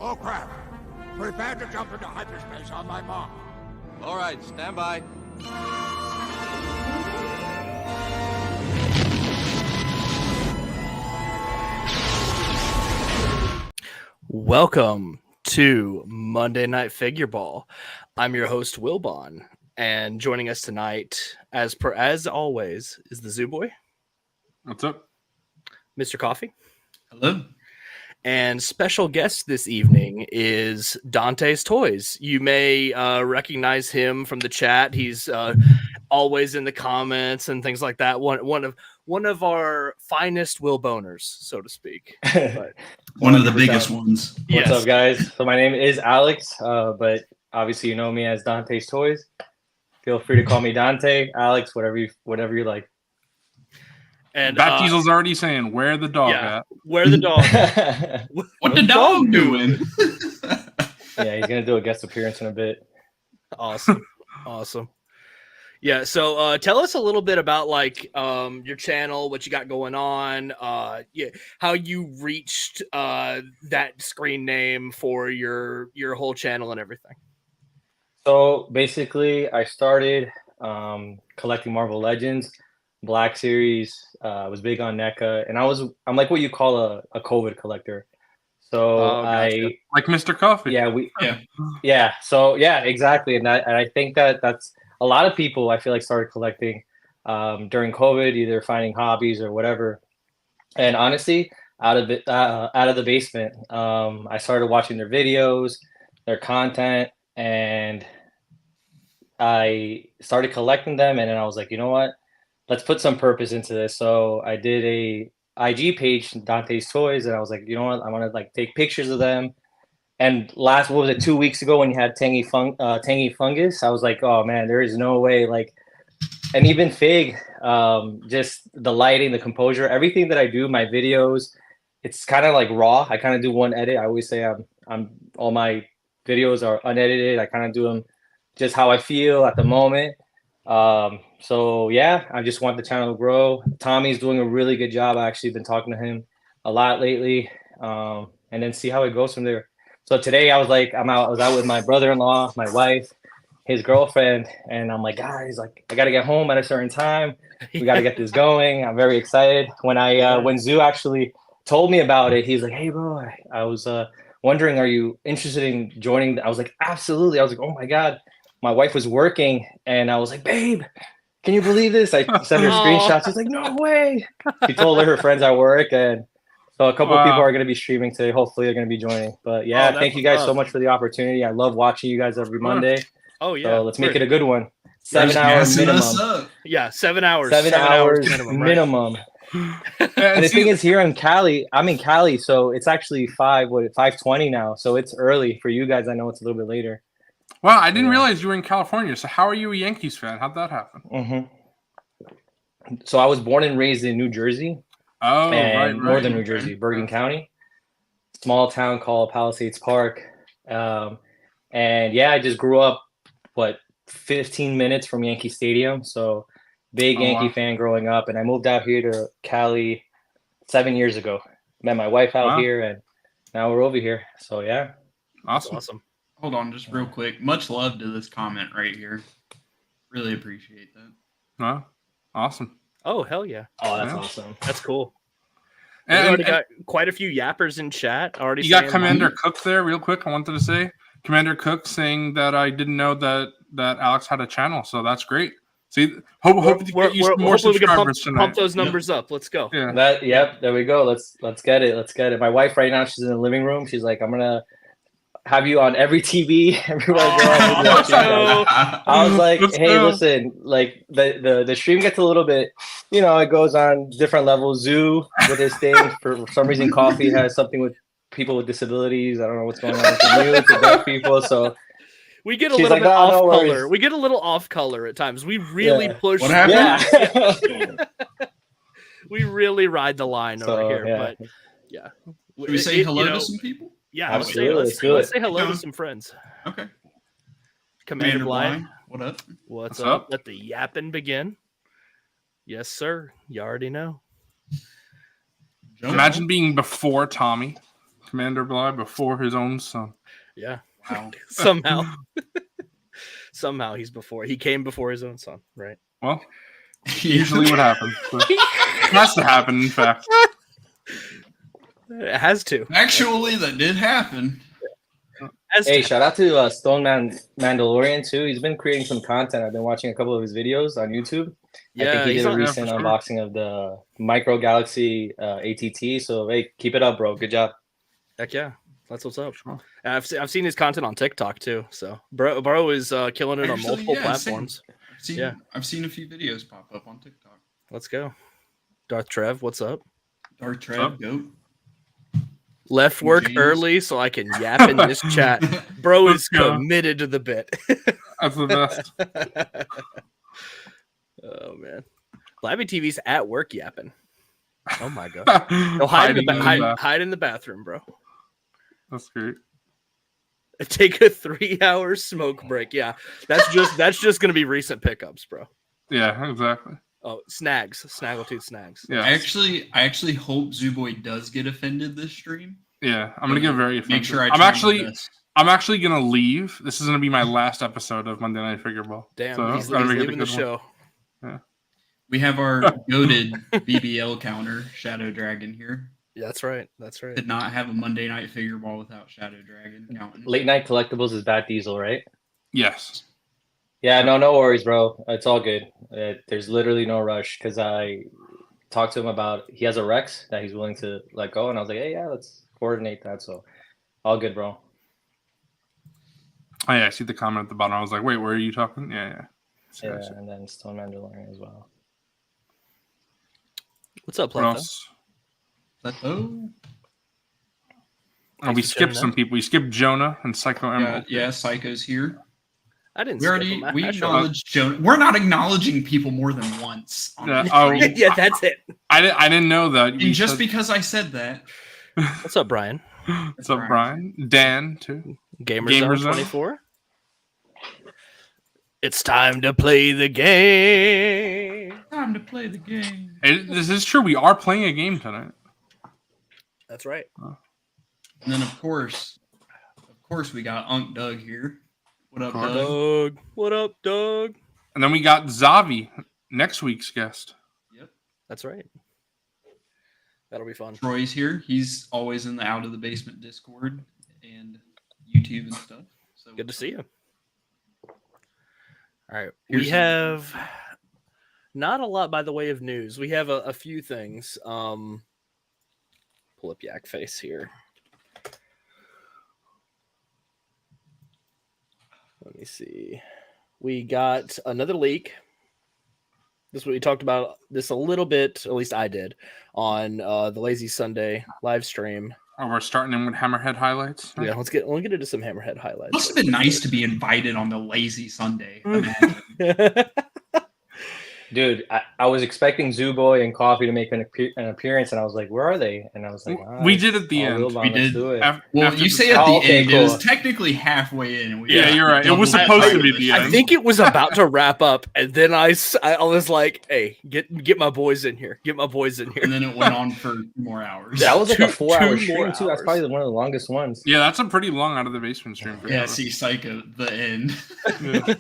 Oh, crap. Prepare to jump into hyperspace on my mark. All right, stand by. Welcome to Monday Night Figureball. I'm your host, Wilbon, and joining us tonight, as always, is the Zoo Boy. What's up? Mr. Coffee. Hello. And special guest this evening is DantesToyz. You may recognize him from the chat. He's always in the comments and things like that. One of our finest Wilboners, so to speak. But, one of the biggest ones. What's up, guys? So my name is Alex, but obviously you know me as DantesToyz. Feel free to call me Dante, Alex, whatever you like. And Bat Diesel's already saying, "Where the dog at? Where the dog? What the dog doing?" Yeah, he's gonna do a guest appearance in a bit. Awesome. Yeah, so tell us a little bit about your channel, what you got going on, how you reached that screen name for your whole channel and everything. So basically, I started collecting Marvel Legends, Black Series. Was big on NECA, and I'm like what you call a COVID collector. So gotcha. Like Mr. Coffee." Yeah. So yeah, exactly, and I think that's a lot of people I feel like started collecting during COVID, either finding hobbies or whatever. And honestly, out of the basement, I started watching their videos, their content, and I started collecting them. And then I was like, you know what? Let's put some purpose into this. So I did a IG page, DantesToyz, and I was like, you know what? I want to take pictures of them. And what was it, 2 weeks ago when you had Tangy Fungus? I was like, oh man, there is no way. And even Fig, just the lighting, the composure, everything that I do, my videos, it's kind of like raw. I kind of do one edit. I always say I'm all my videos are unedited. I kind of do them just how I feel at the moment. So yeah, I just want the channel to grow. Tommy's doing a really good job. I actually been talking to him a lot lately, and then see how it goes from there. So today I was out with my brother-in-law, my wife, his girlfriend, and I'm like, guys, I got to get home at a certain time. We got to get this going. I'm very excited. When Zoo actually told me about it, he's like, hey bro, I was wondering, are you interested in joining? I was like, absolutely. I was like, oh my God. My wife was working, and I was like, babe, can you believe this? I sent her screenshots. She's like, no way. She told her friends at work, and so a couple of people are going to be streaming today. Hopefully they're going to be joining. But yeah, thank you guys so much for the opportunity. I love watching you guys every Monday. Oh yeah. So let's make it a good one. 7 hours minimum. Yeah, 7 hours. 7 hours minimum. And the thing is, here in Cali, I'm in Cali, so it's actually 5:20 now. So it's early for you guys. I know it's a little bit later. Well, I didn't realize you were in California. So how are you a Yankees fan? How'd that happen? Mm-hmm. So I was born and raised in New Jersey. Oh, right. Northern New Jersey, Bergen County. Small town called Palisades Park. And yeah, I just grew up, 15 minutes from Yankee Stadium. So big Yankee fan growing up. And I moved out here to Cali 7 years ago. Met my wife out here, and now we're over here. So yeah. Awesome. Hold on, just real quick. Much love to this comment right here. Really appreciate that. Wow. Awesome. Oh, hell yeah. Oh, that's awesome. That's cool. We And already got quite a few yappers in chat. You got Commander Cook there real quick. I wanted to say Commander Cook saying that I didn't know that Alex had a channel. So that's great. See, hope to get you some more subscribers tonight. Pump those numbers up. Let's go. Yeah. There we go. Let's get it. My wife right now, she's in the living room. She's like, I'm going to have you on every TV everywhere I was like, hey, listen, the stream gets a little bit, it goes on different levels. Zoo with his thing. For some reason, Coffee has something with people with disabilities. I don't know what's going on with the mute, the deaf people. So we get a little bit off color. We get a little off color at times. We really push. What happened? Yeah. We really ride the line over here. Yeah. But yeah. Should we say hello to some people? Yeah, absolutely. Let's say hello to some friends. Okay. Commander Blind. What up? What's up? Let the yapping begin. Yes, sir. You already know. Imagine being before Tommy. Commander Bly before his own son. Yeah. Wow. Somehow he's before. He came before his own son, right? Well, usually what happens. It has to happen, in fact. It has to. Actually, that did happen. Hey, shout out to Mandalorian too. He's been creating some content. I've been watching a couple of his videos on YouTube. Yeah, I think he he's did a on- recent for sure. unboxing of the Micro Galaxy ATT. So hey, keep it up, bro. Good job. Heck yeah, that's what's up. Sure. And I've seen his content on TikTok too. So bro is killing it on Actually, multiple yeah, platforms. I've seen a few videos pop up on TikTok. Let's go. Darth Trev, what's up? Dark Trev, goat. Left work James. early so I can yap in this chat. Bro is Let's go. committed to the bit. That's the best. Oh man, Blabby TV's at work yapping. Oh my god. No, hide in the bathroom, bro. That's great. Take a 3-hour smoke break. Yeah, that's just gonna be recent pickups, bro. Yeah, exactly. Oh, snaggletooth snags. Yeah, I actually hope Zooboy does get offended this stream. yeah. I'm gonna get very offended. Make sure I'm actually gonna leave. This is gonna be my last episode of Monday Night Figureball. Damn, So, he's gotta make it a leaving the good one. show. We have our goated BBL counter, Shadow Dragon here. Yeah, that's right. Did not have a Monday Night Figureball without Shadow Dragon counting. Late Night Collectibles is Bat Diesel, right? Yes. Yeah, no worries, bro. It's all good. There's literally no rush because I talked to him about he has a Rex that he's willing to let go, and I was like, hey, yeah, let's coordinate that. So all good, bro. Oh yeah, I see the comment at the bottom. I was like, wait, where are you talking? Yeah. Yeah, and then Stone Mandalorian as well. What's up, What Plato? else? Oh, Oh, we for skipped checking some in. people. We skipped Jonah and Psycho yeah, Emerald. yeah. Psycho's here. I didn't. We skip already him. we I showed up. acknowledged Jonah. We're not acknowledging people more than once. On Yeah, this oh. stream. Yeah, that's it. I didn't know that. And just because I said that, What's up, Brian? What's up, Brian? Dan too. Gamer Zone 24. It's time to play the game. time to play the game. This is true. We are playing a game tonight. That's right. And then of course, we got Unc Doug here. What up, Doug? Doug. What up, Doug? And then we got Zavi, next week's guest. Yep. That's right. That'll be fun. Troy's here. He's always in the Out of the Basement Discord and YouTube and stuff. So Good to see you. All right. Here's We some- have not a lot by the way of news. We have a few things. Pull up Yak Face here. Let me see. We got another leak. This is what we talked about this a little bit, at least I did, on the Lazy Sunday live stream. Oh, we're starting in with Hammerhead highlights. Yeah, let's get into some Hammerhead highlights. Must have been nice to be invited on the Lazy Sunday. Mm. Imagine. Dude, I was expecting Zooboy and Coffee to make an appearance, and I was like, where are they? And I was like, We did at the oh, end. Wheelbomb, We let's did. do it. Well, After you the- say at the Oh, okay, end. It was cool. technically halfway in. Yeah, you're right. It was supposed to be the I end. think it was about to wrap up, and then I was like, "Hey, get my boys in here. Get my boys in here." And then it went on for more hours. That was like Two- a 4-hour more stream, too. That's hours. probably one of the longest ones. Yeah, that's a pretty long out of the basement stream. for Yeah, sure. see, Psycho, the end. Yeah.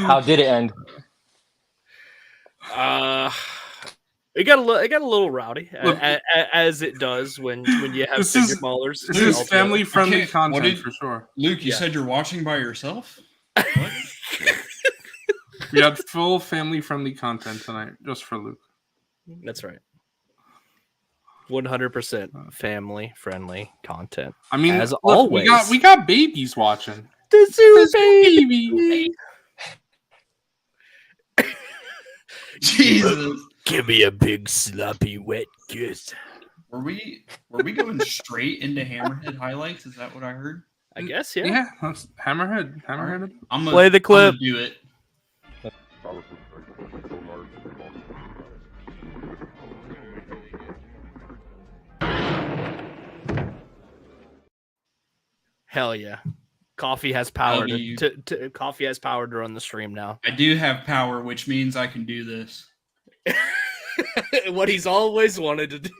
How did it end? It got a little rowdy, Look- as it does when you have This figure is- maulers. This is all together. family friendly Okay, what content did- for sure. Luke, you Yeah. said you're watching by yourself? What? We had full family friendly content tonight, just for Luke. That's right. 100% family friendly content. I mean, As look, always. we got babies watching. The zoo Baby. Jesus. Give me a big sloppy wet kiss. Were we going straight into Hammerhead highlights? Is that what I heard? I guess, yeah. Yeah, that's Hammerhead. Hammerhead. I'm gonna Play the clip. do it. Hell yeah. Coffee has power That'll be- Coffee has power to run the stream now. I do have power, which means I can do this. What he's always wanted to do.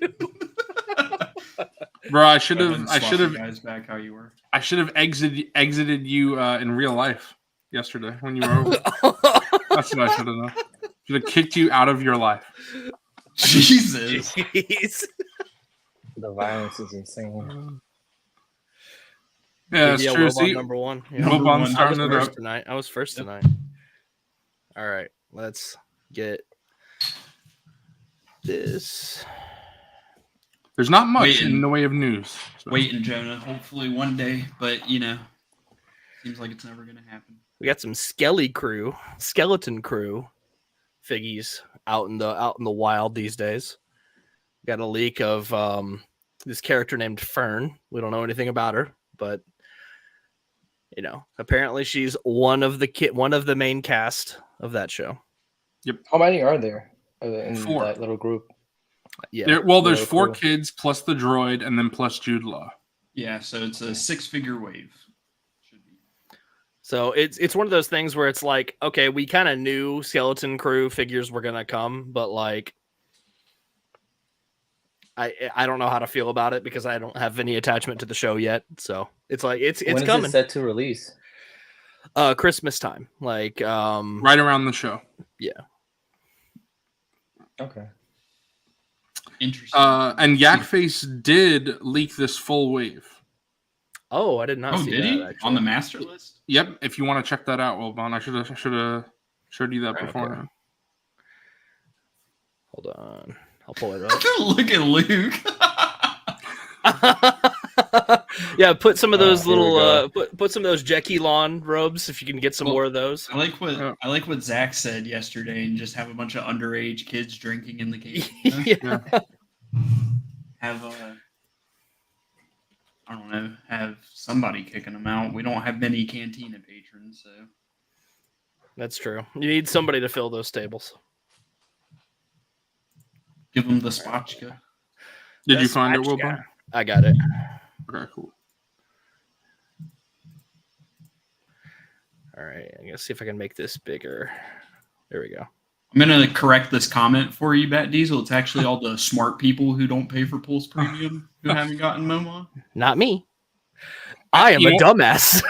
Bro, I should Go ahead have. and swap you guys back how you were. I should have exited you in real life yesterday when you were over. That's what I should have done. Should have kicked you out of your life. Jesus. Jeez. The violence is insane. Yeah, it's Yeah, true. Wilbon See, number one. Yeah. Number one. I was starting it first up. tonight. I was first tonight. All right, let's get this. There's not much Waiting. in the way of news. So. Waiting, Jonah. Hopefully one day, but seems like it's never gonna happen. We got some skeleton crew figgies out in the wild these days. Got a leak of this character named Fern. We don't know anything about her, but apparently she's one of the main cast of that show. How many are there in 4. that little group? Yeah. There's Very 4 cool. kids plus the droid, and then plus Jude Law. Yeah, so it's a 6-figure wave. Should be. So it's one of those things where it's like, okay, we kind of knew skeleton crew figures were gonna come, but like I don't know how to feel about it because I don't have any attachment to the show yet. So it's like it's When is coming. it set to release? Christmas time, like Right around the show. Okay. Interesting. And Yakface did leak this full wave. Oh, I did not see did that he? actually. On the master list? Yep. If you want to check that out, Wilbon, I should have showed you that Okay. beforehand. Hold on, I'll pull it up. Look at Luke. Yeah, put some of those Here we little go. put some of those Jackie Lawn robes if you can get some Well, more of those. I like what Yeah. Zach said yesterday, and just have a bunch of underage kids drinking in the cave. Yeah. Have I don't know, have somebody kicking them out. We don't have many Cantina patrons, so That's true. You need somebody to fill those tables. give them the spotchka. Did you That's find it, Spatchka. Wilbon? I got it. Okay, cool. All right, I'm gonna see if I can make this bigger. There we go. I'm gonna correct this comment for you, Bat Diesel. It's actually all the smart people who don't pay for Pulse Premium who haven't gotten MoMA. Not me. I am You a know- dumbass.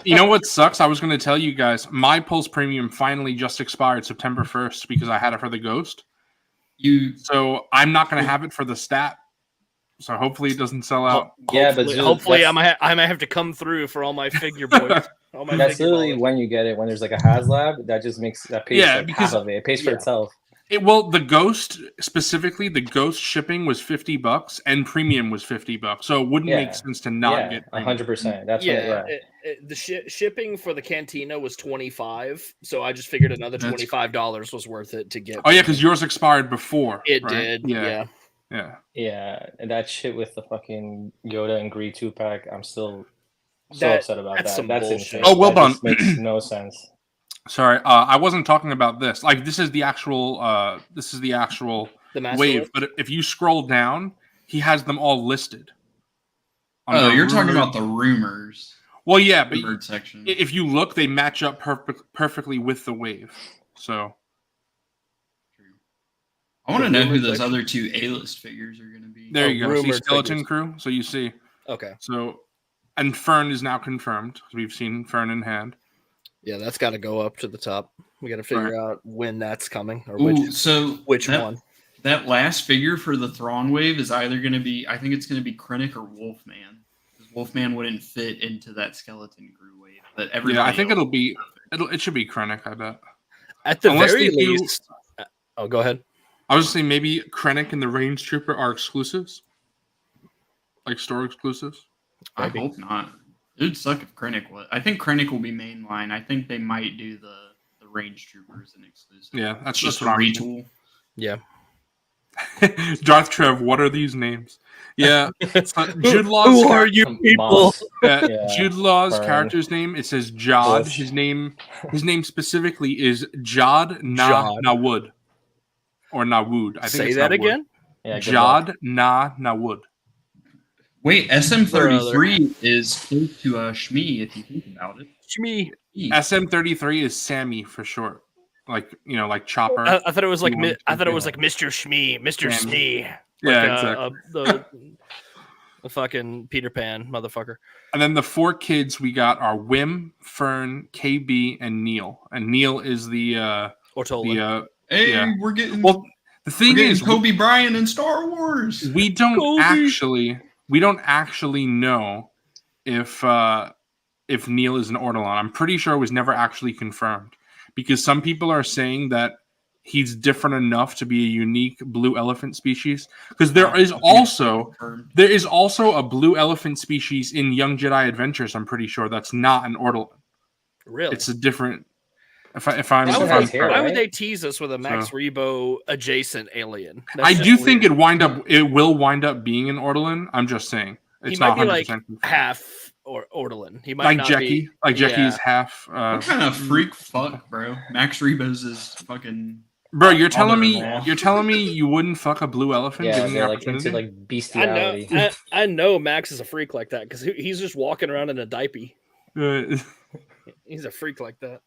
You know what sucks? I was going to tell you guys, my Pulse Premium finally just expired September 1st because I had it for the Ghost. So I'm not going to have it for the stat. So hopefully it doesn't sell out. Yeah, but hopefully dude, I might have to come through for all my figure boys. All my that's figure literally ballers. when you get it. When there's like a HasLab, that just makes that pays Yeah, like because- half of it. It pays for yeah. itself. Well, the Ghost specifically, the Ghost shipping was $50 and premium was $50. So it wouldn't Yeah. make sense to not get premium. 100%. That's Yeah, what, the shipping for the Cantina was $25, so I just figured another That's- $25 was worth it to get. Oh yeah, because yours expired before. It right? did. Yeah. Yeah. Yeah, and that shit with the fucking Yoda and Gree 2-pack, I'm still so That- upset about that's that. some That's bullshit. insane. Oh, well That done. just makes no sense. Sorry, I wasn't talking about this. Like this is the actual The master wave. list? But if you scroll down, he has them all listed. on Oh, the you're talking rumored- about the rumors. Well, yeah, but Rumored section. if you look, they match up perfectly with the wave. So I want to know who rumored those section. other 2 A-list figures are going to be. there you go. See rumored Skeleton figures. Crew. So you see. Okay. So, and Fern is now confirmed. We've seen Fern in hand. Yeah, that's got to go up to the top. We got to figure out when that's coming or Ooh, so which that, one. That last figure for the Thrawn wave is either going to be, I think it's going to be Krennic or Wolfman. Because Wolfman wouldn't fit into that Skeleton Crew wave. But everybody Yeah, I think else- it should be Krennic. I bet. At the Unless very they do- least. Oh, go ahead. I was just saying maybe Krennic and the Range Trooper are exclusives, like store exclusives. I maybe. hope not. It would suck if Krennic was. I think Krennic will be mainline. I think they might do the Range Troopers an exclusive. Yeah, that's Just what a I'm retool. Yeah. Darth Trev, what are these names? Yeah, Jude Law's Who are you Some people? moss. Yeah, Yeah, Jude Law's Fern. character's name. It says Jod. Bush. His name specifically is Jod Jod. Nawud or Nawood. I think Say it's that Nawood. again. Yeah, good luck. Jod Nawood. Wait, SM33 is close to Shmi if you think about it. Shmi. SM33 is Sammy for short. like Chopper. I thought it was like I thought it was like Mr. Shmee, Mr. Damn. Smee. Yeah, Like, exactly. the fucking Peter Pan motherfucker. And then the 4 kids we got are Wim, Fern, KB, and Neil. And Neil is the Ortolan. Hey, yeah. we're getting the thing is Kobe Bryant in Star Wars. we don't Kobe. actually know if Neil is an Ortolan. I'm pretty sure it was never actually confirmed because some people are saying that he's different enough to be a unique blue elephant species. Because there is also a blue elephant species in Young Jedi Adventures. I'm pretty sure that's not an Ortolan. Really? It's a different. Why would they tease us with a Max Rebo adjacent alien? I do think it will wind up being an Ortolan. I'm just saying it's not 100% like half Ortolan. He might like not Jackie. be, Like Jackie is half. What kind of freak fuck, bro? Max Rebo's is fucking. Bro, you're telling me you wouldn't fuck a blue elephant? Yeah, they're like into like bestiality. I know Max is a freak like that because he's just walking around in a diaper. He's a freak like that.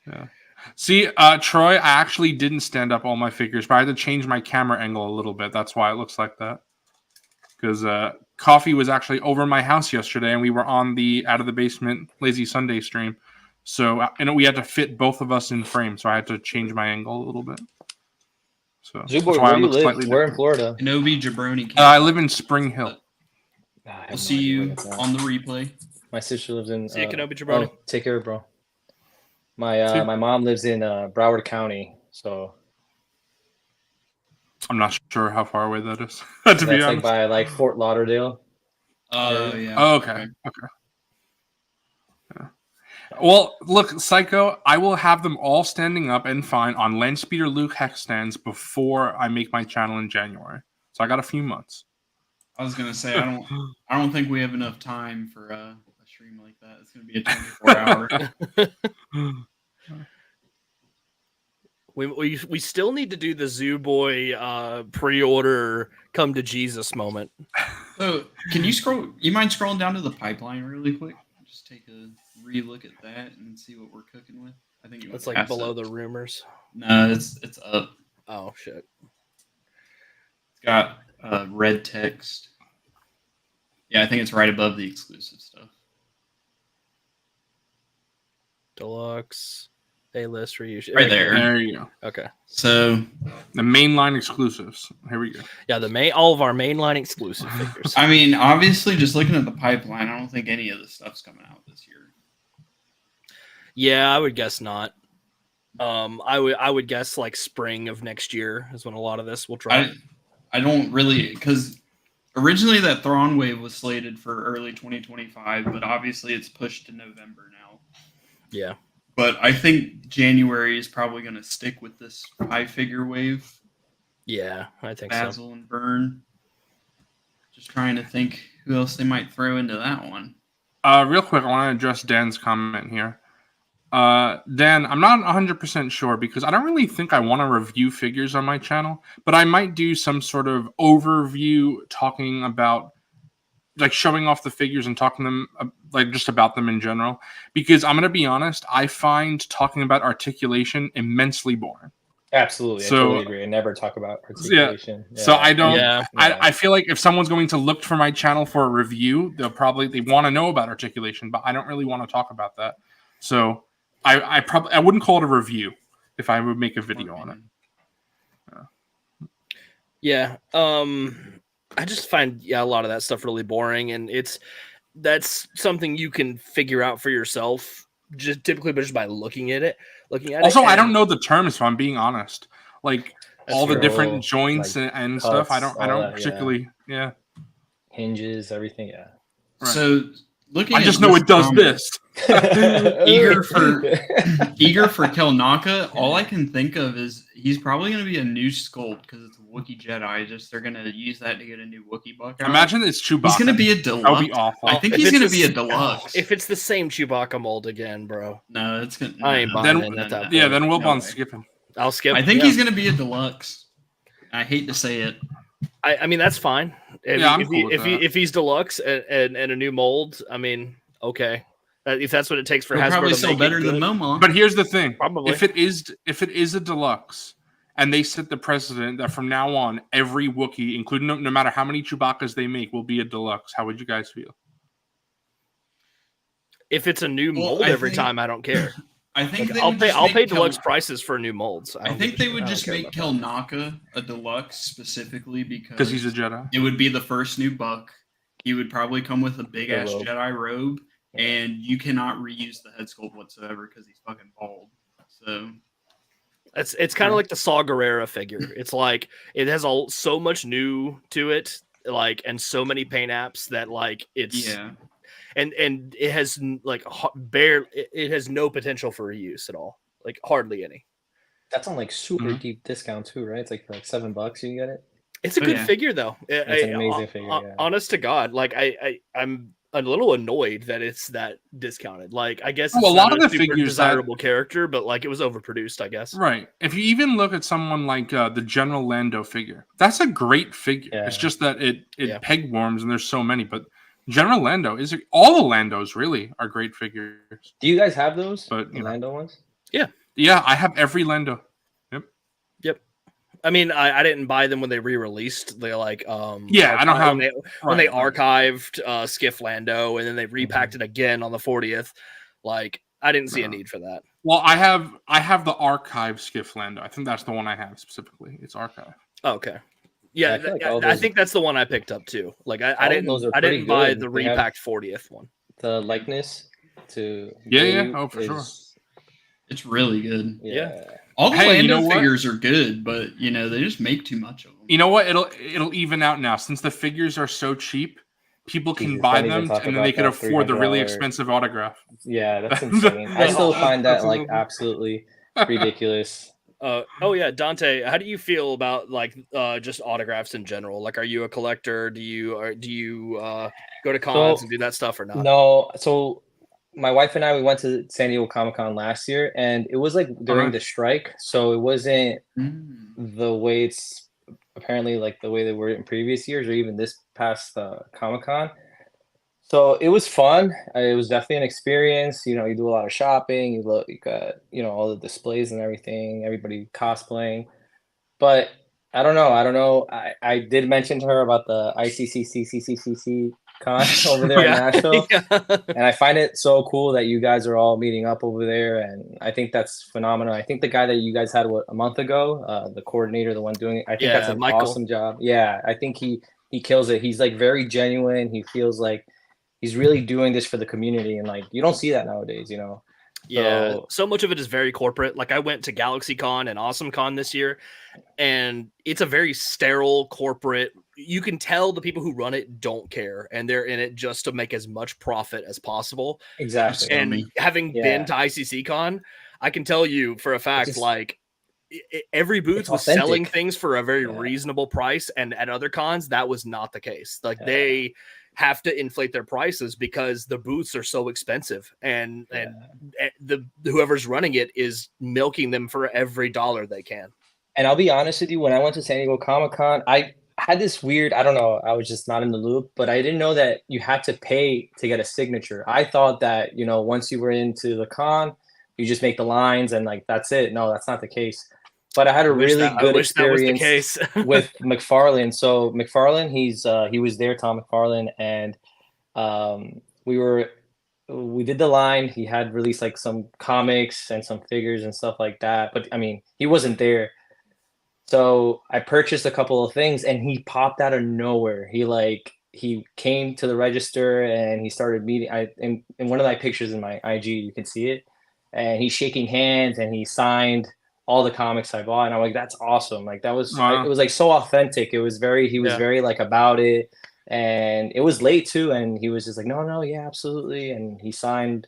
Yeah. See, Troy, I actually didn't stand up all my figures, but I had to change my camera angle a little bit. That's why it looks like that. Because Coffee was actually over my house yesterday, and we were on the Out of the Basement Lazy Sunday stream. So, we had to fit both of us in frame, so I had to change my angle a little bit. So, Zuboy, where do you live? We're in Florida. Kenobi Jabroni. I live in Spring Hill. I'll see you on the replay. My sister lives in. See you, Kenobi Jabroni. Take care, bro. My mom lives in Broward County, so I'm not sure how far away that is. To be honest, by Fort Lauderdale. Oh yeah. Oh, okay. Yeah. Well, look, Psycho, I will have them all standing up and fine on Landspeeder Luke hex stands before I make my channel in January. So I got a few months. I was gonna say I don't think we have enough time for a stream like that. It's gonna be a 24-hour. We still need to do the Zoo Boy pre-order come to Jesus moment. So can you scroll? You mind scrolling down to the pipeline really quick? Just take a re-look at that and see what we're cooking with. I think it's like below the rumors. No, it's up. Oh shit! It's got red text. Yeah, I think it's right above the exclusive stuff. Deluxe, A-list reissue. Right there. There you go. Okay. So the mainline exclusives. Here we go. Yeah, all of our mainline exclusive figures. I mean, obviously, just looking at the pipeline, I don't think any of this stuff's coming out this year. Yeah, I would guess not. I would guess like spring of next year is when a lot of this will drop. I don't really, because originally that Thrawn wave was slated for early 2025, but obviously it's pushed to November now. Yeah. But I think January is probably going to stick with this 5-figure wave. Yeah, I think Basil and Vern. Just trying to think who else they might throw into that one. Real quick, I want to address Dan's comment here. Dan, I'm not 100% sure because I don't really think I want to review figures on my channel, but I might do some sort of overview talking about, like, showing off the figures and talking them, like, just about them in general. Because I'm going to be honest, I find talking about articulation immensely boring. Absolutely. So, I totally agree. I never talk about articulation. Yeah. So I don't, I feel like if someone's going to look for my channel for a review, they want to know about articulation, but I don't really want to talk about that. So I wouldn't call it a review if I would make a video on it. Yeah. I just find a lot of that stuff really boring, and that's something you can figure out for yourself just typically just by looking at it. Also, I don't know the terms, if I'm being honest. Like all the different joints like and cuts, stuff. I don't that, particularly hinges, everything, yeah. Right. So looking I just know it does this. eager for Kelnaka, all I can think of is he's probably going to be a new sculpt because it's a Wookiee Jedi. They're going to use that to get a new Wookiee buck out. Imagine it's Chewbacca. He's going to be a deluxe. That would be awful. I think he's going to be a deluxe. If it's the same Chewbacca mold again, bro. No, it's going to... I ain't buying it at that point. Yeah, then Wilbon skip him. I'll skip. I think he's going to be a deluxe. I hate to say it. I mean, that's fine. I'm cool with that. If he's deluxe and a new mold, I mean, okay. If that's what it takes for It'll Hasbro probably to sell make better it than good. Momon. But here's the thing: Probably. if it is a deluxe, and they set the precedent that from now on every Wookiee, including no matter how many Chewbacca's they make, will be a deluxe, how would you guys feel? If it's a new mold every time, I don't care. I think I'll pay deluxe prices for new molds. I think they would just make Kelnaka a deluxe specifically because he's a Jedi. It would be the first new buck. He would probably come with a big ass Jedi robe, and you cannot reuse the head sculpt whatsoever because he's fucking bald. So it's kind of like the Saw Gerrera figure. It's like it has so much new to it, like, and so many paint apps that like it's and it has like it has no potential for reuse at all, like hardly any. That's on like super deep discount too, right? It's like for like $7 you can get it. It's a good figure though. It's an amazing figure. Yeah. Honest to God, like I'm a little annoyed that it's that discounted. Like I guess a lot of the figures desirable character, but like it was overproduced, I guess. Right. If you even look at someone like the General Lando figure, that's a great figure. Yeah. It's just that it peg warms and there's so many, but General Lando all the Landos really are great figures. Do you guys have those? But Lando ones? Yeah, I have every Lando. Yep. I mean, I didn't buy them when they re-released. They like I don't have when they archived Skiff Lando and then they repacked it again on the 40th. Like I didn't see a need for that. Well, I have the archive Skiff Lando. I think that's the one I have specifically. It's archive. Okay. Yeah, I think that's the one I picked up too. Like I didn't buy the repacked 40th one. The likeness to for sure. It's really good. Yeah. All the Lando figures are good, but they just make too much of them. You know what? It'll even out now since the figures are so cheap. People can buy them and then they can afford the really expensive autograph. Yeah, that's insane. I still find that like absolutely ridiculous. Dante, how do you feel about like just autographs in general? Like, are you a collector? Do you go to cons and do that stuff or not? No. So my wife and I, we went to San Diego Comic-Con last year, and it was like during the strike, so it wasn't the way it's apparently like the way they were in previous years or even this past Comic-Con. So it was fun. It was definitely an experience. You do a lot of shopping. You got all the displays and everything. Everybody cosplaying. But I don't know. I did mention to her about the ICCCCCCC con over there in Nashville, and I find it so cool that you guys are all meeting up over there. And I think that's phenomenal. I think the guy that you guys had a month ago, the coordinator, the one doing it, I think that's an awesome job. Yeah, I think he kills it. He's like very genuine. He feels like he's really doing this for the community, and like you don't see that nowadays, Yeah, so much of it is very corporate. Like I went to GalaxyCon and AwesomeCon this year, and it's a very sterile corporate. You can tell the people who run it don't care, and they're in it just to make as much profit as possible. Exactly. And having been to ICCCon, I can tell you for a fact, like every booth was selling things for a very reasonable price, and at other cons, that was not the case. Like they have to inflate their prices because the booths are so expensive, and the whoever's running it is milking them for every dollar they can. And I'll be honest with you, when I went to San Diego Comic-Con, I had this weird, I don't know, I was just not in the loop, but I didn't know that you had to pay to get a signature. I thought that, once you were into the con, you just make the lines and like, that's it. No, that's not the case. But I had a really good experience with McFarlane. So McFarlane, he was there, Tom McFarlane, and we did the line. He had released like some comics and some figures and stuff like that. But I mean, he wasn't there. So I purchased a couple of things, and he popped out of nowhere. He came to the register and he started meeting. In one of my pictures in my IG, you can see it, and he's shaking hands and he signed all the comics I bought, and I'm like, that's awesome. Like that was it was like so authentic. He was very like about it, and it was late too, and he was just like, no, yeah, absolutely, and he signed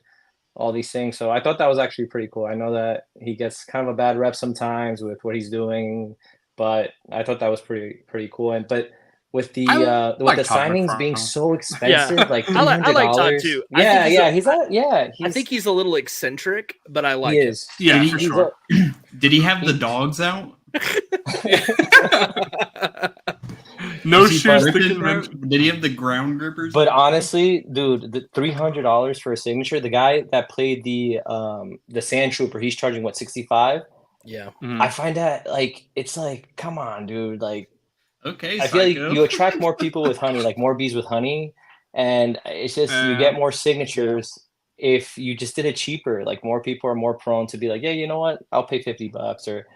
all these things. So I thought that was actually pretty cool. I know that he gets kind of a bad rep sometimes with what he's doing, but I thought that was pretty cool. And but with the signings being so expensive, like $300, I like Todd too. I think he's a little eccentric, but I like it. Yeah, for sure. Did he have the dogs out? No Was he shoes. The gripping, bro? convention. Did he have the ground grippers? But honestly, dude, the $300 for a signature. The guy that played the Sand Trooper, he's charging what, 65? Yeah. I find that like it's like, come on, dude. Like, okay, I feel like Psycho. you attract more people with honey, like more bees with honey, and it's just you get more signatures if you just did it cheaper. Like more people are more prone to be like, yeah, you know what, I'll pay $50 or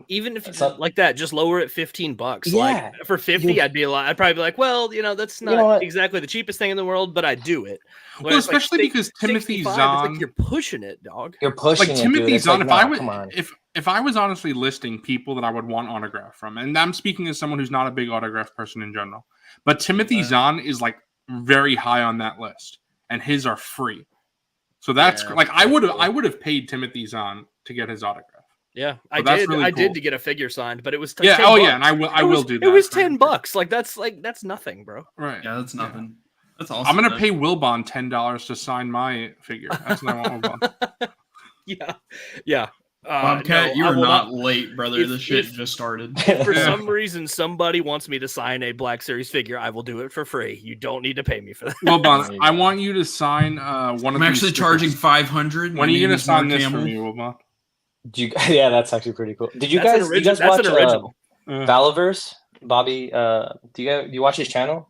even if it's like that, just lower it $15. Yeah, like for 50, I'd probably be like, well, that's not exactly the cheapest thing in the world, but I'd do it. Well, especially because Timothy Zahn, like you're pushing it, dog. You're pushing like it, Timothy Zahn. Like, If I was honestly listing people that I would want autograph from, and I'm speaking as someone who's not a big autograph person in general, but Timothy Zahn is like very high on that list, and his are free. So that's like I would have paid Timothy Zahn to get his autograph. Yeah, I did. Really cool. Did to get a figure signed, but it was yeah. $10. Yeah, and I will do that. It was $10. Like that's nothing, bro. Right. Yeah, that's nothing. That's awesome. I'm gonna pay Wilbon $10 to sign my figure. That's what I want Wilbon. Yeah. Bobcat, you are not late, brother. This shit just started. If for some reason somebody wants me to sign a Black Series figure, I will do it for free. You don't need to pay me for that. Wilbon, I want you to sign one of I'm actually charging $500. When are you gonna sign this for me, Wilbon? Yeah, that's actually pretty cool. Did you guys watch Valiverse? Bobby, do you watch his channel?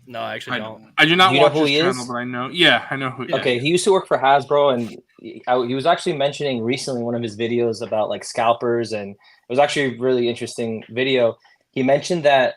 No, I actually don't. I do not watch his channel, but I know. Yeah, I know who he is. Okay, he used to work for Hasbro, and he was actually mentioning recently one of his videos about like scalpers, and it was actually a really interesting video. He mentioned that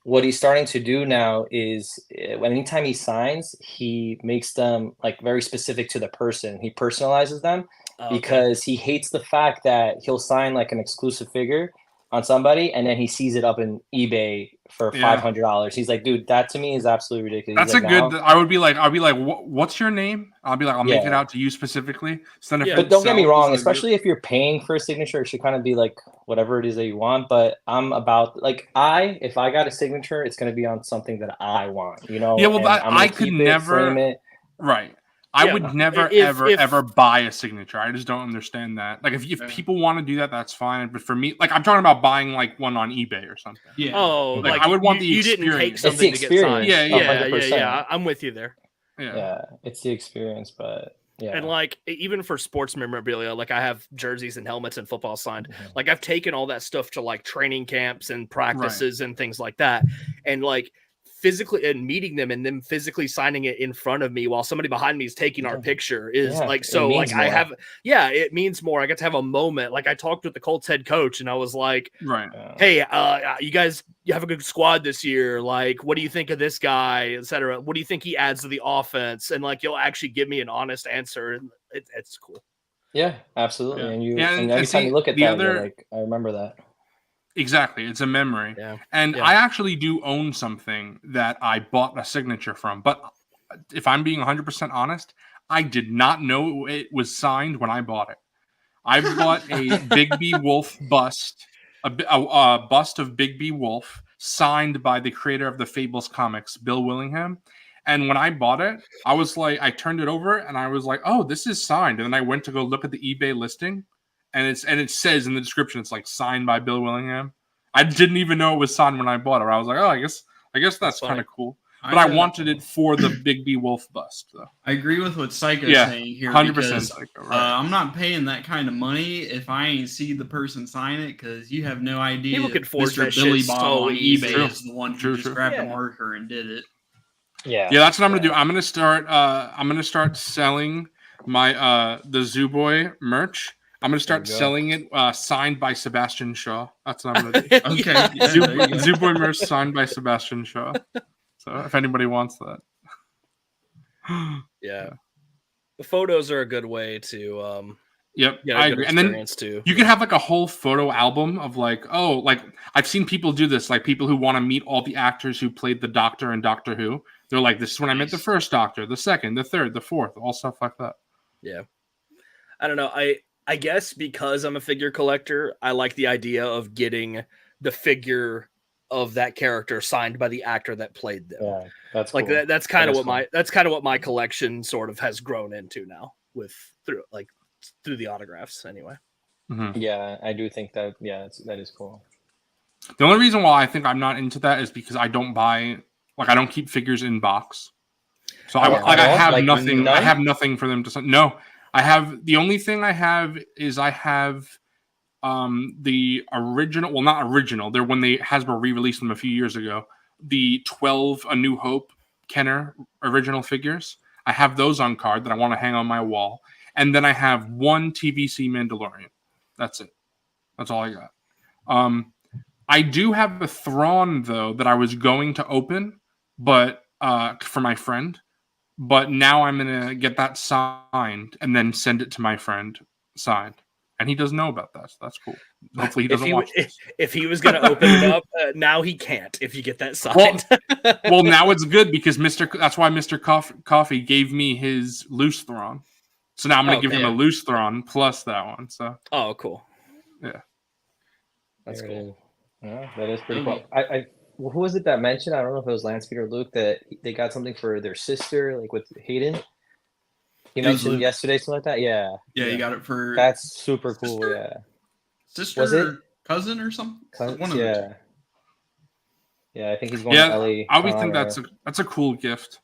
what he's starting to do now is anytime he signs, he makes them like very specific to the person. He personalizes them because he hates the fact that he'll sign like an exclusive figure on somebody, and then he sees it up in eBay for $500. He's like, dude, that to me is absolutely ridiculous. That's good. I'll be like, what's your name? I'll be like, I'll make it out to you specifically. But don't get me wrong, especially if you're paying for a signature, it should kind of be like whatever it is that you want. But I'm about like if I got a signature, it's gonna be on something that I want, Yeah, well, I could never frame it. Right. I would never, ever buy a signature. I just don't understand that. Like, if people want to do that, that's fine. But for me, like, I'm talking about buying like one on eBay or something. Yeah. Oh, like I would want the experience. You didn't take something to get signed. Yeah. I'm with you there. Yeah, it's the experience, but yeah. And like even for sports memorabilia, like I have jerseys and helmets and football signed. Like I've taken all that stuff to like training camps and practices and things like that, and like physically and meeting them and them physically signing it in front of me while somebody behind me is taking our picture is like, so like I have, it means more. I get to have a moment. Like I talked with the Colts head coach and I was like, hey, you guys, you have a good squad this year. Like, what do you think of this guy, etc.? What do you think he adds to the offense? And like, you'll actually give me an honest answer. And it's cool. Yeah, absolutely. And every time you look at that, you're like, I remember that. Exactly. It's a memory. And I actually do own something that I bought a signature from. But if I'm being 100% honest, I did not know it was signed when I bought it. I bought a Big B Wolf bust, a bust of Big B Wolf signed by the creator of the Fables comics, Bill Willingham. And when I bought it, I was like, I turned it over and I was like, oh, this is signed. And then I went to go look at the eBay listing. And it says in the description, it's like signed by Bill Willingham. I didn't even know it was signed when I bought it. I was like, oh, I guess that's kind of cool. But I wanted it for the Big B Wolf bust, though. I agree with what Psycho's saying here. 100% Psycho. Right. I'm not paying that kind of money if I ain't see the person sign it, because you have no idea. People can forge Mr. that Billy shit Bob on eBay True. is the one who just grabbed a marker and did it. Yeah, that's what I'm gonna do. I'm gonna start selling my the Zoo Boy merch. I'm going to start selling it signed by Sebastian Shaw. That's what I'm going to do. Okay. Zoo Boy merch signed by Sebastian Shaw. So if anybody wants that. The photos are a good way to I agree. And then you can have like a whole photo album of like, I've seen people do this, like people who want to meet all the actors who played the Doctor in Doctor Who. They're like, this is when I met the first Doctor, the second, the third, the fourth, all stuff like that. Yeah. I don't know. I guess because I'm a figure collector, I like the idea of getting the figure of that character signed by the actor that played them. Yeah, that's like cool. That's kind of what my collection sort of has grown into now through the autographs anyway. Yeah, I do think that. Yeah, that is cool. The only reason why I think I'm not into that is because I don't buy, like, I don't keep figures in box. So I have like nothing. None? I have nothing for them to. No, I have the only thing I have is I have the original. Well, not original. They're when they Hasbro re-released them a few years ago. The 12 A New Hope Kenner original figures. I have those on card that I want to hang on my wall, and then I have one TVC Mandalorian. That's it. That's all I got. I do have a Thrawn though that I was going to open, but for my friend. But now I'm gonna get that signed and then send it to my friend signed, and he doesn't know about that. So that's cool. Hopefully, he doesn't watch this. If he was gonna open it up, now he can't. If you get that signed, well, now it's good because That's why Mr. Coffee gave me his loose Thrawn. So now I'm gonna give him a loose Thrawn plus that one. So cool. Yeah, that's cool. Yeah, that is pretty cool. Who was it that mentioned? I don't know if it was Lance, Peter, or Luke, that they got something for their sister, like with Hayden. He mentioned yesterday something like that. Yeah. Yeah, you got it for. That's super cool. Sister? Yeah. Sister, was it cousin or something? Yeah. Yeah, I think he's going to LA. I would think that's a cool gift.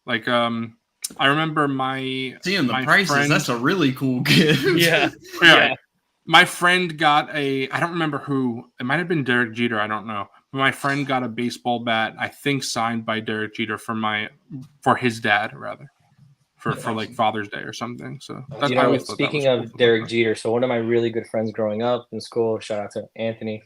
Like, I remember seeing the prices. Friend, that's a really cool gift. Yeah. My friend got I don't remember who. It might have been Derek Jeter. I don't know. My friend got a baseball bat, I think signed by Derek Jeter for his dad, rather, for like Father's Day or something. So that's speaking of Derek Jeter, so one of my really good friends growing up in school, shout out to Anthony.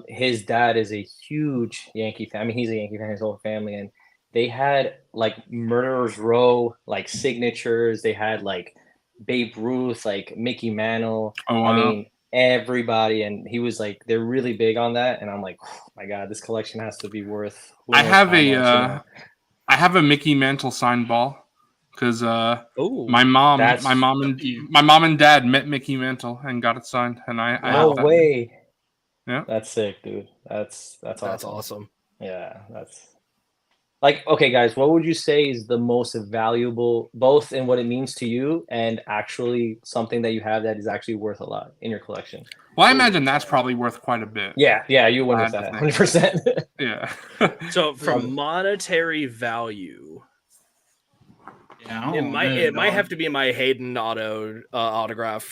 His dad is a huge Yankee fan. I mean, he's a Yankee fan, his whole family, and they had like Murderers Row, like signatures. They had like Babe Ruth, like Mickey Mantle. Oh, wow. I mean, everybody, and he was like, they're really big on that, and I'm like, oh my god, this collection has to be worth. I have a Mickey Mantle signed ball because my mom and dad met Mickey Mantle and got it signed, and I no way. Yeah, that's sick, dude. That's awesome. That's awesome. Yeah, that's like, okay, guys, what would you say is the most valuable, both in what it means to you and actually something that you have that is actually worth a lot in your collection? Well, I imagine that's probably worth quite a bit. Yeah, you win with that, 100%. Yeah. So from monetary value, it might have to be my Hayden autograph.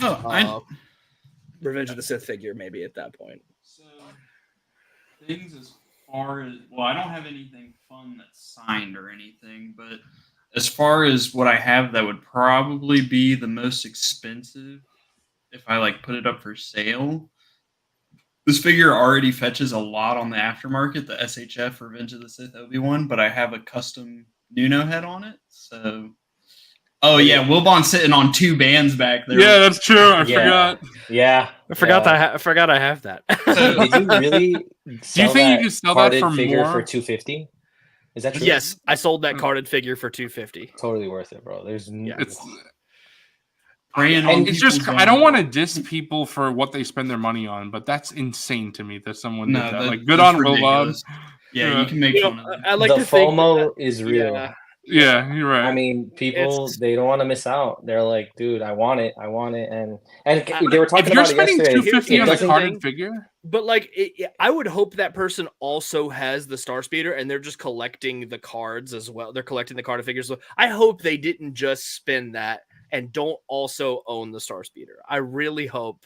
Revenge of the Sith figure, maybe at that point. So things as far as, well, I don't have anything fun that's signed or anything, but as far as what I have that would probably be the most expensive if I like put it up for sale, this figure already fetches a lot on the aftermarket, the SHF Revenge of the Sith Obi-Wan, but I have a custom Nuno head on it. So Wilbon's sitting on 2 bands back there. Yeah, that's true. I forgot. Yeah, I forgot I have that. So did you really? Do you think you can sell that for figure more? For $250? Is that true? Yes, I sold that carded figure for $250. Totally worth it, bro. There's it's just I don't want to diss people for what they spend their money on, but that's insane to me that someone did that. Like, good on Wilbon. Yeah, you can make fun of it. I like the FOMO is real. Yeah, you're right. I mean, people, they don't want to miss out. They're like, dude, I want it, and they were talking about it yesterday. If you're spending $250 on a carded figure, but like, I would hope that person also has the Star Speeder, and they're just collecting the cards as well. They're collecting the carded figures. So I hope they didn't just spend that and don't also own the Star Speeder. I really hope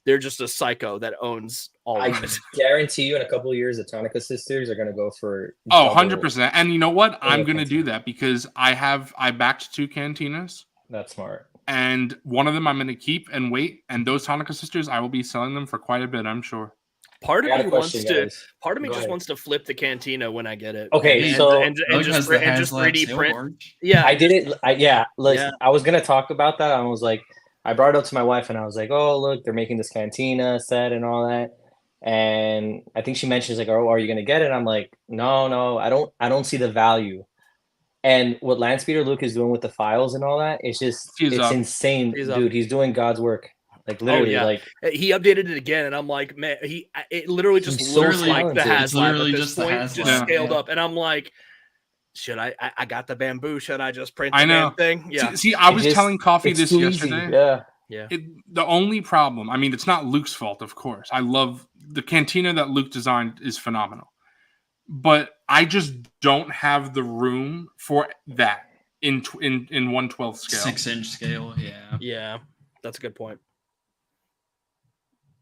they're just a psycho that owns all of it. I guarantee you in a couple of years, the Tonica sisters are going to go for 100%. And you know what? I'm going to do that because I backed 2 cantinas. That's smart. And one of them I'm going to keep and wait. And those Tonica sisters, I will be selling them for quite a bit, I'm sure. Part of me wants to flip the cantina when I get it. Okay, and just 3D print. Yeah, I did it. Listen, I was gonna talk about that. I was like, I brought it up to my wife, and I was like, "Oh, look, they're making this cantina set and all that." And I think she mentions like, "Oh, are you gonna get it?" I'm like, "No, I don't see the value." And what Lance Peter Luke is doing with the files and all that, it's insane, dude. He's doing God's work. Like literally, like he updated it again, and I'm like, man, it literally just looks like the HasLab at this point, just scaled up, and I'm like, should I got the bamboo? Should I just print the damn thing? Yeah. See, I was telling Coffee this yesterday. Yeah. The only problem, I mean, it's not Luke's fault, of course. I love the cantina that Luke designed is phenomenal. But I just don't have the room for that in 1/12 scale. 6-inch scale, yeah. Yeah, that's a good point.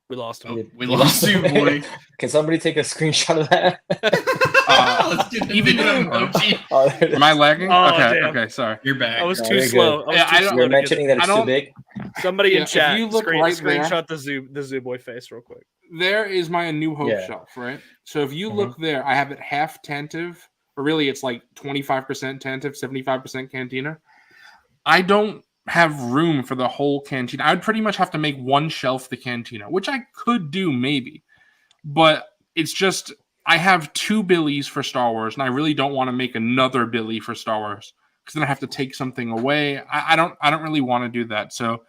We lost him. Oh, we lost you, boy. Can somebody take a screenshot of that? Let's get the even- emoji. Oh, there it is. Am I lagging? Oh, okay, damn. okay, sorry. You're back. I was No, too you're slow. Yeah, I I was too don't- slow You're to get mentioning that I it's too don't- big. Somebody Yeah, in if chat, you look right there- screenshot the Zoo Boy face real quick. There is my A New Hope Yeah. shelf, right? So if you look there, I have it half Tantive, or really it's like 25% Tantive, 75% Cantina. I don't have room for the whole Cantina. I would pretty much have to make one shelf the Cantina, which I could do maybe. But it's just, I have 2 Billies for Star Wars, and I really don't want to make another Billy for Star Wars, because then I have to take something away. I don't really want to do that. So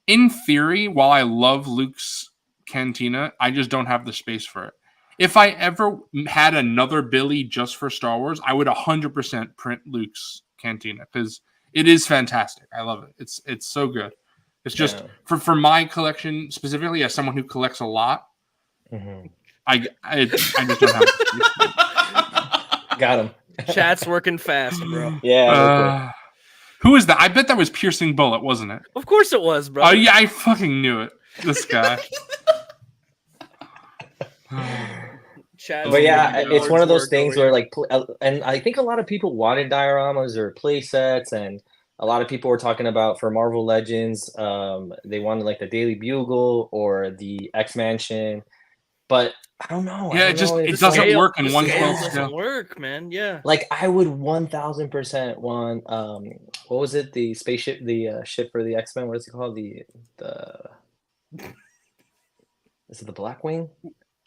in theory, while I love Luke's Cantina, I just don't have the space for it. If I ever had another Billy just for Star Wars, I would 100% print Luke's Cantina, because it is fantastic. I love it. It's so good. It's just for my collection specifically, as someone who collects a lot, I just don't have it. Got him. Chat's working fast, bro. Yeah. Who is that? I bet that was Piercing Bullet, wasn't it? Of course it was, bro. Oh yeah, I fucking knew it. This guy. Chat's But yeah, doing it's one of those work things over where here. and I think a lot of people wanted dioramas or play sets, and a lot of people were talking about for Marvel Legends, they wanted like the Daily Bugle or the X Mansion, but I don't know. Yeah, I don't know, it it's doesn't like- work in The 1/12 scale scale. doesn't work, man. Yeah. Like I would 1000% want what was it, the spaceship, the ship for the X-Men, what is it called, the is it the Blackwing?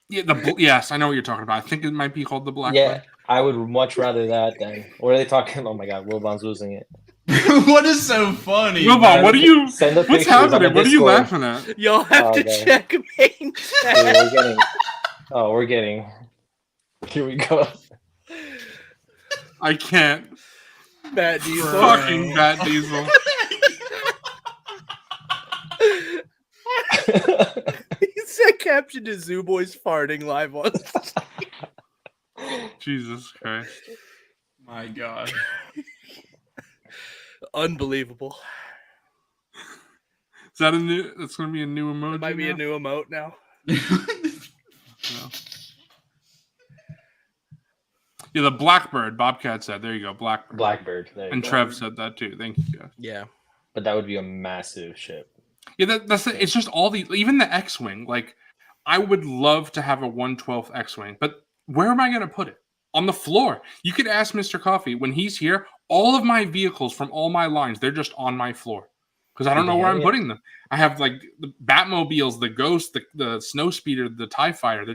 Yeah, yes, I know what you're talking about. I think it might be called the Black. Yeah, One. I would much rather that than what are they talking? Oh my god, Wilbon's losing it. What is so funny? Wilbon, what are you? Send the What's pictures on the happening? What are you Discord. laughing at? Y'all have Oh, to okay. check main Dude, chat. we're getting. Here we go. I can't. Matt Diesel. Fucking Bat Diesel. He said captioned as Zoo Boys farting live on. Jesus Christ. My God. Unbelievable. Is that a new? That's gonna be a new emoji. It might be now? a new emote now. No. Yeah, the Blackbird. Bobcat said. There you go, Blackbird. Blackbird. There you And go. Trev said that too. Thank you, guys. Yeah. But that would be a massive ship. Yeah, that's it. It's just all the, even the X-wing. Like, I would love to have a 1/12 X-wing, but where am I going to put it? On the floor. You could ask Mr. Coffee when he's here. All of my vehicles from all my lines, they're just on my floor because I don't know where I'm putting them. I have like the Batmobiles, the Ghost, the Snowspeeder, the TIE Fighter.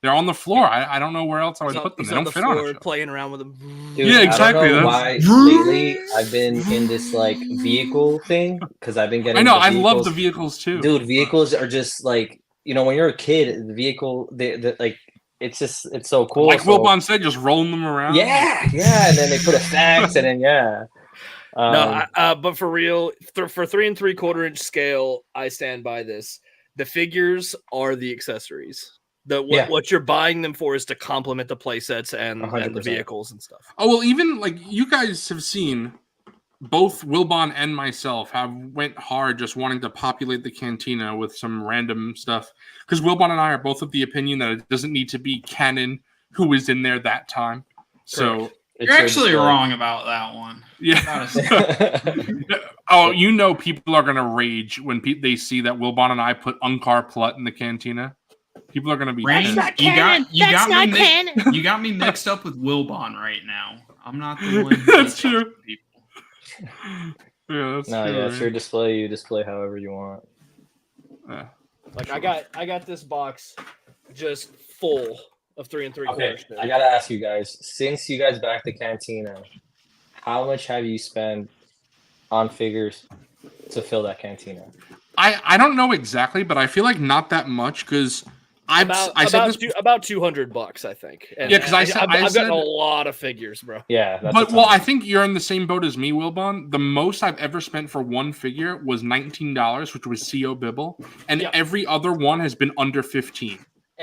They're on the floor. I don't know where else I would put them. He's They on don't the fit on floor a shelf. playing around with them. Dude, Yeah, exactly, I don't know that's- why lately I've been in this like vehicle thing because I've been getting. I know. the I love the vehicles. vehicles too. Dude, vehicles are just like, you know, when you're a kid, the vehicle, they like, it's so cool. Like so, Wilbon said, just rolling them around. yeah, and then they put effects, and then But for real, for 3 3/4 inch scale, I stand by this. The figures are the accessories. What you're buying them for is to complement the play sets and the 100%. vehicles and stuff. Oh well, even like you guys have seen, both Wilbon and myself have went hard just wanting to populate the cantina with some random stuff. Because Wilbon and I are both of the opinion that it doesn't need to be canon who was in there that time. So it's You're so actually just, wrong about that one. yeah. like- Oh, you know, people are gonna rage when they see that Wilbon and I put Unkar Plut in the cantina. People are gonna be Rain, pissed. you got me mixed up with Wilbon right now. I'm not the one. That's true. People. Yeah, that's no, true. yeah, it's your display. You display however you want. Yeah. Like I got this box just full of 3 3/4. Okay, I gotta ask you guys. Since you guys backed the cantina, how much have you spent on figures to fill that cantina? I don't know exactly, but I feel like not that much because I said this. About $200, I think. And Yeah, 'cause I said- I've I gotten said- a lot of figures, bro. Yeah, that's But a well, ton. I think you're in the same boat as me, Wilbon. The most I've ever spent for one figure was $19, which was CO Bibble, and Yep. every other one has been under 15.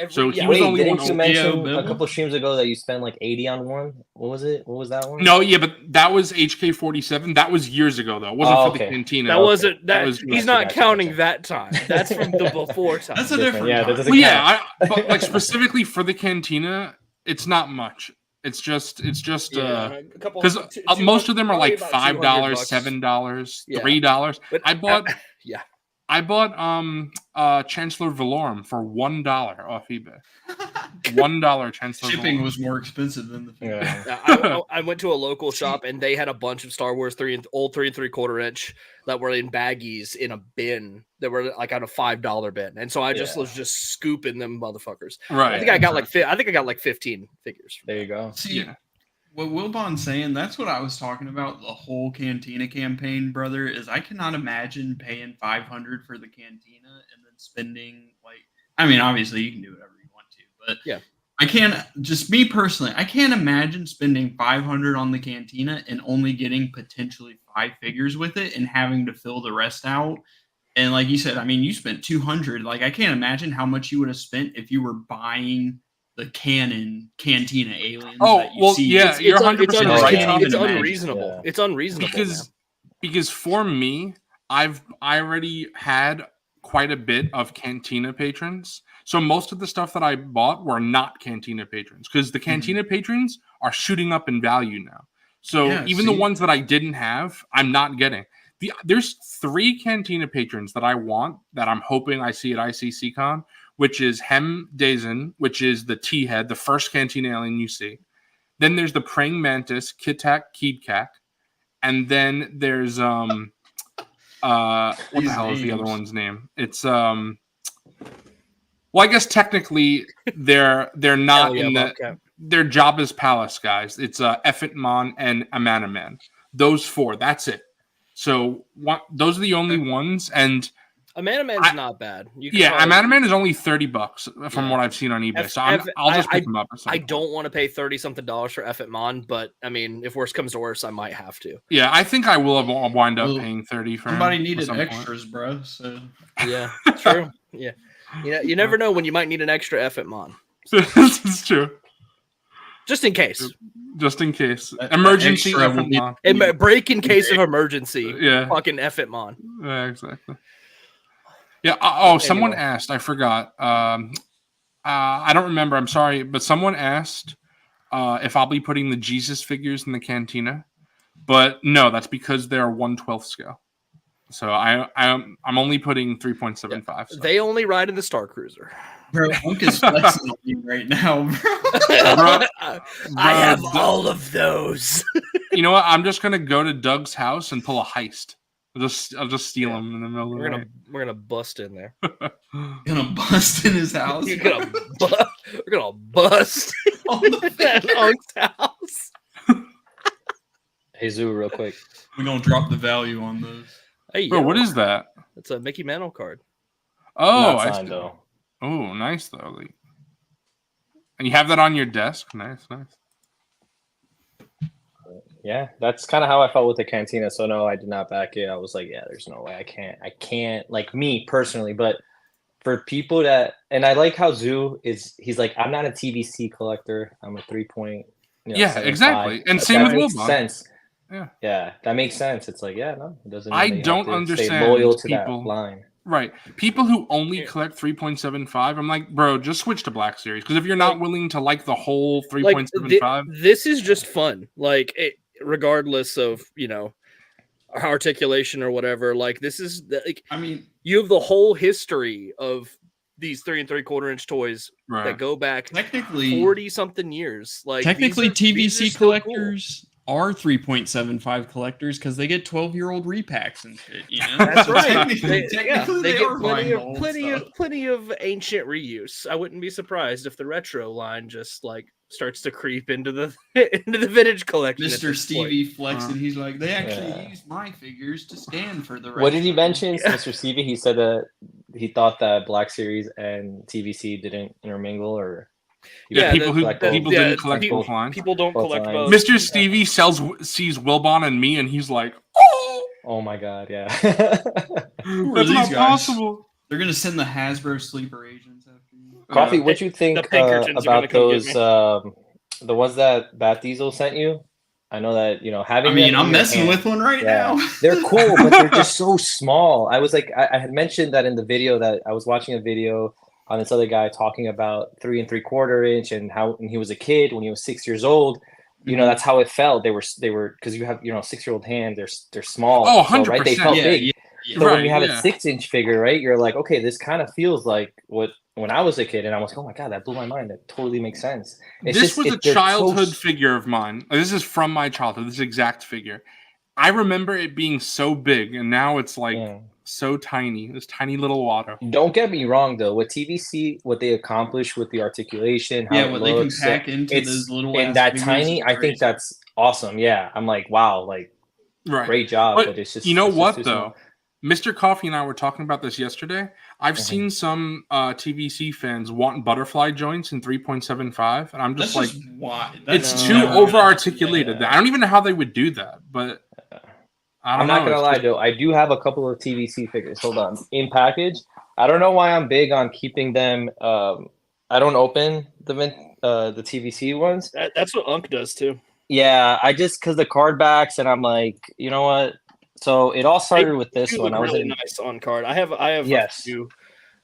So he yeah. was Wait, only one. didn't you mention Bill? a couple streams ago that you spent like 80 on one? What was it? What was that one? No, yeah, but that was HK47. That was years ago, though. It wasn't Oh, for the okay. Cantina. That wasn't that. was- He's Gotcha, not gotcha, counting gotcha. that time. That's from the before time. That's a Different. different. Yeah, that time. doesn't Well, count. yeah, but like specifically for the Cantina, it's not much. It's just Yeah, a couple because most of them are like probably about $5, $200. $7, Yeah. $3. But I bought yeah. I bought Chancellor Valorum for $1 off eBay. $1 Chancellor Shipping Valorum. was more expensive than the. Yeah. I went to a local shop and they had a bunch of Star Wars old 3 3/4 inch that were in baggies in a bin that were like on a $5 bin, and so I just was just scooping them motherfuckers. Right. I think I got like 15 figures. There you go. See, Yeah. what Wilbon's saying, that's what I was talking about. The whole Cantina campaign, brother, is I cannot imagine paying $500 for the Cantina and then spending like. I mean, obviously you can do whatever you want to, but Yeah. I can't. Just me personally, I can't imagine spending $500 on the Cantina and only getting potentially 5 figures with it and having to fill the rest out. And like you said, I mean, you spent $200. Like I can't imagine how much you would have spent if you were buying the canon Cantina aliens. Oh, that you well, see. yeah, you're 100% right. It's Imagine. unreasonable. Yeah. It's unreasonable Because for me, I already had quite a bit of Cantina patrons. So most of the stuff that I bought were not Cantina patrons because the Cantina patrons are shooting up in value now. So Yeah, even the ones that I didn't have, I'm not getting. There's 3 Cantina patrons that I want that I'm hoping I see at ICCCon, which is Hem Dazen, which is the T-head, the first Cantina alien you see. Then there's the Praying Mantis, Kitak Keedkak. And then there's what the hell is the other one's name? It's well, I guess technically they're not in the they're Jabba's palace guys. It's Effet Man and Amana Man. Those 4, that's it. So those are the only ones, and Amana Man's not bad. Amana Man is only $30 from what I've seen on eBay. So I'll just pick them up. I don't want to pay $30-something for Effet Man, but I mean, if worse comes to worse, I might have to. Yeah, I think I will wind up paying 30 for Somebody him needed at some extras, point. bro. So Yeah, true. Yeah, you never know when you might need an extra Effet Man. This is true. Just in case. Just in case. Emergency extra will Effet be- Man. Break in case of emergency. Yeah. Fucking Effet Man. Yeah, exactly. Yeah. Someone asked. I forgot. I don't remember. I'm sorry, but someone asked if I'll be putting the Jesus figures in the Cantina. But no, that's because they're 1/12 scale. So I'm only putting 3.75. So. They only ride in the Star Cruiser. bro, Hunk is flexing on you right now, bro. I have all of those. You know what? I'm just gonna go to Doug's house and pull a heist. I'll just steal them in the middle of the night. We're gonna bust in there. Gonna bust in his house. We're gonna bust on the at Hunk's house. Hey, Zoo, real quick. We're gonna drop the value on those. Hey, Bro, what is that? It's a Mickey Mantle card. Oh, Not I signed, see. though. Oh, nice though. And you have that on your desk. Nice. Yeah, that's kind of how I felt with the Cantina. So no, I did not back it. I was like, yeah, there's no way I can't like me personally, but for people that, and I like how Zoo is, he's like, I'm not a TVC collector. I'm a 3 Yeah, exactly. And same that with makes Wilbon. sense. Yeah, that makes sense. It's like, yeah, no, it doesn't. I mean you don't have to understand stay loyal to people- that line. Right. People who only collect 3.75, I'm like, bro, just switch to Black Series. Because if you're not willing to like the whole 3.75, this is just fun. Like, regardless of articulation or whatever. Like, this is like, I mean, you have the whole history of these 3 3/4 inch toys right. that go back technically 40 something years. Like, technically these are TVC still cool. collectors are 3.75 collectors because they get 12-year-old repacks and shit. You know, That's So right. technically They are get buying old stuff. plenty of ancient reuse. I wouldn't be surprised if the retro line just like starts to creep into the vintage collection. Mr. Stevie flexing. He's like, they actually used my figures to stand for the retro. What did he mention, Mr. Stevie? He said that he thought that Black Series and TVC didn't intermingle, or people didn't collect both lines. People don't Both collect lines. both. Mr. Stevie sees Wilbon and me, and he's like, oh my god, yeah. Who are that's these not guys? possible. They're gonna send the Hasbro sleeper agents after you. Coffee, what you think the Pinkertons are gonna about come get those the ones that Bat Diesel sent you? I know that having. I mean, them in I'm your messing hand- with one right now. They're cool, but they're just so small. I was like, I had mentioned that in the video that I was watching a video on this other guy talking about 3 3/4 inch and how when he was a kid, when he was 6 years old, that's how it felt. They were because you have 6-year-old hands, they're small. Oh, so, right, they 100%. felt Yeah, big. yeah. So Right, when you have yeah. a 6-inch figure, right, you're like, okay, this kind of feels like what when I was a kid, and I was like, oh my god, that blew my mind. That totally makes sense. It's This just, was a they're so childhood figure of mine. This is from my childhood. This exact figure. I remember it being so big, and now it's like Yeah. so tiny. This tiny little water. Don't get me wrong, though. With TVC, what they accomplish with the articulation, how Yeah, it what they can looks, pack into it's those little in ass that figures tiny. is I think crazy. that's awesome. Yeah, I'm like, wow, like Right. great job. But But it's just you know it's just what too though? small. Mr. Coffee and I were talking about this yesterday. I've seen some TVC fans want butterfly joints in 3.75, and I'm That's just like, just why. it's That's too never over gonna- articulated. Yeah. I don't even know how they would do that, but I don't I'm not know. gonna It's lie just- though. I do have a couple of TVC figures. Hold on, in package. I don't know why I'm big on keeping them. I don't open the TVC ones. That's what Unk does too. Yeah, I just because the card backs, and I'm like, you know what? So it all started with this They one. look I was really in, nice on card. I have Yes. a few,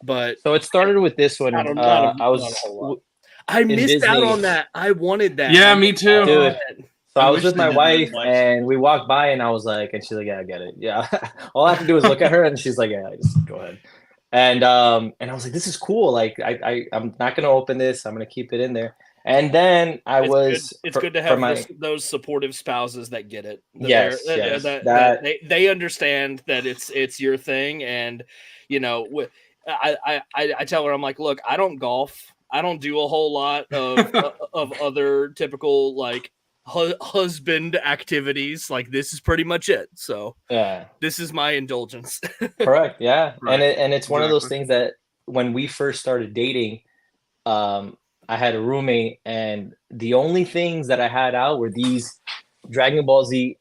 but so it started with this one. not a, I not a was whole lot. I missed out Disney- on that. I wanted that. Yeah, I me missed too. out on Dude. that. So I I was wish with they my did wife, that and we walked by, and I was like, and she's like, yeah, I get it. Yeah. All I have to do is look at her, and she's like, yeah, just go ahead. And I was like, this is cool. Like I'm not gonna open this. I'm gonna keep it in there. And then It's good to have those supportive spouses that get it. Yes, yes, that- They understand that it's your thing, and I tell her, I'm like, look, I don't golf. I don't do a whole lot of of other typical like husband activities. Like this is pretty much it. So Yeah. this is my indulgence. Correct. Yeah. Right. And it's one of those Exactly. things that when we first started dating, I had a roommate, and the only things that I had out were these Dragon Ball Z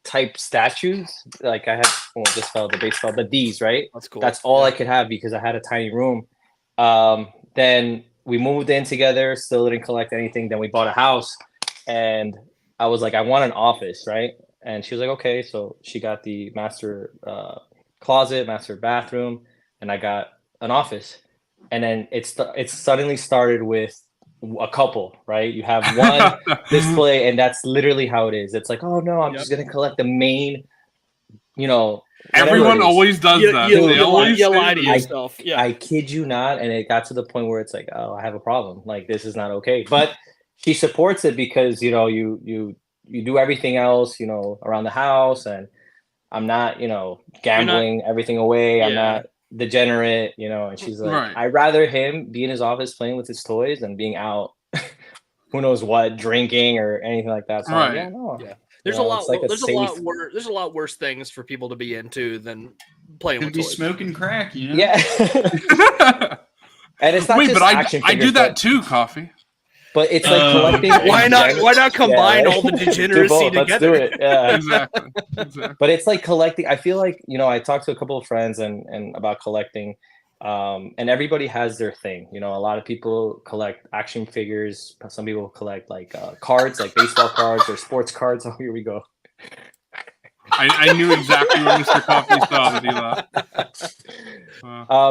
type statues. Like I had, this fell, the base fell, but these, right? That's cool. That's all I could have because I had a tiny room. Then we moved in together, still didn't collect anything. Then we bought a house, and I was like, I want an office, right? And she was like, okay. So she got the master closet, master bathroom, and I got an office. And then it suddenly started with a couple, right? You have one display, and that's literally how it is. It's like, oh no, I'm just gonna collect the main, whatever Everyone it is. always does that. You They always lie say to that. yourself. Yeah. I kid you not, and it got to the point where it's like, oh, I have a problem. Like this is not okay. But she supports it because you do everything else, around the house, and I'm not, gambling everything away. I'm not degenerate, and she's like, Right. I'd rather him be in his office playing with his toys than being out, who knows what, drinking or anything like that. So I'm like, Right. yeah, no. Yeah. There's You a know, lot. it's like a There's a safe- lot worse. There's a lot worse things for people to be into than playing Could with be toys. smoking crack, Yeah. And it's not Wait, just but I action do figures, that too, Coffee. but it's like collecting. Why not? gen- Why not combine right? all the Do degeneracy both. Let's together? do it. Yeah. Exactly. But it's like collecting. I feel like I talked to a couple of friends and about collecting, and everybody has their thing. A lot of people collect action figures. Some people collect like cards, like baseball cards or sports cards. Oh, here we go. I knew exactly where Mr. Coffee saw that he laughed.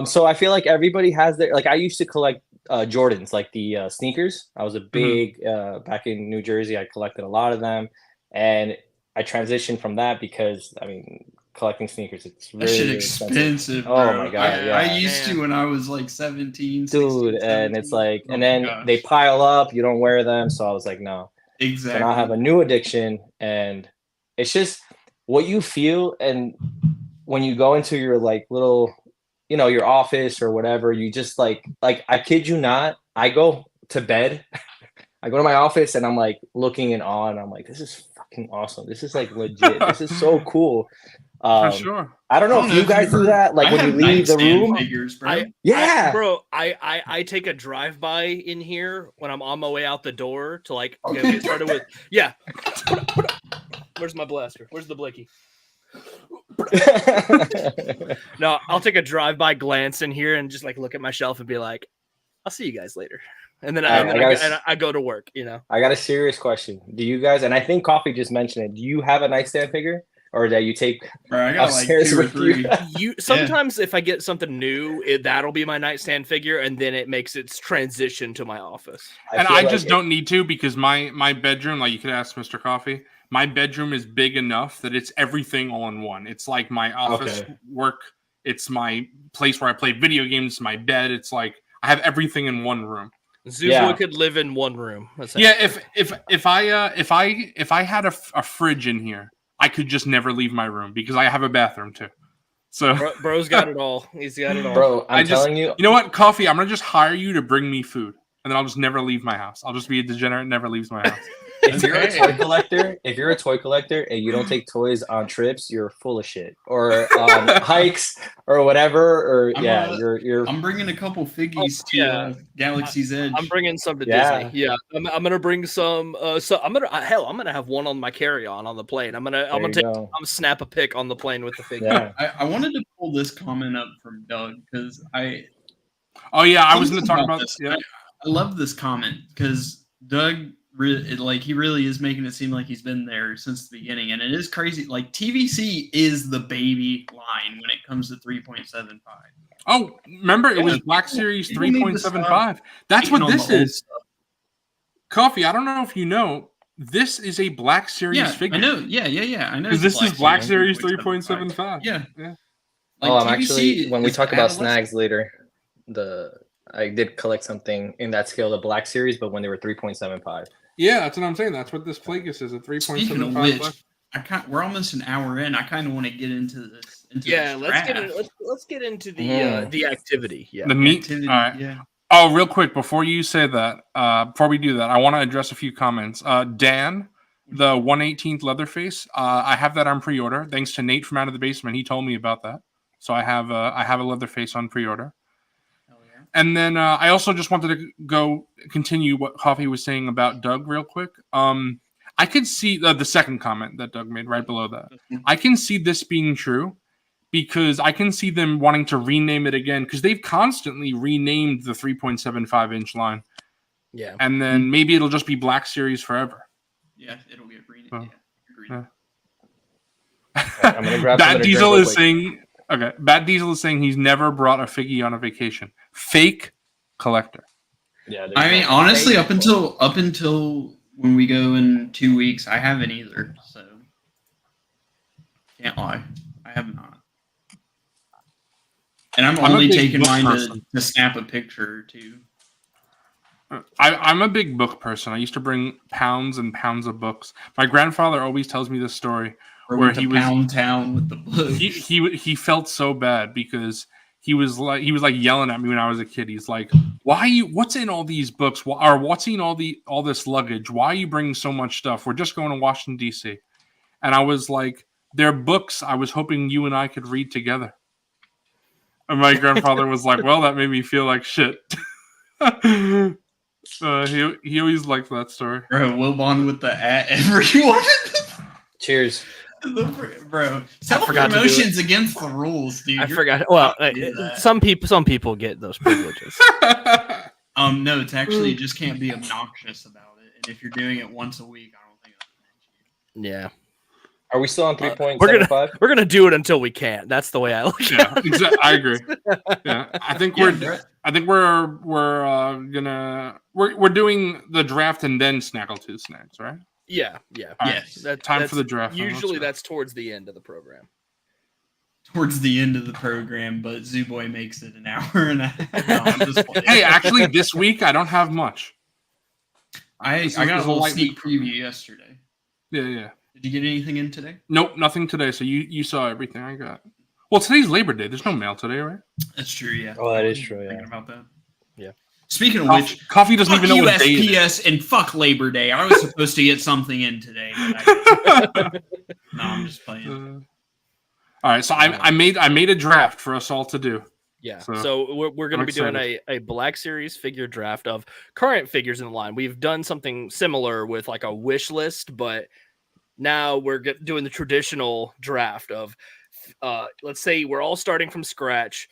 So I feel like everybody has their, like I used to collect Jordans, like the sneakers. I was a big back in New Jersey. I collected a lot of them, and I transitioned from that because collecting sneakers, it's That really, shit really expensive. Oh bro. my God, yeah. I used to when I was like 17, 16, dude. And it's 17. like, Oh and my then gosh. they pile up. You don't wear them, so I was like, no. Exactly. So now I have a new addiction, and it's just what you feel, and when you go into your like little, your office or whatever, you just like I kid you not, I go to bed, I go to my office, and I'm like looking in awe, and I'm like, this is fucking awesome. This is like legit. This is so cool. For sure. I don't know if you guys do that, like I when you have leave the nightstand room. Figures, bro. I take a drive by in here when I'm on my way out the door to like get started with. Yeah. Where's my blaster? Where's the blicky? No, I'll take a drive by glance in here and just like look at my shelf and be like, I'll see you guys later. And then, I go to work, you know. I got a serious question. Do you guys, and I think Coffee just mentioned it, do you have a nightstand figure? Or that you take Bro, I got like upstairs 2 or with 3. you? Sometimes if I get something new, that'll be my nightstand figure, and then it makes its transition to my office. I just don't need to, because my bedroom, like you could ask Mr. Coffee, my bedroom is big enough that it's everything all in one. It's like my office work. It's my place where I play video games. My bed. It's like I have everything in one room. Zuboy could live in one room. Yeah, if I had a fridge in here, I could just never leave my room because I have a bathroom too. So bro's got it all. He's got it all. Bro, I'm telling you. You know what, Coffee? I'm gonna just hire you to bring me food, and then I'll just never leave my house. I'll just be a degenerate, never leaves my house. If you're a toy collector and you don't take toys on trips, you're full of shit. Or on hikes or whatever. Or you're. I'm bringing a couple figgies to Galaxy's Edge. I'm bringing some to Disney. Yeah, I'm gonna bring some. So I'm gonna have one on my carry-on on the plane. I'm gonna snap a pic on the plane with the figure. Yeah. I wanted to pull this comment up from Doug because I was going to talk about this. Yeah. I love this comment because Doug. He really is making it seem like he's been there since the beginning, and it is crazy. Like TVC is the baby line when it comes to 3.75. Oh, remember it was Black Series 3.75. That's what this is. Coffee. I don't know if you know. This is a Black Series figure. I know. Yeah. I know. Because this is Black Series 3.75. Yeah. Like I'm actually when we talk about snags later, I did collect something in that scale, the Black Series, but when they were 3.75. Yeah, that's what I'm saying. That's what this Plagueis is, a 3.75. We're almost an hour in. I kind of want to get into this. Let's get into the activity. Yeah, the meat. Activity, all right. Yeah. Oh, real quick before you say that, before we do that, I want to address a few comments. Dan, the 118th Leatherface, I have that on pre-order. Thanks to Nate from Out of the Basement, he told me about that. So I have a Leatherface on pre-order. And then I also just wanted to continue what Coffee was saying about Doug real quick. I could see the second comment that Doug made right below that. I can see this being true because I can see them wanting to rename it again because they've constantly renamed the 3.75-inch line. Yeah. And then maybe it'll just be Black Series forever. Yeah, it'll get renamed. Yeah. I'm gonna grab Bad Diesel is saying... Okay, Bad Diesel is saying he's never brought a figgy on a vacation. Fake collector. Yeah, I mean, honestly, up until when we go in 2 weeks, I haven't either. So can't lie, I have not. And I'm only taking mine to snap a picture or two. I'm a big book person. I used to bring pounds and pounds of books. My grandfather always tells me this story. Where he was Pound Town with the books. He felt so bad because he was like yelling at me when I was a kid. He's like, what's in all these books? Or what's in all this luggage? Why are you bringing so much stuff? We're just going to Washington D.C. And I was like, they're books I was hoping you and I could read together. And my grandfather was like, well, that made me feel like shit. He always liked that story. Bro, we'll bond with the everyone. Cheers. Bro, self-promotion's against the rules, dude. I forgot. Well, some people get those privileges. No, it's actually you just can't be obnoxious about it. And if you're doing it once a week, I don't think that's an issue. Yeah. Are we still on 3.75? We're gonna do it until we can't. That's the way I look at it. Exactly. I agree. Yeah, I think we're doing the draft and then Snaggletooth Snags, right? Yeah. Yes. Time for the draft. Usually that's towards the end of the program. Towards the end of the program, but Zuboy makes it an hour and a half. No, I'm just playing. Hey, actually, this week I don't have much. I got a whole sneak preview yesterday. Yeah. Did you get anything in today? Nope, nothing today. So you saw everything I got. Well, today's Labor Day. There's no mail today, right? That's true, yeah. Oh, that is true, yeah. Thinking about that. Yeah. Speaking of which, Coffee doesn't even know what day it is. and fuck Labor Day. I was supposed to get something in today. But no, I'm just playing. All right, so I made a draft for us all to do. Yeah, so we're going to be doing a Black Series figure draft of current figures in the line. We've done something similar with like a wish list, but now we're doing the traditional draft of, let's say we're all starting from scratch.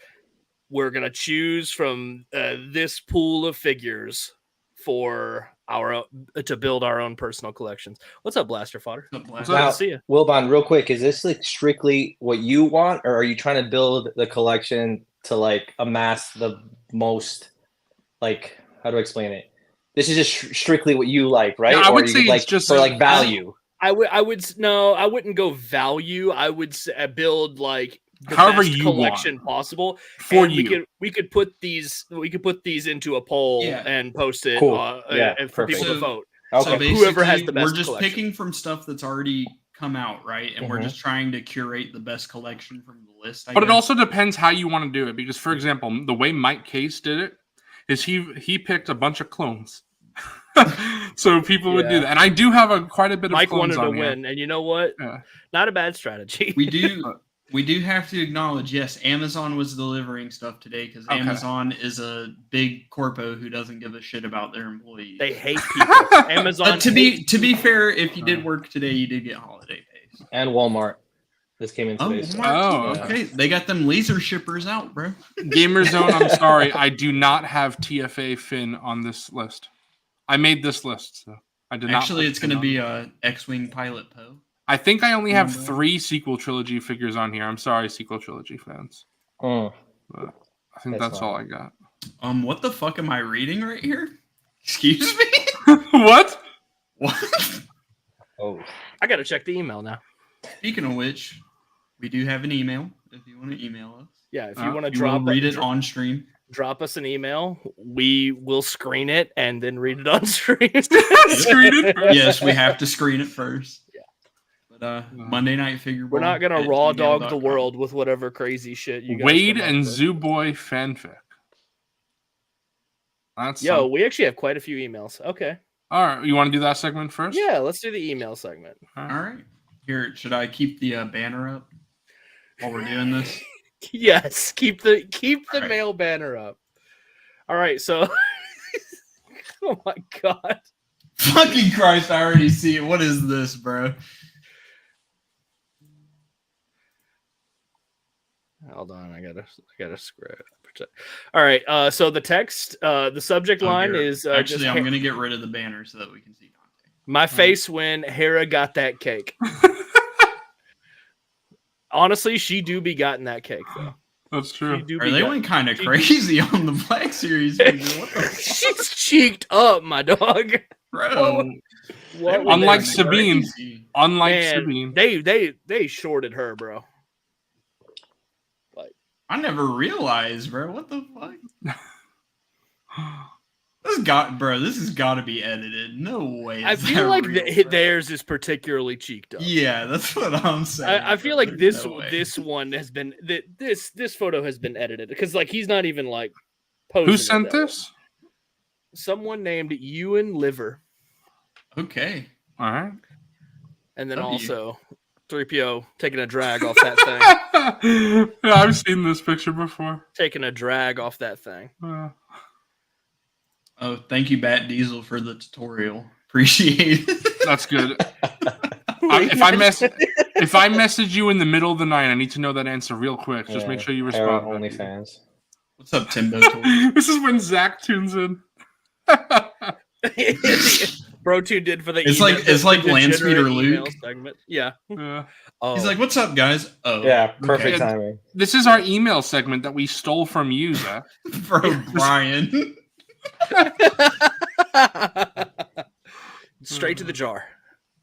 we're gonna choose from this pool of figures for our to build our own personal collections. What's up, Blaster Fodder? What's Glad Now, to see you. Wilbon, real quick, is this like strictly what you want, or are you trying to build the collection to like amass the most, like, how do I explain it? This is just strictly what you like, right? Yeah, I or would are say you, it's like, just for like value. I wouldn't go value. I would build like the However best you collection want. possible For and you. we could put these into a poll Yeah. and post it Cool. and for people to So- vote. Okay. So basically, Whoever has the best we're just collection. picking from stuff that's already come out, right? And we're Mhm. just trying to curate the best collection from the list. I But it guess. also depends how you want to do it. Because, for example, the way Mike Case did it is he picked a bunch of clones. So people would do Yeah. that. And I do have quite a bit of Mike clones wanted to on here. win, and you know what? Yeah. Not a bad strategy. we do have to acknowledge, yes, Amazon was delivering stuff today because Okay. Amazon is a big corpo who doesn't give a shit about their employees. They hate people. Amazon. But to hates be fair, if you did work today, you did get holiday pays. And Walmart. This came in Oh, today. so- Walmart too. Oh. Okay. They got them laser shippers out, bro. Gamer Zone, I'm sorry. I do not have TFA Finn on this list. I made this list, so I did not. Actually, put it's Finn going to on. be X-Wing Pilot Poe. I think I only have Remember? 3 sequel trilogy figures on here. I'm sorry, sequel trilogy fans. Mm. But I think That's that's fine. all I got. What the fuck am I reading right here? Excuse me? What? What? Oh. I gotta check the email now. Speaking of which, we do have an email if you want to email us. Yeah, if you want to You will drop read it on stream. drop us an email. We will screen it and then read it on stream. Screen it first. Yes, we have to screen it first. Yeah. But Monday Night Figureball. We're not gonna at raw dog the gmail.com. world with whatever crazy shit you guys Wade come up and with. Zooboy fanfic. That's Yo, something. we actually have quite a few emails. Okay. All right. You want to do that segment first? Yeah, let's do the email segment. All right. Here, should I keep the banner up while we're doing this? Yes, keep the Alright. mail banner up. All right, so oh my god. Fucking Christ, I already see it. What is this, bro? Hold on, I gotta screw it. All right, so the text, the subject line here. is Actually, just I'm gonna get rid of the banner so that we can see Dante. my face when Hera got that cake. Honestly, she do be gotten that cake though. That's true. She do Are be they got- went kind of crazy on the Black Series? What the She's cheeked up, my dog. bro? What They Unlike went Sabine. crazy. Unlike Man, Sabine. they shorted her, bro. I never realized, bro. What the fuck? This has got to be edited. No way. I is feel that like real, bro. theirs is particularly cheeked up. Yeah, that's what I'm saying. I feel bro. like There's no way. this one has been this photo has been edited because like he's not even like posing. Who it sent that way. this? Someone named Ewan Liver, Okay. All right. and then W. also 3PO taking a drag off that thing. Yeah, I've seen this picture before. Taking a drag off that thing. Oh, thank you, Bat Diesel, for the tutorial. Appreciate it. That's good. If I message you in the middle of the night, I need to know that answer real quick. Just make sure you Hera respond. OnlyFans. What's up, Timbo? Toy? This is when Zach tunes in. Bro, two did for the. It's email- like- it's like the Lance degenerate Peter email Luke. segment. Yeah. Yeah. Oh. He's like, "What's up, guys?" Oh, Yeah, perfect Okay. timing. This is our email segment that we stole from you, Zach. bro, Brian. Straight to the jar.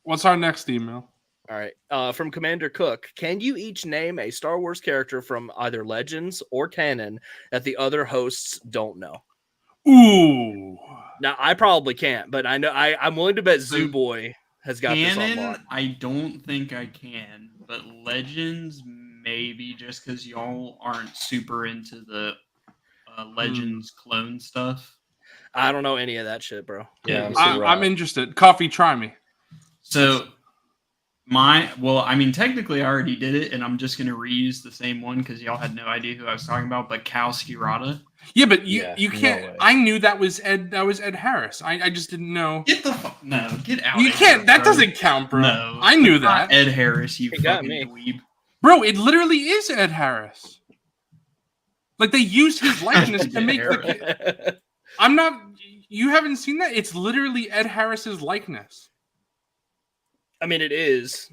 What's our next email? All right. From Commander Cook, can you each name a Star Wars character from either Legends or canon that the other hosts don't know? Ooh. Now, I probably can't, but I know I'm willing to bet Zooboy has got this on Canon, lock. I don't think I can, but Legends maybe just because y'all aren't super into the Legends clone stuff. I don't know any of that shit, bro. Yeah, I'm super I'm out. interested. Coffee, try me. So technically I already did it, and I'm just gonna reuse the same one because y'all had no idea who I was talking about. But Cal Skirata. Yeah, but you Yeah, you no can't. way. I knew that was Ed. That was Ed Harris. I just didn't know. Get the fuck get out. You of can't. here, That bro. doesn't count, bro. No, I knew it's not that, Ed Harris, you He got fucking me. dweeb. bro. It literally is Ed Harris. Like, they used his likeness to make the. I'm not. You haven't seen that? It's literally Ed Harris's likeness. I mean, it is.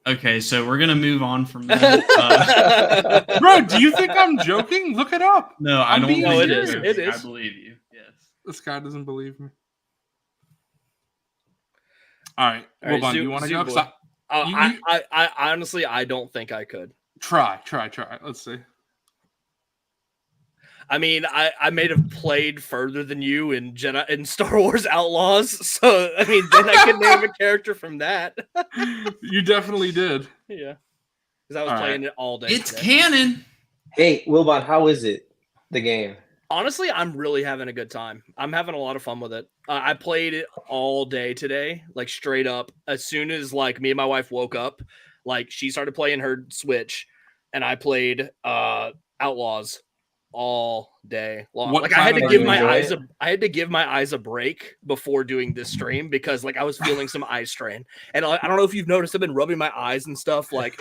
Okay, so we're gonna move on from that. Bro, do you think I'm joking? Look it up. No, I I'm don't. being Believe serious. you. It is. I believe you. Yes. This guy doesn't believe me. All right, All right, Wilbon, do you want to go? 'Cause I honestly, I don't think I could. Try. Let's see. I mean, I may have played further than you in Star Wars Outlaws, so I mean, then I could name a character from that. You definitely did. Yeah, because I was All playing it all day. It's today. canon. Hey, Wilbon, how is it? The game? Honestly, I'm really having a good time. I'm having a lot of fun with it. I played it all day today, like straight up. As soon as like me and my wife woke up, like she started playing her Switch, and I played Outlaws all day long. What Like I had to planet give are you my enjoying? I had to give my eyes a break before doing this stream because like I was feeling some eye strain. And I don't know if you've noticed, I've been rubbing my eyes and stuff like,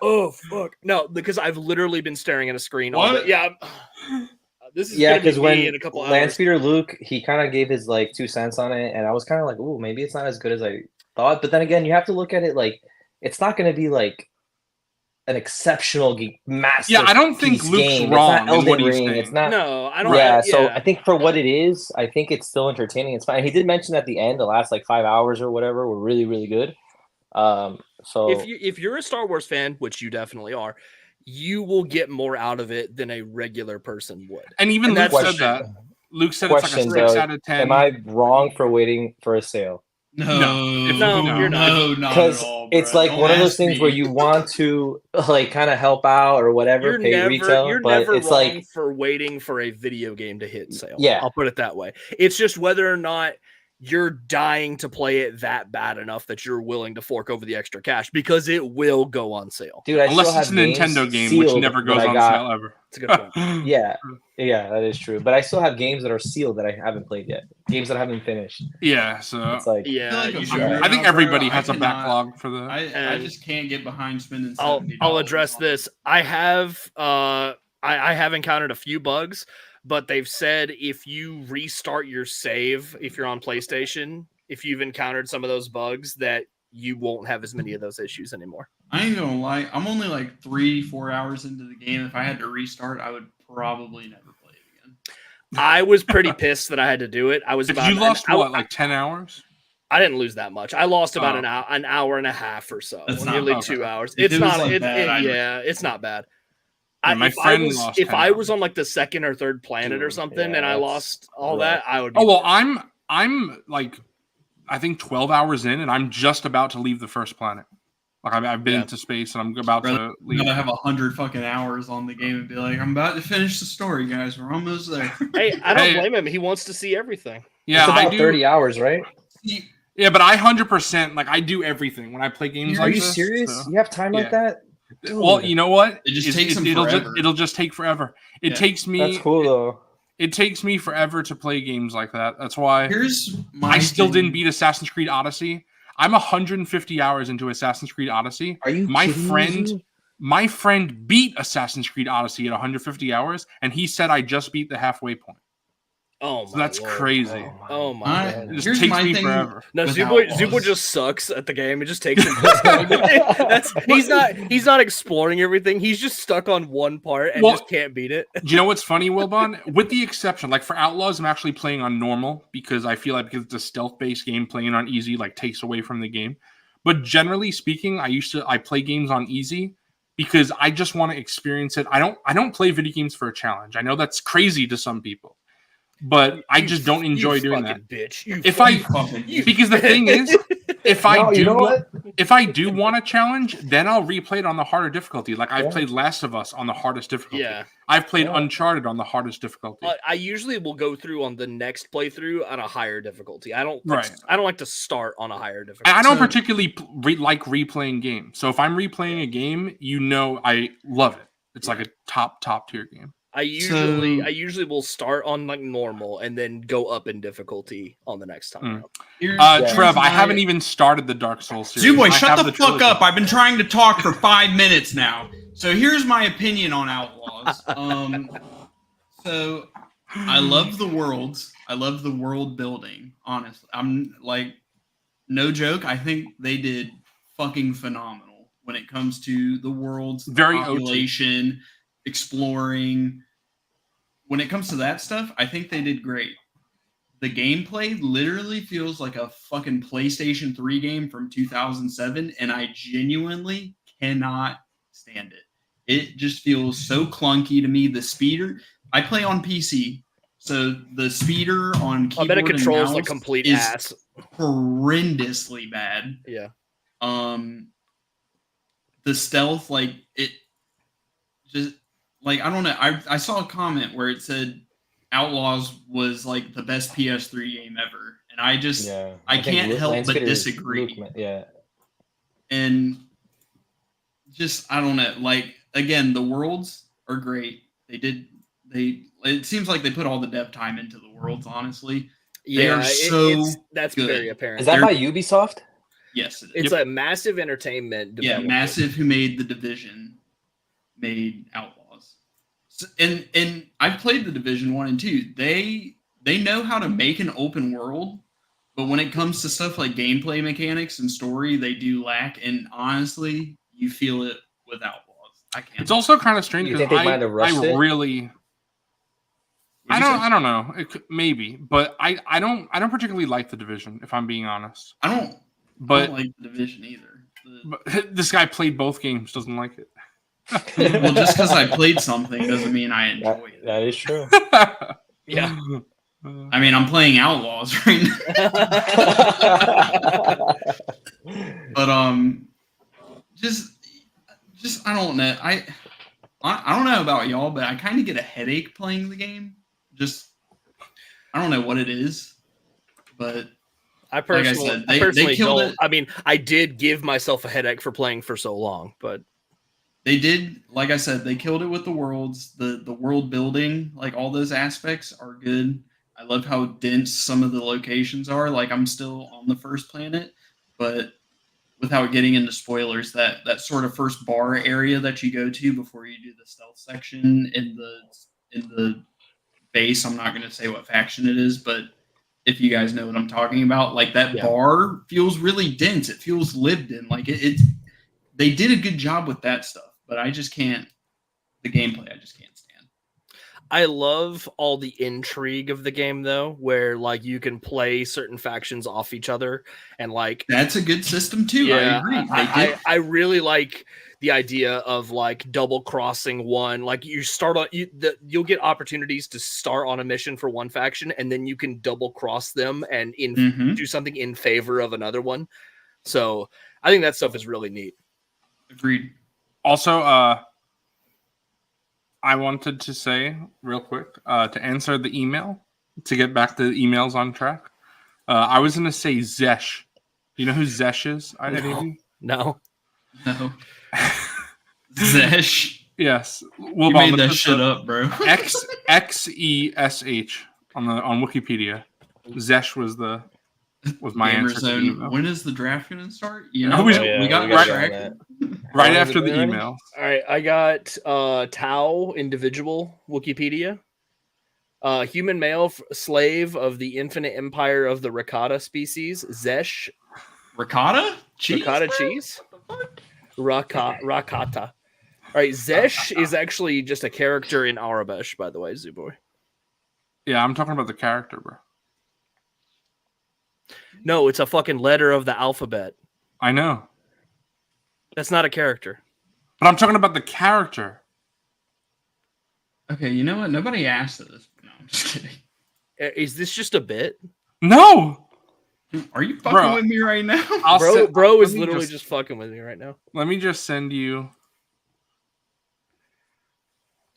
oh fuck. No, because I've literally been staring at a screen all day. What? Yeah. This is Yeah, gonna be because when me in a couple Lance hours. Peter Luke, he kind of gave his like 2 cents on it, and I was kind of like, "Ooh, maybe it's not as good as I thought." But then again, you have to look at it like it's not going to be like an exceptional massive. Yeah, I don't think piece Luke's game. wrong It's not in what Elden he's Ring. saying. It's not. No, I don't. Yeah, so I think for what it is, I think it's still entertaining. It's fine. He did mention at the end, the last like 5 hours or whatever were really, really good. So if you're a Star Wars fan, which you definitely are, you will get more out of it than a regular person would. And even And Luke that's- said that. Luke said it's like a Question, 6 though, out of 10. am I wrong for waiting for a sale? No, No, you're not. No, not Because at all. it's bro. like Don't one of those ask things me. where you want to like kind of help out or whatever, You're pay never retail, but it's wrong like for waiting for a video game to hit sale. Yeah. I'll put it that way. It's just whether or not you're dying to play it that bad enough that you're willing to fork over the extra cash because it will go on sale. dude, I Unless still it's a have games Nintendo game, which sealed never that goes I on got- sale ever. It's a good point. Yeah, that is true. But I still have games that are sealed that I haven't played yet. Games that I haven't finished. Yeah, so It's like Yeah, I feel like you a should. boomer I think now, bro. everybody I has a cannot- backlog for the. I And just can't get behind spending. I'll $70 address on this. I have I have encountered a few bugs, but they've said if you restart your save, if you're on PlayStation, if you've encountered some of those bugs, that you won't have as many of those issues anymore. I ain't gonna lie. I'm only like 3-4 hours into the game. If I had to restart, I would probably never play it again. I was pretty pissed that I had to do it. I was If about you lost an hour, what, like 10 hours? I didn't lose that much. I lost about Oh. an hour and a half or so, That's not nearly okay. 2 hours. If It's it was not. like that, I'd- Yeah, it's not bad. Yeah, my friend lost 10 I was hours. on like the second or third planet or Dude, something, yeah, and I that's lost all rough. that, I would. Be Oh, well, I'm like, I think 12 hours in, and I'm just about to leave the first planet. Like, I've been Yeah. into space, and I'm about Brother, to I'm leave. gonna have 100 fucking hours on the game and be like, I'm about to finish the story, guys. We're almost there. Hey, I don't Hey. blame him. He wants to see everything. Yeah, it's about I do. 30 hours, right? Yeah, but I 100%, like, I do everything when I play games Are like you this. serious? so- You have time like Yeah. that? Dude, Well, you know what? It just takes them it'll forever. it'll just take forever. It Yeah. takes me. that's cool though. It takes me forever to play games like that. That's why Here's my I still thing. didn't beat Assassin's Creed Odyssey. I'm 150 hours into Assassin's Creed Odyssey. Are you My kidding friend- me? My friend beat Assassin's Creed Odyssey at 150 hours, and he said I just beat the halfway point. Oh, So my that's Lord. crazy. Oh my I- god. It just Here's takes my me thing forever. No, with Zubo Outlaws. just sucks at the game. It just takes him. That's he's not exploring everything. He's just stuck on one part and Well- just can't beat it. Do you know what's funny, Wilbon? With the exception, like for Outlaws, I'm actually playing on normal because I feel like because it's a stealth-based game, playing on easy like takes away from the game. But generally speaking, I play games on easy because I just want to experience it. I don't play video games for a challenge. I know that's crazy to some people, but I just don't enjoy doing that. Bitch. You If fucking- Because the thing is, if I No, do you know what? if I do want a challenge, then I'll replay it on the harder difficulty. Like I've Yeah. played Last of Us on the hardest difficulty. Yeah. I've played Yeah. Uncharted on the hardest difficulty. I usually will go through on the next playthrough on a higher difficulty. I don't Right. I don't like to start on a higher difficulty. I don't So- particularly like replaying games. So if I'm replaying a game, I love it. It's like a top tier game. I usually will start on like normal and then go up in difficulty on the next time. Trev, I haven't even started the Dark Souls series. Zooboy, shut the fuck up! I've been trying to talk for 5 minutes now. So here's my opinion on Outlaws. So I love the worlds. I love the world building. Honestly, I'm like, no joke. I think they did fucking phenomenal when it comes to the world's population, exploring. When it comes to that stuff, I think they did great. The gameplay literally feels like a fucking PlayStation 3 game from 2007, and I genuinely cannot stand it. It just feels so clunky to me. The speeder, I play on PC, so the speeder on keyboard I bet it controls and like mouse complete is ass. horrendously bad. Yeah. The stealth, like it just like I don't know. I saw a comment where it said Outlaws was like the best PS3 game ever, and I can't help but disagree. And just I don't know. Like again, the worlds are great. It seems like they put all the dev time into the worlds. Honestly, yeah, that's good. Very apparent. Is that by Ubisoft? Yes, it is. It's a massive entertainment. Yeah, Massive, who made The Division, made Outlaws. So, and I've played The Division 1 and 2. They know how to make an open world, but when it comes to stuff like gameplay mechanics and story, they do lack. And honestly, you feel it with Outlaws. I can't. It's also kind of strange because I don't know. Maybe, but I don't particularly like The Division, if I'm being honest. I don't like The Division either. But this guy played both games, doesn't like it. Well, just because I played something doesn't mean I enjoy it. That is true. Yeah. I mean, I'm playing Outlaws right now. But just I don't know. I don't know about y'all, but I kind of get a headache playing the game. Just I don't know what it is, but I personally, like I said, they killed it. I mean, I did give myself a headache for playing for so long, but they did. Like I said, they killed it with the worlds, the world building, like all those aspects are good. I love how dense some of the locations are. Like I'm still on the first planet, but without getting into spoilers, that sort of first bar area that you go to before you do the stealth section in the base. I'm not going to say what faction it is, but if you guys know what I'm talking about, like that bar feels really dense. It feels lived in. Like they did a good job with that stuff, but I just can't. The gameplay, I just can't stand. I love all the intrigue of the game, though, where like you can play certain factions off each other, and like that's a good system too. Yeah, I agree. I really like the idea of like double crossing one. Like you start on you'll get opportunities to start on a mission for one faction, and then you can double cross them and do something in favor of another one. So I think that stuff is really neat. Agreed. Also, I wanted to say real quick to answer the email, to get back to the emails on track. I was going to say Zesh. Do you know who Zesh is? No. Zesh. Yes. You made that shit up, bro. XESH on Wikipedia. Zesh was my answer to the email. When is the draft going to start? You know, we got right after the email. All right, I got Tau individual Wikipedia. Human male slave of the infinite empire of the ricotta species. Zesh. Ricotta? Cheese? Ricotta cheese? Rakata. All right, Zesh is actually just a character in Arabish, by the way, Zooboy. Yeah, I'm talking about the character, bro. No, it's a fucking letter of the alphabet. I know. That's not a character. But I'm talking about the character. Okay, you know what? Nobody asked this. No, I'm just kidding. Is this just a bit? No! Are you fucking with me right now? Bro is literally just fucking with me right now. Let me just send you...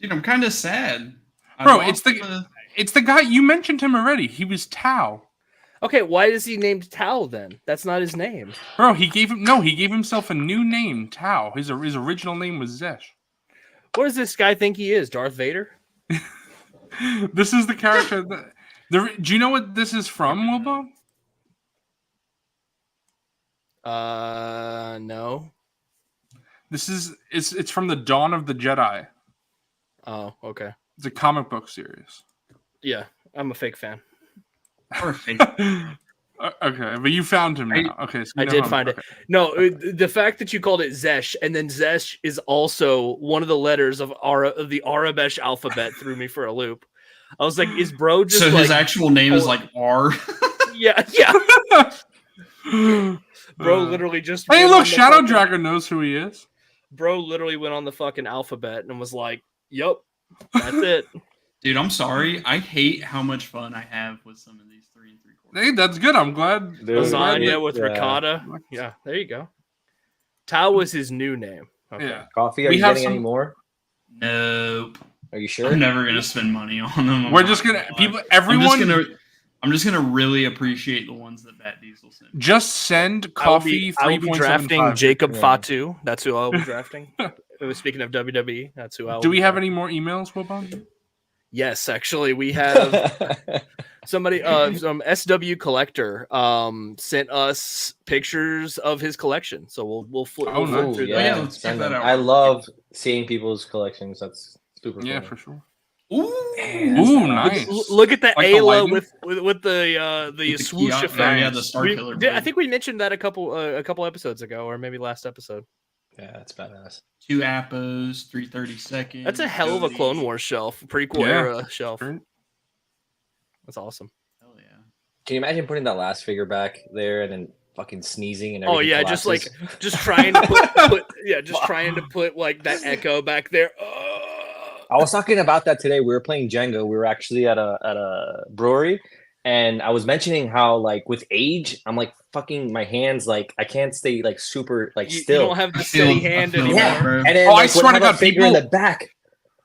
Dude, I'm kind of sad. Bro, it's the guy. You mentioned him already. He was Tau. Okay, why is he named Tau then? That's not his name. Bro, he gave himself a new name, Tau. His original name was Zesh. What does this guy think he is? Darth Vader? This is the character. Do you know what this is from, Wilbo? No. It's from the Dawn of the Jedi. Oh, okay. It's a comic book series. Yeah, I'm a fake fan. Perfect. Okay, but you found him now. Okay, so I did find it. No, the fact that you called it Zesh, and then Zesh is also one of the letters of the Arabesh alphabet threw me for a loop. I was like, is bro just So like, his actual name is like R. Yeah. Bro literally just Hey, went look, on the Shadow fucking- Dragon knows who he is. Bro literally went on the fucking alphabet and was like, "Yep, that's it." Dude, I'm sorry. I hate how much fun I have with some of these 3 3/4. Hey, that's good. I'm glad. Dude, Lasagna with yeah. ricotta. Yeah, there you go. Tao was his new name. Okay. Yeah. Coffee? Are We you have getting some- any more? Nope. Are you sure? I'm never gonna spend money on them. We're just gonna everyone. I'm just gonna really appreciate the ones that Diesel sent. Just send coffee. I will be drafting 3.75. Jacob Yeah. Fatu. That's who I'll be drafting. Speaking of WWE, that's who I will. Do we be have drafting. any more emails, Wilbon? Yes, actually, we have somebody. Some SW collector sent us pictures of his collection, so we'll flip. Oh, we'll flip nice. through yeah, that. yeah, let's check send that them. out I real love seeing people's collections. That's super Yeah, cool. for sure. Ooh, Man, Ooh, that's nice. Look at that Like the Ayla lightning? with the the swoosh kiosk- effect. yeah, the Star Killer I blade. think we mentioned that a couple episodes ago, or maybe last episode. Yeah, that's badass. 2 Appos, 330 seconds. That's a hell of a Clone Wars shelf, prequel Yeah. era shelf. Great. That's awesome. Hell yeah. Can you imagine putting that last figure back there and then fucking sneezing and Oh everything? yeah, collapses? just trying to trying to put like that echo back there. I was talking about that today. We were playing Jenga. We were actually at a brewery, and I was mentioning how like with age, I'm like fucking my hands like I can't stay like super like You still. don't have the I feel- steady I hand feel anymore. that, bro. And then Oh, I like, swear when to I have God, a figure in people- the back.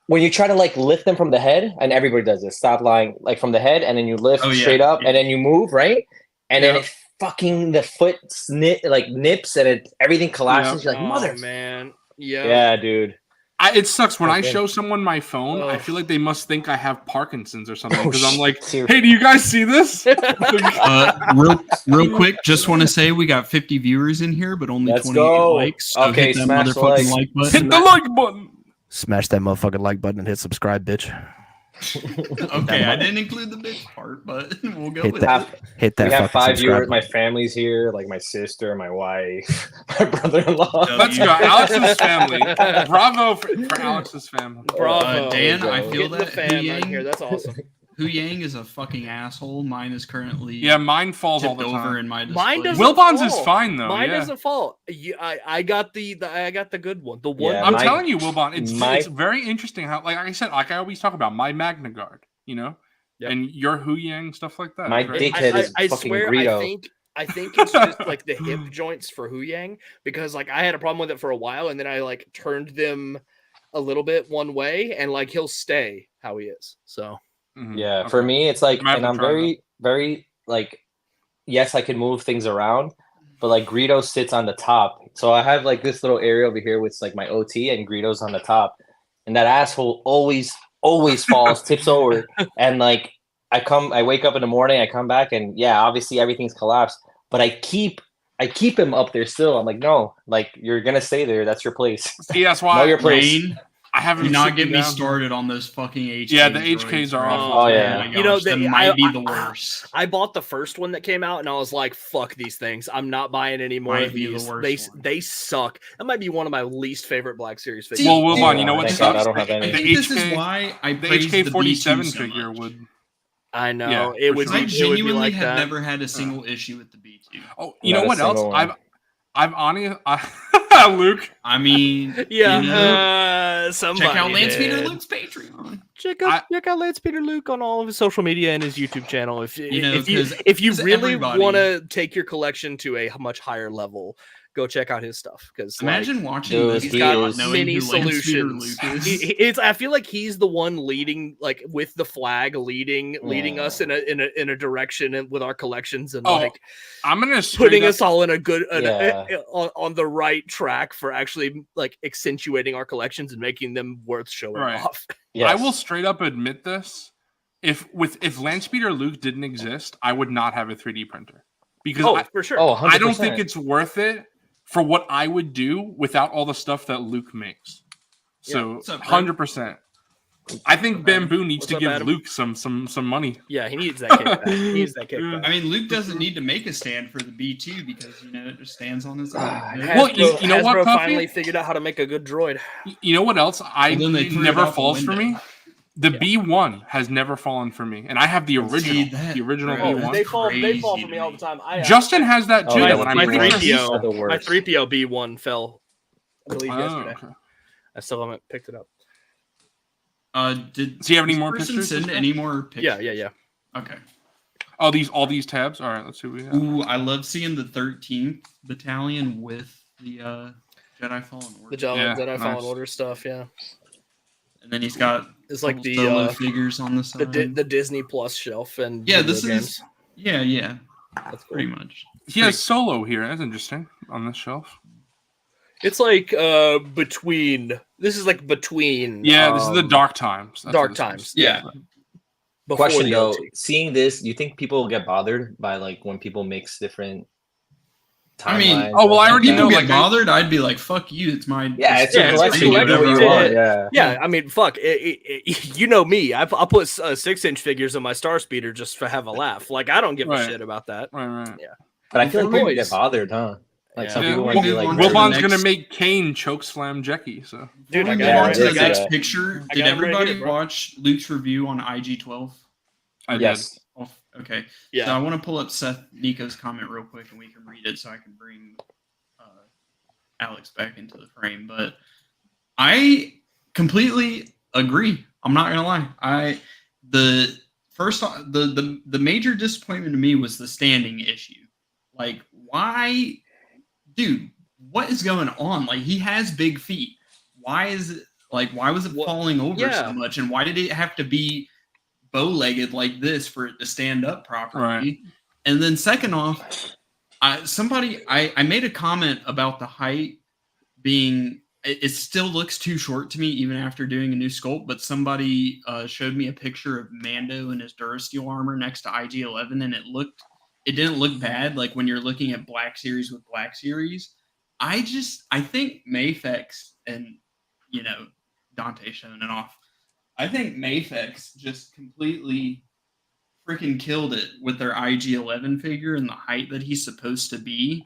When you try to like lift them from the head, and everybody does this, stop lying like from the head, and then you lift Oh, yeah, straight up, yeah. and then you move right, and then Yeah. it fucking the foot nips, and everything collapses. You're like, Oh mother, man, yeah. yeah, dude. It sucks when I Okay. show someone my phone. I Ugh. feel like they must think I have Parkinson's or something Oh, because I'm like, seriously. "Hey, do you guys see this?" Real quick, just want to say we got 50 viewers in here, but only Let's 28 go. likes. So Okay, hit that smash the motherfucking like. like button. Hit the like button. Smash that motherfucking like button and hit subscribe, bitch. Okay, I didn't include the bitch part, but we'll go Hit with that. it. Hit We that. have fucking 5 viewers. subscribe My family's here, like my sister, my wife, my brother-in-law. Let's go, Alex's family. Bravo for Alex's family. Bravo. Dan, I feel Getting the that fan Hu right Yang, here. That's awesome. Hu Yang is a fucking asshole. Mine is currently Yeah, mine falls all tipped the over time. in my display. Mine doesn't. Wilbon's is fall. fine though. Mine yeah. doesn't fall. I got the good one. The one. Yeah, I'm my- telling you, Wilbon, my- it's very interesting how, like I said, like I always talk about my Magna Guard, you know, Yep. and your Hu Yang stuff like that. My It's very- dickhead is I fucking swear, Greedo. I think it's just like the hip joints for Hu Yang, because like I had a problem with it for a while, and then I like turned them a little bit one way, and like he'll stay how he is. So Mhm. Yeah, Okay. for me, it's like, I'm gonna have and to I'm try very, very like, yes, I can move things around, but like Greedo sits on the top. So I have like this little area over here with like my OT, and Greedo's on the top, and that asshole always falls, tips over, and like I wake up in the morning, I come back, and yeah, obviously everything's collapsed, but I keep him up there still. I'm like, no, like you're gonna stay there. That's your place. See, that's Know why your place. Rain, I haven't do not sitting get me down. started on those fucking HKs. Yeah, the HKs are bro. awful. Oh, yeah. my You know, gosh, that they- might be I- the worst. I bought the first one that came out, and I was like, "Fuck these things! I'm not buying any more Might of be the these. worst one. They suck." That might be one of my least favorite Black Series See, figures. Well, Wilbon, you know what Thank God I sucks? don't have I any. think The this is HK why I The praise the HK47 B2 so figure much. would. I know Yeah, it for would. sure. I Be, it would be genuinely like have that. never had a single issue with the B2. Oh, you Not know a what else? single one. I've honestly, Luke. I mean, Yeah, you know, somebody check out Lance Peter did. Luke's Patreon. Check out Lance Peter Luke on all of his social media and his YouTube channel. If You know, if you 'cause- if you 'cause really everybody- want to take your collection to a much higher level, go check out his stuff. Because Imagine watching dude, this he's guy got not knowing many who Lance Peter solutions. Luke is. It's. I feel like he's the one leading, like with the flag, leading us in a direction and with our collections and Oh, like I'm gonna putting straight up- us all in a good Yeah. on the right track for actually like accentuating our collections and making them worth showing Right. off. I will straight up admit this. If Landspeeder Luke didn't exist, I would not have a 3D printer because for sure. 100%. I don't think it's worth it for what I would do without all the stuff that Luke makes. So 100%. I think Bamboo needs to give Adam? Luke some money. Yeah, he needs that kickback. He needs that kickback. I mean, Luke doesn't need to make a stand for the B2 because it just stands on its own. Well, you know what, Hasbro Puffy? finally figured out how to make a good droid. You know what else never falls for me? The Yeah. B1 has never fallen for me, and I have the original. B1. They fall for me all the time. Justin has that too. My pretty sure 3PO B1 fell, I believe, yesterday. Okay. I still haven't picked it up. Does he have any more pictures? Send any more pictures? Yeah. Okay. All these tabs. All right, let's see what we have. Ooh, I love seeing the 13th Battalion with the Jedi Fallen Order. The Jedi Fallen Order stuff, yeah. And then he's got like the solo figures on the side. The Disney Plus shelf and this games. is yeah. That's pretty much. He has Solo here. That's interesting on this shelf. It's like between. This is like between. Yeah, this is the Dark Times. Dark Times. Yeah. Question though, seeing this, do you think people will get bothered by like when people mix different timelines? I mean, I already know. Get bothered. I'd be like, "Fuck you! It's my it's your collection. Yeah, I mean, fuck. You know me. I'll put 6-inch figures in my Star Speeder just to have a laugh. Like I don't give a shit about that. Right. Yeah, but I feel like people get bothered, huh? Like some people might be like, Wilbon's gonna make Kane choke slam Jeckie. So, dude, I got on to the next picture. Did everybody watch Luke's review on IG-12? Yes. Oh, okay. Yeah. So I want to pull up Seth Nico's comment real quick, and we can read it, so I can bring Alex back into the frame. But I completely agree. I'm not gonna lie. The major disappointment to me was the standing issue. Like, why? Dude, what is going on? Like, he has big feet. Why was it falling over so much? And why did it have to be bow-legged like this for it to stand up properly? Right. And then second off, I made a comment about the height being, it still looks too short to me even after doing a new sculpt, but somebody showed me a picture of Mando in his Durasteel armor next to IG-11, and it didn't look bad. Like when you're looking at Black Series with Black Series, I think Mayfex and, Dante showing it off. I think Mayfex just completely freaking killed it with their IG-11 figure and the height that he's supposed to be.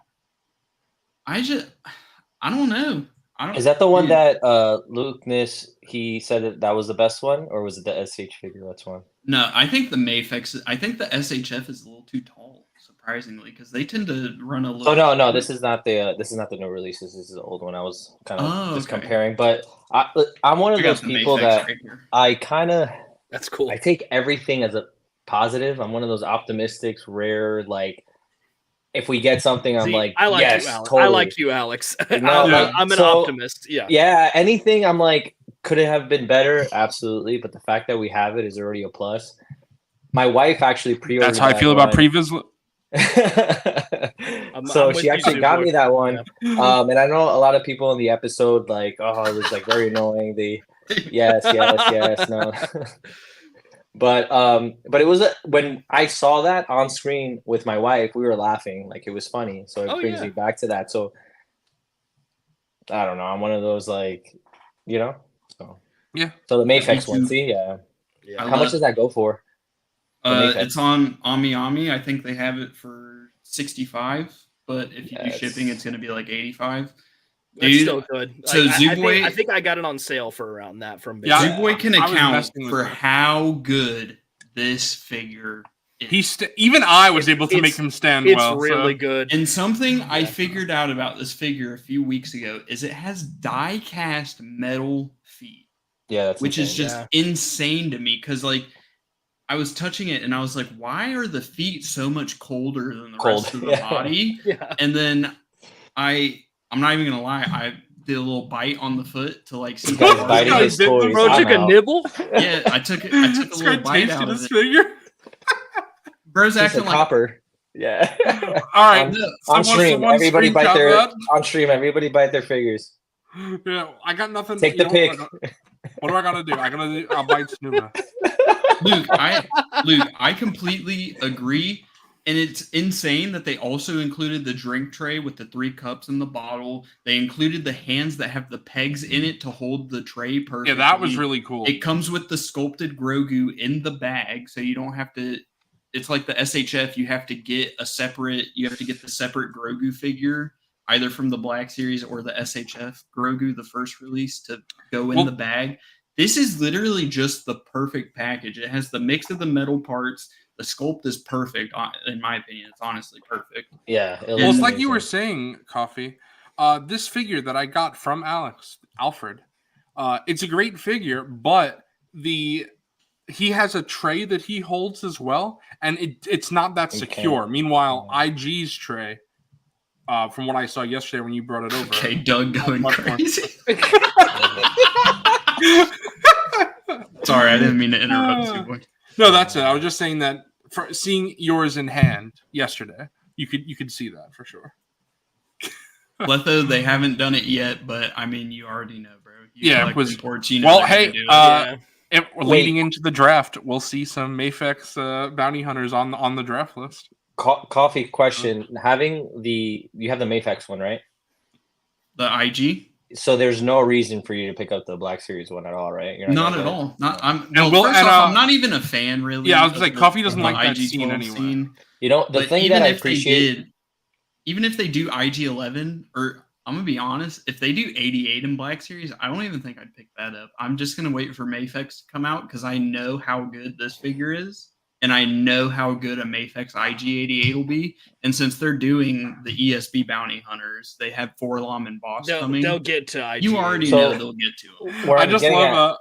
I don't know. Is that the one that Luke Nish, he said that was the best one, or was it the SH figure? That's one. No, I think the Mayfex. I think the SHF is a little too tall, surprisingly, because they tend to run a little. Oh no, this is not the new release. This is the old one. I was kind of just comparing, but I'm one of those people that I kind of. That's cool. I take everything as a positive. I'm one of those optimistics, rare, like. If we get something, I'm like, I like yes, you, Alex. totally. I like you, Alex. No, I'm an optimist. Yeah. Yeah. Anything, I'm like, could it have been better? Absolutely. But the fact that we have it is already a plus. My wife actually pre-ordered. That's how I feel about previs. So she actually got me that one. Yeah. And I know a lot of people in the episode like, oh, it was like very annoying. Yes, no. But it was when I saw that on screen with my wife, we were laughing, like it was funny. So it brings me back to that. So I don't know. I'm one of those like, So yeah. So the Mayfex one, see, yeah. How much does that go for? It's on Ami. I think they have it for 65, but if you do shipping, it's going to be like 85. That's still good. So Zuboi, I think I got it on sale for around that from Big Zuboi can account for how good this figure is. Even I was able to make him stand well. It's really good. And something I figured out about this figure a few weeks ago is it has die-cast metal feet. Yeah, which is just insane to me because like I was touching it and I was like, why are the feet so much colder than the rest of the body? And then I'm not even gonna lie, I did a little bite on the foot to like see. Bro took a nibble. Yeah, I took a little bite out of it. Bro's acting like copper. Yeah. All right. On stream, everybody bite their figures. Yeah, I got nothing. Take the pic. What do I gotta do? I'll bite Snuma. Luke, I completely agree. And it's insane that they also included the drink tray with the 3 cups in the bottle. They included the hands that have the pegs in it to hold the tray perfectly. Yeah, that was really cool. It comes with the sculpted Grogu in the bag, so you don't have to. It's like the SHF. You have to get the separate Grogu figure, either from the Black Series or the SHF Grogu, the first release, to go in the bag. This is literally just the perfect package. It has the mix of the metal parts. The sculpt is perfect, in my opinion. It's honestly perfect. Yeah. Well, it's like you were saying, Coffee. This figure that I got from Alfred, it's a great figure, but he has a tray that he holds as well, and it's not that secure. Meanwhile, IG's tray, from what I saw yesterday when you brought it over. Okay, Doug going crazy. Sorry, I didn't mean to interrupt you. Boy. No, that's it. I was just saying that for seeing yours in hand yesterday, you could see that for sure. Letho, they haven't done it yet, but I mean, you already know, bro. It was reports. You know well. Hey, leading into the draft, we'll see some Mafex bounty hunters on the draft list. Coffee question: you have the Mafex one, right? The IG. So there's no reason for you to pick up the Black Series one at all, right? You're not at all. I'm not even a fan, really. Yeah, I was like, Coffee doesn't like that scene anyway. You know, the thing that I appreciate, even if they do IG-11, or I'm gonna be honest, if they do 88 in Black Series, I don't even think I'd pick that up. I'm just gonna wait for Mafex to come out because I know how good this figure is. And I know how good a Mafex IG-88 will be. And since they're doing the ESB bounty hunters, they have Forlom and Boss coming. They'll get to IG. You already know they'll get to it. I just love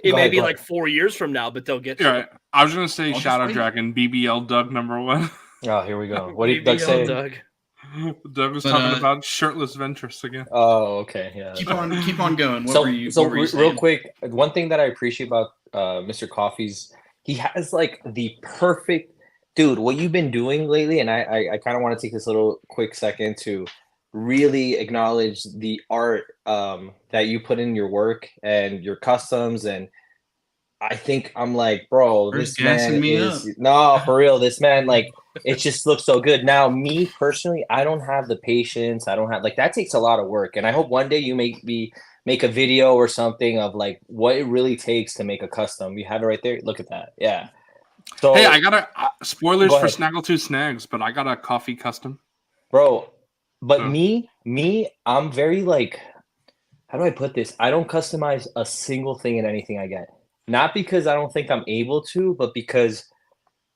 it may be like 4 years from now, but they'll get to it. I was going to say Shadow Dragon, BBL Doug #1. Oh, here we go. What did Doug say? Doug was talking about shirtless Ventress again. Oh, okay. Yeah. Keep on going. What were you real quick, one thing that I appreciate about Mr. Coffee's, he has like the perfect dude. What you've been doing lately, and I kind of want to take this little quick second to really acknowledge the art that you put in your work and your customs. And I think I'm like, bro, this man is no, for real. This man, like, it just looks so good. Now, me personally, I don't have the patience. I don't have that takes a lot of work. And I hope one day you make a video or something of like what it really takes to make a custom. You have it right there. Look at that. Yeah. So hey, I got spoilers for Snaggletooth Snags, but I got a Coffee custom, bro. But me, I'm very like, how do I put this? I don't customize a single thing in anything I get. Not because I don't think I'm able to, but because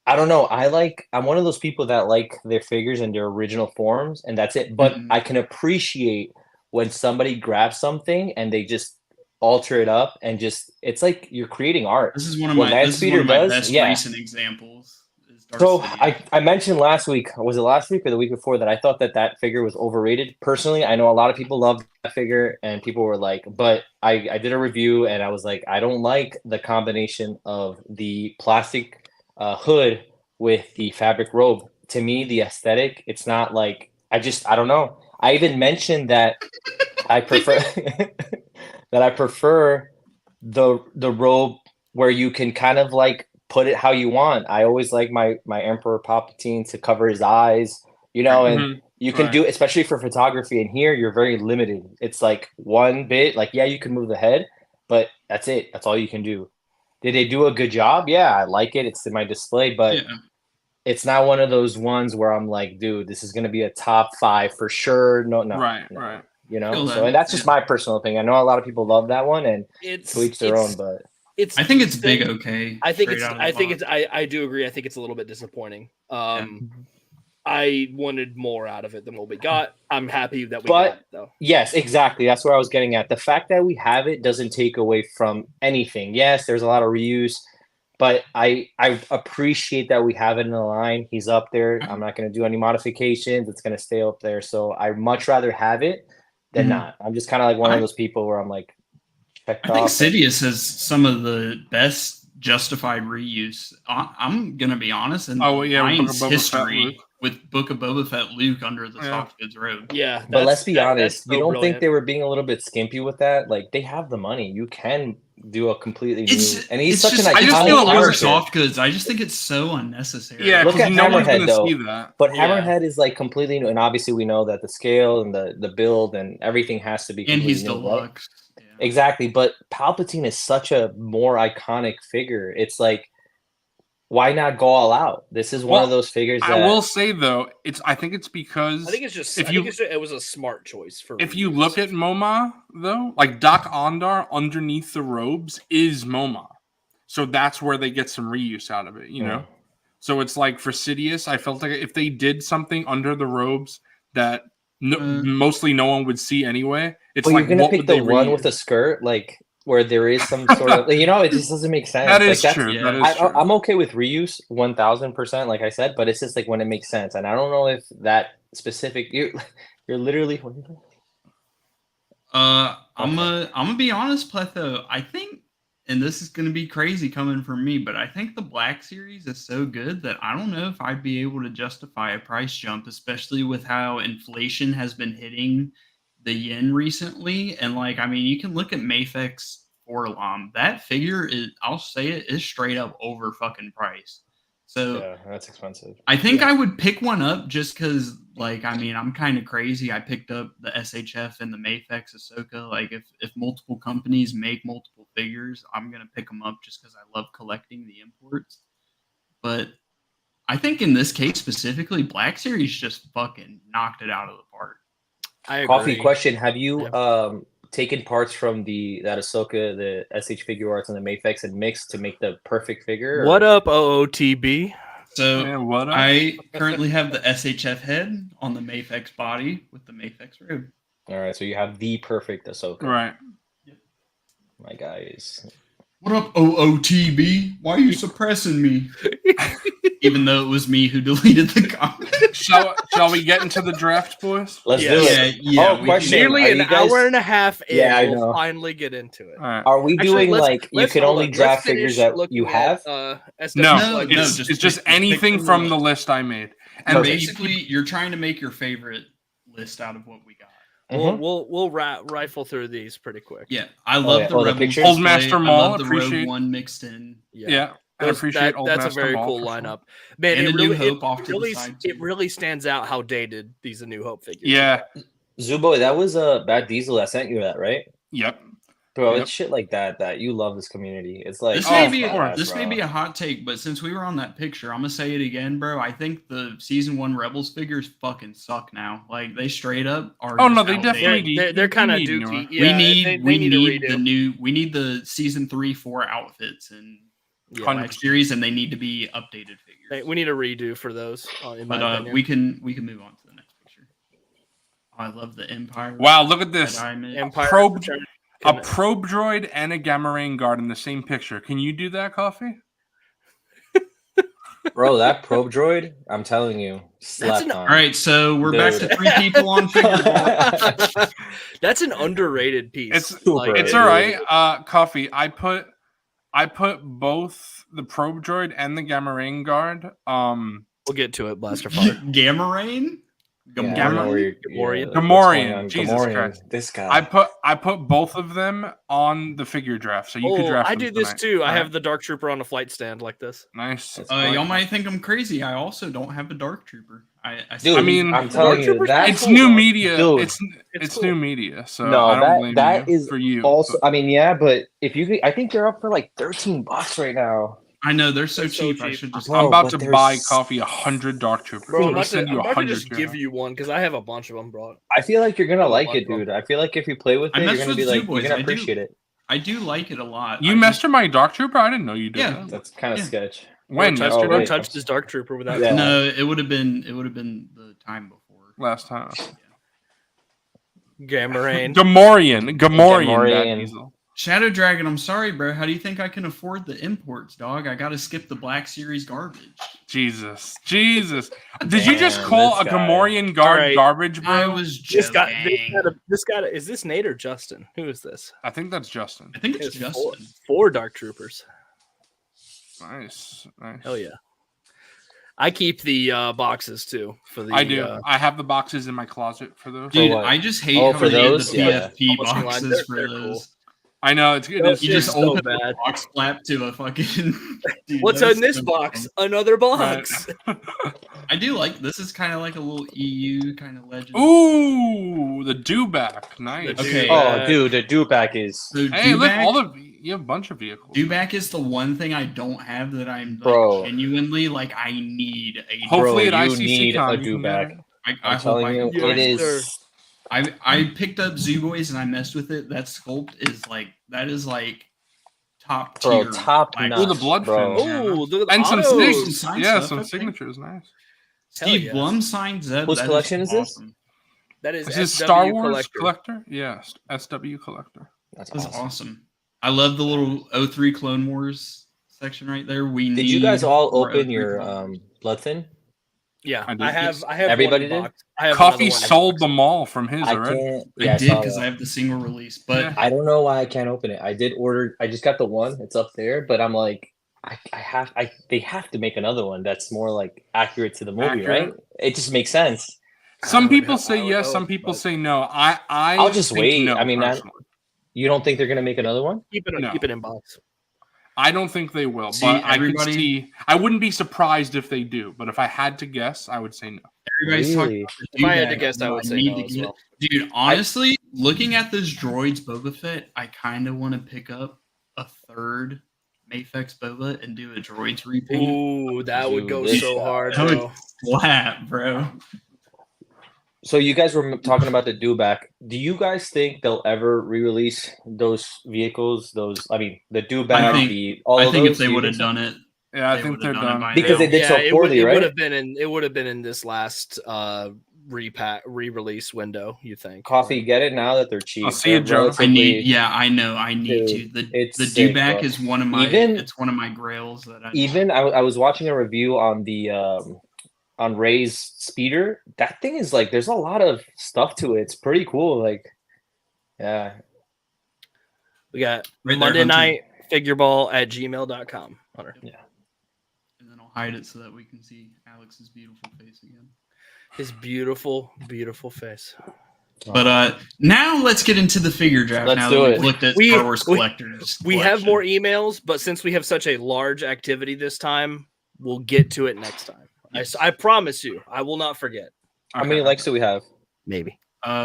I don't know. I'm one of those people that like their figures in their original forms, and that's it. But I can appreciate when somebody grabs something and they just alter it up and it's like you're creating art. This is one of my best recent examples. So I mentioned last week, was it last week or the week before, that I thought that figure was overrated. Personally, I know a lot of people love that figure and people were like, but I did a review and I was like, I don't like the combination of the plastic hood with the fabric robe. To me, the aesthetic, it's not like, I don't know. I even mentioned that I prefer the robe where you can kind of like put it how you want. I always like my Emperor Palpatine to cover his eyes, and you can do, especially for photography. And here you're very limited. It's like one bit, like, yeah, you can move the head, but that's it. That's all you can do. Did they do a good job? Yeah, I like it. It's in my display, but it's not one of those ones where I'm like, dude, this is going to be a top 5 for sure. No. Right. So, and that's just my personal opinion. I know a lot of people love that one, and to each their own, but I think it's big. Okay. I do agree. I think it's a little bit disappointing. I wanted more out of it than what we got. I'm happy that we got it, though. Yes, exactly. That's where I was getting at. The fact that we have it doesn't take away from anything. Yes, there's a lot of reuse, but I appreciate that we have it in the line. He's up there. I'm not going to do any modifications. It's going to stay up there. So I'd much rather have it than not. I'm just kind of like one of those people where I'm like, I think Sidious has some of the best justified reuse. I'm going to be honest. And mine's history with Book of Boba Fett Luke under the soft goods robe. Yeah. But let's be honest. You don't think they were being a little bit skimpy with that? Like, they have the money. You can do a completely new. It's And he's it's such just, an I just iconic feel our character. soft goods. I just think it's so unnecessary. Yeah, Look because at no one's Hammerhead, gonna though. see that. But Yeah. Hammerhead is like completely new, and obviously we know that the scale and the build and everything has to be. And he's completely new, right? deluxe. Yeah. Exactly, but Palpatine is such a more iconic figure. It's like, why not go all out? This is one of Well, those figures that I will say though, I think it's because I think it's just. If I you- think it's just, it was a smart choice for. if you reuse. look at MoMA though, like Doc Ondar underneath the robes is MoMA, so that's where they get some reuse out of it, you know. So it's like for Sidious, I felt like if they did something under the robes that mostly no one would see anyway, it's Well, like you're gonna what pick would they the one reuse? with a skirt, like where there is some sort of, you know, it just doesn't make sense. That Like, is that's- true. yeah. That is true. I'm okay with reuse 1000%, like I said, but it's just like when it makes sense, and I don't know if that specific you're literally. I'm gonna be honest, Pletho. I think, and this is gonna be crazy coming from me, but I think the Black Series is so good that I don't know if I'd be able to justify a price jump, especially with how inflation has been hitting the yen recently. And like, I mean, you can look at Mafex Forlam. That figure is, I'll say it, is straight up over fucking price. So Yeah, that's expensive. I think I would pick one up just because, like, I mean, I'm kind of crazy. I picked up the SHF and the Mafex Ahsoka. Like, if multiple companies make multiple figures, I'm gonna pick them up just because I love collecting the imports. But I think in this case specifically, Black Series just fucking knocked it out of the park. I agree. Coffee question: have you taken parts from that Ahsoka, the SH Figure Arts, and the Mafex and mixed to make the perfect figure? What up, OOTB? So Yeah, what up? I currently have the SHF head on the Mafex body with the Mafex rib. All right, so you have the perfect Ahsoka. Right. My guys. What up, OOTB? Why are you suppressing me? Even though it was me who deleted the comment. Shall we get into the draft, boys? Let's Yeah. do it. Yeah, Oh, we question. can- Nearly Are an you guys- hour and a half in, Yeah, I we'll know. finally get into it. All right. Are we Actually, doing let's- like you let's- can hold only on, let's draft finish figures that looking you at, have? SW No, No, it's just just pick anything from from the the list. list I made. And And basically, you're trying to make your favorite list out of what we got. Mhm. We'll rifle through these pretty quick. Yeah, I love yeah. the Oh, the Rebels pictures? Old display. Master I Maul, love the appreciate- Rogue One mixed in. yeah, I Those- appreciate Old that's Master a very Maul, cool for sure. lineup. Man, And it a New really, Hope off to the really, side, it too. really stands out how dated these A New Hope figures. Yeah. Zubo, that was a Bad Diesel that sent you that, right? Yep. Bro, Yep. it's shit like that you love this community. It's like This Oh, may of be course, this may be a hot take, but since we were on that picture, I'm gonna say it again, bro. I think the season 1 Rebels figures fucking suck now. Like they straight up are. Oh, just no, they outdated. definitely They're kind of we need dookie. newer. Yeah, we need they we need need a the redo. new we need the season 3-4 outfits and Yeah, 100%. Black Series, and they need to be updated figures. we need a redo for those. In my But opinion. we can move on to the next picture. Oh, I love the Empire. Wow, look at this. that I made. Empire Probe- Return- A can- probe droid and a gamma rain guard in the same picture. Can you do that, Coffee? bro, that probe droid, I'm telling you, slept an- on. All right, so we're back Dude. to 3 people on Figureball. That's an underrated piece. It's Super. it's Right, all right. Coffee. I put both the probe droid and the gamma rain guard. We'll get to it, Blaster Fire. Gamma Rain? Yeah, I don't Gamma- know where you're- Gamorrean. what's going Gamorrean, on. Jesus Gamorrean. Christ. This guy. I put both of them on the figure draft, so you could draft. I them do this tonight. too. I All have right. the Dark Trooper on a flight stand like this. Nice. That's Y'all might think I'm crazy. I also don't have a Dark Trooper. Dude, I mean, I'm telling you, Trooper's that It's cool, new though. media. Dude, It's cool. new media. So No, I don't blame that you is for you. also. but- I mean, yeah, but if you, I think they're up for like $13 right now. I know they're so They're so cheap. I cheap. should just. Bro, I'm about but to there's- buy Coffee 100 Dark Troopers. Bro, I'm I'll about to, send you I'm about to 100. just give you one because I have a bunch of them brought. I feel like you're gonna like Love it, them. dude. I feel like if you play with I it, you're messed gonna with be like, Zoo Boys. you're gonna I do. appreciate it. I do like it a lot. You I mastered my Dark Trooper? I didn't know you did Yeah. that. That's kind of Yeah. sketch. When? touched, Oh, no wait. touched his Dark Trooper without. Yeah. No, it would have been the time before. Last time. Gamma Rain. Gamorrean. Gamorrean. Diesel. Shadow Dragon, I'm sorry, bro. How do you think I can afford the imports, dog? I gotta skip the Black Series garbage. Jesus. Did you just Damn, call a this guy. Gamorrean guard Alright. garbage, bro? I was This joking. guy, is this Nate or Justin? Who is this? I think that's Justin. I think it's It's Justin. four Dark Troopers. Nice. Hell yeah. I keep the boxes too for the. I do. I have the boxes in my closet for those. Dude, what? I just hate Oh, how for they made those? the Yeah. PFP Publishing line, boxes for they're cool. those. I know it is. You just so open bad. the box flap to a fucking. Dude, What's that's in this so box? dumb. Another box. Right. I do like this. Is kind of like a little EU kind of legend. Ooh, the Dewback, nice. Okay. Oh, dude, the Dewback is. So Hey, look, Dewback, you have a bunch of vehicles. Dewback is the one thing I don't have that I'm like, Bro. genuinely like I need a. Hopefully Bro, at you ICC need Con a you can get Dewback. it. I I'm hope telling I you, can it find is. I picked up Zoo Boys and I messed with it. That sculpt is like top Bro, tier. top like, notch. Ooh, the blood bro. fins. Oh, look at the And some autos. sigs. Sign Yeah, stuff, some okay. signatures. Nice. Hell Steve yes. Blum signed Zeb. Whose That collection is this? awesome. That is Is this SW Star Wars Collector. collector? Yes, SW collector. That's That's awesome. awesome. I love the little 03 Clone Wars section right there. Did you guys all more open 03 your Clone Wars. blood thin? Yeah, I did. I have. Yes. I have. Everybody one in did? box. I have Coffee another one in sold box. them all from his I already. can't. I Yeah, did saw because that. I have the single release, but Yeah. I don't know why I can't open it. I did order. I just got the one. It's up there, but I'm like, they have to make another one that's more like accurate to the movie, Accurate. right? It just makes sense. Some would people hope- I say would yes, hope, some people but- say no. I'll just think wait. No, I mean, that- personally. You don't think they're gonna make another one? Keep it. No. Keep it in box. I don't think they will, See, but I could everybody- see. I wouldn't be surprised if they do, but if I had to guess, I would say no. everybody's talking Really? about the If I had to Dewback, guess, I would say need no to as get- well. Dude, honestly, looking at this droids Boba Fett, I kind of want to pick up a third Mafex Boba and do a droids repaint. Ooh, that would go Dude, so hard, that would bro. slap, bro. So you guys were talking about the Dewback. Do you guys think they'll ever re-release those vehicles? The Dewback, all I of think those. if they Do you would have think so? done it, Yeah, I They think would've they're done it done by Because now. they did so it poorly, would right? have been in. It would have been in this last re-release window. You think? Coffee, get it now that they're cheap. I'll see you, They're Joe. relatively- I need. Yeah, I know. I need Dude, to. The it's the sick, Dewback bro. is one of my. Even- it's one of my grails that I. Even I was watching a review on the on Ray's speeder. That thing is like, there's a lot of stuff to it. It's pretty cool. Like, yeah. We got Right there, Monday Hunter. night figureball@gmail.com. Hunter. and then I'll hide it so that we can see Alex's beautiful face again. His beautiful, beautiful face. But now let's get into the figure draft. Let's now do that it. we've looked at We- Star Wars we- collectors. We have collection. more emails, but since we have such a large activity this time, we'll get to it next time. I promise you, I will not forget. How many likes do we have? Maybe.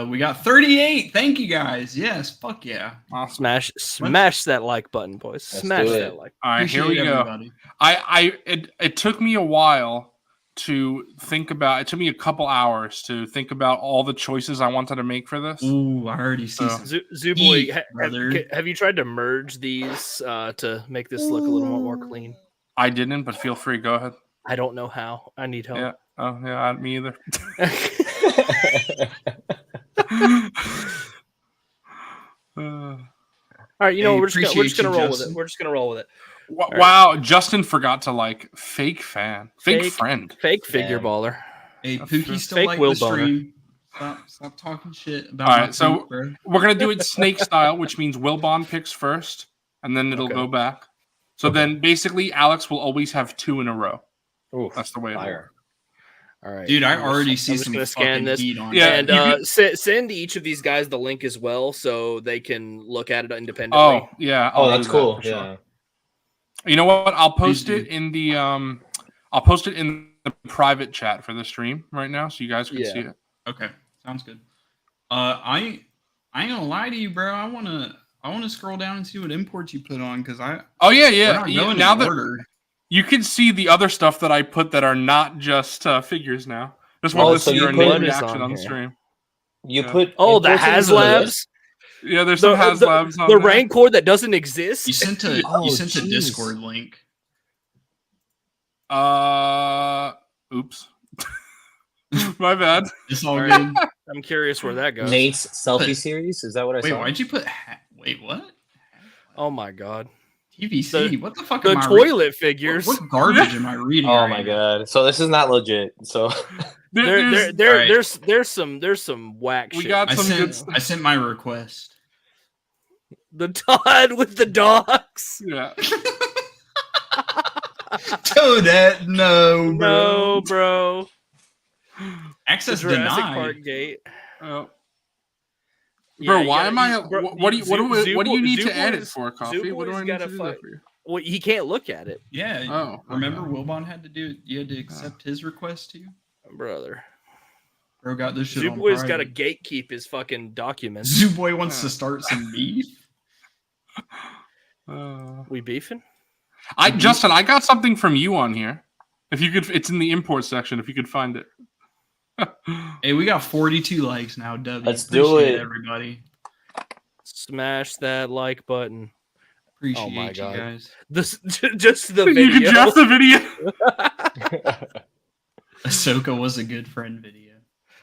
We got 38. Thank you guys. Yes, fuck yeah. Awesome. Smash that like button, boys. Let's Smash do it. that like. All right, here we Appreciate go. everybody. It took me a while to think about. It took me a couple hours to think about all the choices I wanted to make for this. Ooh, I already see So- some. Zooboy, Eat, brother. have you tried to merge these to make this look a little more clean? I didn't, but feel free. Go ahead. I don't know how. I need help. Yeah. Oh yeah, me either. All right, you know, Hey, we're just appreciate gonna you, roll with Justin. it. We're just gonna roll with it. Wow, Justin forgot to like fake fan, fake Fake- friend. Fake figure Damn. baller. Hey, That's Pookie true. still Fake like Will the Boner. stream. Stop talking shit about All my right, so- poop, bro. We're gonna do it snake style, which means Wilbon picks first, and then it'll Okay. go back. So then basically Alex will always have 2 in a row. Ooh, That's the way it'll fire. work. All right, Dude, I I'm already just- see I'm just some gonna scan fucking this. heat on Yeah, it. And send each of these guys the link as well, so they can look at it independently. Oh yeah. Oh, I'll that's do that cool. for sure. Yeah. You know what? I'll post Please it in the I'll post it in the private chat for the stream right now, so you guys can Yeah. see it. Okay, sounds good. I ain't gonna lie to you, bro. I wanna scroll down and see what imports you put on because Oh yeah, we're yeah. not Yeah, going now in that order. you can see the other stuff that I put that are not just figures now. Just want Oh, to so see you your put- initial What is reaction on on the here? stream. You Yeah. put Oh, the imports into the HasLabs, list? Yeah, there's some HasLabs on the there. Rancor that doesn't exist. You sent a Oh, you sent a jeez. Discord link. Oops. My bad. It's all Alright. good. I'm curious where that goes. Nate's selfie series? Is that what I Wait, saw? why'd you put? Wait, what? Oh my god, TVC. What the fuck the am I toilet figures. What garbage am I reading? Oh right my now? god. So this is not legit. So There's- There's some whack We shit. got I some good sent I sent my request. the Todd with the dogs. yeah. Toadette, no, No, bro. The Access Jurassic denied. Park gate. Oh. Bro, you why gotta- am I? bro, What do you need to Zooboy's- edit for, Coffee? What do I Zooboy's need gotta to do fight- that for you? Well, he can't look at it, Yeah. Oh, remember okay. Wilbon had to do it? You had to accept his request too? brother. Bro got this shit on Zooboy's got to private. gatekeep his fucking documents. Zooboy wants to start some beef. We beefing? Justin, I got something from you on here. If you could, it's in the import section. If you could find it. Hey, we got 42 likes now, W. Let's do Appreciate it. everybody. Smash that like button. Appreciate Oh my you God. guys. This just the You video. can just the video. Ahsoka was a good friend video.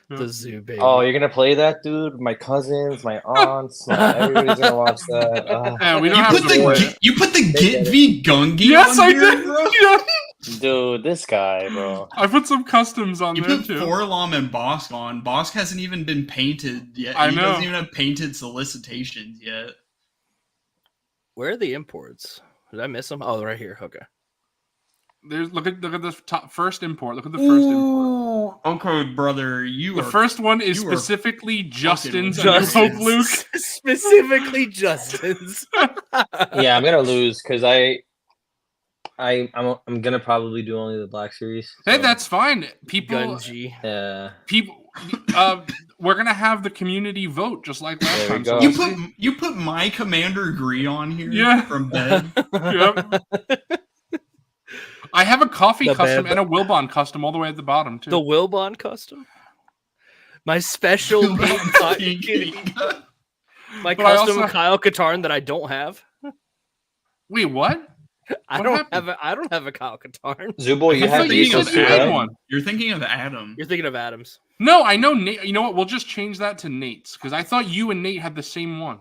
The zoo baby. Oh, you're gonna play that, dude? My cousins, my aunts, everybody's gonna watch that. Yeah, we don't You have put, to worry. you put the Git v Gungi Yes, on I here, did. bro? Yeah. Dude, this guy, bro. I put some customs on You there put too. Forlom and Bosk on. Bosk hasn't even been painted yet. I He know. doesn't even have painted solicitations yet. Where are the imports? Did I miss them? Oh, right here. Okay. Look at the top first import. Look at the first import. Okay, brother. You The are first one is you are specifically Justin's fucking and Justin's. Hope Luke. Specifically Justin's. Yeah, I'm gonna lose because I'm gonna probably do only the Black Series. Hey, so, that's fine. People, Gunji. yeah. we're gonna have the community vote just like last There we time. go. You we'll put see. you put my Commander Gree on here Yeah. from bed. Yep. I have a coffee The custom bed. and a Wilbon custom all the way at the bottom too. The Wilbon custom. My special pink my But I custom also- Kyle Katarn that I don't have. Wait, what? I What don't happened? have a Kyle Katarn. Zubo, you I have thought these you too, said you had right? one. You're thinking of Adam. You're thinking of Adams. No, I know Nate. You know what? We'll just change that to Nate's because I thought you and Nate had the same one.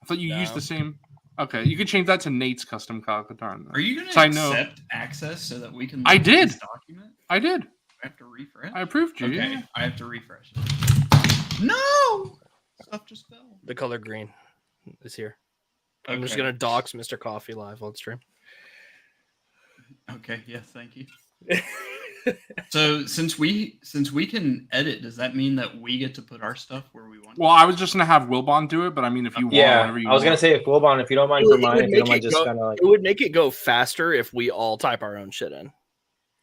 I thought you used No. the same. Okay, you could change that to Nate's custom Kyle Katarn. then. Are you going So I to know. accept access so that we can? I look at did. this document. I did. I have to refresh. I approved you. Okay, Yeah. I have to refresh. it. No, stuff just fell. The color green is here. I'm Okay. just gonna dox Mr. Coffee live on stream. Okay. Yes. Thank you. So since we can edit, does that mean that we get to put our stuff where we want? Well, I was just gonna have Wilbon do it, but I mean, if you want, Yeah, whatever you I was gonna want. say if Wilbon, if you don't mind It for would mine, if you make don't mind it just go- kind of like. It would make it go faster if we all type our own shit in.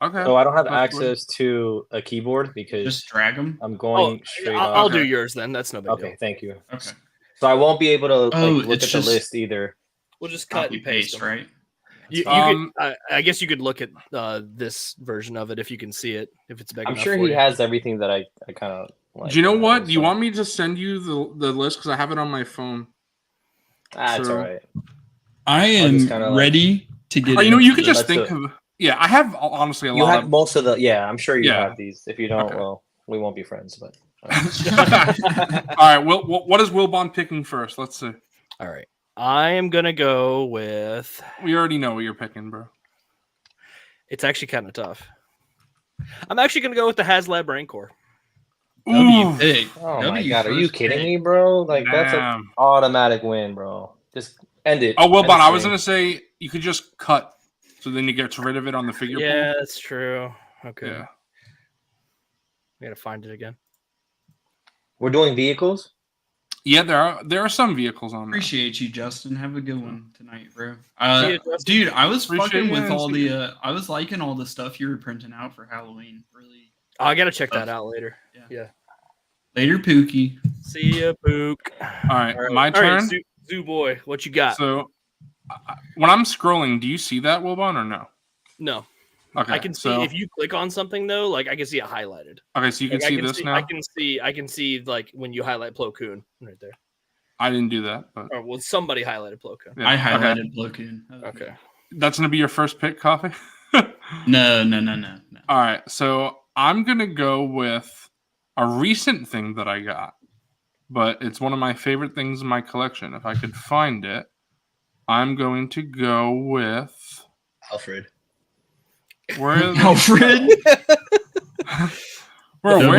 Okay. So I don't have That's good. access to a keyboard because Just drag them. I'm Oh, going straight I'll off. do yours then. That's no big Okay, deal. thank you. Okay. So I won't be able to like, Oh, look it's at just- the list either. We'll just cut Copy and paste paste, them. right? You Um, could, I guess you could look at this version of it if you can see it, if it's big I'm enough sure for he you. has everything that I kind of like. Do you know what? Do you so- want me to send you the list because I have it on my phone? That's so- all right. I I'll just am kinda, like- ready to get. Oh, you know, you could into just Let's think of. Yeah, I have honestly a You lot have of. most of the. Yeah, I'm sure you Yeah. have these. If you don't, Okay. well, we won't be friends. But All right. Well, what is Wilbon picking first? Let's see. All right. I am gonna go with. We already know what you're picking, bro. It's actually kind of tough. I'm actually gonna go with the HasLab Rancor. Ooh, pick. oh my W god, are you first kidding pick. me, bro? Like that's an damn. automatic win, bro. Just end it. Oh, Wilbon, End I the was stream. gonna say you could just cut, so then you get rid of it on the figure Yeah, pool. that's true. Okay. Yeah. I gotta find it again. We're doing vehicles. Yeah, there are some vehicles on there. Appreciate you, Justin. Have a good one tonight, bro. See you, Justin. Dude, I was Appreciate fucking you, with all see the. I was liking all the stuff you were printing out for Halloween. Really. Oh, I gotta check that out later. Later, Pookie. See ya, Pook. All right, my All right, turn. Zoo Boy, what you got? So, when I'm scrolling, do you see that, Wilbon, or no? No, Okay, I can see so, if you click on something though. Like I can see it highlighted. Okay, so you can Like, see this now. I can see like when you highlight Plo Koon right there. I didn't do that, but Or well, somebody highlighted Plo Koon. yeah, I okay. highlighted Blocoon. Okay. That's gonna be your first pick, Coffee. No. All right, so I'm gonna go with a recent thing that I got, but it's one of my favorite things in my collection. If I could find it, I'm going to go with Alfred. where is Alfred. Bro, W.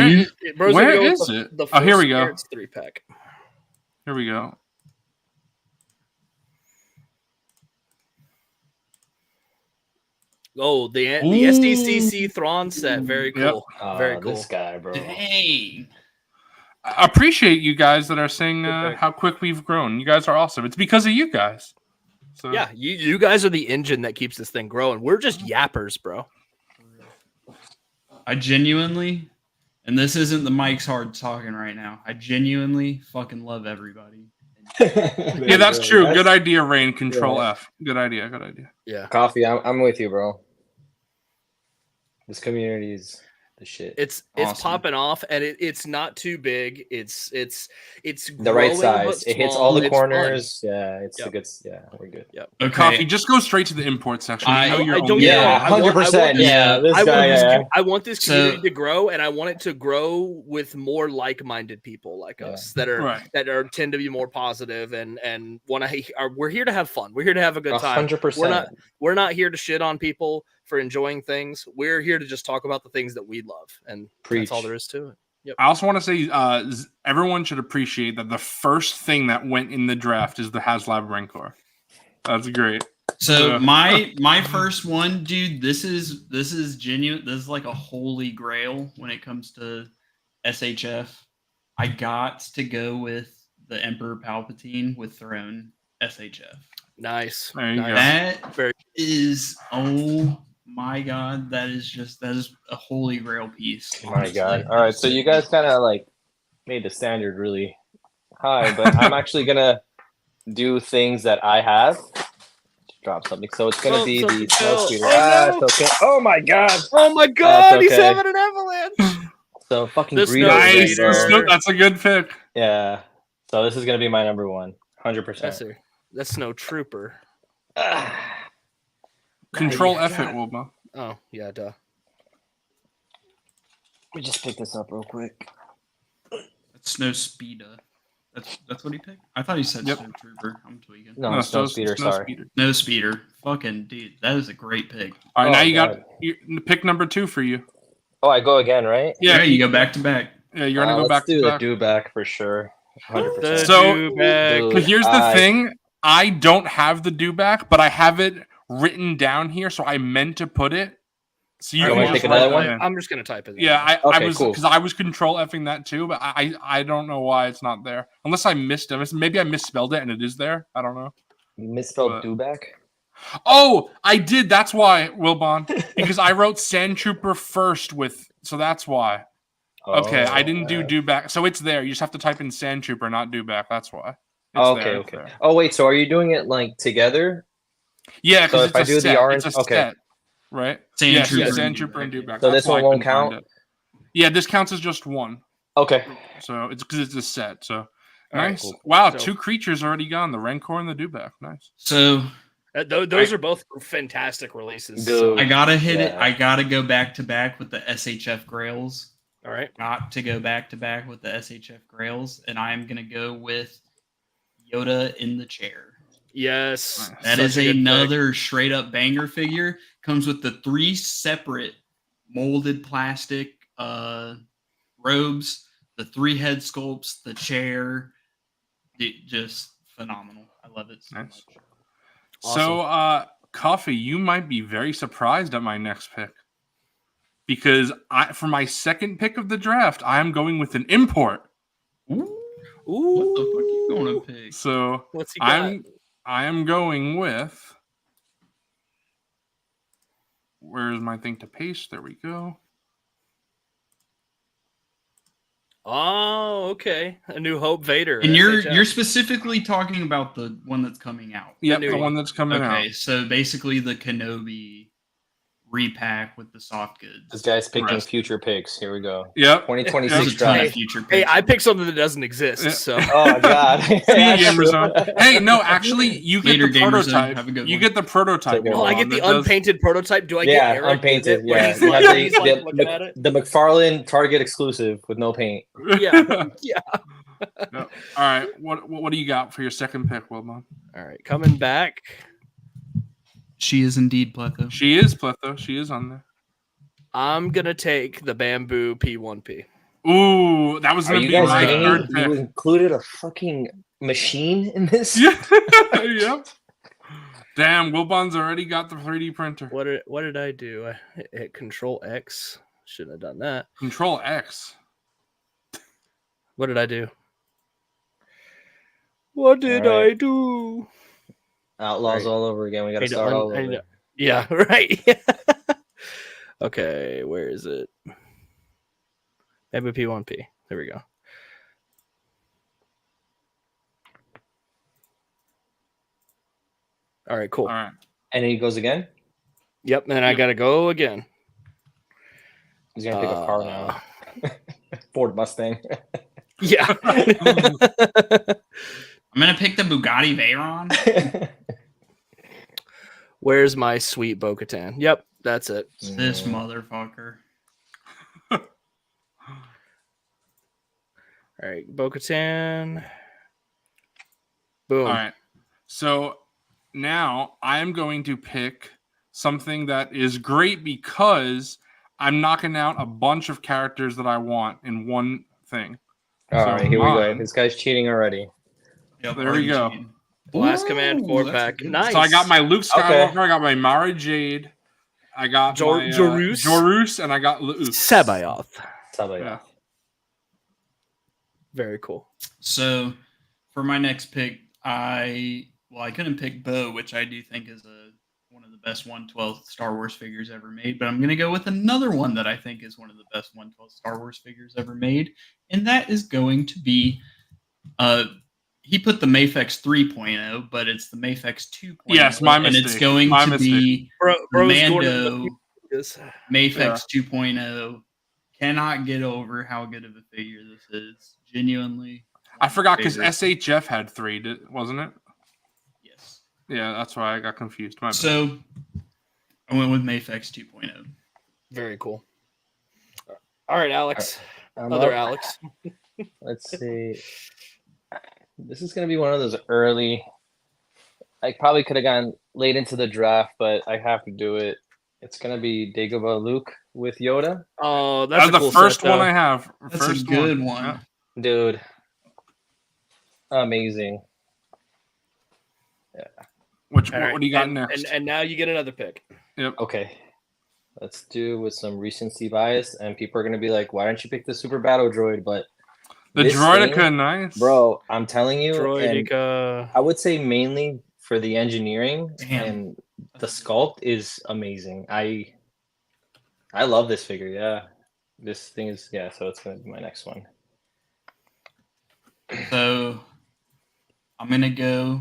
where Bro's Where gonna go with is the, it? The Oh, here full we go. Spirits 3-pack. Here we go. Oh, the Ooh. SDCC Thrawn set. Very Yep. cool. Very cool. This guy, bro. Dang. appreciate you guys that are saying how quick we've grown. You guys are awesome. It's because of you guys. So. Yeah, you guys are the engine that keeps this thing growing. We're just yappers, bro. I genuinely, and this isn't the Mike's hard talking right now. I genuinely fucking love everybody. Yeah, that's true. Good idea, Rain. Control F. Good idea. Good idea. Yeah. Coffee, I'm with you, bro. This community is the shit. It's popping off, and it's not too big. It's the right size. It hits all the It's corners. fun. Yeah, it's a good. Yeah, we're good. Yep. Okay. Coffee, just go straight to the import section. I don't Yeah, I want- 100%. Yeah, this guy. I want this community So- to grow, and I want it to grow with more like-minded people like us that are tend to be more positive and want to. We're here to have fun. We're here to have a good time. 100%. We're not here to shit on people for enjoying things. We're here to just talk about the things that we love, and that's all there is to it. Yep. I also want to say everyone should appreciate that the first thing that went in the draft is the HasLab Rancor. That's great. So my first one, dude, this is genuine. This is like a holy grail when it comes to SHF. I got to go with the Emperor Palpatine with Throne SHF. Nice. There you go. That is, oh my god, that is a holy grail piece. My God. All right, so you guys kind of like made the standard really high, but I'm actually gonna do things that I have. Drop something, so it's gonna be the snow speeder. It's okay. Oh my God. Oh my God, he's okay. having an avalanche. So fucking The greedy. Nice. Raider. That's a good pick. Yeah. So this is gonna be my number one, 100%. That's Snow Trooper. Control F it, Wilma. Oh yeah, duh. Let me just pick this up real quick. That's Snow Speeder. That's what he picked? I thought he said Yep. Snow Trooper. I'm tweaking. No, Snow Speeder. Sorry. Speeder. Snow Speeder. Fucking dude, that is a great pick. All right, Oh, now you God. got pick number 2 for you. Oh, I go again, right? Yeah, you go back to back. Yeah, you're gonna go Let's back do to the back. do back for sure. 100%. The So- do-bag. But here's the thing: I don't have the do back, but I have it written down here, so I meant to put it. So you Alright, can wanna just pick write another that one? in. I'm just gonna type it. in. Yeah, I Okay, was cool. because I was control Fing that too, but I don't know why it's not there. Unless I missed it. Maybe I misspelled it and it is there. I don't know. Misspelled But- do back. Oh, I did. That's why, Wilbon. Because I wrote Sand Trooper first so that's why. Okay, I didn't do back. So it's there. You just have to type in Sand Trooper, not do back. That's why. It's Okay, there, okay. there. Oh wait, so are you doing it like together? Yeah, So because if I it's a do the set. orange- It's a okay. set, right? Sand Yes, Trooper yeah, and Sand do Trooper and back. do back. So That's this one why I won't couldn't find count? it. Yeah, this counts as just one. Okay. So it's because it's a set. So All right, nice. cool. Wow, So- 2 creatures already gone. The Rancor and the Dewback. Nice. So Those are both fantastic releases. Dude. So, I gotta hit it. Yeah. I gotta go back to back with the SHF Grails. all right. Got to go back to back with the SHF Grails, and I'm gonna go with Yoda in the chair. Yes. Nice. That such is a good pick. another straight up banger figure. Comes with the 3 separate molded plastic robes, the 3 head sculpts, the chair. Just phenomenal. I love it so Nice. much. So, Coffee, you might be very surprised at my next pick. Because for my second pick of the draft, I am going with an import. Ooh, Ooh. what the fuck are you gonna pick? So What's he got? I am going with. Where's my thing to paste? There we go. Oh, okay. A New Hope Vader. And you're SHF. you're specifically talking about the one that's coming out. Yep, new the one. one that's coming out. Okay, so basically the Kenobi repack with the soft goods. This guy's picking Rest. future picks. Here we go. Yep. 2026 There's a ton draft. of future Hey, picks. I picked something that doesn't exist. Yeah. So Oh my God. See you, Gamer Zone. Hey, no, actually, you get Later, the Gamer Zone. prototype. Have a good You one. get the prototype. Take oh, I care. get the unpainted prototype. Do I get Yeah, Eric unpainted. with it, where Yeah, he's you like, have the, he's like looking at it? the McFarlane Target exclusive with no paint. Yeah, yeah. All right. What do you got for your second pick, Wilma? All right, coming back. She is indeed Pletho. She is Pletho. She is on there. I'm gonna take the Bamboo P1P. Ooh, that was Are gonna you be guys my kidding third me? You pick. included a fucking machine in this? Yeah. Yep. Damn, Wilbon's already got the 3D printer. What did I do? I hit Control X. Shouldn't have done that. Control X. What did I do? What did Alright. I do? Outlaws Right. all over again. We got to start all over. Yeah, right. Okay, where is it? MVP1P. There we go. All right, cool. All right. And he goes again? Yep, and I gotta go again. He's going to pick a car now. Ford Mustang. Yeah. I'm gonna pick the Bugatti Veyron. Where's my sweet Bo-Katan? Yep, that's it. This motherfucker. All right, Bo-Katan. Boom. All right. So now I am going to pick something that is great because I'm knocking out a bunch of characters that I want in one thing. All So right, here we go. mine- This guy's cheating already. Yep, There we go. cheating. Last Ooh, command that's 4-pack. good. Nice. So I got my Luke Skywalker, Okay. I got my Mara Jade, I got my Jorus, and I got Luke. Sabayoth. Yeah. Very cool. So for my next pick, I couldn't pick Bo, which I do think is one of the best 1/12 Star Wars figures ever made, but I'm going to go with another one that I think is one of the best 1/12 Star Wars figures ever made, and that is going to be he put the Mafex 3.0, but it's the Mafex 2.0. Yes, my and mistake. it's going My to mistake. be Bro's Mando is Mafex 2.0. Cannot get over how good of a figure this is. Genuinely. I forgot because Favorite. SHF had 3, wasn't it? Yes. Yeah, that's why I got confused. My bad. So I went with Mafex 2.0. very cool. All right, Alex. I'm Other up. Alex. Let's see. This is going to be one of those early. I probably could have gone late into the draft, but I have to do it. It's going to be Dagobah Luke with Yoda. Oh, that's a the cool first set, one though. I have. That's First a good one. one. Dude. Amazing. Which All right, what do you got and, next? And now you get another pick. Okay. Let's do with some recency bias, and people are going to be like, why don't you pick the Super Battle Droid? But The this Droideka, thing, nice. bro, I'm telling you, and Droideka. I would say mainly for the engineering Damn. and the sculpt is amazing. I love this figure. Yeah, this thing is So it's gonna be my next one. So I'm gonna go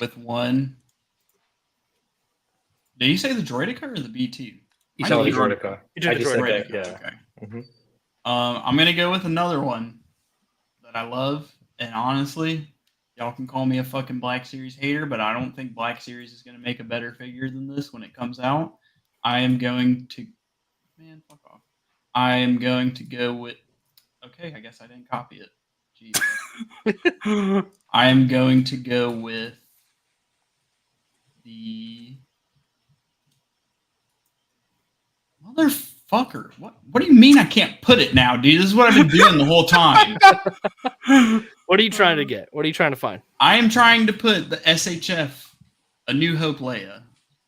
with one. Did you say the Droideka or the B2? You I said know the the Droideka. You did I the just said Droideka. that, yeah. Okay. Mhm. I'm gonna go with another one that I love, and honestly, y'all can call me a fucking Black Series hater, but I don't think Black Series is gonna make a better figure than this when it comes out. I am going to, man, fuck off. I am going to go with. Okay, I guess I didn't copy it. Jeez. I am going to go with the motherfucker. What do you mean I can't put it now, dude? This is what I've been doing the whole time. What are you trying to get? What are you trying to find? I am trying to put the SHF, A New Hope Leia,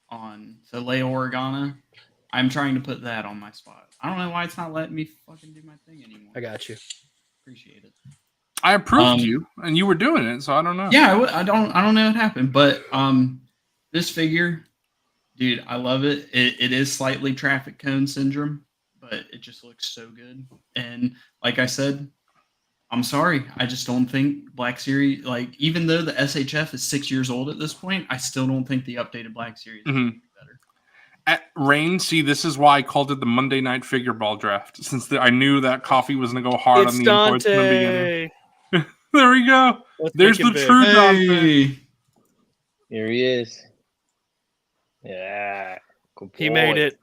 on. So Leia Organa. I'm trying to put that on my spot. I don't know why it's not letting me fucking do my thing anymore. I got you. Appreciate it. I approved you, and you were doing it, so I don't know. Yeah, I don't know what happened, but this figure, dude, I love it. It is slightly traffic cone syndrome, but it just looks so good. And like I said, I'm sorry, I just don't think Black Series, like even though the SHF is 6 years old at this point, I still don't think the updated Black Series is gonna be better. At Rain, see, this is why I called it the Monday Night Figureball Draft, since I knew that coffee was going to go hard It's on the imports in the beginning. Dante. There we go. Let's There's make it the big. true Dante. Hey, Here he is. Yeah. Good He boy. made it.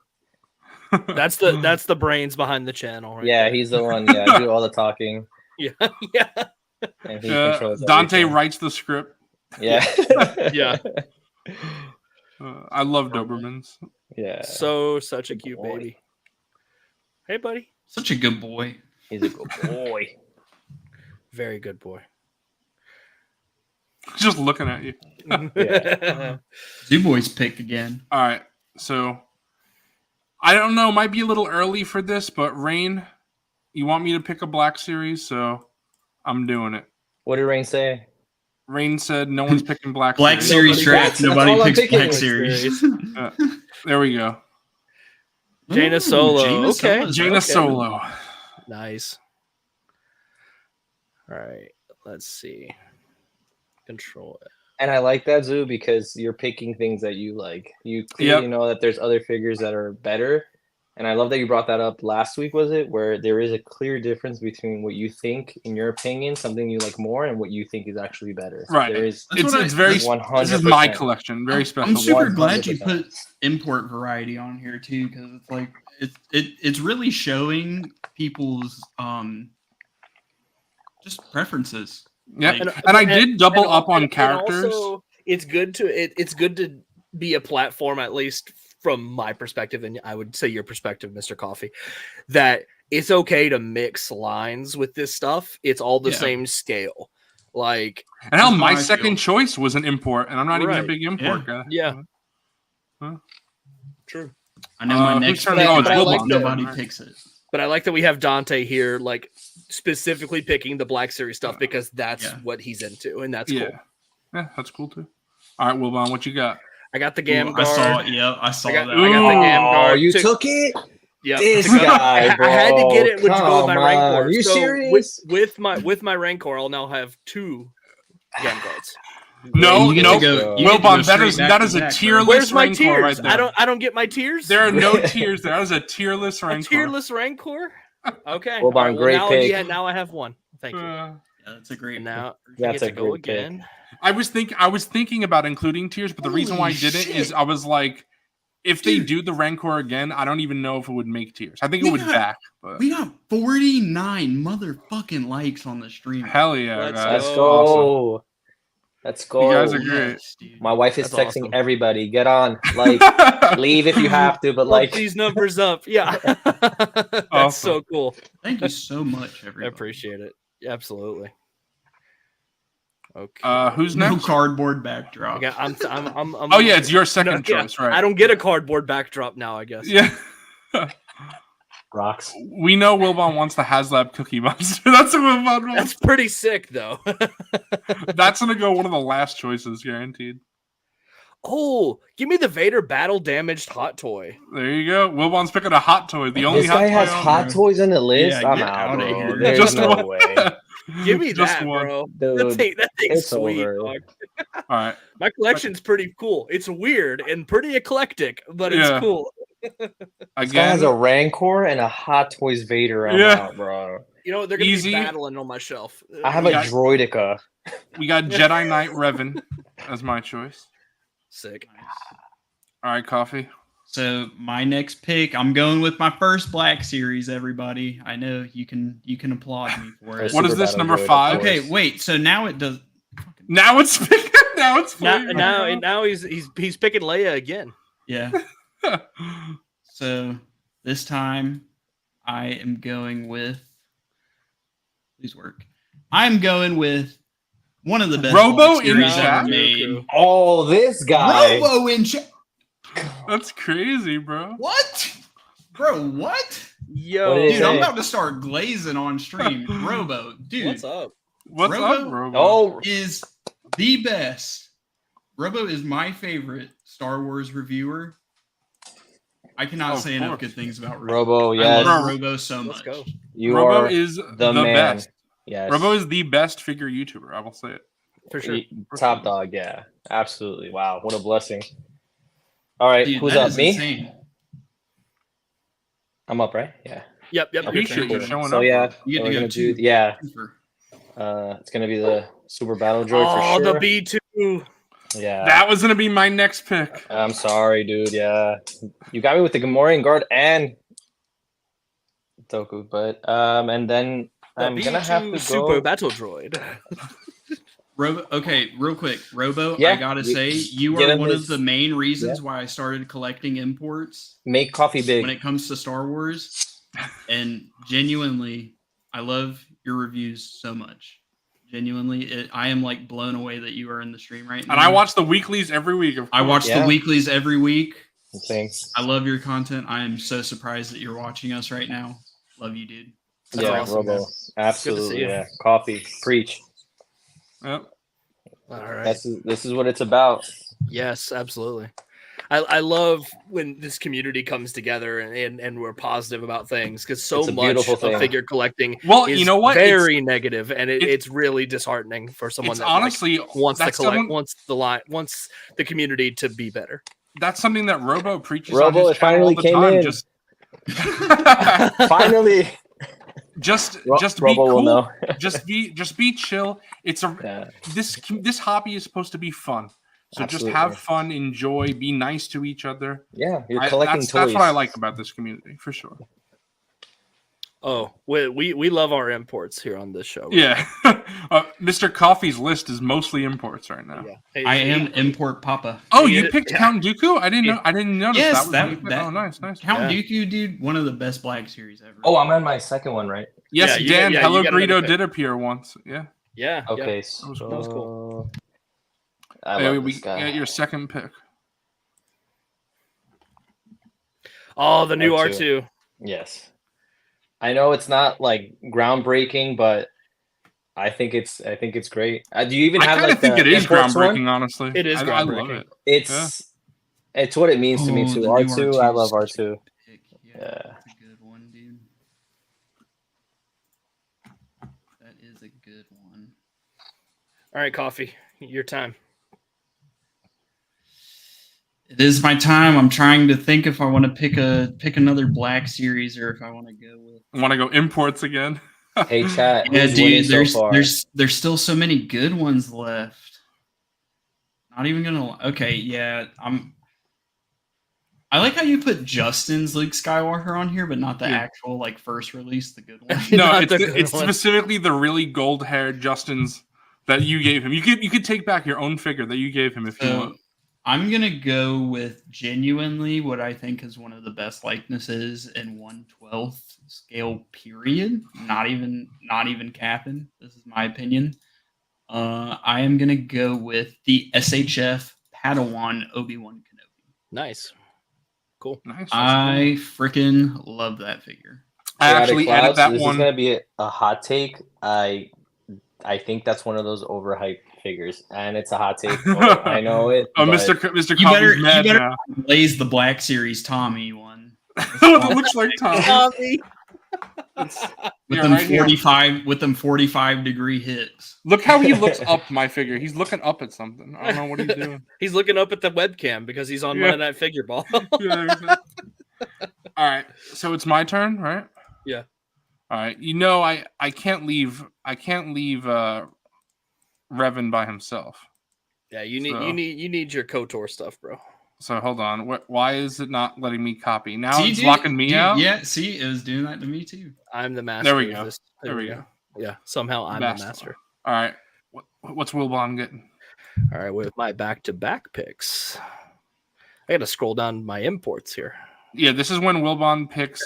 That's the brains behind the channel, right? Yeah, there. he's the one. Yeah, I do all the talking. yeah, yeah, And he controls Dante everything. writes the script. Yeah. yeah. I love Dobermans. Yeah. Such a cute Boy. baby. Hey, buddy. such a good boy. He's a good boy. Very good boy. Just looking at you. Yeah. Zoo boys pick again. All right. So, I don't know. Might be a little early for this, but Rain, You want me to pick a Black Series, so I'm doing it. What did Rain say? Rain said no one's picking Black Black Series. Series draft. That's all Nobody I'm picks picking. Black Series. There we go. Jaina Solo. Jaina Okay. Solo's Jaina okay. Solo. Nice. All right. Let's see. Control it. And I like that, Zoo, because you're picking things that you like. You clearly know that there's other figures that are better. And I love that you brought that up last week, was it? Where there is a clear difference between what you think, in your opinion, something you like more, and what you think is actually better. Right. There is It's very. 100%. This is my collection. Very special. I'm super glad you 100%. put import variety on here too, because it's like it's really showing people's just preferences. Yeah, Like, and I did double and up on and characters. also, it's good to be a platform, at least from my perspective, and I would say your perspective, Mr. Coffee, that it's okay to mix lines with this stuff. It's all the same scale. Like, and hell, That's my how I second feel. choice was an import, and I'm not even a Right. big import guy. Yeah. Huh? True. I know my who's next turning? pick, Oh, and it's I Wilbon. hope nobody Right. picks it. But I like that we have Dante here, like specifically picking the Black Series stuff because that's what he's into, and that's cool. Yeah, that's cool too. All right, Wilbon, what you got? I got the Gam Ooh, Guard. I saw it. Yeah, I saw I got that. the Gam Oh, Guard. you took it? Yep. This Took- guy, I had to get it bro. to go with my Come Rancor. on. Are you So serious? With my Rancor, I'll now have 2 Gam Guards. No, You get no, to go- you get to Wilbon, go that straight is back to a back, tier bro. list Where's my Rancor tiers? right there. I don't get my tiers. There are no tiers there. That is a tierless A Rancor. tierless Rancor. Okay. Wilbon, All right, great now, pick. Yeah, now I have one. Thank you. Yeah, that's a great. And now That's I a get to go great pick. again. I was thinking about including tiers, but the reason why I Holy didn't is shit. I was like, if they Dude. do the Rancor again, I don't even know if it would make tiers. I think it We would got- back, but We got 49 motherfucking likes on the stream. hell yeah, Let's guys. Let's Oh, go. Awesome. Let's go. You guys are great. Yes, dude. My wife is That's texting awesome. everybody. Get on. Like, leave if you have to, but Pump like, these numbers up. Yeah. That's Awesome. so cool. Thank you so much, I everybody. appreciate it. Absolutely. Okay. Who's No next? cardboard backdrop. I'm Oh yeah, it's your second yeah, choice, right? I don't get a cardboard backdrop now, I guess. Yeah. rocks. We know Wilbon wants the HasLab Cookie Monster. That's what Wilbon That's wants. pretty sick, though. That's gonna go one of the last choices, guaranteed. Oh, give me the Vader battle damaged hot toy. There you go. Wilbon's picking a hot toy. The only This hot guy toy has on hot there. toys on the list. Yeah, I'm get out, outta bro. here. There's Just no one. way. Give me Just that, one. bro. That Dude, thing's it's sweet, over. dog. All right. My collection's pretty cool. It's weird and pretty eclectic, but it's Yeah. cool. This guy Again, has a Rancor and a Hot Toys Vader. I'm Yeah. out, bro. You know, they're gonna Easy. be battling on my shelf. I have a Yeah. Droidica. we got Jedi Knight Revan as my choice. Sick. All right, Coffee. So my next pick, I'm going with my first Black Series. Everybody, I know you can applaud me for it. What is Super this, Battle number Droid, of 5? course. Okay, wait. So now it does. Now it's now it's Now he's picking Leia again. Yeah. So this time, I am going with. Please work. I'm going with one of the best Robo Black in Series chat? ever made. Oh, this guy. Robo in chat. That's crazy, bro. What? Bro, what? Yo, What is Dude, it? I'm about to start glazing on stream. Robo, dude, what's up? What's Robo? up, Robo? Oh, is the best. Robo is my favorite Star Wars reviewer. I cannot Of say enough course. good things about Robo. Robo, I yes. love Robo so Let's much. go. You Robo are is the man. best. Yes. Robo is the best figure YouTuber. I will say it. For sure. Top dog, yeah. Absolutely. Wow, what a blessing. All right, Dude, who's that up? is Me? insane. I'm up, right? Yeah. Yep. Okay, Appreciate you cool. showing So up, yeah, bro. You get we're to go gonna do too. yeah. Super. It's gonna be the Super Battle Droid Oh, for the sure. B2. Yeah. That was gonna be my next pick. I'm sorry, dude. Yeah, you got me with the Gamorrean Guard and Doku, but and then The I'm gonna have to B2 Super go. Battle Droid. Robo, okay, real quick. Robo, Yeah, I gotta say, you get are him one his- of the main reasons why I started collecting imports Make coffee big. when it comes to Star Wars. And genuinely, I love your reviews so much. Genuinely, I am like blown away that you are in the stream right now. And I watch the weeklies every week. Of I course. watch Yeah. the weeklies every week. Thanks. I love your content. I am so surprised that you're watching us right now. Love you, dude. Yeah, awesome, Robo. man. Absolutely. you. Yeah. Coffee. Preach. Yep. All right. This is what it's about. Yes, absolutely. I love when this community comes together and we're positive about things, because so It's a much beautiful of thing. figure collecting Well, you know what? very negative, and it's really disheartening for someone It's that honestly wants to that's collect, someone- wants the community to be better. That's something that Robo preaches Robo, on his it channel finally all the came time. in. Just Finally. just be Robo will cool. know. just be chill. It's this hobby is supposed to be fun. So Absolutely. just have fun, enjoy, be nice to each other. Yeah, you're collecting that's toys. what I like about this community, for sure. Oh, we love our imports here on this show. Yeah. Mr. Coffee's list is mostly imports right now. Yeah. Hey, I am import Papa. Oh, you picked Count Dooku? I didn't notice Yes, that was oh, nice. Count Dooku, dude, one of the best Black Series ever. Oh, I'm on my second one, right? Yes, Yeah, Dan. Hello you got another Greedo pick. did appear once. Yeah. Yeah. Okay, That was cool. I Hey, love we this guy. got your second pick. Oh, the new R2. R2. Yes. I know it's not like groundbreaking, but I think it's great. Do you even I have kind of like think the it is imports groundbreaking, one? honestly. It is I love groundbreaking. it. It's what it means to me too. the new R2, I love R2 's R2. pick. Yeah, Yeah. that's a good one, dude. That is a good one. All right, Coffee, your time. It is my time. I'm trying to think if I want to pick another Black Series or if I want to go with. Want to go imports again? Hey chat, Yeah, who's winning dude. so far? There's still so many good ones left. Not even gonna. Okay, yeah. I like how you put Justin's Luke Skywalker on here, but not the actual like first release, the good one. No, Not it's the good it's one. specifically the really gold-haired Justin's that you gave him. You could take back your own figure that you gave him if you So want. I'm gonna go with genuinely what I think is one of the best likenesses in 1/12 scale. Period. Not even capping. This is my opinion. I am gonna go with the SHF Padawan Obi-Wan Kenobi. Nice. Cool. Nice. I freaking love that figure. I actually added that this one. is gonna be a hot take. I think that's one of those overhyped figures, and it's a hot take. I know it. Oh, but Mr. You better Coffee's mad now. blaze the Black Series Tommy one. It looks like Tommy. With Yeah, them right here. 45-degree hits. Look how he looks up my figure. He's looking up at something. I don't know what he's doing. He's looking up at the webcam because he's on Yeah. Monday Night Figureball. Yeah, exactly. All right, so it's my turn, right? Yeah. All right. You know, I can't leave Revan by himself. Yeah, you need your KOTOR stuff, bro. So hold on. Why is it not letting me copy? Now See, it's dude, locking me out. Yeah, see, it was doing that to me too. I'm the master. There we of go. this. There we go. Yeah, somehow I'm Best. the master. All right. What's Wilbon getting? All right, with my back-to-back picks, I got to scroll down my imports here. Yeah, this is when Wilbon picks.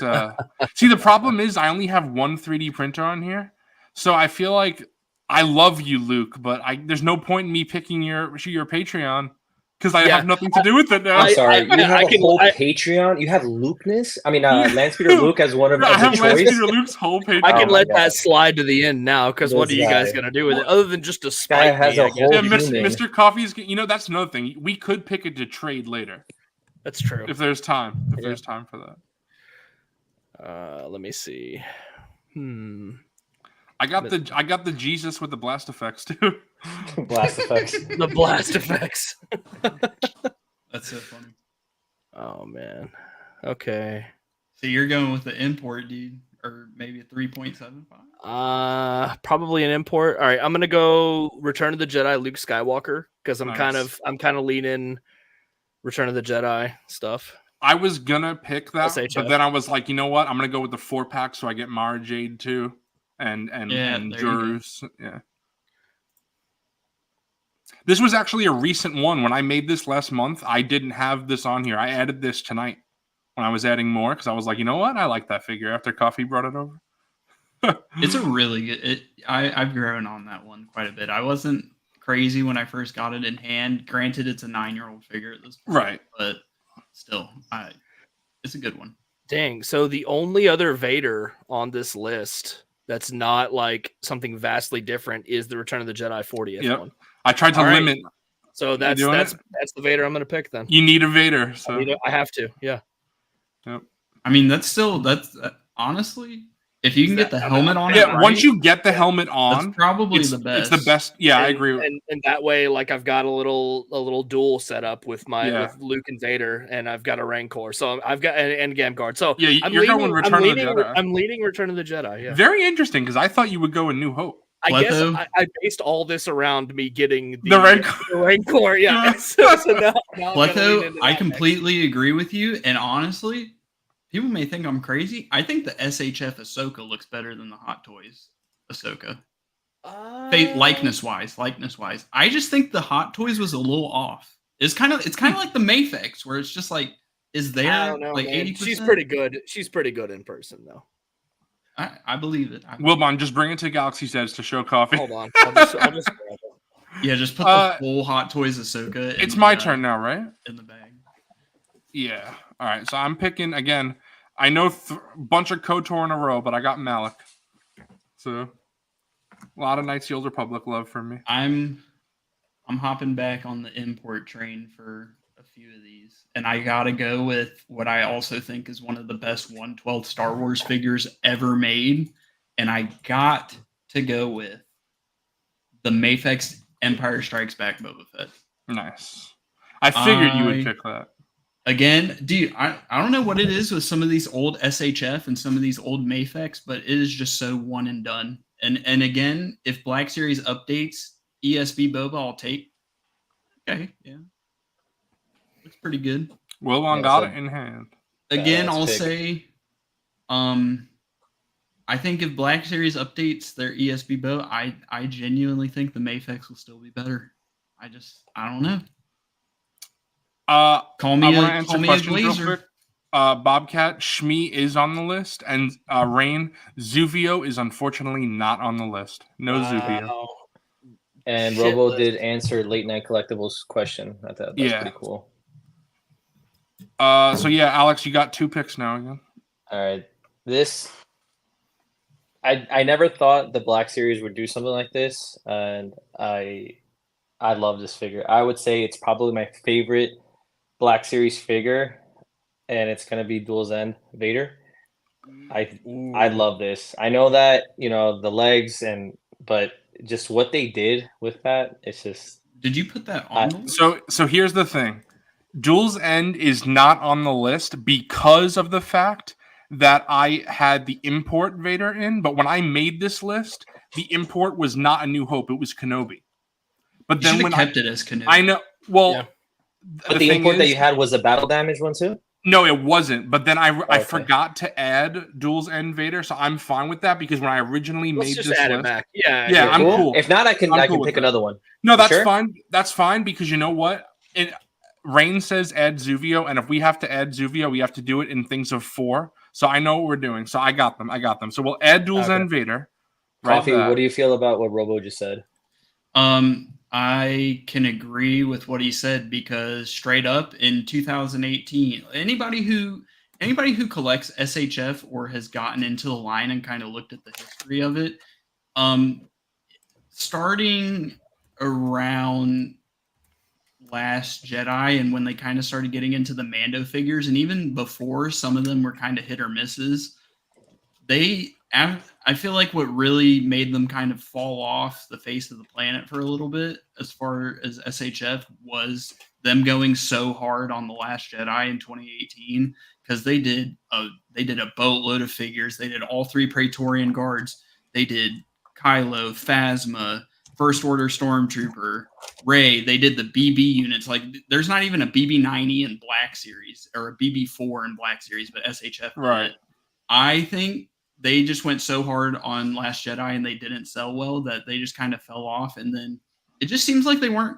See, the problem is I only have one 3D printer on here, so I feel like I love you, Luke, but there's no point in me picking your Patreon because I have nothing to do with it now. I'm sorry, you have a whole I- Patreon. You have Lukeness. I mean, Lance Peter Luke as one of I as have a Lance choice. Peter Luke's whole Patreon. I can my let God. that slide to the end now because what are This you guys guy. gonna do with it other than just to Guy spite has me? a I guess. whole Yeah, human. Mr. Coffee's. You know, that's another thing. We could pick it to trade later That's true. if there's time. If there's time for that. Let me see. I got the Jesus with the blast effects too. Blast effects. The blast effects. That's so funny. Oh man. Okay. So you're going with the import, dude, or maybe a 3.75? Probably an import. All right, I'm gonna go Return of the Jedi Luke Skywalker because I'm Nice. kind of leaning Return of the Jedi stuff. I was gonna pick that, SHF. but then I was like, you know what? I'm gonna go with the 4-pack so I get Mara Jade too, and Yeah, there you go. Jurus. Yeah. This was actually a recent one. When I made this last month, I didn't have this on here. I added this tonight when I was adding more because I was like, you know what? I like that figure after Coffee brought it over. It's a really good. I've grown on that one quite a bit. I wasn't crazy when I first got it in hand. Granted, it's a 9-year-old figure at this point, Right. but still, it's a good one. Dang. So the only other Vader on this list that's not like something vastly different is the Return of the Jedi 40th one. I tried to All right. limit. So that's the Vader I'm going to pick then. You need a Vader. So I have to. Yeah. Yep. I mean, that's honestly, if you can get the helmet on, once you get the helmet on, that's probably the best. It's the best. Yeah, I agree. And that way, like I've got a little duel set up with with Luke and Vader, and I've got a Rancor, so I've got and Gamguard. So yeah, you're going Return of the Jedi. I'm leading Return of the Jedi. Yeah, very interesting because I thought you would go in New Hope. I guess I based all this around me getting the Rancor. The Rancor, yeah. so now Leto, I completely agree with you, and honestly, people may think I'm crazy. I think the SHF Ahsoka looks better than the Hot Toys Ahsoka. Likeness wise. I just think the Hot Toys was a little off. It's kind of like the Mayfix, where it's just like, is there I don't know, like 80%? She's pretty good. She's pretty good in person though. I believe it. Wilbon, just bring it to Galaxy's Edge to show coffee. Hold on. I'll just grab it. Yeah, just put the full Hot Toys Ahsoka. It's my turn now, right? In the bag. Yeah. All right. So I'm picking again. I know a bunch of KOTOR in a row, but I got Malik. So a lot of Knights of the Old Republic love from me. I'm hopping back on the import train for a few of these, and I gotta go with what I also think is one of the best 1/12 Star Wars figures ever made, and I got to go with the Mayfix Empire Strikes Back Boba Fett. Nice. I figured you would pick that. Again, dude, I don't know what it is with some of these old SHF and some of these old Mayfix, but it is just so one and done. And again, if Black Series updates ESB Boba, I'll take. Okay, yeah. Looks pretty good. Wilbon got it in hand. Again, I'll say, I think if Black Series updates their ESB Boba, I genuinely think the Mayfix will still be better. I don't know. Call me a glazer. Bobcat, Shmi is on the list, and Rain, Zuvio is unfortunately not on the list. No Zuvio. And Robo did answer Late Night Collectibles question. I thought that's pretty cool. So yeah, Alex, you got 2 picks now again. All right. This I never thought the Black Series would do something like this, and I love this figure. I would say it's probably my favorite Black Series figure, and it's gonna be Duel's End Vader. I love this. I know that the legs but just what they did with that, it's just. Did you put that on? So here's the thing. Duel's End is not on the list because of the fact that I had the import Vader in, but when I made this list, the import was not A New Hope, it was Kenobi. But then when kept it as Kenobi. I know. Well, yeah. But the import that you had was a battle damage one too? No, it wasn't. But then I forgot to add Duel's End Vader, so I'm fine with that because when I originally made this list, back. Yeah, I'm cool. If not, I can pick another one. No, that's fine. That's fine because you know what? Rain says add Zuvio, and if we have to add Zuvio, we have to do it in things of 4. So I know what we're doing. So I got them. So we'll add Duel's End Vader. Coffee, what do you feel about what Robo just said? I can agree with what he said because straight up in 2018, anybody who collects SHF or has gotten into the line and kind of looked at the history of it, starting around Last Jedi and when they kind of started getting into the Mando figures, and even before, some of them were kind of hit or misses. I feel like what really made them kind of fall off the face of the planet for a little bit as far as SHF was them going so hard on The Last Jedi in 2018 because they did a boatload of figures. They did all 3 Praetorian Guards. They did Kylo, Phasma, First Order Stormtrooper, Rey. They did the BB units. Like there's not even a BB-90 in Black Series or a BB-4 in Black Series, but SHF right. I think they just went so hard on Last Jedi and they didn't sell well that they just kind of fell off. And then it just seems like they weren't,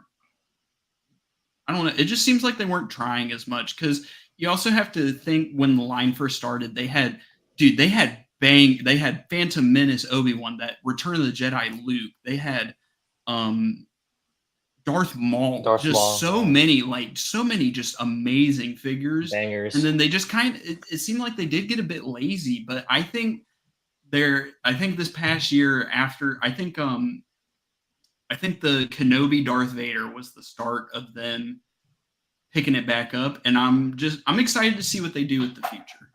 I don't know. It just seems like they weren't trying as much because you also have to think when the line first started, they had Phantom Menace Obi-Wan, that Return of the Jedi Luke. They had Darth Maul. So many just amazing figures. Bangers. And then they just it seemed like they did get a bit lazy, but I think this past year I think the Kenobi Darth Vader was the start of them picking it back up, and I'm excited to see what they do with the future.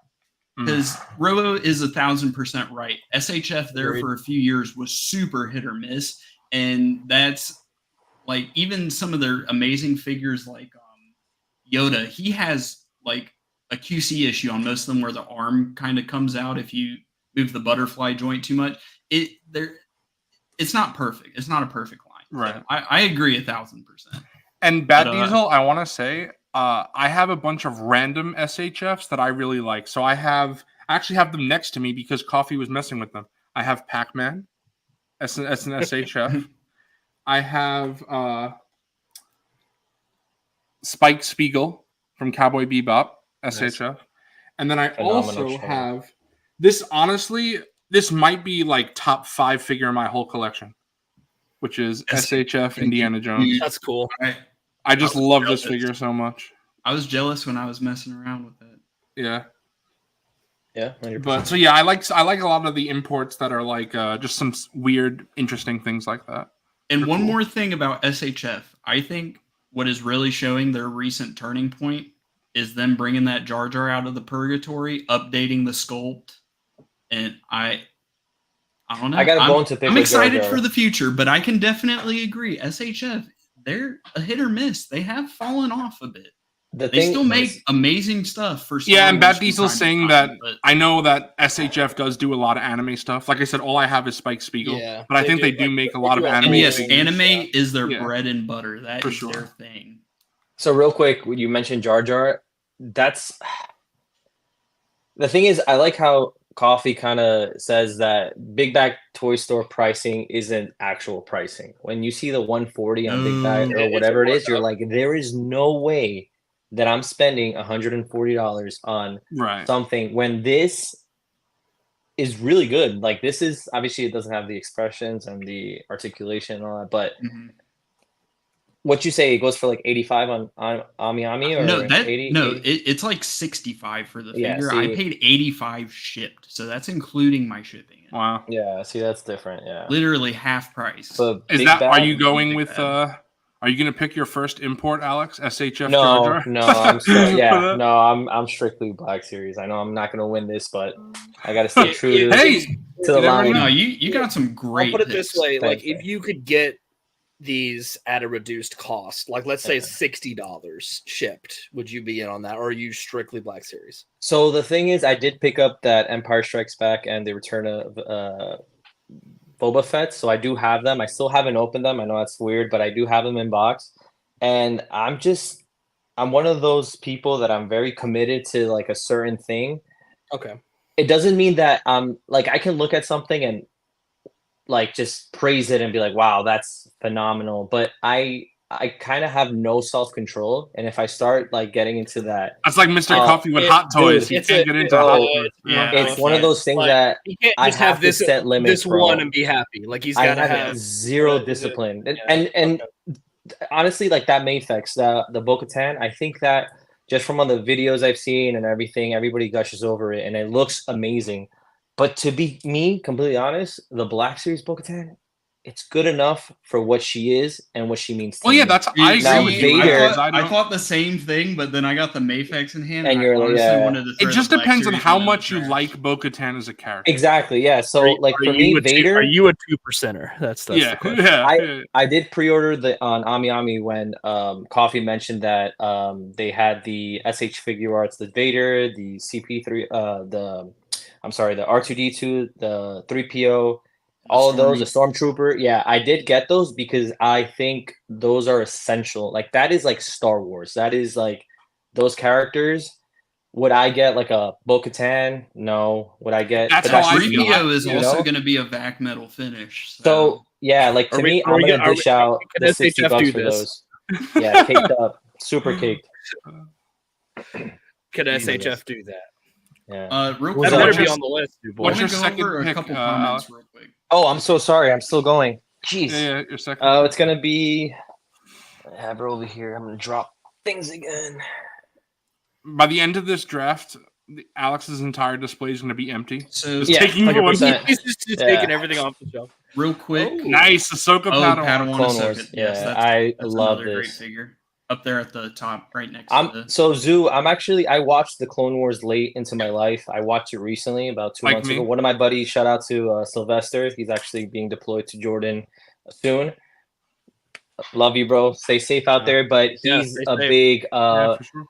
Because Robo is 1,000% right. SHF there for a few years was super hit or miss, and that's like even some of their amazing figures like Yoda. He has like a QC issue on most of them where the arm kind of comes out if you move the butterfly joint too much. It's not perfect. It's not a perfect line. Right. So I agree 1,000%. And Bad Diesel, I want to say, I have a bunch of random SHFs that I really like. So I actually have them next to me because Coffee was messing with them. I have Pac-Man as an SHF. I have Spike Spiegel from Cowboy Bebop, SHF. Nice. And then I also have this, honestly, this might be like top 5 figure in my whole collection, which is SHF Indiana Jones. That's cool. I just love this figure so much. I was jealous when I was messing around with it. Yeah. Yeah, 100%. But so yeah, I like a lot of the imports that are like just some weird, interesting things like that. And one more thing about SHF, I think what is really showing their recent turning point is them bringing that Jar Jar out of the purgatory, updating the sculpt, and I don't know. I gotta go into pick. I'm excited for the future, but I can definitely agree. SHF, they're a hit or miss. They have fallen off a bit. They still make amazing stuff for Star and Wars Bad Diesel saying that I know that SHF does do a lot of anime stuff. Like I said, all I have is Spike Spiegel, but I think they do make a lot of anime. And yes, anime is their bread and butter. That is their thing. So real quick, when you mentioned Jar Jar, that's the thing is, I like how Coffee kind of says that Big Bag Toy Store pricing isn't actual pricing. When you see the 140 on Big Bag or whatever it is, you're like, there is no way that I'm spending $140 on something when this is really good. Like this is obviously it doesn't have the expressions and the articulation and all that, but what you say it goes for like 85 on Ami Ami or no, 80? It's like 65 for the figure. I paid 85 shipped, so that's including my shipping. Wow. Yeah, see that's different. Yeah, literally half price. So is that? Are you going with? Are you gonna pick your first import, Alex? SHF? No, I'm still, I'm strictly Black Series. I know I'm not gonna win this, but I gotta stay true to the line. No, you got some great. I'll put it this way: like if you could get these at a reduced cost, like let's say $60 shipped, would you be in on that, or are you strictly Black Series? So the thing is, I did pick up that Empire Strikes Back and the Return of Boba Fett, so I do have them. I still haven't opened them. I know that's weird, but I do have them in box. And I'm one of those people that I'm very committed to like a certain thing. Okay. It doesn't mean that like I can look at something and like just praise it and be like, wow, that's phenomenal. But I kind of have no self-control, and if I start like getting into that, that's like Mr. Coffee with Hot Toys. You can't get into Hot Toys. It's one of those things like, that I have to set limits. This one and be happy. Like he's got to have zero discipline, and honestly, like that Mayfex, the Bo-Katan, I think that just from all the videos I've seen and everything, everybody gushes over it, and it looks amazing. But to be completely honest, the Black Series Bo-Katan, it's good enough for what she is and what she means to me. Yeah, I agree with you. I thought the same thing, but then I got the Mayfex in hand. And you're it just depends on how much you like Bo-Katan as a character. Exactly, yeah. So like for me, Vader... Are you a 2%er? That's the question. I did pre-order on Ami Ami when Coffee mentioned that they had the SH figure arts, the Vader, the CP3, the R2D2, the 3PO, all of those, the Stormtrooper. Yeah, I did get those because I think those are essential. Like that is like Star Wars. That is like those characters. Would I get like a Bo-Katan? No. Would I get? That's how 3PO is also going to be a vac metal finish. So yeah, like to me, I'm going to dish out the $60 for those. Yeah, caked up, super caked. Could SHF do that? Yeah. That better be on the list, dude. What's your second pick? A couple comments real quick. Oh, I'm so sorry. I'm still going. Jeez. Yeah, your second. It's gonna be I have her over here. I'm gonna drop things again. By the end of this draft, Alex's entire display is going to be empty. So Just Yeah, taking 100%. He's just Yeah. taking everything off the shelf. real quick, Oh. Nice, Ahsoka Padawan. Padawan Clone Ahsoka. Wars. Yes, Yeah, that's love another great this. figure up there at the top, right next to the. So Zoo, I watched the Clone Wars late into my life. I watched it recently, about 2 Like months me. ago. One of my buddies, shout out to Sylvester. He's actually being deployed to Jordan soon. Love you, bro. Stay safe out there. But Yeah, he's stay a safe. big Yeah, for sure.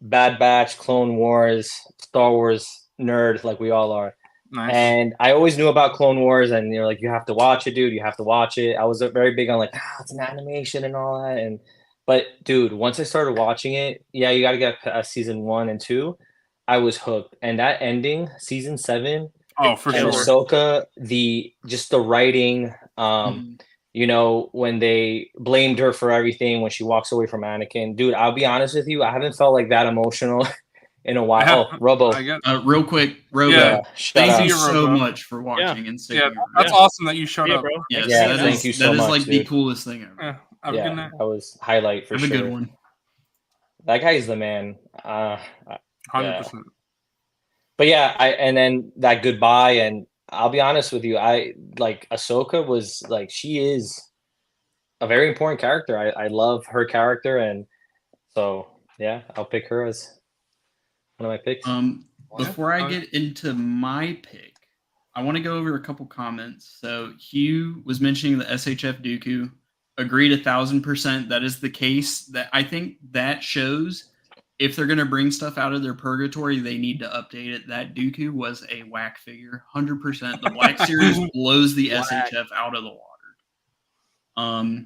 Bad Batch, Clone Wars, Star Wars nerd, like we all are. Nice. And I always knew about Clone Wars, and you're like, you have to watch it, dude. You have to watch it. I was very big on like, it's an animation and all that. But dude, once I started watching it, yeah, you got to get past season 1 and 2. I was hooked, and that ending, season 7, Oh, for and sure. Ahsoka, the writing, you know, when they blamed her for everything when she walks away from Anakin, dude. I'll be honest with you, I haven't felt like that emotional in a while. Oh, Robo. I get. Real quick, Robo. Yeah. Shout Thank out. you out. so Robo. much for watching and sticking Yeah, around. that's awesome that you showed Yeah, up. bro. Yes, Yeah, that thank is, you so that is much, like the dude. coolest thing ever. Yeah, have a good Yeah, night. that was highlight for Have sure. a good one. That guy's the man. 100%. But yeah, and then that goodbye, and I'll be honest with you, I like Ahsoka was like, she is a very important character. I love her character, and so yeah, I'll pick her as one of my picks. Before I get into my pick, I want to go over a couple comments. So Hugh was mentioning the SHF Dooku. Agreed 1,000%. That is the case. That I think that shows if they're going to bring stuff out of their purgatory, they need to update it. That Dooku was a whack figure, 100%. The Black Series blows the SHF out of the water.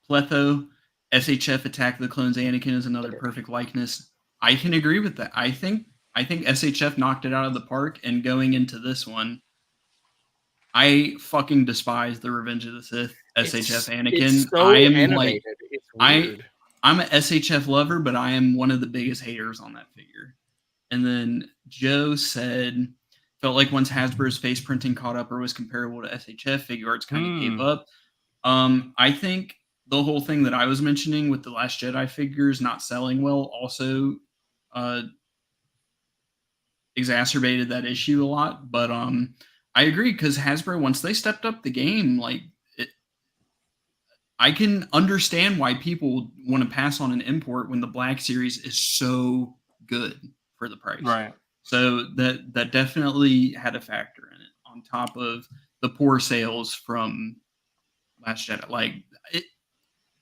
Pletho, SHF Attack of the Clones Anakin is another perfect likeness. I can agree with that. I think SHF knocked it out of the park, and going into this one, I fucking despise the Revenge of the Sith SHF Anakin. It's so I am animated. It's weird. I'm an SHF lover, but I am one of the biggest haters on that figure. And then Joe said, felt like once Hasbro's face printing caught up or was comparable to SHF, figure arts kind of gave up. I think the whole thing that I was mentioning with the Last Jedi figures not selling well also exacerbated that issue a lot. But I agree, because Hasbro, once they stepped up the game, like I can understand why people want to pass on an import when the Black Series is so good for the price. Right. So that definitely had a factor in it, on top of the poor sales from Last Jedi. Like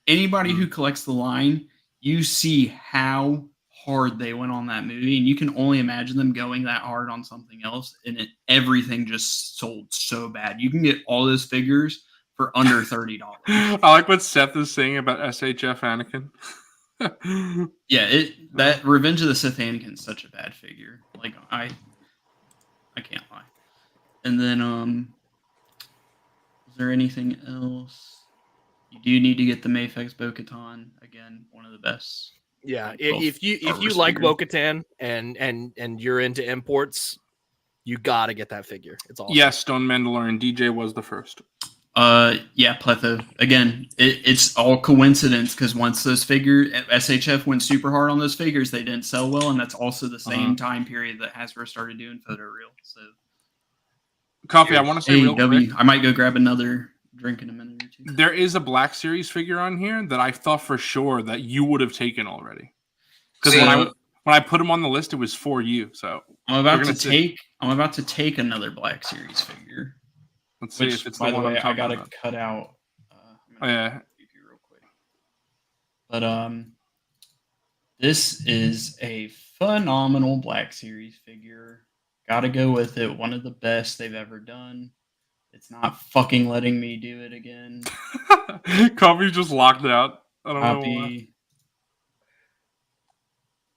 anybody who collects the line, you see how hard they went on that movie, and you can only imagine them going that hard on something else, and everything just sold so bad. You can get all those figures for under $30. I like what Seth is saying about SHF Anakin. Yeah, that Revenge of the Sith Anakin is such a bad figure. Like I can't lie. And then is there anything else? You do need to get the Mayfex Bo-Katan, again, one of the best. Yeah, if you like Bo-Katan and you're into imports, you got to get that figure. It's awesome. Yes, Stone Mandalorian DJ was the first. Yeah, Pletho. Again, it's all coincidence, because once those figures, SHF went super hard on those figures, they didn't sell well, and that's also the same time period that Hasbro started doing photoreal. So, Coffee, I want to say real quick, I might go grab another drink in a minute or two. there is a Black Series figure on here that I thought for sure that you would have taken already. Because when I put him on the list, it was for you. So I'm about to take another Black Series figure. Let's see if it's the by the one way, I'm I gotta about. cut out. Yeah. Real quick. But this is a phenomenal Black Series figure. Gotta go with it. One of the best they've ever done. It's not fucking letting me do it again. Coffee's just locked out. I don't know why. Copy.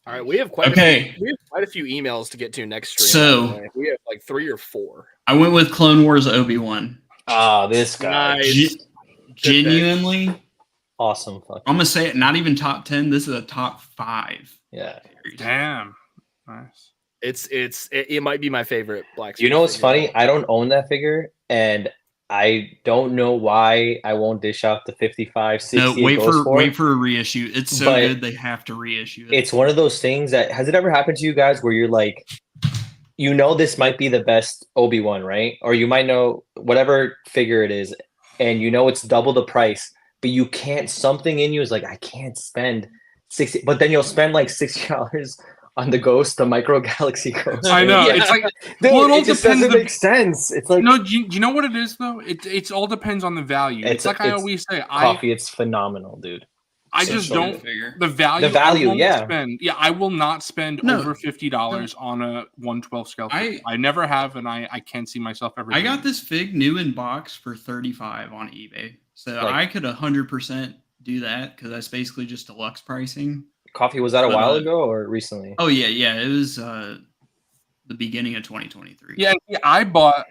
All right, we have quite a few emails to get to next stream. So we have like 3 or 4. I went with Clone Wars Obi-Wan. Ah, this guy. Nice. Genuinely Awesome. I'm gonna say it. Not even top 10. This is a top 5. Yeah. Damn. Nice. It might be my favorite Black Series. You know what's figure. funny? I don't own that figure, and I don't know why I won't dish out the 55, 60 No, it goes for. wait for a reissue. It's so But good they have to reissue it. It's one of those things that has it ever happened to you guys where you're like, you know, this might be the best Obi-Wan, right? Or you might know whatever figure it is, and you know it's double the price, but you can't. Something in you is like, I can't spend 60, but then you'll spend like $60 on the Ghost, the Micro Galaxy Ghost. I know. Yeah. It's like, Dude, well, it all it just depends. doesn't make sense. It's like No, do you know what it is though? It all depends on the value. It's like I always say, coffee. It's phenomenal, dude. I So just sorry don't. figure. The value, value, I won't yeah. spend. Yeah, I will not spend No. over $50 on a 112 scale. I never have, and I can't see myself ever. I doing got it. this fig new in box for $35 on eBay, so Like- I could 100% do that because that's basically just deluxe pricing. Coffee, was that a But, while ago or recently? Oh yeah, it was the beginning of 2023. Yeah, I bought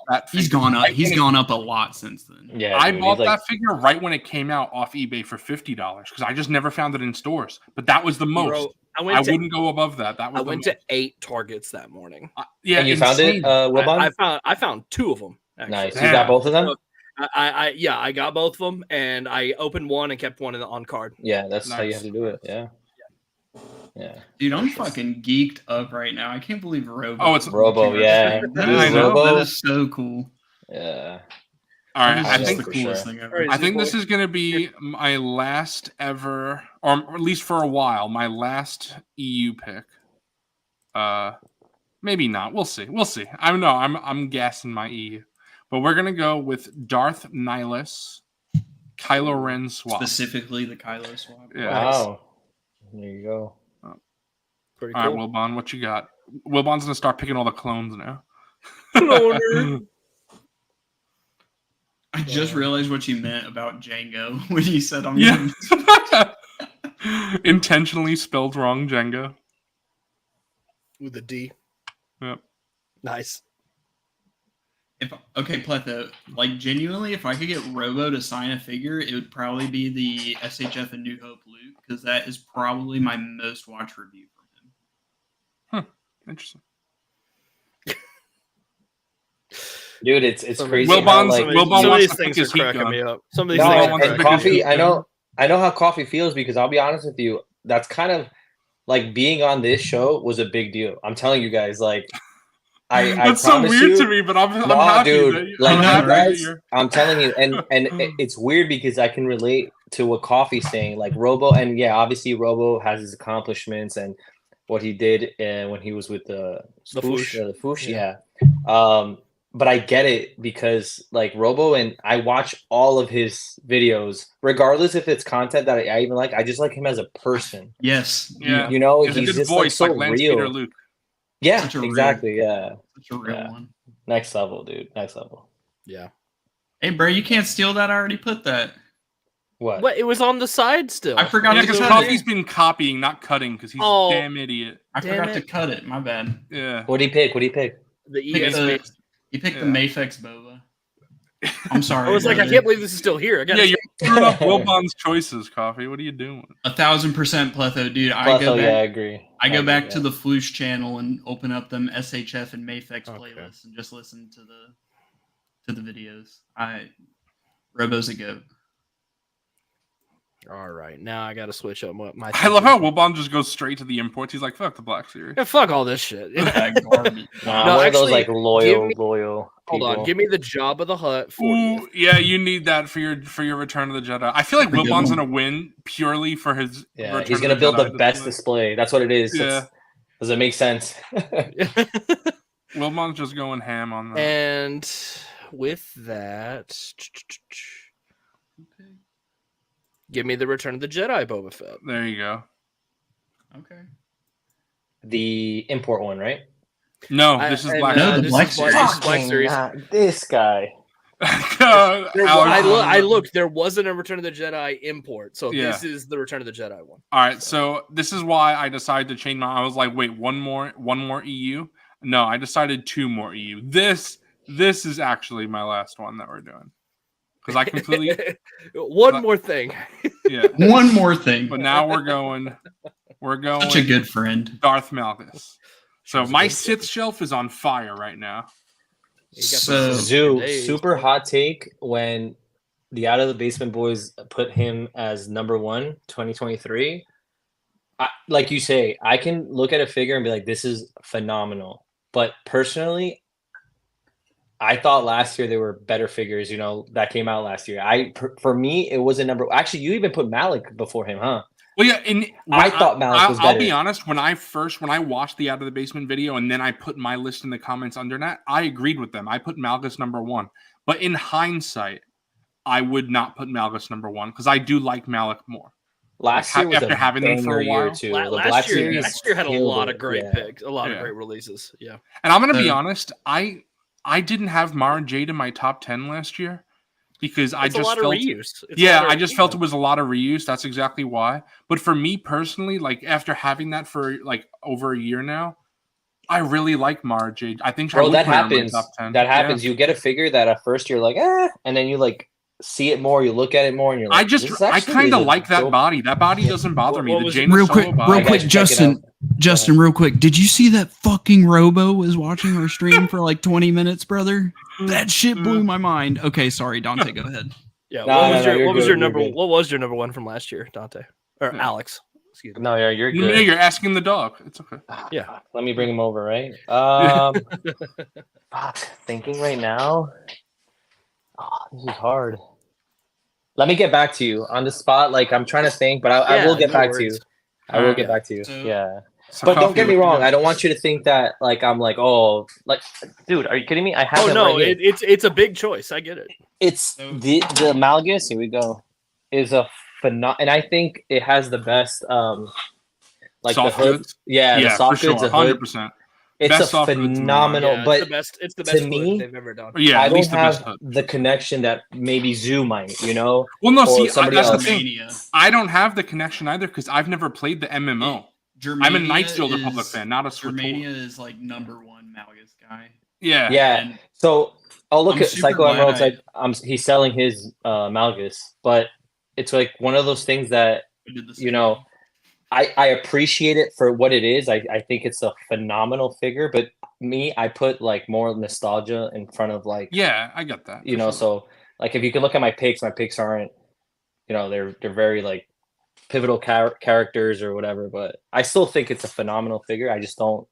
that. He's figure gone up. right He's when gone up a lot since then. Yeah, I dude, bought he's like, that figure right when it came out off eBay for $50 because I just never found it in stores. But that was the most. Bro, I wouldn't go above that. That was. I went to 8 Targets that morning. Yeah, and you found it, insane. Wilbon? I found 2 of them. Actually. Nice. You Yeah. got both of them? I got both of them, and I opened one and kept one on card. Yeah, that's how you Nice. have to do it. Yeah. Yeah. Dude, I'm fucking geeked up right now. I can't believe Robo. Oh, it's Robo, yeah. That I is, know. Robo. that is so cool. Yeah. all right. That is I just think the for coolest sure. thing ever. All right. I think this is going to be my last ever, or at least for a while, my last EU pick. Maybe not. We'll see. I'm guessing my EU, but we're gonna go with Darth Nihilus, Kylo Ren swap. Specifically the Kylo swap. Yeah. Wow. There you go. Pretty All right, cool. Wilbon, what you got? Wilbon's gonna start picking all the clones now. Cloner. I just realized what you meant about Django when you said I'm Yeah. gonna Intentionally spelled wrong, Jenga. With a D. Yep. Nice. Okay, Pletho, like genuinely, if I could get Robo to sign a figure, it would probably be the SHF and New Hope Luke, because that is probably my most watched review from him. Interesting. Dude, it's Some- crazy. Wilbon's- how, like, Wilbon Some of wants these to pick things are his heat cracking gun. me up. Some of these No, things Wilbon are wants to and pick cracking his me coffee, up. heat I know how coffee feels because I'll be honest with you, that's kind of like being on this show was a big deal. I'm telling you guys, like I That's so promise weird you, to me, but I'm no, happy dude, that you, like I'm you happy that guys, you're. I'm telling you, and it's weird because I can relate to what Coffee's saying. Like Robo, and yeah, obviously Robo has his accomplishments and what he did when he was with the Foosh. the Foosh, Yeah. yeah. But I get it because like Robo, and I watch all of his videos, regardless if it's content that I even like. I just like him as a person. Yes. Yeah. You know, He's a good just like voice, so like Lance real. Peter Luke. Yeah, Such a real- exactly. Yeah, Such a real Yeah. one. next level, dude. Next level. Yeah. Hey, bro, you can't steal that. I already put that. What? But it was on the side still. I forgot Yeah, to because cut Coffee's it. been copying, not cutting, because he's Oh. a damn idiot. I Damn forgot to it. cut it. My bad. Yeah. What do you pick? What do you pick? The Pick ES. the- He picked Yeah. the Mayfex Boba. I'm sorry. I was like, I brother. can't believe this is still here. I got Yeah, you're screwing up Wilbon's choices, Coffee. What are you doing? 1,000% Pletho, dude. I Plus, go oh, back. yeah, I agree. I go agree, back yeah. to the Floosh channel and open up them SHF and Mayfex Okay. playlists and just listen to the videos. Robo's a goat. All right, now I got to switch up my. I love how Wilbon just goes straight to the imports. He's like, fuck the Black Series. Yeah, fuck all this shit. That garbage. Nah, No, one of those actually, like loyal give me- people. Hold on, give me the Job of the Hut 40th. Ooh, yeah, you need that for your Return of the Jedi. I feel like Pretty good Wilbon's one. gonna win purely for his. Yeah, Return he's of gonna build Jedi the best display. That's what it is. Yeah. Does it make sense? Wilbon's just going ham on that. And with that, give me the Return of the Jedi Boba Fett. There you go. Okay. The import one, right? No, I- this is and, Black No, Series. the Black this is Series. This is Black Fucking Series. not this guy. There wa- Alex- I looked. There wasn't a Return of the Jedi import, so Yeah. this is the Return of the Jedi one. All right, so this is why I decided to change my. I was like, wait, one more EU. No, I decided 2 more EU. This is actually my last one that we're doing because I completely One more thing. yeah. One more thing. But now we're going Such a good friend. Darth Malgus. So She's a my good Sith shelf is on fire right now. So Zoo, super hot take when the Out of the Basement Boys put him as number 1, 2023. Like you say, I can look at a figure and be like, this is phenomenal. But personally, I thought last year there were better figures, that came out last year. For me, it was a number. Actually, you even put Malik before him, huh? Well, yeah, I thought Malik was better. I'll be honest. When I watched the Out of the Basement video, and then I put my list in the comments under that, I agreed with them. I put Malgus number 1. But in hindsight, I would not put Malgus number 1 because I do like Malik more. Last year was after having them for a while. Too. Last year had a lot of great picks, a lot of great releases. Yeah, and I'm gonna be honest. I didn't have Mara Jade in my top 10 last year because I just felt reuse. I just felt it was a lot of reuse. That's exactly why. But for me personally, like after having that for like over a year now, I really like Mara Jade. I think that happens. That happens. You get a figure that at first you're like, and then you like see it more, you look at it more, and you're like, I kind of like that body. That body doesn't bother me. Real quick, Justin, real quick. Did you see that fucking Robo was watching our stream for like 20 minutes, brother? That shit blew my mind. Okay, sorry, Dante, go ahead. Yeah, what was your number 1 from last year, Dante or Alex? Excuse me. No, you're good. No, you're asking the dog. It's okay. Yeah, let me bring him over. Right. Thinking right now. Oh, this is hard. Let me get back to you on the spot. Like I'm trying to think, but I will get back to you. I will get back to you. Yeah. But don't get me wrong. I don't want you to think that like I'm like, oh, like, dude, are you kidding me? I have. Oh no, it's a big choice. I get it. It's the Malgus. Here we go. Is a phenomenal, and I think it has the best like soft the hood. Goods? Yeah, the soft goods. 100%. It's best a phenomenal, but it's the best to me, they've ever done. Yeah, I don't have the connection that maybe Zoo might, Well, no, see, that's else. the thing. I don't have the connection either because I've never played the MMO. Germania I'm a Knights Guild Republic fan, not a Germania is like number 1 Malgus guy. Yeah. Yeah. So I'll look at Psycho Emerald's like he's selling his Malgus, but it's like one of those things that I appreciate it for what it is. I think it's a phenomenal figure, but I put like more nostalgia in front of like. Yeah, I get that. So like if you can look at my picks aren't, they're very like pivotal characters or whatever, but I still think it's a phenomenal figure. I just don't.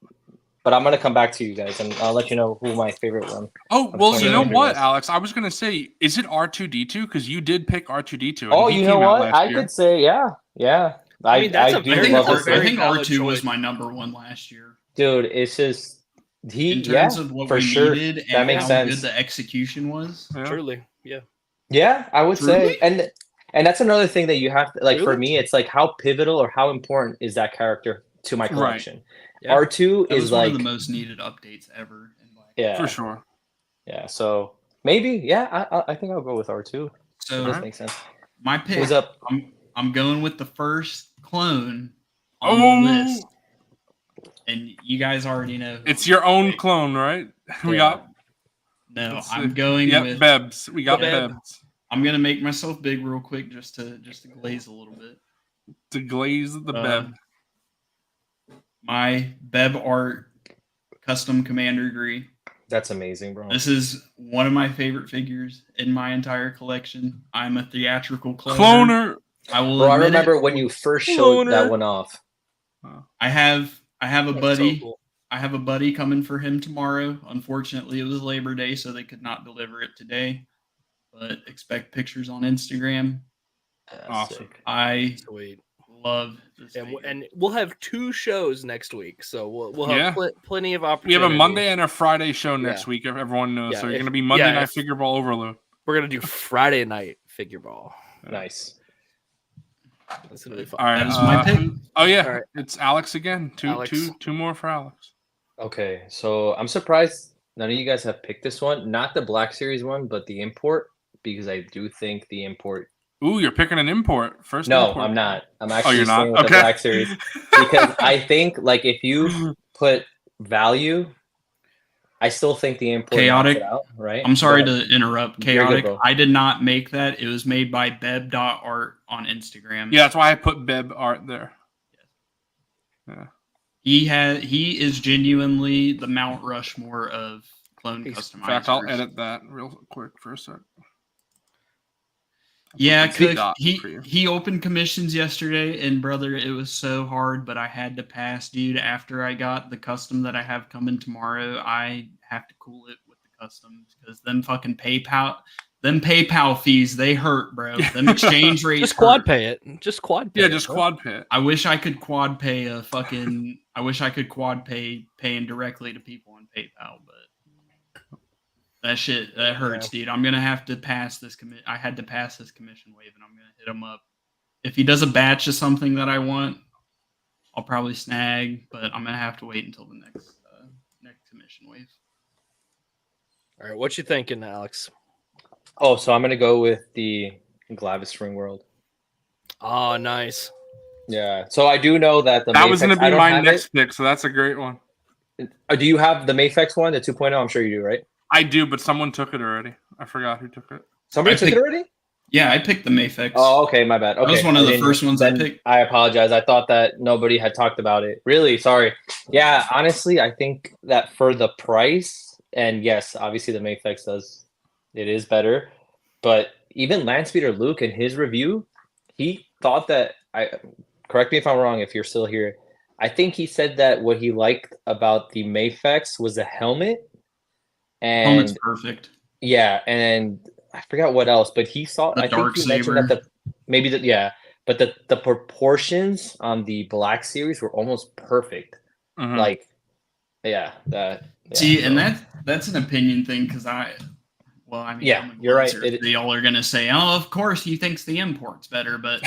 But I'm gonna come back to you guys and I'll let you know who my favorite one. Oh well, you know what, Alex? I was gonna say, is it R2D2? Because you did pick R2D2. Oh, you know what? I could say, yeah. I think R2 was my number 1 last year. Dude, it's just in terms of what we needed and that makes how sense. good the execution was. Truly, yeah. Yeah, I would say, and that's another thing that you have to like. For me, it's like how pivotal or how important is that character to my collection. Right. Yeah. R2 is like one of the most needed updates ever. Yeah, for sure. Yeah, so maybe I think I'll go with R2. So that makes sense. My pick. Who's up? I'm going with the first clone on the list, and you guys already know. It's your own clone, right? We got. No, I'm going with Bebs. We got Bebs. I'm gonna make myself big real quick just to glaze a little bit. To glaze the Beb. My Beb art custom Commander Gree. That's amazing, bro. This is one of my favorite figures in my entire collection. I'm a theatrical cloner. I remember when you first showed that one off. I have a buddy. So cool. I have a buddy coming for him tomorrow. Unfortunately, it was Labor Day, so they could not deliver it today. But expect pictures on Instagram. Awesome. I love this. And we'll have 2 shows next week, so we'll have plenty of opportunity. We have a Monday and a Friday show next week. If everyone knows, so you're going to be Monday night Figureball overload. We're going to do Friday night Figureball. Nice. That's gonna be fun. All right, that is my pick. Oh yeah, it's Alex again. Two more for Alex. Okay, so I'm surprised none of you guys have picked this one. Not the Black Series one, but the import, because I do think the import. Ooh, you're picking an import first. No, import. I'm not. I'm actually staying with the Black Series because I think like if you put value. I still think the import chaotic out, right? I'm sorry to interrupt. Chaotic. I did not make that. It was made by Beb.art on Instagram. Yeah, that's why I put Beb art there. Yeah. He is genuinely the Mount Rushmore of clone Peace. customizers. In fact, I'll edit that real quick for a sec. Yeah, Cook, Cook, he opened commissions yesterday, and brother, it was so hard, but I had to pass, dude. After I got the custom that I have coming tomorrow, I have to cool it with the customs because them fucking PayPal fees, they hurt, bro. Them exchange rates Just quad hurt. pay it. Just quad pay. Yeah, it, just bro. quad pay it. I wish I could quad pay I wish I could quad pay paying directly to people on PayPal, but that hurts, dude. I'm gonna have to pass this I had to pass this commission wave, and I'm gonna hit him up. If he does a batch of something that I want, I'll probably snag, but I'm gonna have to wait until the next commission wave. All right, what you thinking, Alex? Oh, so I'm gonna go with the Glavis Ring World. Oh, nice. Yeah. So I do know that the That was going to be my next it. pick, so that's a great one. Do you have the Mayfex one, the 2.0? I'm sure you do, right? I do, but someone took it already. I forgot who took it. Somebody took it already? Yeah, I picked the Mayfex. Oh, okay, my bad. Okay, that was one of the first ones I picked. I apologize. I thought that nobody had talked about it. Really, sorry. Yeah, honestly, I think that for the price, and yes, obviously the Mayfex it is better, but even Landspeeder Luke in his review, he thought that correct me if I'm wrong if you're still here. I think he said that what he liked about the Mayfex was the helmet. And Helmet's perfect. Yeah, and I forgot what else, but he saw. I think he mentioned that but the proportions on the Black Series were almost perfect. Mhm. Like, yeah, that. Yeah, See, so. and that's an opinion thing because Yeah, you're right. They all are gonna say, "Oh, of course, he thinks the import's better," but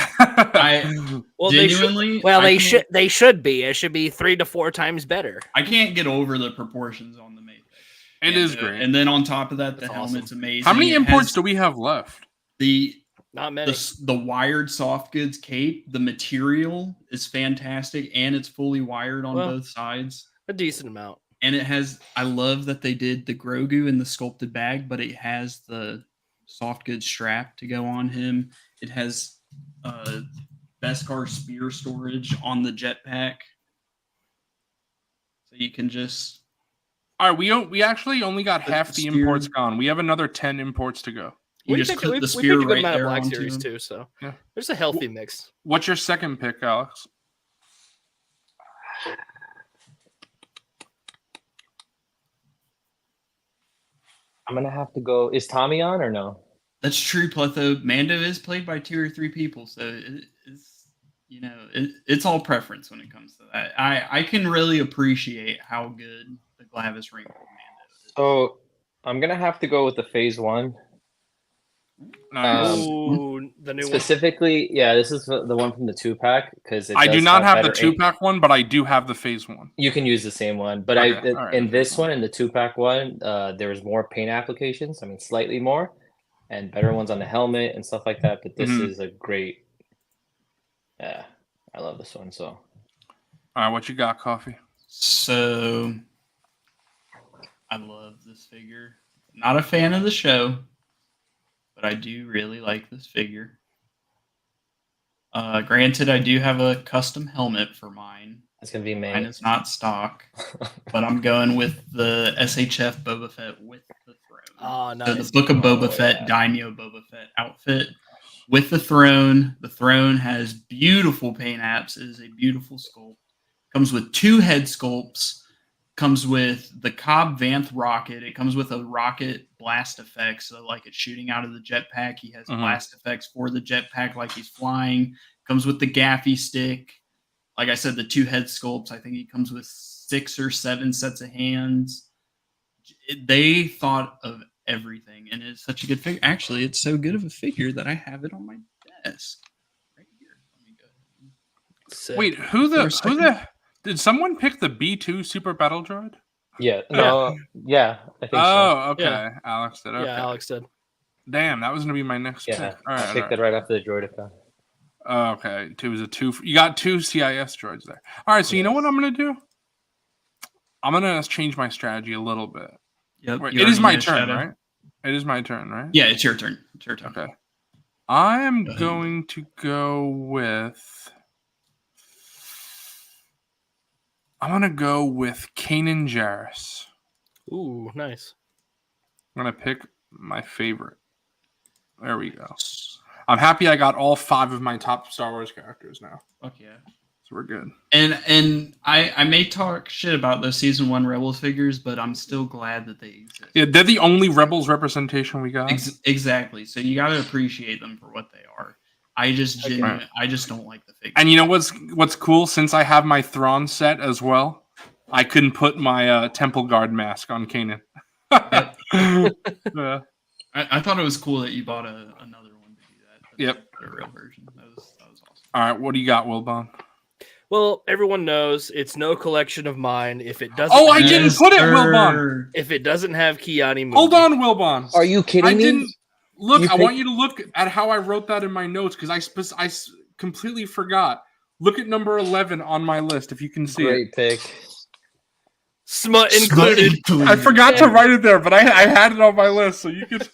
they should be. It should be 3 to 4 times better. I can't get over the proportions on the Mayfex. It is great. And then on top of that, the helmet's awesome. amazing. How many imports do we have left? Not many. The wired soft goods cape, the material is fantastic, and it's fully wired on both sides. A decent amount. And I love that they did the Grogu in the sculpted bag, but it has the soft goods strap to go on him. It has Beskar spear storage on the jetpack. So you can just... All right, we actually only got half the imports gone. We have another 10 imports to go. You just put the spear right there Black onto Series him. too, so yeah. There's a healthy mix. What's your second pick, Alex? I'm gonna have to go. Is Tommy on or no? That's true, Pletho. Mando is played by 2 or 3 people, so it's all preference when it comes to that. I can really appreciate how good the Glavis Ring Mando is. So I'm gonna have to go with the Phase 1. The new specifically, one? Yeah, this is the one from the 2-pack because I do not have the 2-pack one, but I do have the Phase 1. You can use the same one, but in this one, in the 2-pack one, there's more paint applications. I mean, slightly more, and better ones on the helmet and stuff like that. But this is a great. Yeah, I love this one. So, all right, what you got, Coffee? So, I love this figure. Not a fan of the show. But I do really like this figure. Granted, I do have a custom helmet for mine. It's going to be made. Mine is not stock. But I'm going with the SHF Boba Fett with the throne. Oh, nice. So the Book of Boba Fett, Daimyo Boba Fett outfit with the throne. The throne has beautiful paint apps. It is a beautiful sculpt. Comes with 2 head sculpts. Comes with the Cobb Vanth rocket. It comes with a rocket blast effect, so like it's shooting out of the jetpack. He has blast effects for the jetpack, like he's flying. Comes with the gaffy stick. Like I said, the 2 head sculpts. I think he comes with 6 or 7 sets of hands. They thought of everything, and it's such a good figure. Actually, it's so good of a figure that I have it on my desk right here. Let me go. Wait, did someone pick the B2 Super Battle Droid? Yeah. No. Yeah. I think so. Oh, okay. Yeah. Alex did. Okay. Yeah, Alex did. Damn, that was gonna be my next pick. Yeah. All right, I picked it right after the Droideka. Okay. It was a 2. You got 2 CIS droids there. All right. So you know what I'm gonna do? I'm gonna change my strategy a little bit. Yep. Wait, it is my turn, right? It is my turn, right? Yeah, it's your turn. It's your turn. Okay. I am going to go with. I'm gonna go with Kanan Jarrus. Ooh, nice. I'm going to pick my favorite. There we go. I'm happy I got all 5 of my top Star Wars characters now. Fuck yeah. So we're good. And I may talk shit about those season 1 Rebels figures, but I'm still glad that they exist. Yeah, they're the only Rebels representation we got. Exactly. So you got to appreciate them for what they are. I just don't like the figure. And you know what's cool? Since I have my Thrawn set as well, I couldn't put my Temple Guard mask on Kanan. Yep. Yeah. I thought it was cool that you bought another one to do that. Yep. A real version. That was awesome. All right, what do you got, Wilbon? Well, everyone knows it's no collection of mine if it doesn't. Oh, I didn't put it, Wilbon. If it doesn't have Kiani movie. Hold on, Wilbon. Are you kidding me? Didn't look. I picked- want you to look at how I wrote that in my notes because I completely forgot. Look at number 11 on my list if you can see Great it. pick. Smut included. I forgot to write it there, but I had it on my list, so you could.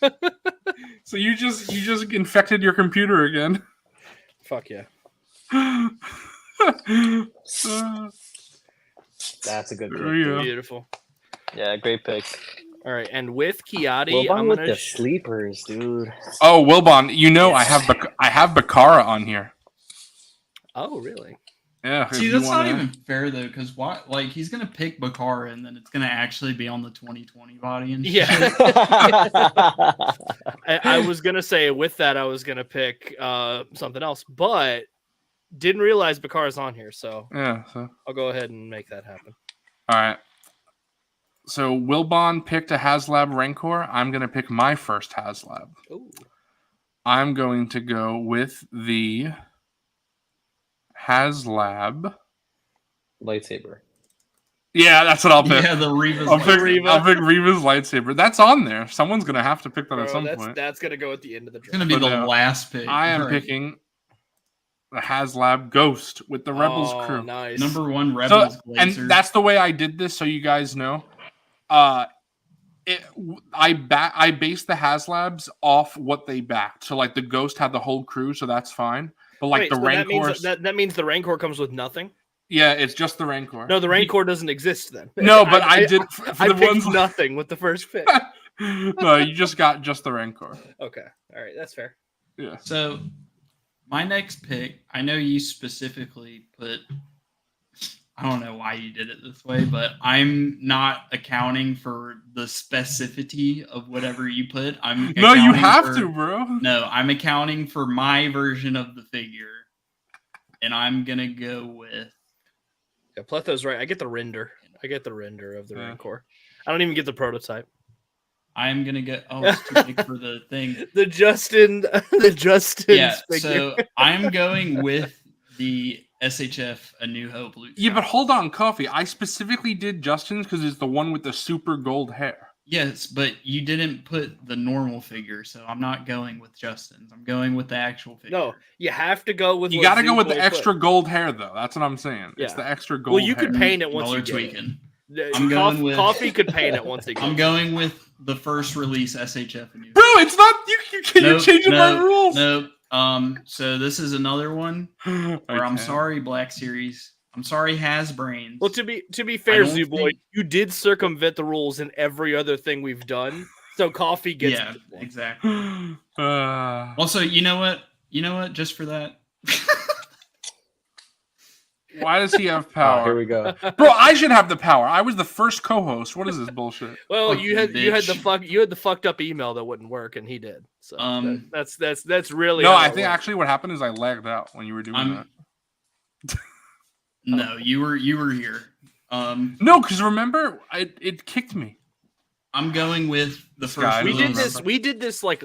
So you just infected your computer again. Fuck yeah. That's a good pick. There you go. Beautiful. Yeah, great pick. All right, and with Kiati, Wilbon I'm with gonna the sleepers, dude. Oh, Wilbon, you know I have Bakara on here. Oh, really? Yeah. See, if that's you not wanna- even fair though, because why? Like, he's gonna pick Bakara, and then it's gonna actually be on the 2020 body and shit. Yeah. I was gonna say with that I was gonna pick something else, but didn't realize Bakara's on here, so Yeah. So. I'll go ahead and make that happen. All right. So Wilbon picked a HasLab Rancor. I'm going to pick my first HasLab. Ooh. I'm going to go with the HasLab. Lightsaber. Yeah, that's what I'll pick. Yeah, the Reva's I'll pick Reva. Reva's lightsaber. That's on there. Someone's going to have to pick that at Bro, some that's point. that's gonna go at the end of the It's draft. gonna be But the no, last pick. I am Right. picking the HasLab Ghost with the Rebels crew. Nice. Number 1 Rebels And Glazer. that's the way I did this, so you guys know. I based the HasLabs off what they backed. So like the Ghost had the whole crew, so that's fine. But like Wait, the so Rancor, that means the Rancor comes with nothing? yeah, it's just the Rancor. No, the Rancor doesn't exist then. No, but I did for I the picked ones. nothing with the first pick. No, you just got just the Rancor. Okay. All right, that's fair. Yeah. So, my next pick, I know you specifically put. I don't know why you did it this way, but I'm not accounting for the specificity of whatever you put. No, you have to, bro. No, I'm accounting for my version of the figure, and I'm gonna go with. Yeah, Pletho's right. I get the render. I get the render of the Yeah. Rancor. I don't even get the prototype. I'm gonna go. Oh, it's too big for the thing. The Justin Yeah, figure. so I'm going with the SHF A New Hope Luke. Yeah, but Skywalker. hold on, Coffee. I specifically did Justin's because it's the one with the super gold hair. Yes, but you didn't put the normal figure, so I'm not going with Justin's. I'm going with the actual figure. No, you have to go with. You what got to go with Zuko the extra gold hair, though. That's what I'm saying. It's Yeah. the extra gold. Well, you hair. could paint it once Y'all you are get tweaking. it. I'm going with- Coffee could paint it once he gets I'm it. going with the first release SHF A New Hope. Bro, it's not you. You're Nope, changing my nope, rules. Nope. So this is another one where I'm Okay. sorry, Black Series. I'm sorry, Hasbrains. Well, to be fair, don't Zoo Boy, think- you did circumvent the rules in every other thing we've done. So Coffee gets yeah, this one. exactly. Uh, Also, you know what? Just for that. why does he have Oh, power? here we go. Bro, I should have the power. I was the first co-host. What is this bullshit? Well, Fuck you you, had bitch. the fucked up email that wouldn't work, and he did. So That's that's really No, how I it think works. actually what happened is I lagged out when you were doing that. No, you were here. No, because remember, it kicked me. I'm going with the Sky, first. we did release. this. We did this like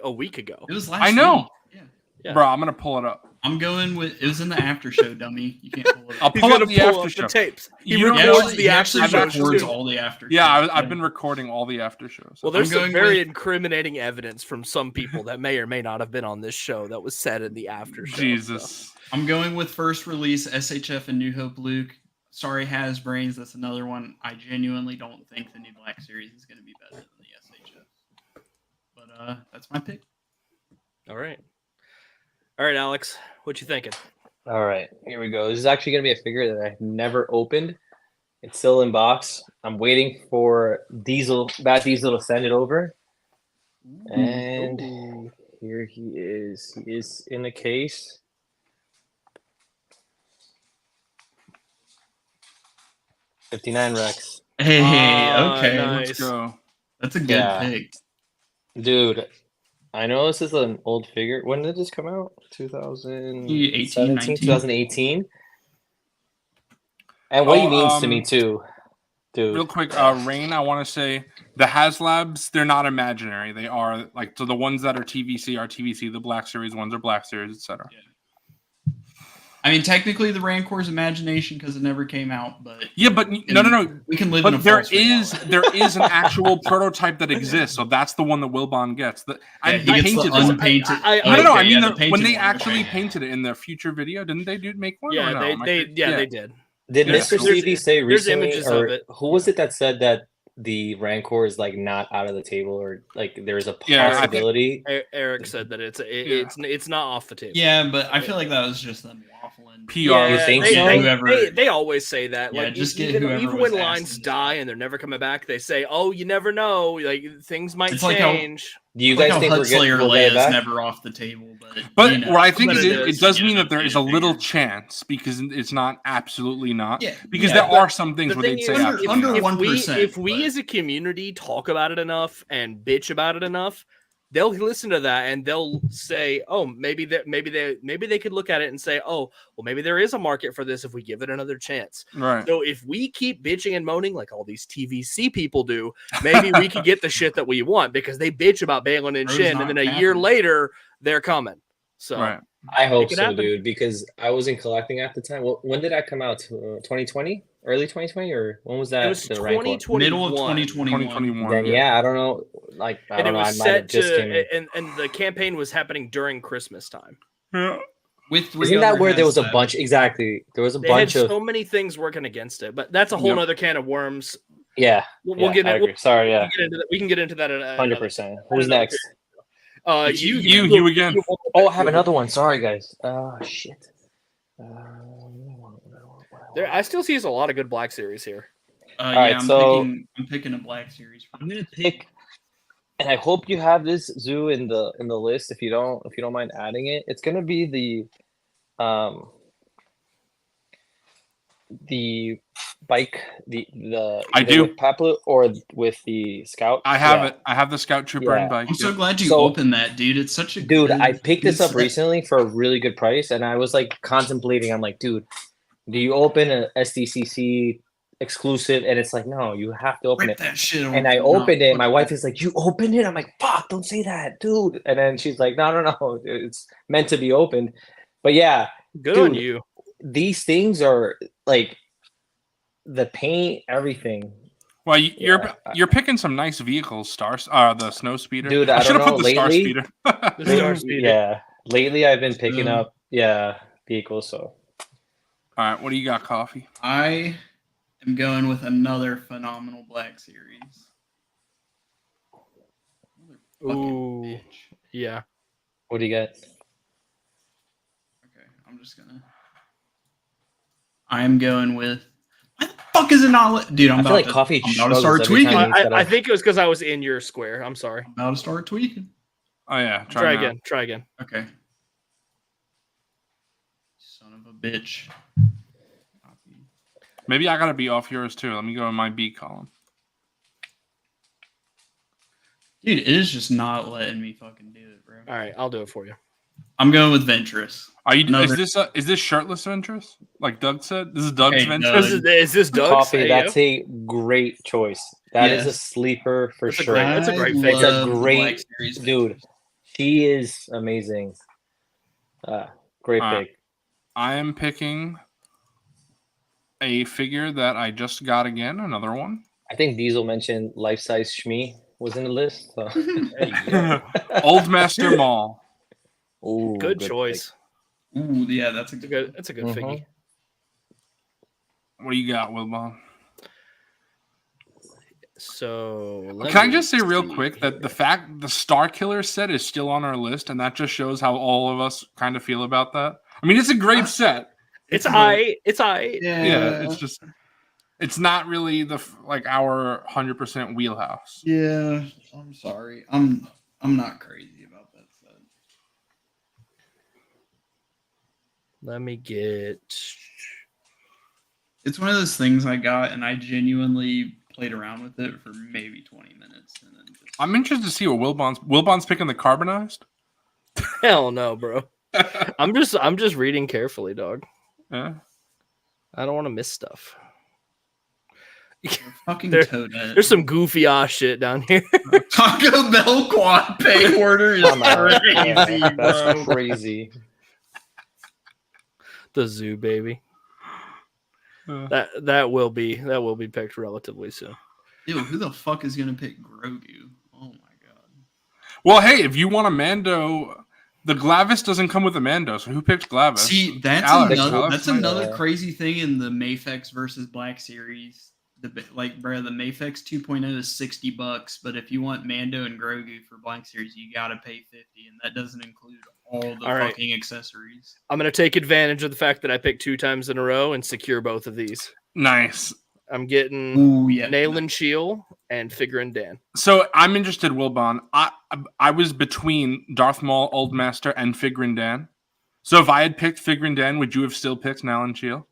a week ago. It was last. I know. week. Yeah. Yeah. Bro, I'm gonna pull it up. I'm going with. It was in the after show, dummy. You can't pull it. I'll up. He's pull gonna up the pull after up show. the tapes. He You know records what? the He after actually show. records too. all the after. Yeah, shows. I've been recording all the after shows. Well, there's some going very with- incriminating evidence from some people that may or may not have been on this show that was said in the after show. Jesus. I'm going with first release SHF and New Hope Luke. Sorry, Hasbrains. That's another one. I genuinely don't think the new Black Series is going to be better than the SHF. But that's my pick. All right, Alex, what you thinking? All right, here we go. This is actually going to be a figure that I've never opened, It's still in box. I'm waiting for Bad Diesel to send it over. And here he is. He is in the case. $59 Rex. Hey, okay. Nice. Let's go. That's a good pick. Dude, I know this is an old figure. When did this come out? 2018. And what he means to me too, dude. Real quick, Rain, I want to say the HasLabs, they're not imaginary. They are like, so the ones that are TVC are TVC, the Black Series ones are Black Series, etc. Yeah. I mean, technically, the Rancor's imagination because it never came out, but but no. We can live but in a there false is reality. an actual prototype that exists, so that's the one that Wilbon gets. He gets the unpainted. I mean, when they actually painted it in their future video, didn't they make one? Yeah, they did. Did Mr. Stevie say recently, images or of it. who was it that said that the Rancor is like not out of the table, or like there's a possibility? Eric said that it's not off the table. Yeah, but I feel like that was just them waffling. PR. Yeah, You think so? They always say that. Yeah, like, just get even whoever when was lines asking. die and they're never coming back, they say, "Oh, you never know. Like things might It's like how- change." Do you Like guys how think Hut Slayer we'll get it Leia is back? never off the table, But you know, what I think but is it it is. does Yeah, mean that there is a little figure. chance because it's not absolutely not. Yeah, Because yeah, there are some things The where thing they'd say is, absolutely under not. 1%, if we but- as a community talk about it enough and bitch about it enough, they'll listen to that and they'll say, "Oh, maybe they could look at it and say, oh, well, maybe there is a market for this if we give it another chance." Right. So if we keep bitching and moaning like all these TVC people do, maybe we could get the shit that we want because they bitch about Balin and Bro's Shin, and not then a year capping. later they're coming. So Right. I hope It could so, happen. dude, because I wasn't collecting at the time. Well, when did that come out? 2020? Early 2020? Or when was that? it was the Rancor? 2021. middle of 2021. 2021. Then, yeah, I don't know. Like, I And don't it know. I was might have set just came in. to, and the campaign was happening during Christmas time. Yeah. With three Isn't that other where there was a HasLabs. bunch? Exactly. There was a They bunch had of. so many things working against it, but that's a whole Yep. other can of worms. Yeah. We'll yeah, get I in. agree. Sorry, yeah. We can get into that. 100%. Who's next? You again. Oh, I have another one. Sorry, guys. Shit. There, I still see a lot of good Black Series here. Yeah, right, I'm picking a Black Series. I'm gonna pick, and I hope you have this Zoo in the list. If you don't mind adding it, it's gonna be the bike, the I either do. with Paplet or with the Scout. I have Yeah. it. I have the Scout Trooper Yeah. and bike. I'm so Yep. glad you So- opened that, dude. It's such a Dude, good, I picked this good up set. recently for a really good price, and I was like contemplating. I'm like, dude, do you open an SDCC exclusive? And it's like, no, you have to open Rip it. that shit open. And I No, opened it. fuck My that. wife is like, "You opened it?" I'm like, "Fuck! Don't say that, dude." And then she's like, "No, it's meant to be opened." But yeah, Good on Dude. you. these things are like the paint, everything. Well, Yeah. you're picking some nice vehicles, the Snow Speeder. Dude, I should don't have know, put the Star lately- Speeder. The Star Speeder. Yeah, lately I've been picking So- up vehicles. So All right, what do you got, Coffee? I am going with another phenomenal Black Series. Motherfucking Ooh. bitch. Yeah. what do you got? Okay, I'm just gonna. I'm going with. Why the fuck is it not? Dude, I'm I about feel like to, Coffee I'm about to struggles start every time tweaking. he set I up. think it was because I was in your square. I'm sorry. I'm about to start tweaking. Oh yeah, Try now. again. Try again. Okay. Son of a bitch. Copy. Maybe I gotta be off yours too. Let me go in my B column. Dude, it is just not letting me fucking do it, bro. All right, I'll do it for you. I'm going with Venturous. Are you? Another- Is this shirtless Ventress? Like Doug said, this is Doug's Hey, Ventress. Doug. Is this Doug's? Coffee. Hey, That's a great choice. That is a Yes. sleeper for That's a sure. great- that's a great I figure. It's a love the great- Black Series Dude, she is amazing. Great pick. I am picking a figure that I just got again. Another one. I think Diesel mentioned life size Shmi was in the list. So. Old Master Mall. Ooh, Good pick. choice. Ooh, yeah, that's a That's a good. good. That's a good Mhm. figgy. What do you got, Wilbon? So Can I just say real quick that the Star Killer set is still on our list, and that just shows how all of us kind of feel about that. I mean, it's a great set. it's I. It's I. Yeah, it's just It's not really our 100% wheelhouse. Yeah, I'm sorry. I'm not crazy about that set. Let me get. It's one of those things I got, and I genuinely played around with it for maybe 20 minutes, and then just... I'm interested to see what Wilbon's picking the carbonized. Hell no, bro. I'm just reading carefully, dog. Yeah. I don't want to miss stuff. Fucking There's some goofy ass shit down here. Taco Bell quad pay order is crazy, bro. That's crazy. The zoo, baby. That will be picked relatively soon. Ew, who the fuck is gonna pick Grogu? Oh my god. Well, hey, if you want a Mando, the Glavis doesn't come with a Mando, so who picked Glavis? See, that's Alex, another crazy thing in the Mafex versus Black series. The Mafex 2.0 is $60, but if you want Mando and Grogu for Black series, you gotta pay $50, and that doesn't include all the fucking accessories. I'm gonna take advantage of the fact that I picked 2 times in a row and secure both of these. Nice. I'm getting Nayland Shield and Figurin Dan. So I'm interested, Wilbon. I was between Darth Maul, Old Master, and Figurin Dan. So if I had picked Figurin Dan, would you have still picked Nayland Shield?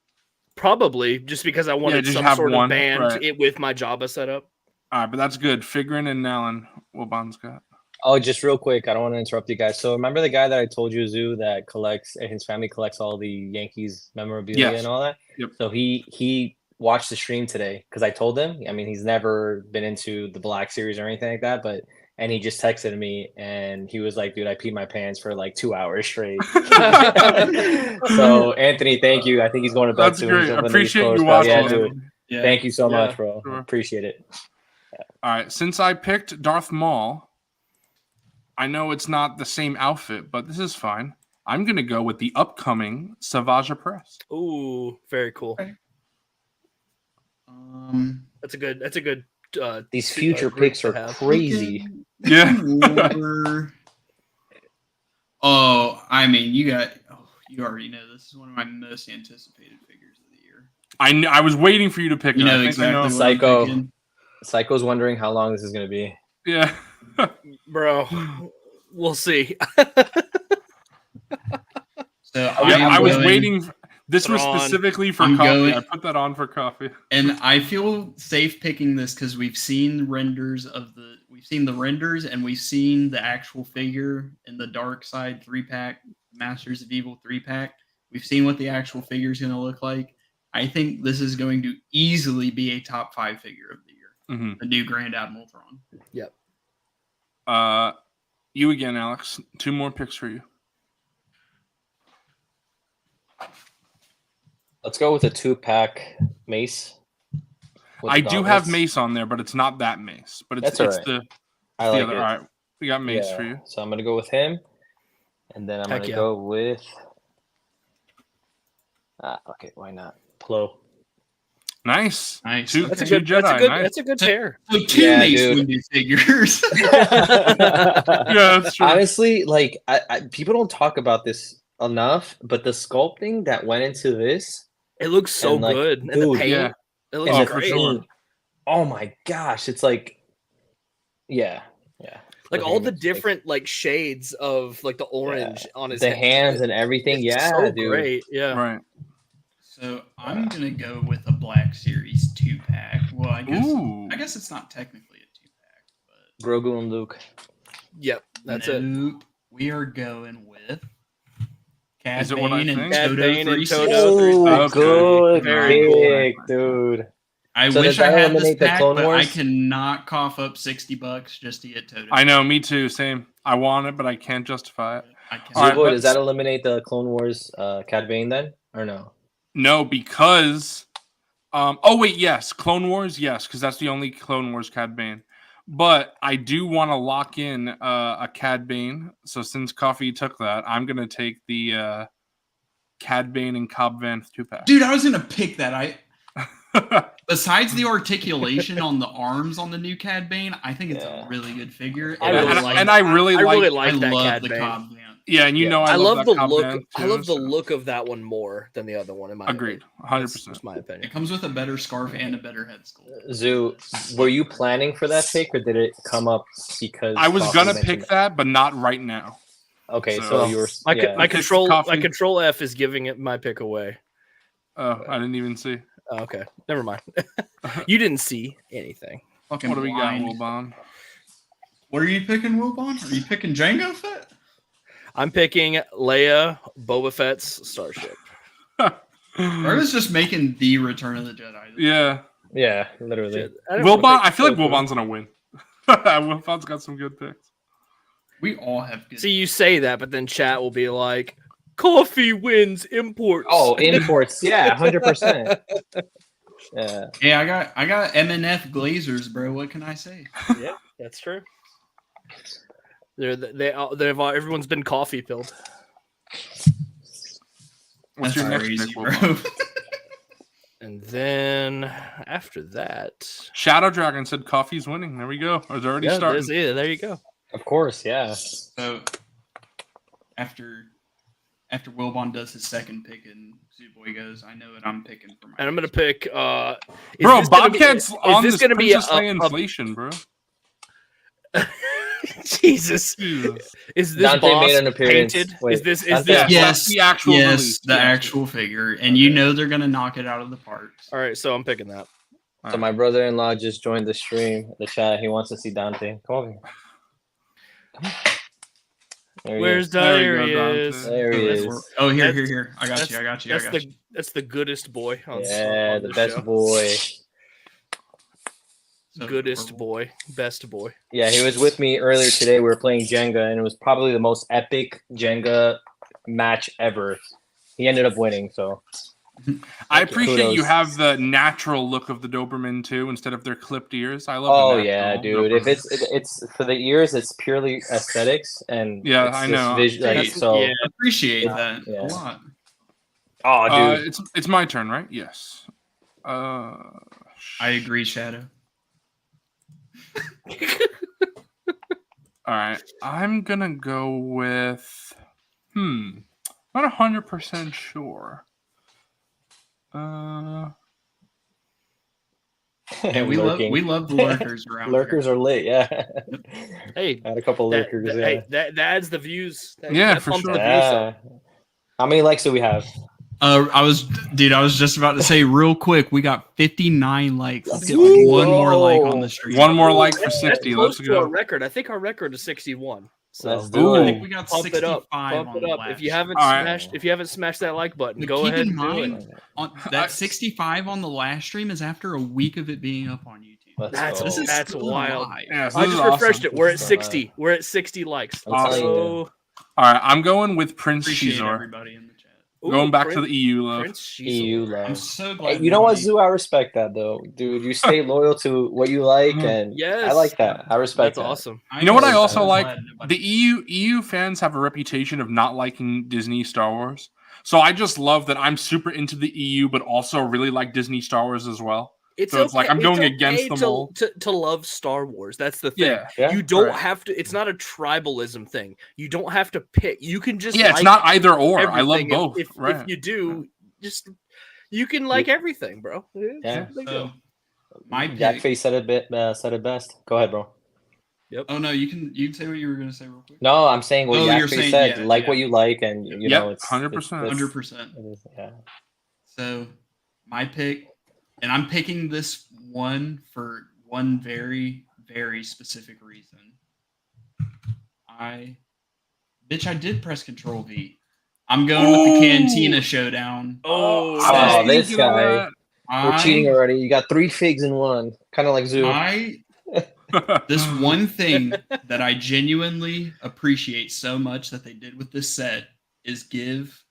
Probably, just because I wanted some sort of band with my Jabba setup. All right, but that's good. Figurin and Nayland, Wilbon's got. Oh, just real quick, I don't want to interrupt you guys. So remember the guy that I told you, Zoo, that collects, and his family collects all the Yankees memorabilia and all that? Yep. So he watched the stream today because I told him. I mean, he's never been into the Black series or anything like that, and he just texted me and he was like, dude, I peed my pants for like 2 hours straight. So Anthony, thank you. I think he's going to bed That's soon. great. I appreciate you watching. Yeah, dude. Yeah. Thank you so much, bro. Sure. Appreciate it. Yeah. All right. Since I picked Darth Maul, I know it's not the same outfit, but this is fine. I'm going to go with the upcoming Savage Press. Ooh, very cool. That's a good these future picks are crazy. Yeah. I mean, you already know this is one of my most anticipated figures of the year. I was waiting for you to pick it. You know exactly what Psycho. I'm picking. Psycho's wondering how long this is going to be. Yeah. Bro, we'll see. So I was waiting. This was specifically for coffee. I put that on for coffee. And I feel safe picking this because we've seen the renders and we've seen the actual figure in the Dark Side 3-pack, Masters of Evil 3-pack. We've seen what the actual figure is going to look like. I think this is going to easily be a top 5 figure of the year. Mm-hmm. The new Grand Admiral Thrawn. Yep. You again, Alex. 2 more picks for you. Let's go with a 2-pack Mace. I do have Mace on there, but it's not that Mace. But it's right. I like it. All right, we got Mace for you. So I'm gonna go with him, and then I'm gonna go with. Fuck it, why not? Plo. Nice. That's a good Jedi. That's a good pair. So 2 Mace Windu figures. Yeah, that's true. Honestly, like people don't talk about this enough, but the sculpting that went into this, it looks so good. And the paint, it looks great. Sure. Oh my gosh, it's like, yeah. Like all the different like shades of like the orange on his hands and everything. It's so great. Yeah. Right. So I'm gonna go with a Black Series 2-pack. Well, I guess it's not technically a 2-pack, but Grogu and Luke. Yep, that's it. We are going with Cad Is it what I Bane think? Cad Bane and Toto. Oh, good Very pick, dude. I So wish does I that had this eliminate the pack, Clone but I Wars? cannot cough up $60 just to get Toto. I know, me too. Same. I want it, but I can't justify it. I can't. All right, Zubo, does that eliminate the Clone Wars Cad Bane then, or no? No, because yes, Clone Wars, yes, because that's the only Clone Wars Cad Bane. But I do want to lock in a Cad Bane. So since Coffee took that, I'm gonna take the Cad Bane and Cobb Vanth 2-pack. Dude, I was gonna pick that. Besides the articulation on the arms on the new Cad Bane, I think it's a really good figure. I really like that that I Cad love the Bane. Cobb Vanth. Yeah, and you know I love that the cop look. band I too, love the so- look of that one more than the other one. In my Agreed, opinion. 100%. That's my opinion. It comes with a better scarf and a better head sculpt. Zoo, were you planning for that pick, or did it come up because I was Coffee gonna mentioned pick it? that, but not right now. Okay, So- so you were My yeah. my It's control Coffee. F is giving it my pick away. Oh, I didn't even see. Oh, okay, never mind. You didn't see anything. Fucking What do we got, blind. Wilbon? What are you picking, Wilbon? Are you picking Jango Fett? I'm picking Leia, Boba Fett's starship. Or is just making the Return of the Jedi? Yeah, Yeah, literally. Shit, I didn't wanna Wilbon. pick I feel like Goku. Wilbon's gonna win. Wilbon's got some good picks. We all have good. See, you say that, but then chat will be like, "Coffee wins imports." Oh, imports. Yeah, 100%. Yeah. Yeah, I got M&F Glazers, bro. What can I say? yeah, that's true. Everyone's been coffee pilled. What's That's your next crazy, pick, bro. Wilbon? And then after that, Shadow Dragon said coffee's winning. There we go. It's already starting. there you go. Of course, yeah. So after Wilbon does his second pick and Zooboy goes, I know what I'm picking for my. And I'm gonna pick. Bro, Bobcat's on this gonna be Princess Leia inflation, bro. Jesus? Jesus. Is this Dante boss made an appearance. painted? Wait, is this? Dante- Yeah, Yes, that's the actual yes, release. the Yeah. actual figure, and you know they're gonna knock it out of the park. All right, so I'm picking that. So my brother-in-law just joined the stream, the chat. He wants to see Dante. Come over here. There he Where's is. There you he go, is? Dante. There he is. Oh, here. I That's- got you. That's the goodest boy on Yeah, on the this best show. boy. So, Goodest boy, best boy. Yeah, he was with me earlier today. We were playing Jenga, and it was probably the most epic Jenga match ever. He ended up winning, so I appreciate you Kudos. have the natural look of the Doberman too, instead of their clipped ears. I love. oh the yeah, natural dude. If Doberman. it's for the ears, it's purely aesthetics, and Yeah, it's I just know. like, That's- so yeah. I appreciate that Yeah. a lot. oh, dude. it's my turn, right? Yes. I agree, Shadow. All right, I'm gonna go with. Not 100% sure. We love the lurkers around. Lurkers are lit, yeah. Hey, I had a couple that, lurkers, that- yeah. hey, that adds the views. Yeah, for pumps sure. the views up. Yeah. How many likes do we have? I was just about to say real quick. We got 59 likes. Let's get Woo! one more like on the stream. One more like for That's 60. close Let's to our go. record. I think our record is 61. So Let's I do Ooh. think it. we got pump 65 it up. Pump on it the up. last. If you haven't All right. smashed that like button, But go keep ahead in and do it. mind, on that 65 on the last stream is after a week of it being up on YouTube. Let's go. That's still wild. alive. Yeah, so I this just is refreshed awesome. it. We're at Awesome. 60. We're at 60 likes. I'm telling you. So, All right, I'm going with Prince Appreciate Shizor. everybody in the chat. Going back to Prince- the EU love. Prince Shizor. EU I'm love. so glad. Hey, you know what, nobody- Zoo? I respect that though, dude. You stay loyal to what you like, and Yes. I like that. I respect That's that. awesome. You know what I I'm also so like? glad nobody- The EU fans have a reputation of not liking Disney Star Wars. So I just love that I'm super into the EU, but also really like Disney Star Wars as well. So it's like I'm going against them all. to love Star Wars. That's the thing. Yeah. Yeah, You don't right. have to. It's not a tribalism thing. You don't have to pick. You can just Yeah, it's like not either or. I love everything. both. If right. you do, just you can like everything, bro. Yeah. There you So, go. my Jack pick. Face said it best. Go ahead, bro. Oh no, you can say what you were going to say real quick. No, I'm saying what Oh, Jack you're Face saying- said. yeah, like yeah. what you like, and you Yep, know, it's 100%. 100%. Yeah. So my pick, and I'm picking this one for one very, very specific reason. I did press Control V. I'm going with the Cantina Showdown. Oh, Oh, nice. this guy. We're cheating already. You got 3 figs in one. Kind of like Zoo. This one thing that I genuinely appreciate so much that they did with this set is give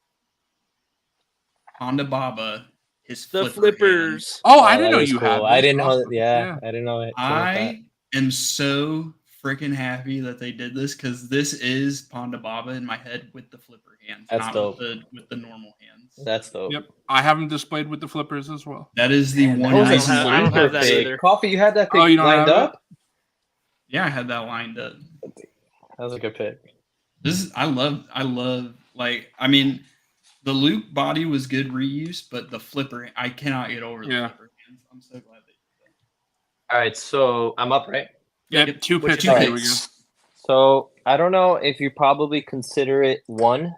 Honda Baba his The flipper flippers. Oh, I didn't that know is you cool. had. I this. didn't know. Awesome. Yeah, I didn't know it. I am so freaking happy that they did this because this is Ponda Baba in my head with the flipper hands, That's not dope. with the normal hands. That's dope. Yep, I have them displayed with the flippers as well. That is the Man, one that was a reason I why. don't have that pick. either. Coffee, you had that pick Oh, you don't lined have up? Yeah, I had that lined up. That was a good pick. I love like I mean the Luke body was good reuse, but the flipper I cannot get over the flipper hands. I'm so glad they did that. All right, so I'm up, right? Yep, two Which picks. is Here we go. So I don't know if you probably consider it one.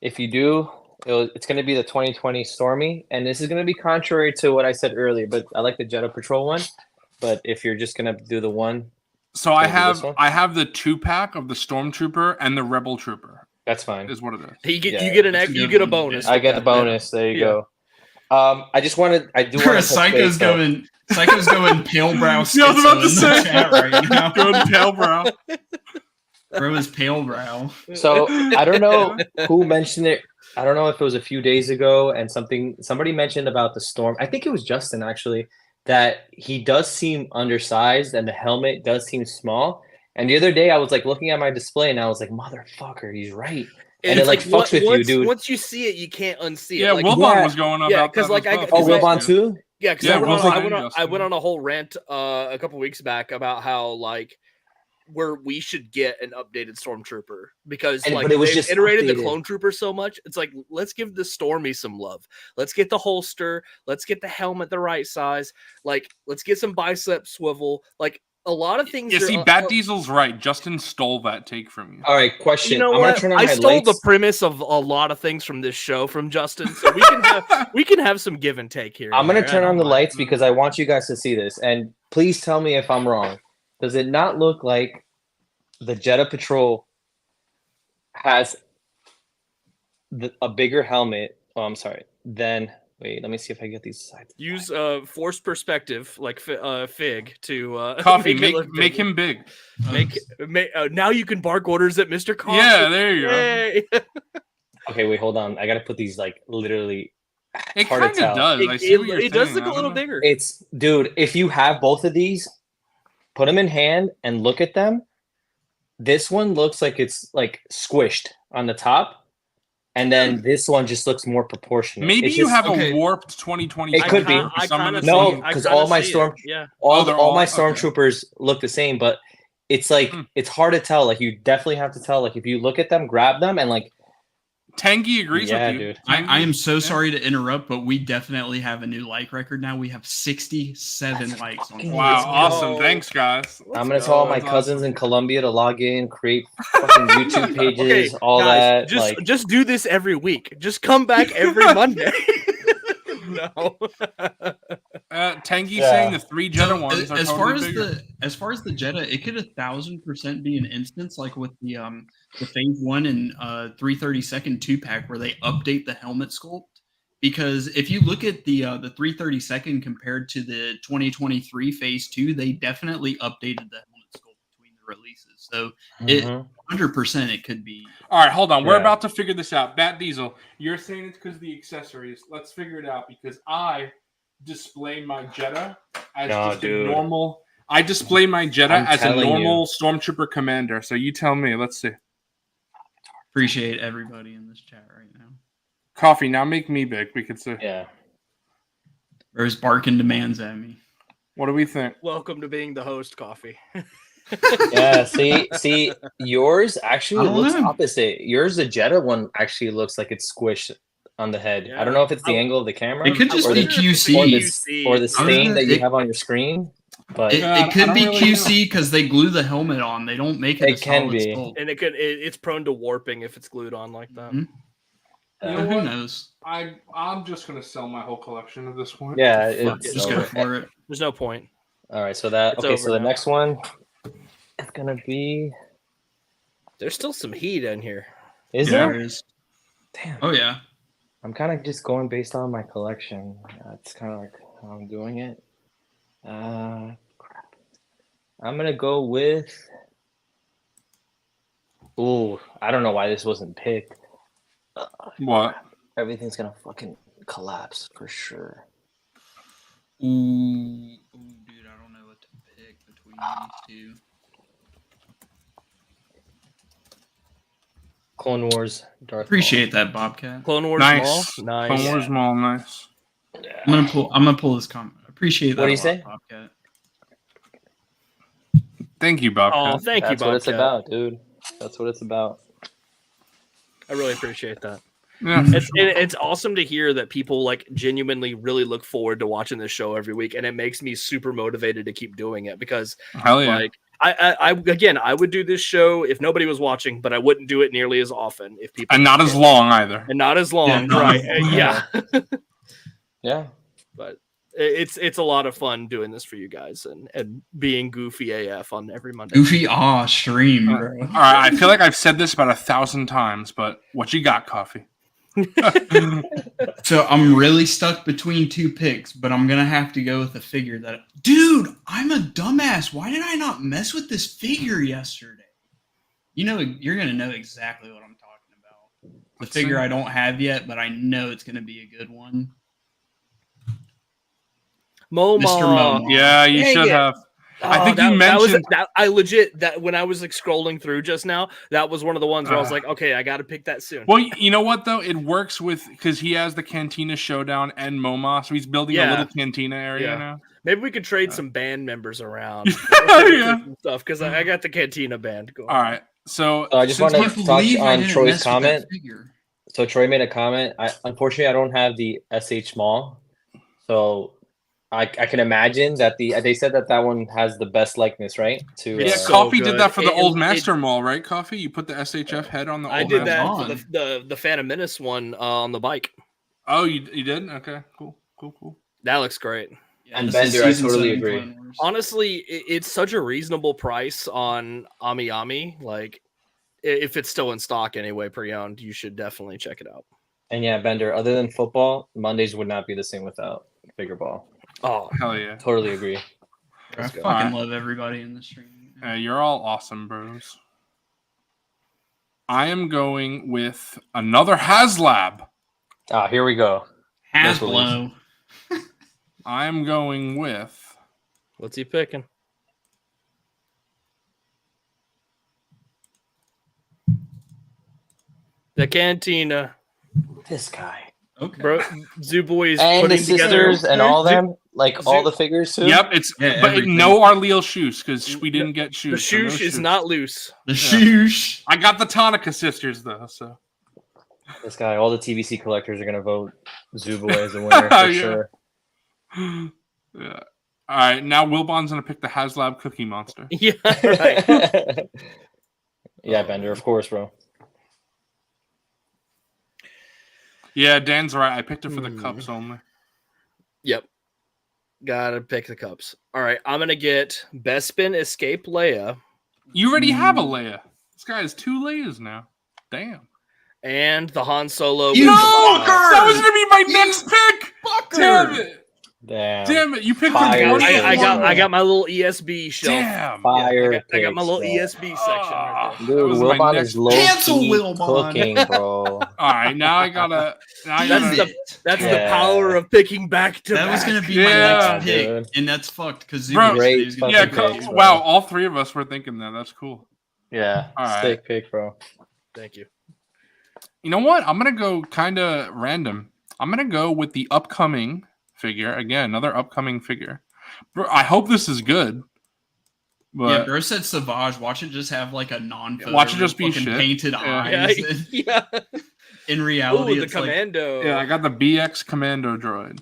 If you do, it's going to be the 2020 Stormy, and this is going to be contrary to what I said earlier. But I like the Jetta Patrol one. But if you're just going to do the one, so I have the 2-pack of the Stormtrooper and the Rebel Trooper. That's fine. Is what it is. You get a bonus. I get a bonus. There you go. I do want to. Psycho's going pale brow. Yeah, I was about to say chat right now. Going pale brow. Bro is pale brow. So I don't know who mentioned it. I don't know if it was a few days ago, and somebody mentioned about the Storm. I think it was Justin actually, that he does seem undersized and the helmet does seem small. And the other day I was like looking at my display and I was like, motherfucker, he's right. And it like fucks with you, dude. Once you see it, you can't unsee it. Yeah, like, Wilbon was going on about because like Wilbon too. Yeah, because I went on a whole rant a couple weeks back about how like where we should get an updated Stormtrooper because but it was just iterated the Clone Trooper so much. It's like, let's give the Stormy some love. Let's get the holster. Let's get the helmet the right size. Like, let's get some bicep swivel. Like a lot of things. Yeah, see, Bat Diesel's right. Justin stole that take from you. All right, question. You know what? I stole the premise of a lot of things from this show from Justin, so we can have some give and take here. I'm gonna turn on the lights because I want you guys to see this, and please tell me if I'm wrong. Does it not look like the Jetta Patrol has a bigger helmet? Oh, I'm sorry. Then wait, let me see if I get these sides. Use forced perspective like Fig to Coffee. Make him big. Now you can bark orders at Mr. Coffee. Yeah, there you go. Okay, wait, hold on. I gotta put these like literally. It kind of does. It does look a little bigger. It's dude. If you have both of these, put them in hand and look at them. This one looks like it's like squished on the top, and then this one just looks more proportionate. Maybe you have a warped 2020. It could be. No, because all my Stormtroopers look the same, but it's like it's hard to tell. Like you definitely have to tell. Like if you look at them, grab them, and like. Tangy agrees with you. Dude. I am so sorry to interrupt, but we definitely have a new like record now. We have 67 likes on Wow, awesome. Thanks, guys. I'm going to tell all my cousins in Colombia to log in, create fucking YouTube pages, all guys, that. Just do this every week. Just come back every Monday. No. Tangy's saying the 3 Jetta ones are as totally far as the Jetta, it could 1000% be an instance like with the Phase 1 and 332nd 2-pack where they update the helmet sculpt. Because if you look at the 332nd compared to the 2023 Phase 2, they definitely updated the helmet sculpt between the releases. So it 100% it could be. All right, hold on. We're about to figure this out. Bat Diesel, you're saying it's because of the accessories. Let's figure it out because I display my Jetta as a normal. I display my Jetta as a normal Stormtrooper commander. So you tell me. Let's see. Appreciate everybody in this chat right now. Coffee, now make me big. We could say. Yeah. There's barking demands at me. What do we think? Welcome to being the host, Coffee. Yeah, see, yours actually looks opposite. Yours, the Jetta one, actually looks like it's squished on the head. Yeah. I don't know if it's the angle of the camera. It could just be QC or the stain that you have on your screen. But it could be QC because they glue the helmet on. They don't make it. It can be, sculpt. And it's prone to warping if it's glued on like that. Mm-hmm. Who knows? I'm just gonna sell my whole collection at this point. Yeah, just go for it. There's no point. All right, so the next one is gonna be. There's still some heat in here. Is there? Damn. Oh yeah. I'm kind of just going based on my collection. It's kind of like how I'm doing it. Crap. I'm gonna go with. Ooh, I don't know why this wasn't picked. What? Everything's gonna fucking collapse for sure. Ooh, dude, I don't know what to pick between these two. Clone Wars, Darth Appreciate that, Bobcat. Clone Wars nice. Mall? Nice. Clone Wars Mall, nice. Yeah. I'm gonna pull this comment. Appreciate that. What do you say? Bobcat. Thank you, Bobcat. Oh, thank you, That's Bobcat. what it's about, dude. That's what it's about. I really appreciate that. Yeah, It's awesome to hear that people like genuinely really look forward to watching this show every week, and it makes me super motivated to keep doing it because, hell yeah. like, I again, I would do this show if nobody was watching, but I wouldn't do it nearly as often if people And not as long either. and not as long, Yeah, not right? as long. Yeah, Yeah. but it's a lot of fun doing this for you guys and being goofy AF on every Monday. Goofy stream, bro. All right, I feel like I've said this about 1,000 times, but what you got, Coffee? So I'm really stuck between two picks, but I'm gonna have to go with a figure that. Dude, I'm a dumbass. Why did I not mess with this figure yesterday? You know, you're gonna know exactly what I'm talking about. The figure I don't have yet, but I know it's gonna be a good one. Moma. Mr. Moma. Yeah, you Dang should it. have. I think that, you that was mentioned. I legit that when I was like scrolling through just now, that was one of the ones where I was like, okay, I got to pick that soon. Well, you know what though? It works with because he has the Cantina Showdown and MoMA, so he's building a little Cantina area now. Maybe we could trade some band members around. Yeah. Stuff because I got the Cantina band going. All right, so I just want Can't to touch believe I on didn't Troy's mess with that comment. figure. So Troy made a comment. Unfortunately I don't have the SH Small, so I can imagine that they said that one has the best likeness, right? To yeah, so Coffee good. did that for the old It- Master Mall, right? Coffee, you put the SHF head on the. I old did Master that Mall? for the Phantom Menace one on the bike. Oh, you did? Okay, cool. That looks great. Yeah, And this is Bender, I season totally 7 agree. Clone Wars. Honestly, it's such a reasonable price on Ami Ami. Like, if it's still in stock anyway, pre-owned, you should definitely check it out. And yeah, Bender, other than football, Mondays would not be the same without Figureball. Oh, Hell yeah. Totally agree. I Let's go. fucking love everybody in the stream. You're all awesome, bros. I am going with another HasLab. Here we go. Hasbro. I am going with. what's he picking? The Cantina, This guy. Okay. bro. Zoo Boy is And the putting together sisters and all them, like all the figures too. Yep, it's Yeah, but everything. no Arleal shoes because we didn't get shoes. The so no shoosh is shoes. not loose. The shoosh. I got the Tonica sisters though, so This guy, all the TVC collectors are gonna vote Zuboy as a winner for Yeah. sure. yeah. All right, now Wilbon's gonna pick the HasLab Cookie Monster. Yeah, right. Yeah, Bender, of course, bro. Yeah, Dan's right. I picked it for the cups only. Yep. Gotta pick the cups. All right, I'm gonna get Bespin Escape Leia You already have a Leia. This guy has 2 Leias now. Damn. and the Han Solo. You with the- fucker! That was gonna be my next pick. Damn it! Damn. Damn it! You picked Fire. the Guardian. I got my little ESB shelf. Damn. Fire. I got my little picks, ESB section right there. bro. That Dude, was my Wilbon next- is low Cancel key Wilbon. cooking, bro. All right, now I gotta. Now I That's gotta. That's the Yeah. power of picking back to That was back. gonna be Yeah, my next pick, dude. and that's fucked because Bro, great Yeah, fucking pick, bro. wow! All 3 of us were thinking that. That's cool. Yeah, All right. sick pick, bro. Thank you. You know what? I'm gonna go kind of random. I'm gonna go with the upcoming figure again. Another upcoming figure. Bro, I hope this is good. Yeah, But bro said Savage. Watch it just have like a non-photo. Watch it just be fucking shit. painted Yeah. eyes. Yeah. In Ooh, reality, the it's like, commando. yeah, I got the BX Commando droid.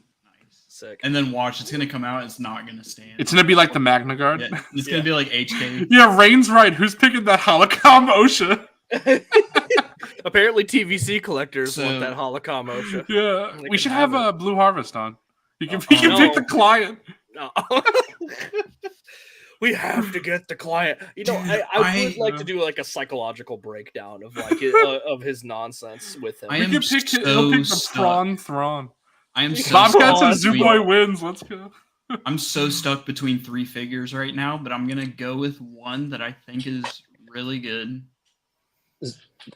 Sick. and then watch, it's gonna come out. It's not gonna stand. It's gonna be like the Magna Guard. yeah, Yeah, it's gonna be like HK. Rain's right. Who's picking that Holocom OSHA? Apparently, TVC collectors So- want that Holocom OSHA. Yeah, They we can should have have it. a Blue Harvest on. He can Oh, pick no. the client. No. We have to get the client. You know, Dude, I would like to do like a psychological breakdown of like of his nonsense with him. I We am can pick. so He'll pick the stuck. Prawn Thrawn. I am so Bobcats stuck and between- Zooboy wins. Let's go. I'm so stuck between 3 figures right now, but I'm gonna go with one that I think is really good.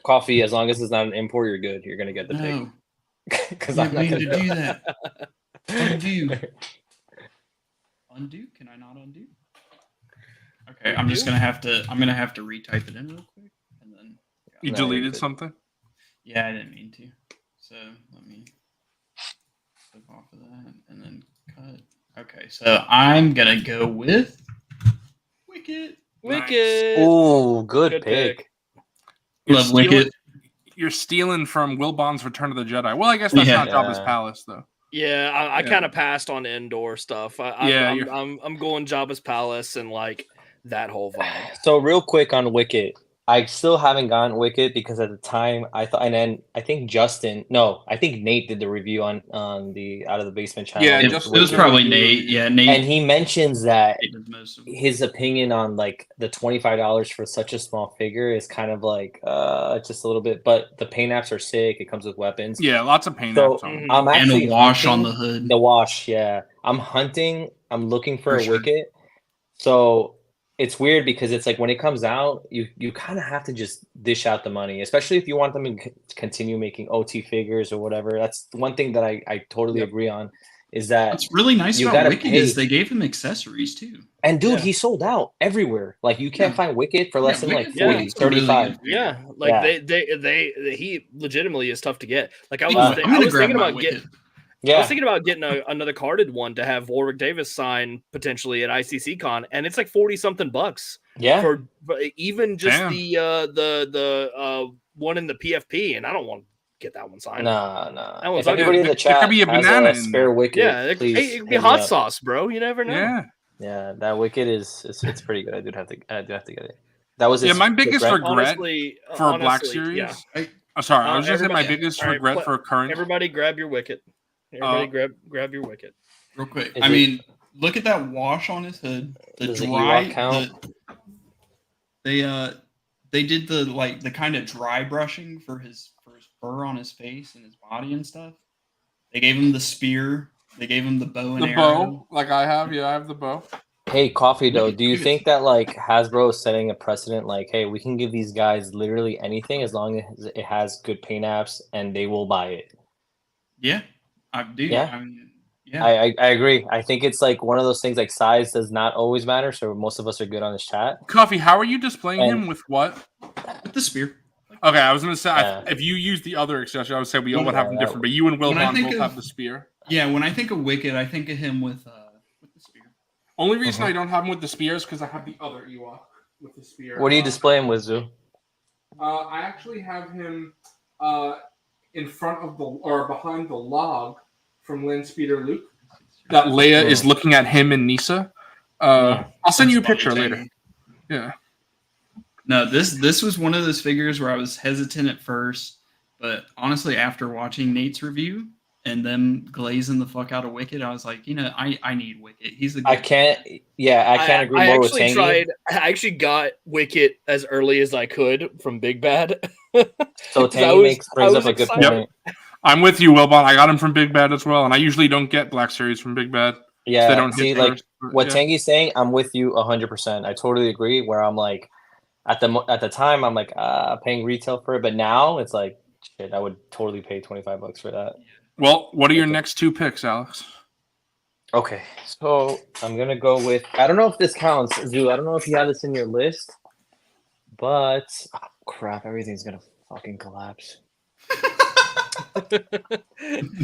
Coffee, as long as it's not an import, you're good. You're gonna get the No, pick. Because you I'm not need to gonna do that. Undo. Undo? Can I not undo? Okay, I'm just gonna have to. I'm gonna have to retype it in real quick, and then. You No, deleted you're good. something. Yeah, I didn't mean to. So let me flip off of that and then cut. Okay, so I'm gonna go with Wicket. Wicked. Ooh, good Good pick. pick. Love Wicket. You're stealing from Will Bond's Return of the Jedi. Well, I guess that's not Jabba's palace, though. Yeah, I kind of passed on indoor stuff. I'm going Jabba's palace and like that whole vibe. So real quick on Wicket, I still haven't gotten Wicket because at the time I thought, and then I think Nate did the review on the Out of the Basement channel. Yeah, It was probably Nate. Yeah, Nate. And he mentions that Nate did most of it. his opinion on like the $25 for such a small figure is kind of like just a little bit, but the paint apps are sick. It comes with weapons. Yeah, lots of paint So apps on it. I'm And actually a wash on hunting- the hood. The wash, yeah. I'm looking for a sure. Wicket. So it's weird because it's like when it comes out, you kind of have to just dish out the money, especially if you want them to continue making OT figures or whatever. That's one thing that I totally agree on is that. What's really nice you about gotta Wicket pay. is they gave him accessories too. And dude, Yeah. he sold out everywhere. Like you can't find Wicket for less than like Wicket's 40, Wicket's a really 35. good figure. Yeah, like Yeah. he legitimately is tough to get. Like I I'm was gonna grab thinking my about getting. Wicket. I Yeah. was thinking about getting another carded one to have Warwick Davis sign potentially at ICC Con, and it's like 40 something bucks Yeah. for even just Damn. the one in the PFP, and I don't want to get that one signed. Nah. That one's If anybody in the there chat could be a has banana a in spare Wicket, Yeah, it, please it could be hit me hot up. sauce, bro. You never know. Yeah. Yeah, that Wicket it's pretty good. I do have to get it. That was Yeah, his my biggest regret. regret Honestly, for a Black honestly, Series. yeah. Sorry, I was just saying my everybody- biggest all right, regret for current. Everybody, grab your Wicket. Everybody, grab your Wicket. Real quick. Is I it- mean, look at that wash on his hood. The Does the dry. Ewok count? They did the kind of dry brushing for his fur on his face and his body and stuff. They gave him the spear. They gave him the bow and The arrow. bow, like I have. Yeah, I have the bow. Hey, Coffee Dough, do you Look at think that like Hasbro is setting a precedent? Like, hey, we can give these guys literally anything as long as it has good paint apps, and they will buy it. Yeah, I do. Yeah. I mean, yeah. I agree. I think it's like one of those things. Like size does not always matter, so most of us are good on this chat. Coffee, how are you displaying And- him with what? With the spear. Okay, I was gonna say Yeah. if you use the other accessory, I would say we all would Yeah, have them that- different. But you and Will When I Bond think both of- have the spear. Yeah, when I think of Wicked, I think of him with the spear. Only reason I don't have him with the spear is because I have the other Ewok with the spear. What do you display him with, Zoo? I actually have him in front of the or behind the log from Land Speeder Luke. That Leia is looking at him and Nisa. I'll send you a picture later. Yeah. No, this was one of those figures where I was hesitant at first, but honestly, after watching Nate's review and them glazing the fuck out of Wicked, I was like, I need Wicked. He's the I can't agree more with Tangy. I actually got Wicket as early as I could from Big Bad. So 'Cause I Tangy was- brings I up was a good excited. point. I'm with you, Wilbon. I got him from Big Bad as well, and I usually don't get Black Series from Big Bad. Yeah, They don't see, hit like first, but what yeah. Tangy's saying, I'm with you 100%. I totally agree. Where I'm like, at the time, I'm like paying retail for it, but now it's like, shit, I would totally pay $25 for that. Well, what are your Okay. next two picks, Alex? Okay, so I'm gonna go with. I don't know if this counts, Zoo. I don't know if you have this in your list, but crap, everything's gonna fucking collapse.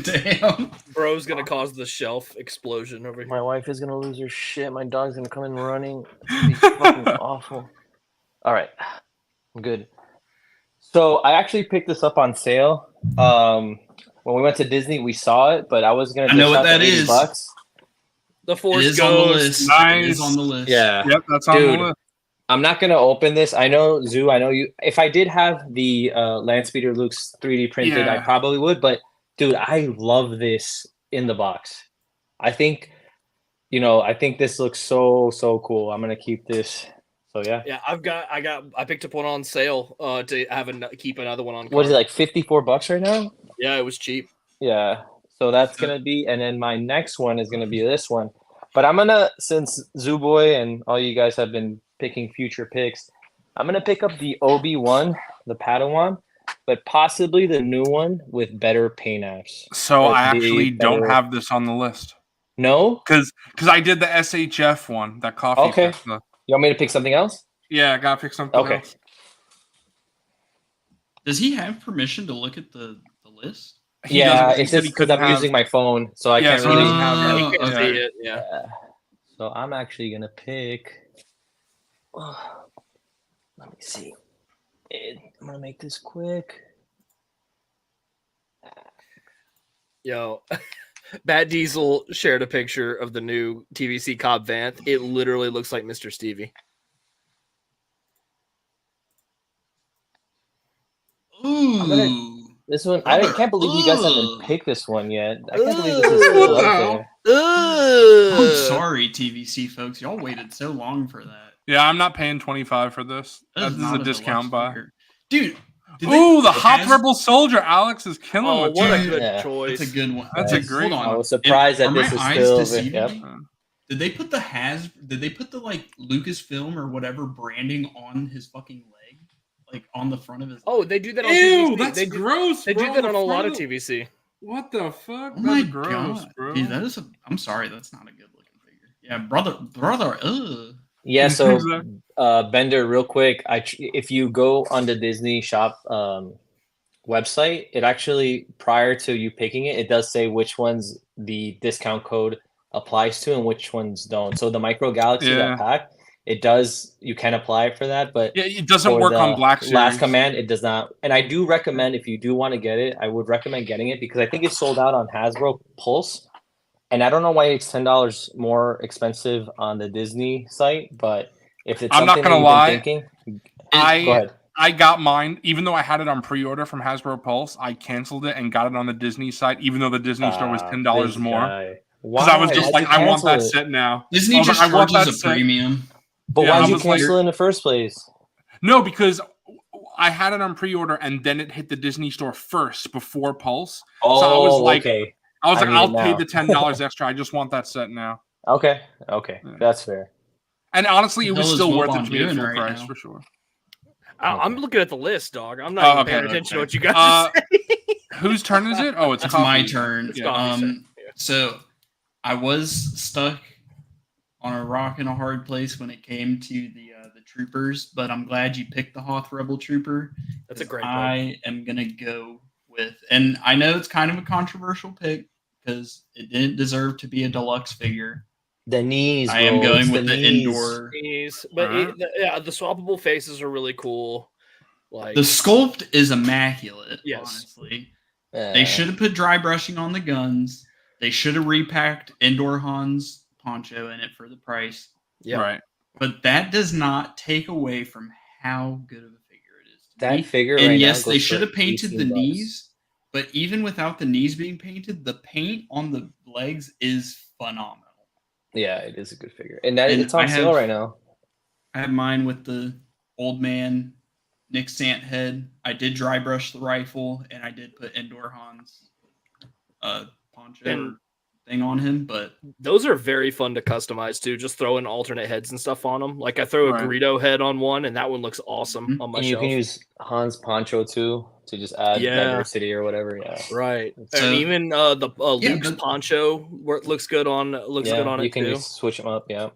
damn. Bro's gonna cause the shelf explosion over here. My wife is gonna lose her shit. My dog's gonna come in running. It's gonna be fucking awful. All right, I'm good. So I actually picked this up on sale. When we went to Disney, we saw it, but I was gonna. I know dish what out the that 80 is. bucks. The It Force is on the Ghost. list. It Nice. is on the list. Yeah, Yep, that's on Dude. the list. I'm not gonna open this. I know Zoo. I know you. If I did have the Landspeeder Luke's 3D printed, I Yeah. probably would. But dude, I love this in the box. I think, I think this looks so cool. I'm gonna keep this. So yeah. Yeah, I picked up one on sale to have keep another one on. What is it, card. like $54 right now? Yeah, it was cheap. Yeah. So that's gonna be, and then my next one is gonna be this one. But I'm gonna, since Zoo Boy and all you guys have been picking future picks, I'm gonna pick up the Obi-Wan, the Padawan, but possibly the new one with better paint apps. So That'd I be actually don't better. have this on the list No? because I did the SHF one, that coffee. Okay. pick, so- You want me to pick something else? Yeah, I gotta pick something Okay. else. Does he have permission to look at the list? He Yeah, doesn't- he it's said just he because couldn't I'm have- using my phone, so I Yeah, can't so he really. doesn't have You that. can okay. see it. Yeah. Yeah. So I'm actually gonna pick. Let me see. I'm gonna make this quick. Yo, Bat Diesel shared a picture of the new TVC Cobb Vanth. It literally looks like Mr. Stevie. Ooh. This one, I Brother, can't believe you guys haven't ugh. picked this one yet. I can't believe this is still What the up hell? there. I'm sorry, TVC folks. Y'all waited so long for that. Yeah, I'm not paying 25 for this. That This is not a discount deluxe buy. figure. Dude. Ooh, the Hot Rebel Soldier. Alex is killing Oh, with what a you. good Yeah. choice. That's a good one. That's a Yes. great Hold on. I was surprised that Are this my is eyes still. deceiving Yep. me? Did they put the like Lucasfilm or whatever branding on his fucking leg? Like on the front of his Oh, leg? they do that on Ew, TVC. that's they do, gross. They do bro, that the on a lot front of TVC. What the fuck? Oh my That's gross, god. bro. Dude, that is I'm sorry, that's not a good looking figure. Yeah, brother, ugh. Yeah, so Exactly. Bender, real quick, if you go on the Disney Shop website, it actually prior to you picking it, it does say which ones the discount code applies to and which ones don't. So the Micro Galaxy, Yeah. that pack, it does, you can apply for that, but Yeah, it doesn't for work on the Black Series. Last Command, it does not. And I do recommend, if you do want to get it, I would recommend getting it because I think it's sold out on Hasbro Pulse. And I don't know why it's $10 more expensive on the Disney site, but if it's I'm not something gonna that lie. you've been thinking, go ahead. I got mine, even though I had it on pre-order from Hasbro Pulse. I canceled it and got it on the Disney site, even though the Disney store was $10 more. Because I was just like, I want that set now. Disney I was just like, I want charges that a set. premium. But Yeah, why I did you was like- cancel it in the first place? No, because I had it on pre-order and then it hit the Disney store first before Pulse. Oh, I was like, okay. I was I like, need I'll it pay now. the $10 extra. I just want that set now. Okay, Yeah. that's fair. And honestly, it What the was hell is still worth it Wilbon to me at doing full right price now? for sure. I'm looking at the list, dog. I'm not Oh, even okay, paying attention to okay. what you guys are saying. Whose turn is it? Oh, it's It's Coffee. my turn. It's Coffee's turn. So I was stuck on a rock and a hard place when it came to the troopers, but I'm glad you picked the Hoth Rebel Trooper. That's a 'cause great pick. I am gonna go with, and I know it's kind of a controversial pick because it didn't deserve to be a deluxe figure. The knees. I am bro, going it's with the knees. indoor. But Alright. yeah, the swappable faces are really cool. Like The sculpt is immaculate. Yes. Honestly, Uh, they should have put dry brushing on the guns. They should have repacked Indoor Han's poncho in it for the price. yeah. Right. But that does not take away from how good of a figure it is. to That me. figure And right yes, now they goes should for have painted the $18. knees, but even without the knees being painted, the paint on the legs is phenomenal. Yeah, it is a good figure, and that And it's on I sale have- right now. I have mine with the old man Nick Sant head. I did dry brush the rifle, and I did put Indoor Han's poncho And- thing on him, but Those are very fun to customize too. Just throw in alternate heads and stuff on them. Like I throw a Right. Greedo head on one, and that one looks awesome Mhm. on my And you shelf. can use Han's poncho too to just add Yeah. diversity or whatever. Yeah, Right, So- and even the Yeah, Luke's but- poncho looks good on good yeah, on you it can too. just switch them up. Yeah,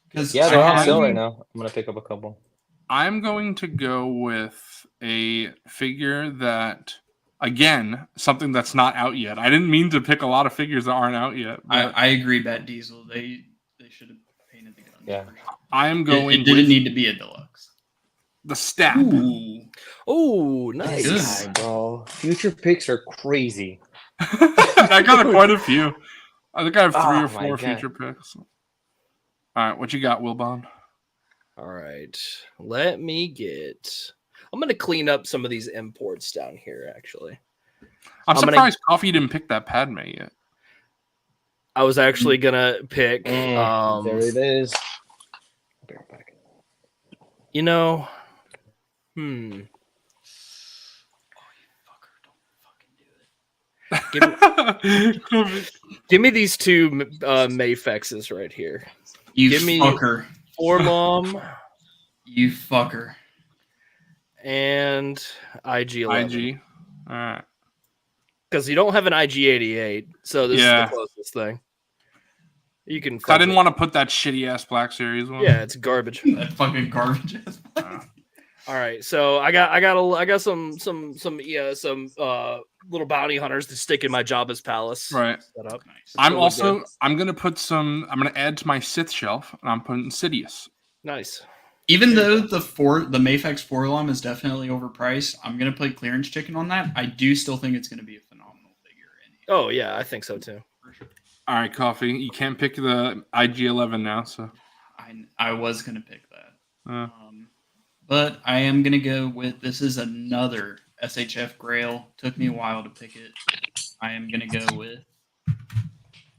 because yeah, they're on have- sale right now. I'm gonna pick up a couple. I'm going to go with a figure that, again, something that's not out yet. I didn't mean to pick a lot of figures that aren't out yet. But I agree, Bat Diesel. They should have painted the guns. Yeah. for sure. I am It going didn't with need to be a deluxe. the Stab. Ooh. Oh, This nice. guy, bro. Future picks are crazy. I got quite a few. I think I have 3 Oh or my 4 God. future picks. All right, what you got, Wilbon? All right, let me get. I'm gonna clean up some of these imports down here. Actually, I'm gonna- surprised Coffee didn't pick that Padme yet. I was actually gonna pick. There it is. Be right back. You know, give me these two Mayfexes right here. You Give me- fucker. Ormom You fucker. and IG11. IG. All right. Because you don't have an IG88, so this Yeah. is the closest thing. You can. I didn't want to put that shitty ass Black Series one. Yeah, it's garbage. That fucking garbage ass. All right, so I got some little bounty hunters to stick in my Jabba's palace. Right. Set up. Nice. I'm Really also good. I'm gonna add to my Sith shelf, and I'm putting Sidious. Nice. Even though the Mayfex 4 alarm is definitely overpriced, I'm gonna play clearance chicken on that. I do still think it's gonna be a phenomenal figure. Oh yeah, I think so too. For sure. All right, Coffee. You can't pick the IG-11 now, so. I was gonna pick that, but I am gonna go with this is another SHF Grail. Took me a while to pick it. I am gonna go with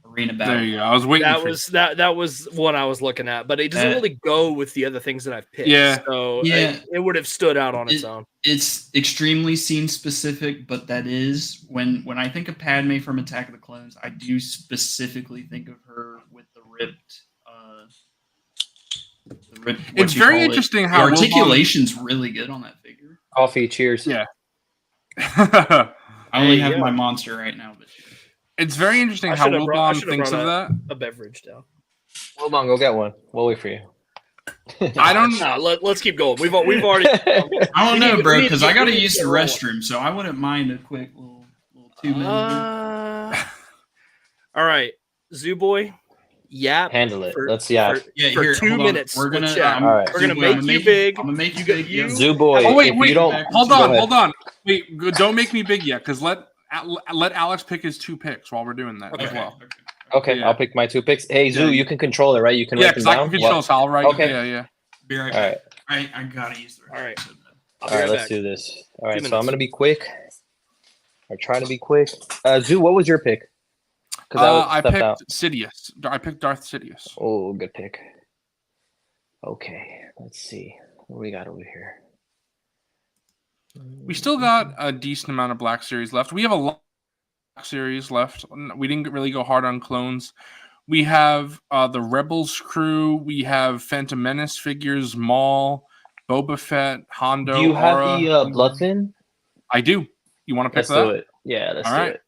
Arena Battle. There you go. I was waiting. That was one I was looking at, but it doesn't really go with the other things that I've picked. Yeah. So it would have stood out on its own. It's extremely scene specific, but that is when I think of Padme from Attack of the Clones, I do specifically think of her with the ripped. It's very interesting how the articulation's really good on that figure. Coffee, cheers. Yeah. I only have my monster right now, but it's very interesting how Wilbon thinks of that. A beverage down. Wilbon, go get one. We'll wait for you. I don't know. Let's keep going. We've already. I don't know, bro, because I got to use the restroom, so I wouldn't mind a quick little 2 minute. All right, Zoo Boy. Yap. Handle it. Let's yap. For 2 minutes. We're gonna. We're gonna make you big. I'm gonna make you big. Zoo Boy. Oh wait. You don't, hold on. Wait, don't make me big yet, because let Alex pick his 2 picks while we're doing that as well. Okay, I'll pick my 2 picks. Hey, Zoo, you can control it, right? You can write them down. I can control, so I'll write. Okay. Yeah. Be right All back. right. I gotta use the restroom. All right. All right, let's do this. All right, so I'm gonna be quick. Or try to be quick. Zoo, what was your pick? I picked Sidious. I picked Darth Sidious. Oh, good pick. Okay, let's see what we got over here. We still got a decent amount of Black Series left. We have a lot of Black Series left. We didn't really go hard on clones. We have the Rebels crew. We have Phantom Menace figures, Maul, Boba Fett, Hondo. Do you have Aura. the Bloodfin? I do. You want to pick Let's that? do it. Yeah, let's do it.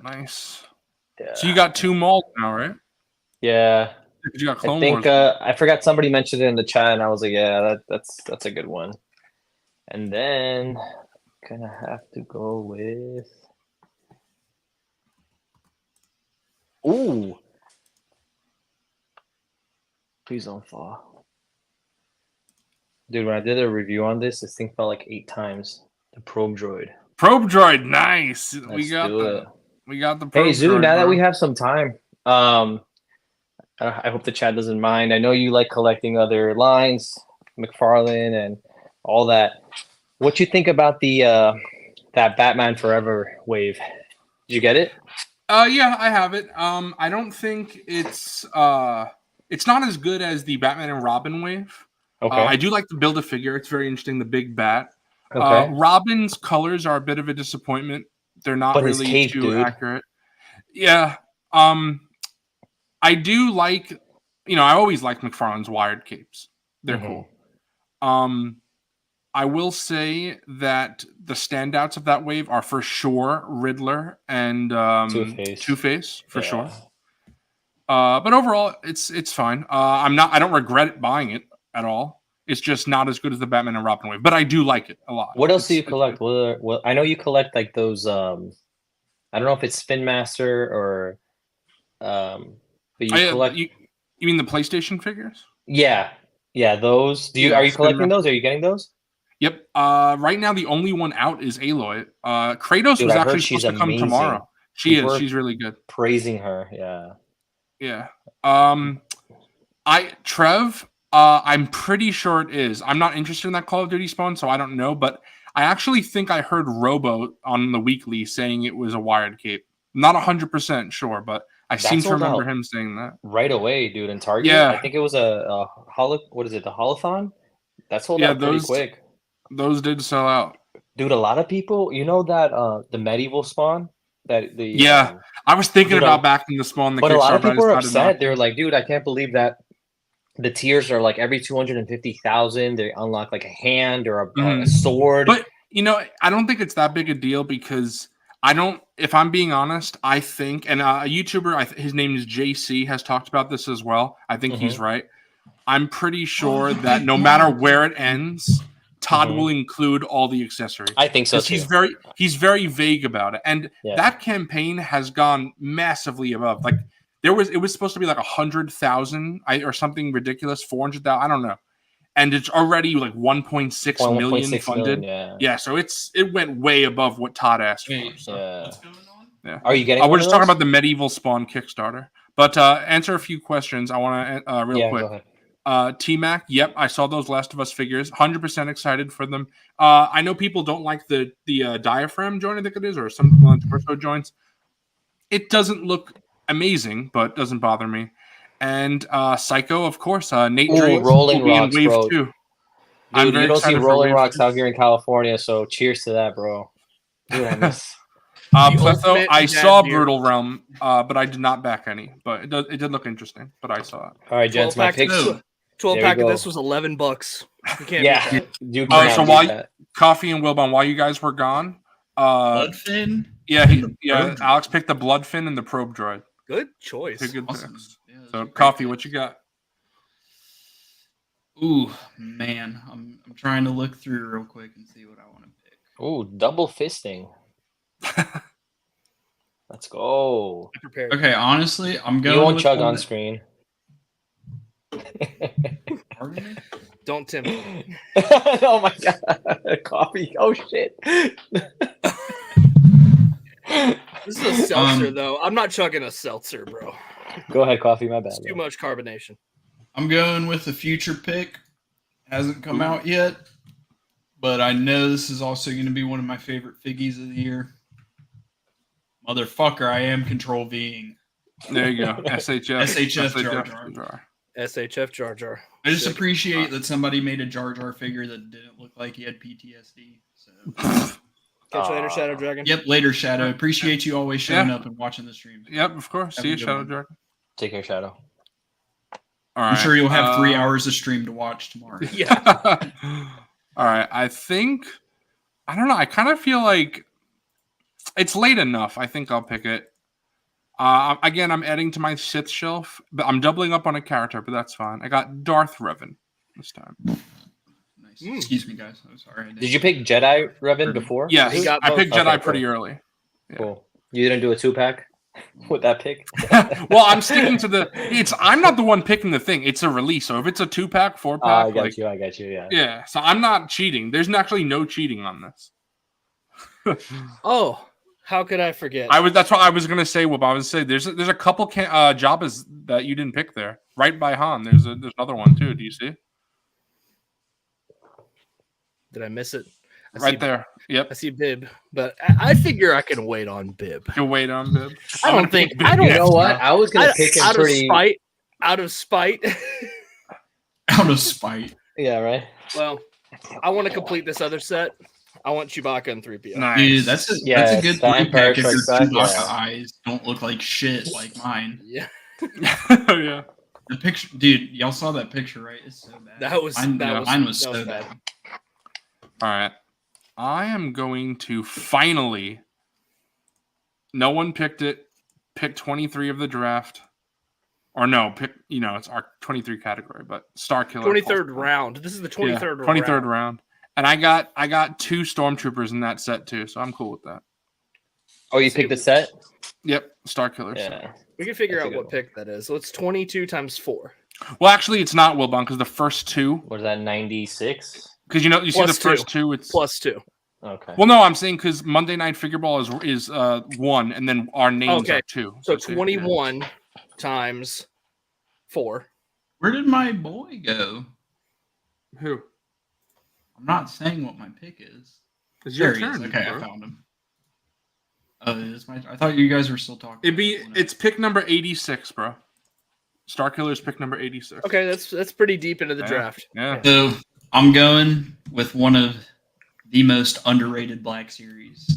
Nice. Yeah. So you got 2 Mauls now, right? Yeah. You got Clone I think Wars. I forgot somebody mentioned it in the chat, and I was like, yeah, that's a good one. And then gonna have to go with please don't fall. Dude, when I did a review on this thing fell like 8 times. The Probe Droid. Probe Droid, nice. We got the Probe Hey Zoo, Droid, now that bro. we have some time, I hope the chat doesn't mind. I know you like collecting other lines, McFarlane and all that. What you think about the that Batman Forever wave? Did you get it? Yeah, I have it. I don't think it's not as good as the Batman and Robin wave. Okay. I do like the build a figure. It's very interesting. The big bat. Okay. Robin's colors are a bit of a disappointment. They're not really cape, too dude. accurate. Yeah. I do like. I always liked McFarlane's wired capes. They're cool. I will say that the standouts of that wave are for sure Riddler and Two-Face for sure. But overall, it's fine. I don't regret buying it at all. It's just not as good as the Batman and Robin wave, but I do like it a lot. What else do you collect? Well, I know you collect like those. I don't know if it's Spin Master or, but you collect. You mean the PlayStation figures? Yeah, those. Are you collecting those? Are you getting those? Yep. Right now, the only one out is Aloy. Kratos was actually supposed to come tomorrow. She's really good. Praising her. Yeah. Trev. I'm pretty sure it is. I'm not interested in that Call of Duty spawn, so I don't know. But I actually think I heard Robo on the weekly saying it was a wired cape. Not 100% sure, but I seem to remember him saying that right away, dude. In Target, yeah. I think it was a what is it? The Holothon. That sold out pretty quick. Those did sell out, dude. A lot of people, that the medieval spawn. I was thinking about backing the spawn. But a lot of people are upset. They're like, dude, I can't believe that. The tiers are like every 250,000 they unlock like a hand or a sword. But I don't think it's that big a deal because if I'm being honest, I think, and a YouTuber, his name is JC, has talked about this as well. I think he's right. I'm pretty sure that no matter where it ends, Todd will include all the accessories. I think so too. He's very vague about it, and that campaign has gone massively above. Like it was supposed to be like 100,000 or something ridiculous, 400,000. I don't know. And it's already like 1.6 million funded. Yeah, so it went way above what Todd asked for. So. Yeah. What's going on? Yeah. Are you getting? We're just talking about the Medieval Spawn Kickstarter. But answer a few questions. I want to real quick. Go ahead. T-Mac, yep, I saw those Last of Us figures. 100% excited for them. I know people don't like the diaphragm joint, I think it is, or some torso joints. It doesn't look amazing, but doesn't bother me. And Psycho, of course. Nate Drake Rolling will be Rocks, in Wave bro. 2. Dude, you don't see Rolling Rocks 2. out here in California, so cheers to that, bro. Dude, I miss. Pletho, I saw beer. Brutal Realm, but I did not back any. But it did look interesting. But I saw it. All right, gents, my picks. 12 There pack you of go. this was $11. You can't Yeah, beat that. you Oh, cannot so beat while that. Coffee and Wilbon, while you guys were gone, Bloodfin. yeah, and the probe Alex picked the Bloodfin and the Probe Droid. Good choice. Two good Awesome. picks. Yeah, those So, are great Coffee, picks. what you got? Ooh, man, I'm trying to look through real quick and see what I want to pick. Ooh, double fisting. Let's go. Prepared. Okay, honestly, I'm going. You won't with chug one on that- screen. Pardon me? Don't tempt me. Oh my god, coffee! Oh shit! This is a seltzer, though. I'm not chugging a seltzer, bro. Go ahead, coffee. My bad. It's too much carbonation. I'm going with a future pick. Hasn't come out yet, but I know this is also going to be one of my favorite figgies of the year. Motherfucker, I am control Ving. There you go. SHF. SHF Jar Jar. SHF Jar Jar. I just Sick. appreciate that somebody made a Jar Jar figure that didn't look like he had PTSD. So, Catch you later, Shadow Dragon. yep, later, Shadow. Appreciate you always showing up and watching the streams. Yep, of course. Have See a you, good Shadow one. Dragon. Take care, Shadow. All right. I'm sure you'll have 3 hours of stream to watch tomorrow. Yeah. All right. I don't know. I kind of feel like it's late enough. I think I'll pick it. Again, I'm adding to my Sith shelf, but I'm doubling up on a character, but that's fine. I got Darth Revan this time. Nice. Excuse me, guys. I'm sorry. Did you pick Jedi Revan before? Yes, He got I both. picked Jedi Okay, pretty cool. early. Cool. You didn't do a 2-pack with that pick? Well, I'm sticking to the. I'm not the one picking the thing. It's a release. So if it's a 2-pack, 4-pack, I got you. I got you. Yeah. yeah. So I'm not cheating. There's actually no cheating on this. Oh, how could I forget? That's what I was gonna say. What I was say. There's a couple Jabba's that you didn't pick there. Right by Han. There's another one too. Do you see? Did I miss it? I Right see, there. Yep. I see Bib, but I figure I can wait on Bib. You wait on Bib. I don't think. I don't You know know what? I was gonna pick him out pretty. of spite. Out of spite. Out of spite. Yeah. Right. Well, I want to complete this other set. I want Chewbacca and 3PO. Nice. Dude, that's a Yes, good the 3-pack if your Empire Strikes Back, Chewbacca yeah. eyes don't look like shit like mine. Yeah, Yeah. The picture, dude, y'all saw that picture, right? It's so bad. that was mine was so bad. bad. All right. I am going to finally. No one picked it. Pick 23 of the draft. Or no, pick. It's our 23 category, but Star Killer. 23rd round. This is the 23rd round. 23rd round. And I got 2 stormtroopers in that set too, so I'm cool with that. Oh, you picked the set? Yep, Star Killer. Yeah. We can figure That's a out good what one. pick that is. So it's 22 times 4. Well, actually, it's not Wilbon because the first 2. What is that? 96. Because you see Plus the first 2. It's Plus 2. Okay. Well, no, I'm saying because Monday Night Figureball is 1, and then our names Okay. are 2. So it's 21 times 4. Where did my boy go? Who? I'm not saying what my pick is. It's your There he is. turn. Okay, bro. I found him. Oh, it's my. I thought you guys were still talking. It's pick number 86, bro. Star Killer's pick number 86. Okay, that's pretty deep into the Yeah. draft. Yeah. So I'm going with one of the most underrated Black Series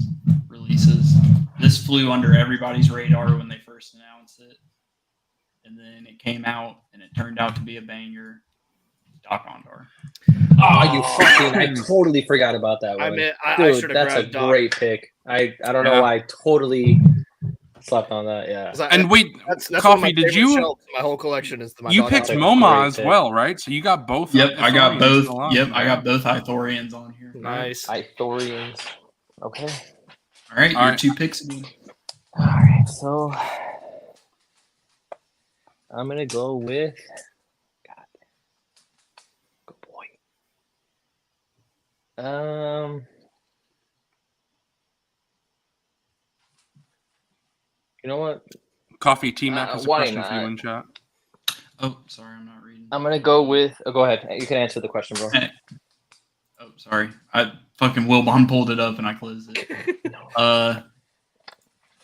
releases. This flew under everybody's radar when they first announced it, and then it came out and it turned out to be a banger. Doc Ondar. Oh, you fucking! I totally forgot about that one. I mean, I Dude, should have that's a grabbed Doc. great pick. I don't know Yeah. why I totally slept on that. Yeah. 'Cause And wait, that's one of Coffee, my did favorite you shelves in my whole collection is my you Doc picked That's a Ondar. MoMA great as pick. well, right? So you got both. Yep, I got Ithorians both. still on. Yep, I got both Ithorians on here. Nice. Ithorians. Okay. All right, All your right. 2 picks again. All right. So I'm gonna go with. God, good boy. You know what? Coffee T-Mac has a why question for you not? in chat. Oh, sorry, I'm not reading. I'm gonna go with. Oh, go ahead. You can answer the question, bro. Oh, sorry. I fucking Wilbon pulled it up and I closed it.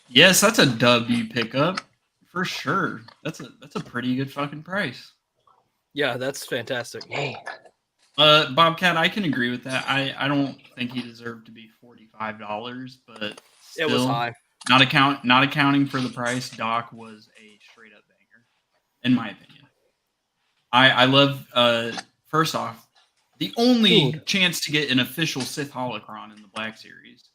Yes, that's a W pickup for sure. That's a pretty good fucking price. Yeah, that's fantastic. Hey, Bobcat, I can agree with that. I don't think he deserved to be $45, but still, It was high. Not accounting for the price. Doc was a straight up banger, in my opinion. I love. First off, the only chance to get an official Sith holocron in the Black Series.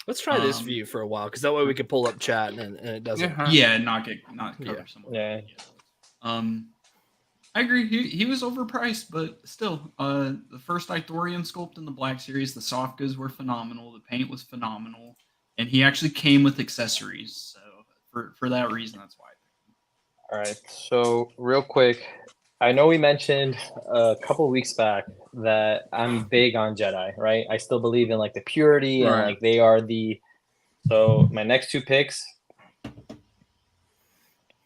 Let's try this view for a while, because that way we can pull up chat and it doesn't. Yeah, not cover someone. Yeah. I agree. He was overpriced, but still, the first Ithorian sculpt in the Black Series, the soft goods were phenomenal. The paint was phenomenal, and he actually came with accessories. So for that reason, that's why. all right. So real quick, I know we mentioned a couple weeks back that I'm big on Jedi, right? I still believe in like the purity and like they are the. So my next two picks,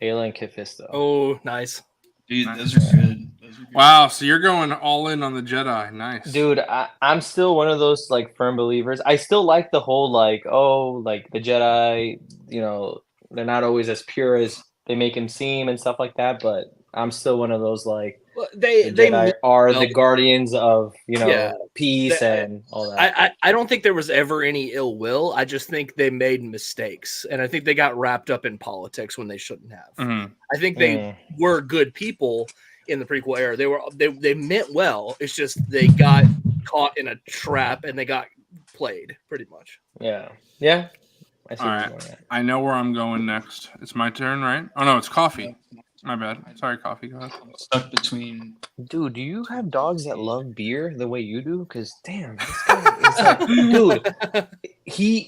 Ayla and Kit Fisto. Oh, nice. Dude, those are good. Wow, so you're going all in on the Jedi. Nice. Dude, I'm still one of those like firm believers. I still like the whole like, oh, like the Jedi, you know, they're not always as pure as they make him seem and stuff like that, but I'm still one of those like they Jedi are the guardians of, you know, peace they, and all that. I don't think there was ever any ill will. I just think they made mistakes, and I think they got wrapped up in politics when they shouldn't have. Mm-hmm. I think they were good people in the prequel era. They meant well. It's just they got caught in a trap and they got played pretty much. Yeah. All right. I know where I'm going next. It's my turn, right? Oh no, it's Coffee. My bad. Sorry, Coffee. Go ahead. I'm stuck between. Dude, do you have dogs that love beer the way you do? Because damn, this guy is like, dude,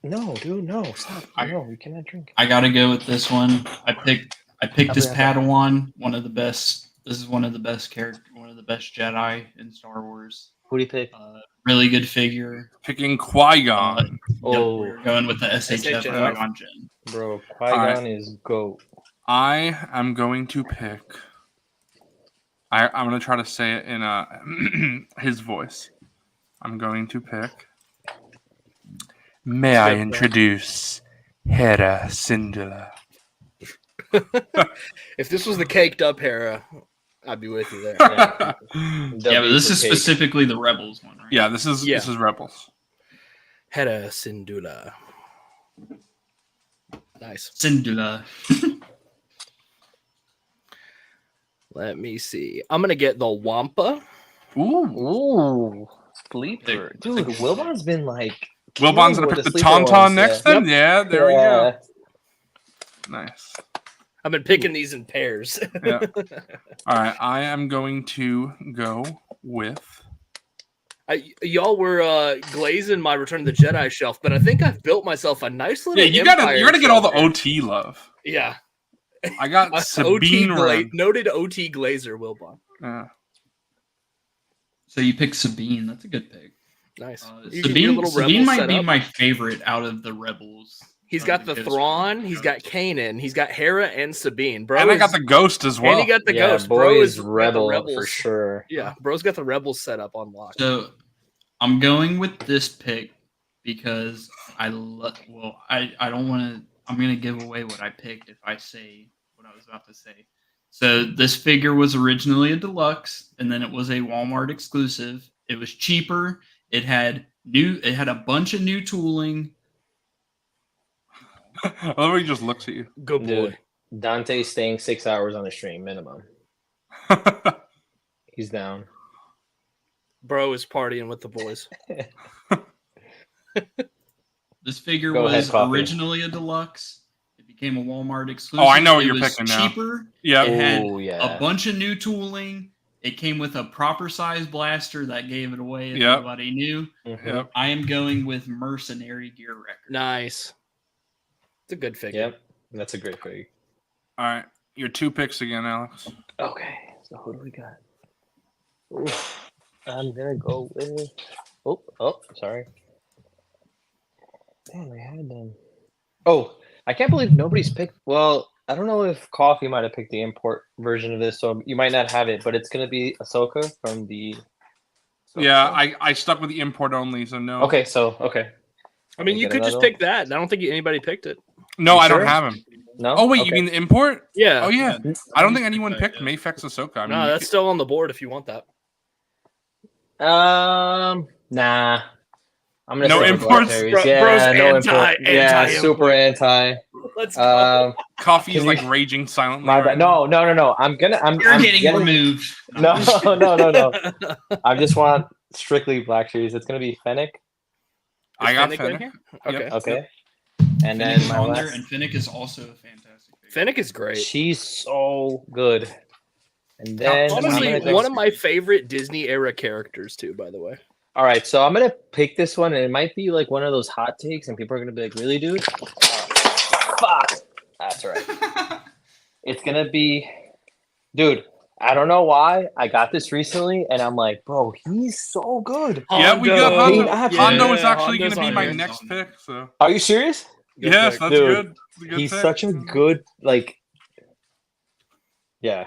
No, dude, no, stop. No, you cannot drink. I gotta go with this one. I picked this Padawan, one of the best. This is one of the best Jedi in Star Wars. Who do you pick? Really good figure. Picking Qui-Gon. We're going with the SHF Qui-Gon Jinn. Bro, Qui-Gon is GOAT. I am going to pick. I'm going to try to say it in his voice. I'm going to pick. May I introduce Hera Syndulla. If this was the caked up Hera, I'd be with you there. Yeah, but this is specifically the Rebels one, right? Yeah, this is Rebels. Hera Syndulla. Nice. Syndulla. Let me see. I'm gonna get the Wampa. Ooh, sleeper, dude. Wilbon's been like. Wilbon's gonna pick the Tauntaun next, then. Yeah, there we go. Nice. I've been picking these in pairs. Yeah. All right, I am going to go with. Y'all were glazing my Return of the Jedi shelf, but I think I've built myself a nice little. Yeah, you gotta get all the OT love. Yeah. I got Sabine noted OT Glazer Wilbon. Yeah. So you picked Sabine. That's a good pick. Nice. Sabine might be my favorite out of the Rebels. He's got the Thrawn, he's got Kanan, he's got Hera and Sabine. Bro, and I got the Ghost as well. And he got the Ghost. Bro is Rebel for sure. Yeah, bro's got the Rebels set up on lock. So I'm going with this pick because I don't want to. I'm going to give away what I picked if I say what I was about to say. So this figure was originally a deluxe, and then it was a Walmart exclusive. It was cheaper. It had a bunch of new tooling. I love how he just looks at you. Good boy. Dude, Dante's staying 6 hours on the stream minimum. He's down. Bro is partying with the boys. This figure was originally a deluxe. It became a Walmart exclusive. Oh, I know what you're picking now. Cheaper. Yeah. It had a bunch of new tooling. It came with a proper size blaster that gave it away if nobody knew. Yep. I am going with Mercenary Gear Record. Nice. It's a good figure. Yep, that's a great figure. All right, your 2 picks again, Alex. Okay, so who do we got? Oof. I'm gonna go with. Oh, sorry. Damn, I had them. Oh, I can't believe nobody's picked. Well, I don't know if Coffee might have picked the import version of this, so you might not have it, but it's gonna be Ahsoka from the. Yeah, I stuck with the import only, so no. Okay, so okay. I mean, you could just pick that. I don't think anybody picked it. No, I sure? don't have him. No. Oh wait, Okay. you mean the import? Yeah. Oh yeah. I don't think anyone picked Mayfex Ahsoka. I mean, No, that's still on the board if you want that. Nah. I'm gonna No say imports? Black yeah, Bro's no anti- import. Yeah, anti-import. super anti. Let's go. Coffee is Can like you- raging silently. My right bad. now. No. I'm You're getting removed. No. I just want strictly Black Series. It's gonna be Fennec. I got in Fennec. here? Yep. Okay. Okay. And Fennec then is my on there, last. and Fennec is also a fantastic figure. Fennec is great. She's so good. And then I'm Honestly, gonna go- one of my favorite Disney era characters too. By the way, All right, so I'm gonna pick this one, and it might be like one of those hot takes, and people are gonna be like, "Really, dude?" Fuck. That's right. It's gonna be, dude. I don't know why I got this recently, and I'm like, bro, he's so good. Yeah, we got Hondo. Hondo. Yeah, Hondo is actually Hondo's going to be on my here. next pick. So Are you serious? Good yes, pick. that's Dude, good. That's a good He's pick. such a good Yeah.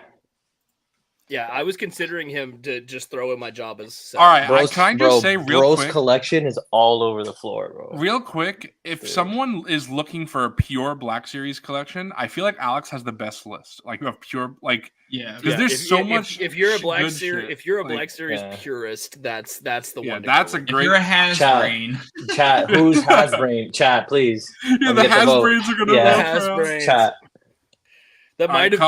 Yeah, I was considering him to just throw in my job as. All right, Bro's, can I just say real Bro's quick? collection is all over the floor, bro. Real quick, if Dude. someone is looking for a pure Black Series collection, I feel like Alex has the best list. Like of pure, like Yeah. because there's so much. If you're a Black good Series, shit. if you're a Like, Black Series yeah. purist, that's the Yeah, one. To that's go a with. If great. you're a has-brain, Chat, who's Hasbrain? Chat, please. Yeah, Let the me get the vote. Hasbrains are gonna Yeah. vote for us. Hasbrains. Chat. That All right, might have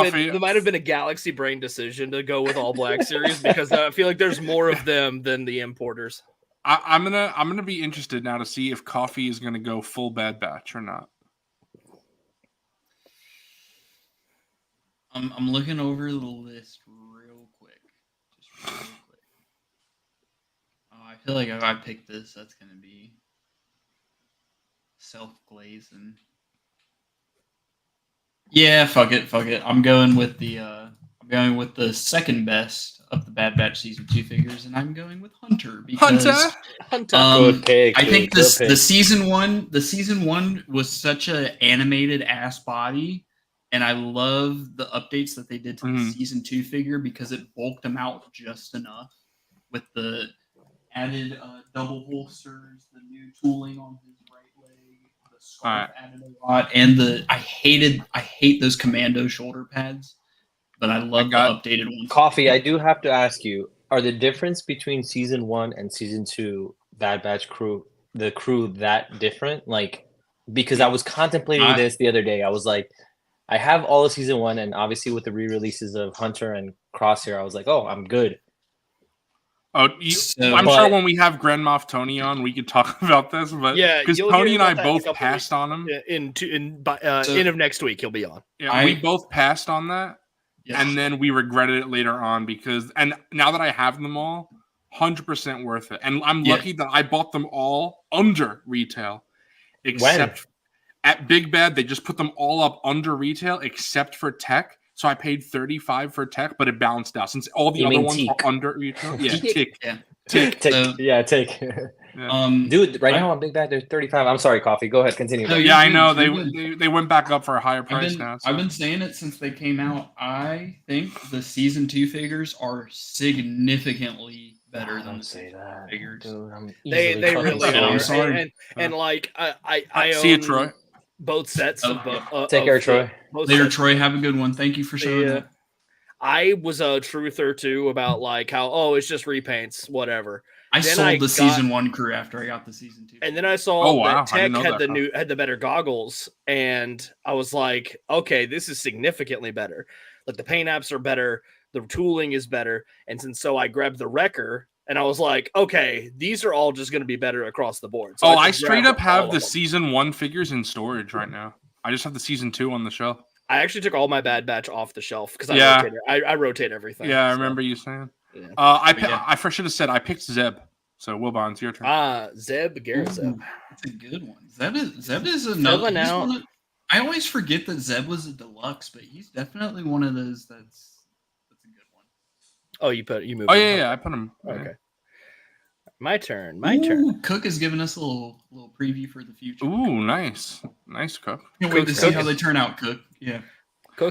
Coffee. been a Galaxy Brain decision to go with all Black Series because I feel like there's more of them than the importers. I'm gonna be interested now to see if Coffee is gonna go full Bad Batch or not. I'm looking over the list real quick. Just real quick. Oh, I feel like if I pick this, that's gonna be self-glazing. Yeah, fuck it. I'm going with the second best of the Bad Batch season 2 figures, and I'm going with Hunter because Hunter. Good pick. I dude, think good the pick. season one was such a animated ass body, and I love the updates that they did to the Mhm. season 2 figure because it bulked him out just enough with the added double holsters, the new tooling on his right leg, the scarf added a lot, and I hate those commando shoulder pads, but I love the updated ones. Coffee, I do have to ask you, are the difference between season 1 and season 2 Bad Batch crew, the crew that different? Like, because I was contemplating this the other day. I was like, I have all of season 1, and obviously with the re-releases of Hunter and Crosshair, I was like, oh, I'm good. Oh, So- I'm but- sure when we have Grand Moff Tony on, we could talk about this. But Yeah, because you'll Tony hear and I about that in a both couple passed weeks. on him. End of next week, he'll be on. Yeah, we both passed on that, Yeah. and then we regretted it later on because. And now that I have them all, 100% worth it. And I'm Yeah. lucky that I bought them all under retail, except at Big Bad they just put them all up under retail except for Tech. So I paid $35 for Tech, but it balanced out since all the You other mean ones Teak? were under retail. Yeah, Teak? Tick. Yeah. Take. So- Yeah, take. Dude, right now on Big Bad, they're 35. I'm sorry, Coffee. Go ahead, continue. No, Yeah, I you're know good. they went back up for a higher price now. So. I've been saying it since they came out. I think the season 2 figures are significantly better than Don't the say season that, figures. dude. I'm They easily really fucking I'm are. sorry. sorry. And like I See you, own Troy. both sets of Take care, Troy. Later, Troy. Have a good one. Thank you for showing up. I was a truther too about like how it's just repaints, whatever. I Then sold I the got- season 1 crew after I got the season 2. And then I saw Oh, wow. I that didn't Tech know had that, had the better goggles, and I was like, okay, this is significantly better. Like the paint apps are better, the tooling is better, and so I grabbed the Wrecker, and I was like, okay, these are all just going to be better across the board. So I just straight grabbed up have all the of them. season 1 figures in storage right now. I just have the season 2 on the shelf. I actually took all my Bad Batch off the shelf because Yeah. I rotate everything. Yeah, I so. remember you saying. Yeah. I should have said I picked Zeb. So Wilbon, it's your turn. Zeb, Garrett Zeb. That's a good one. Zeb is another. Filling he's out. one of- I always forget that Zeb was a deluxe, but he's definitely one of those that's a good one. Oh, you moved. Oh him. yeah, I put him. Okay. My turn. Cook has given us a little preview for the future. Ooh, nice Cook. Can't wait to see how they turn out, Cook. Yeah.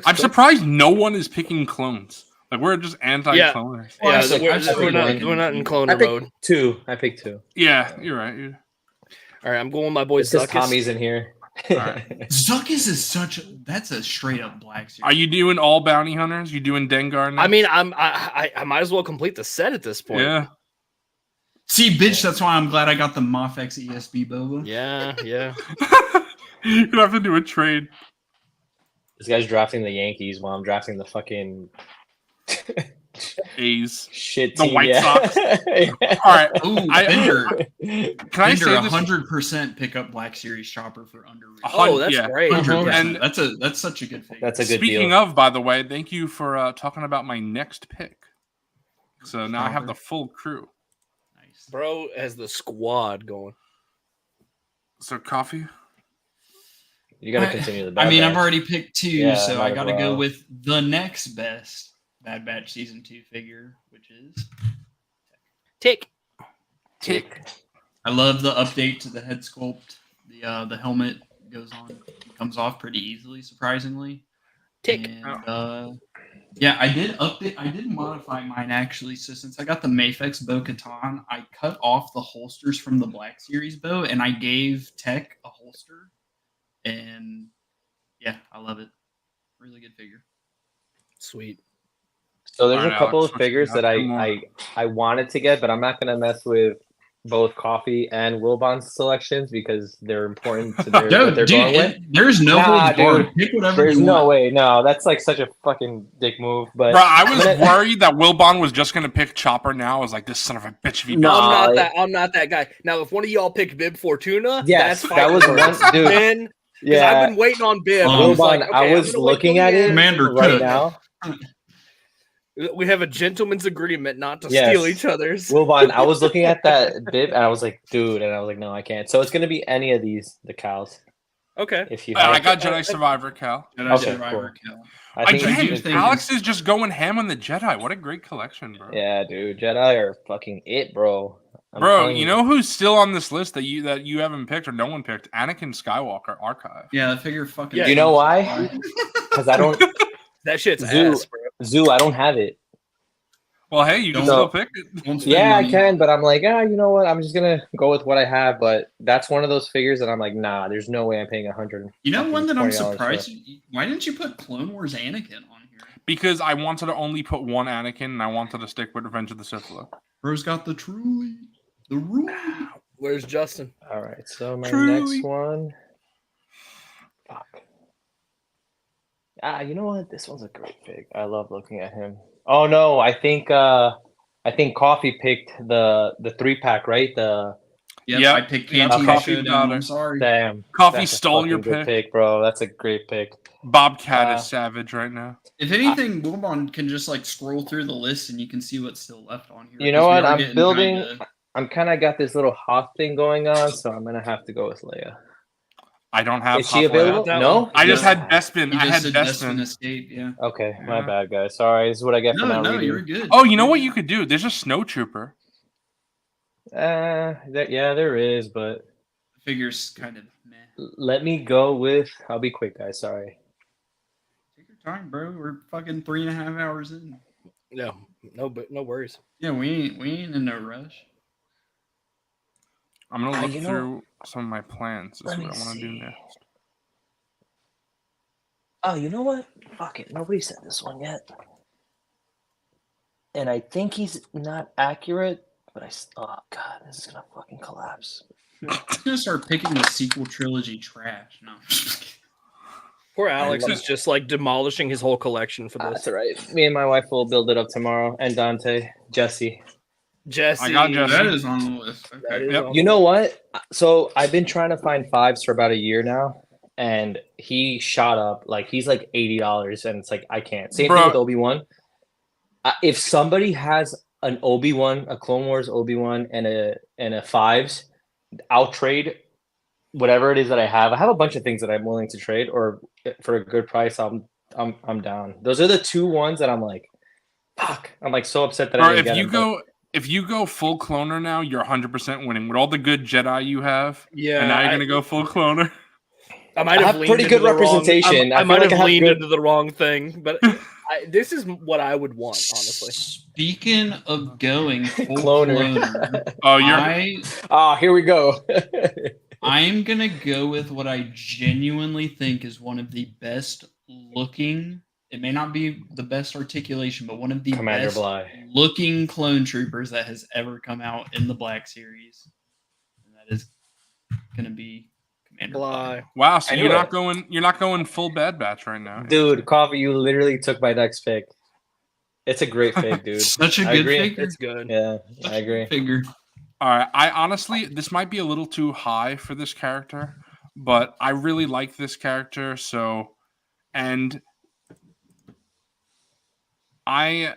I'm surprised no one is picking clones. Like we're just anti-cloners. Yeah, I've we're not in cloner mode. I picked 2. Yeah, you're right. Yeah. All right, I'm going with my boy Zuckus. Zuckus. Tommy's in here. All right. Zuckus is that's a straight up black series. Are you doing all bounty hunters? You doing Dengar now? I mean, I might as well complete the set at this point. Yeah. See, bitch, that's why I'm glad I got the Mofex ESB Boba. Yeah. You're gonna have to do a trade. This guy's drafting the Yankees while I'm drafting the fucking A's. shit The team. White Sox. Yeah. All right. Ooh, Bender. Can I say this? 100% pick up Black Series Chopper for under. Oh, that's great. 100%. And that's such a good thing. That's a good Speaking deal. of, by the way, thank you for talking about my next pick. So now I have the full crew. Nice. Bro has the squad going. So coffee. You got to continue the. I mean, Bad I've Batch. already picked 2, Yeah, so might I as got to well. go with the next best Bad Batch Season 2 figure, which is Tick. I love the update to the head sculpt. The helmet goes on, comes off pretty easily, surprisingly. Tick. And, yeah, I did modify mine actually. So since I got the Mafex Bo-Katan, I cut off the holsters from the Black Series bow, and I gave Tech a holster. And yeah, I love it. Really good figure. Sweet. So there's Alright, a couple Alex, of figures that two more. I wanted to get, but I'm not gonna mess with both Coffee and Wilbon's selections because they're important to their, what they're going with. There's no Nah, holds barred. dude. Pick whatever There's you no want. way. No, that's like such a fucking dick move. But Bro, I was I'm gonna- worried that Wilbon was just gonna pick Chopper now. I was like, this son of a bitch. If he No, does. I'm not that guy. Now, if one of y'all picked Bib Fortuna, Yes, that's that was fine. one dude. Then, because Yeah, I've been waiting on Bib. Wilbon, okay, I I'm was gonna wait looking till at the it end. Commander right Cook. now. We have a gentleman's agreement not to Yes. steal each other's. Wilbon, I was looking at that bib and I was like, dude, and I was like, no, I can't. So it's gonna be any of these, the cows. Okay. If you I have got Jedi Survivor, Cal. Jedi Okay, Survivor kill. I think I Again, do think Alex is just going ham on the Jedi. What a great collection, bro. yeah, dude, Jedi are fucking it, bro. I'm Bro, telling you know who's still on this list that you haven't picked or no one picked? Anakin Skywalker Archive. Yeah, that figure fucking. Yeah, you know why? Because I don't That shit's Zoo. ass, bro. Zoo, I don't have it. Well, hey, you can Don't- still pick it. Don't spend Yeah, I money. can, but I'm like, you know what? I'm just gonna go with what I have. But that's one of those figures that I'm like, nah, there's no way I'm paying $100. You know one that I'm $20 for. surprised. Why didn't you put Clone Wars Anakin on here? Because I wanted to only put one Anakin and I wanted to stick with Revenge of the Sith. Bro's got the truly, the rule. Where's Justin? All right, so my Truly. next one. Fuck. You know what? This one's a great fig. I love looking at him. Oh no, I think Coffee picked the 3-pack, right? Yeah, I picked Canteen Coffee Showdown. Powder. I'm sorry. Damn. Coffee That's a stole your fucking good pick. bro. That's a great pick. Bobcat is savage right now. If anything, Wilbon can just like scroll through the list and you can see what's still left on here. You know 'cause we what? are I'm getting building. kinda- I'm kind of got this little Hoth thing going on, so I'm gonna have to go with Leia. I don't have. Is she Hoth Leia. available? that No. one. I just Yeah. had Bespin. He I just had said Bespin Bespin. escape. Yeah. Okay, my Yeah. bad, guys. Sorry. This is what I get for No, not reading. you're good. Oh, you know what you could do? There's a snowtrooper. Yeah, there is, but The figure's kind of meh. let me go with. I'll be quick, guys. Sorry. Take your time, bro. We're fucking 3.5 hours in. But no worries. Yeah, we ain't in no rush. I'm gonna look you know- through some of my plans. This is Let what I me want to do see. next. Oh, you know what? Fuck it. Nobody said this one yet. And I think he's not accurate, but oh god, this is gonna fucking collapse. I'm gonna start picking the sequel trilogy trash. No. Poor Alex love is just like demolishing his whole collection for That's this. all right. Me and my wife will build it up tomorrow. And Dante, Jesse. Jesse. I got Jesse. That is on the list. That Okay. is Yep. on You the- know what? So I've been trying to find 5s for about a year now, and he shot up. Like he's like $80, and it's like I can't. Same Bro. thing with Obi-Wan. If somebody has an Obi-Wan, a Clone Wars Obi-Wan, and a 5s, I'll trade whatever it is that I have a bunch of things that I'm willing to trade, or for a good price, I'm down. Those are the two ones that I'm like, fuck. I'm like so upset that I didn't get them. If you go full cloner now, you're 100% winning with all the good Jedi you have. Yeah, and now you're gonna go full cloner. I might have pretty good representation. I might have leaned good... into the wrong thing, but this is what I would want, honestly. Speaking of going full cloner, here we go. I'm gonna go with what I genuinely think is one of the best looking. It may not be the best articulation, but one of the best looking clone troopers that has ever come out in the Black Series, and that is gonna be Commander Bly. Wow, so you're not going full Bad Batch right now, dude. Coffee, you literally took my next pick. It's a great pick, dude. Such a good figure. It's good. Yeah, I agree. Figure. All right, I honestly, this might be a little too high for this character, but I really like this character. So, and I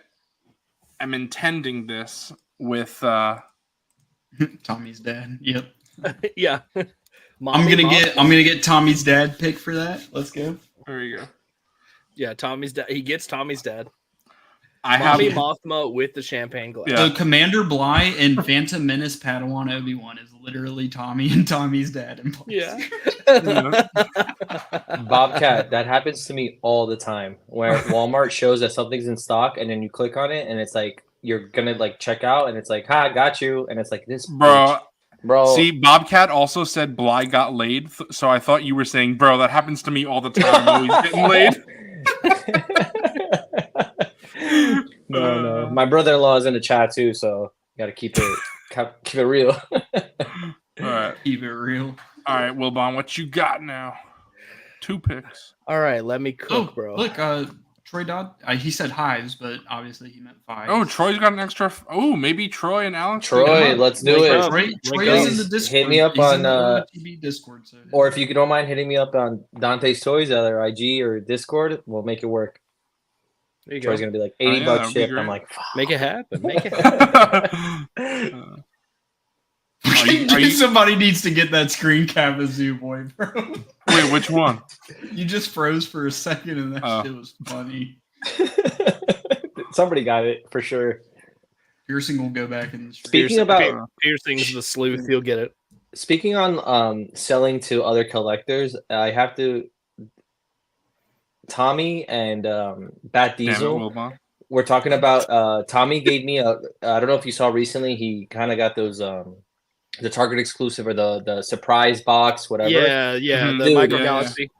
am intending this with Tommy's dad. Yep. Yeah. I'm gonna get Tommy's dad pick for that. Let's go. There you go. Yeah, Tommy's dad. He gets Tommy's dad. Mommy Mothma with the champagne glass. Yeah. So Commander Bly and Phantom Menace Padawan Obi-Wan is literally Tommy and Tommy's dad in place. Yeah. Bobcat, that happens to me all the time. Where Walmart shows that something's in stock, and then you click on it, and it's like you're gonna like check out, and it's like, "Ha, got you," and it's like this, bro. Bro, see, Bobcat also said Bly got laid, so I thought you were saying, "Bro, that happens to me all the time." I'm always getting laid. No. My brother-in-law is in the chat too, so gotta keep it real. All right, keep it real. All right, Wilbon, what you got now? 2 picks. All right, let me cook, bro. Look, Troy Dodd. He said hives, but obviously he meant 5. Oh, Troy's got an extra. Maybe Troy and Alex. Troy, let's do it. Troy is in the Discord. Hit me up on TV Discord. So or if you don't mind hitting me up on DantesToyz, either IG or Discord, we'll make it work. There you Troy's go. Gonna be like $80 shipped. I'm like, fuck. Make it happen. Make it happen. Somebody needs to get that screen cap of Zoo Boy, bro. Wait, which one? You just froze for a second, and that shit was funny. Somebody got it for sure. Piercing will go back in the stream. Speaking about Piercing's the sleuth, he'll get it. Speaking on selling to other collectors, I have to. Tommy and Bat Diesel. We're talking about. Tommy gave me a. I don't know if you saw recently. He kind of got those. The Target exclusive or the surprise box, whatever. Yeah, the Micro Galaxy.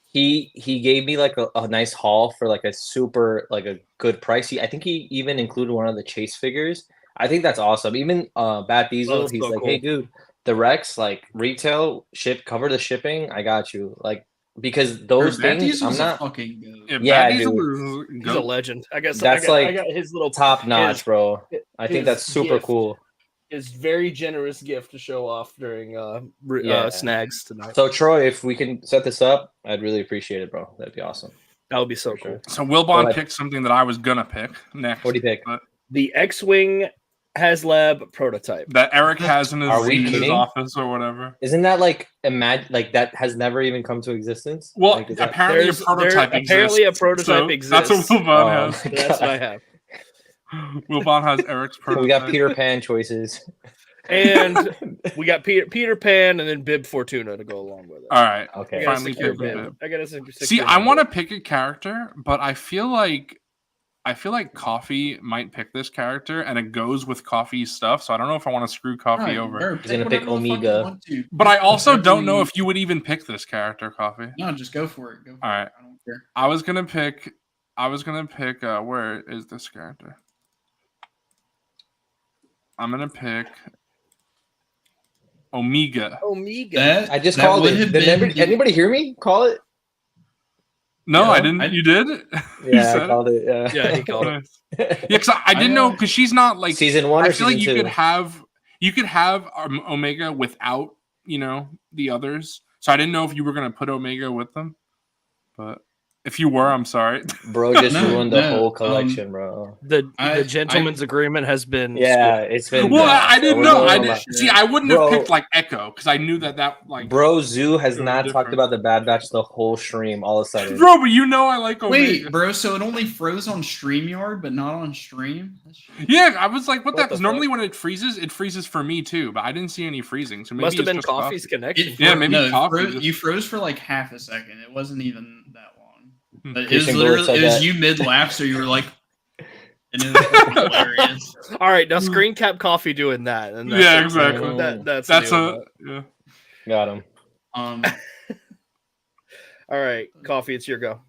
He gave me like a nice haul for like a super like a good price. I think he even included one of the Chase figures. I think that's awesome. Even Bat Diesel, he's so like, cool. Hey dude, the Rex like retail cover the shipping. I got you. Like because those things I'm not fucking dude. He's a legend. I guess that's I got his little top notch, bro. I think that's super cool. His very generous gift to show off during snags tonight. So Troy, if we can set this up, I'd really appreciate it, bro. That'd be awesome. That would be so cool. So Wilbon picked something that I was gonna pick next. What do you pick? The X-Wing HasLab prototype that Eric has in his office or whatever. Isn't that like that has never even come to existence? Well, like, apparently a prototype exists. Apparently a prototype exists. That's what Wilbon has. That's what I have. Wilbon has Eric's prototype. We got Peter Pan choices. And we got Peter Pan and then Bib Fortuna to go along with it. All right. Okay. Finally, I got a See, I want to pick a character, but I feel like Coffee might pick this character, and it goes with Coffee's stuff. So I don't know if I want to screw Coffee over. He's gonna pick Omega. But I also don't know if you would even pick this character, Coffee. No, just go for it. All right. I don't care. I was gonna pick. Where is this character? I'm gonna pick Omega. I just called it. Did anybody hear me call it? No, I didn't. You did? Yeah, I called it. Yeah, he called it. Yeah, because I didn't know because she's not like season 1 or season 2. I feel like you could have Omega without the others. So I didn't know if you were gonna put Omega with them, but If you were, I'm sorry. Bro just No, ruined the no, whole collection, bro. The I- gentleman's agreement has been Yeah, it's been. Well, I didn't we're know. going I on didn't that. see. I wouldn't Bro. have picked like Echo because I knew that like. Bro, Zoo has It was not different. talked about the Bad Batch the whole stream. All of a sudden, Bro, but you know I like Omega. Wait, bro. So it only froze on StreamYard, but not on stream. Yeah, I was like, what the What heck? the 'Cause normally when it freezes for me too, but I didn't see any freezing. So maybe Must have it's been just Coffee's connection. It Yeah, fro- maybe no, it coffee froze- just- you froze for like half a second. It wasn't even that long. But it was Christian Bullet literally said it was that. you mid laugh, so you were like, and it was hilarious. All right, now screen cap Coffee doing that. And that's Yeah, it. exactly. That's That's a yeah. got him. Um, all right, Coffee, it's your go.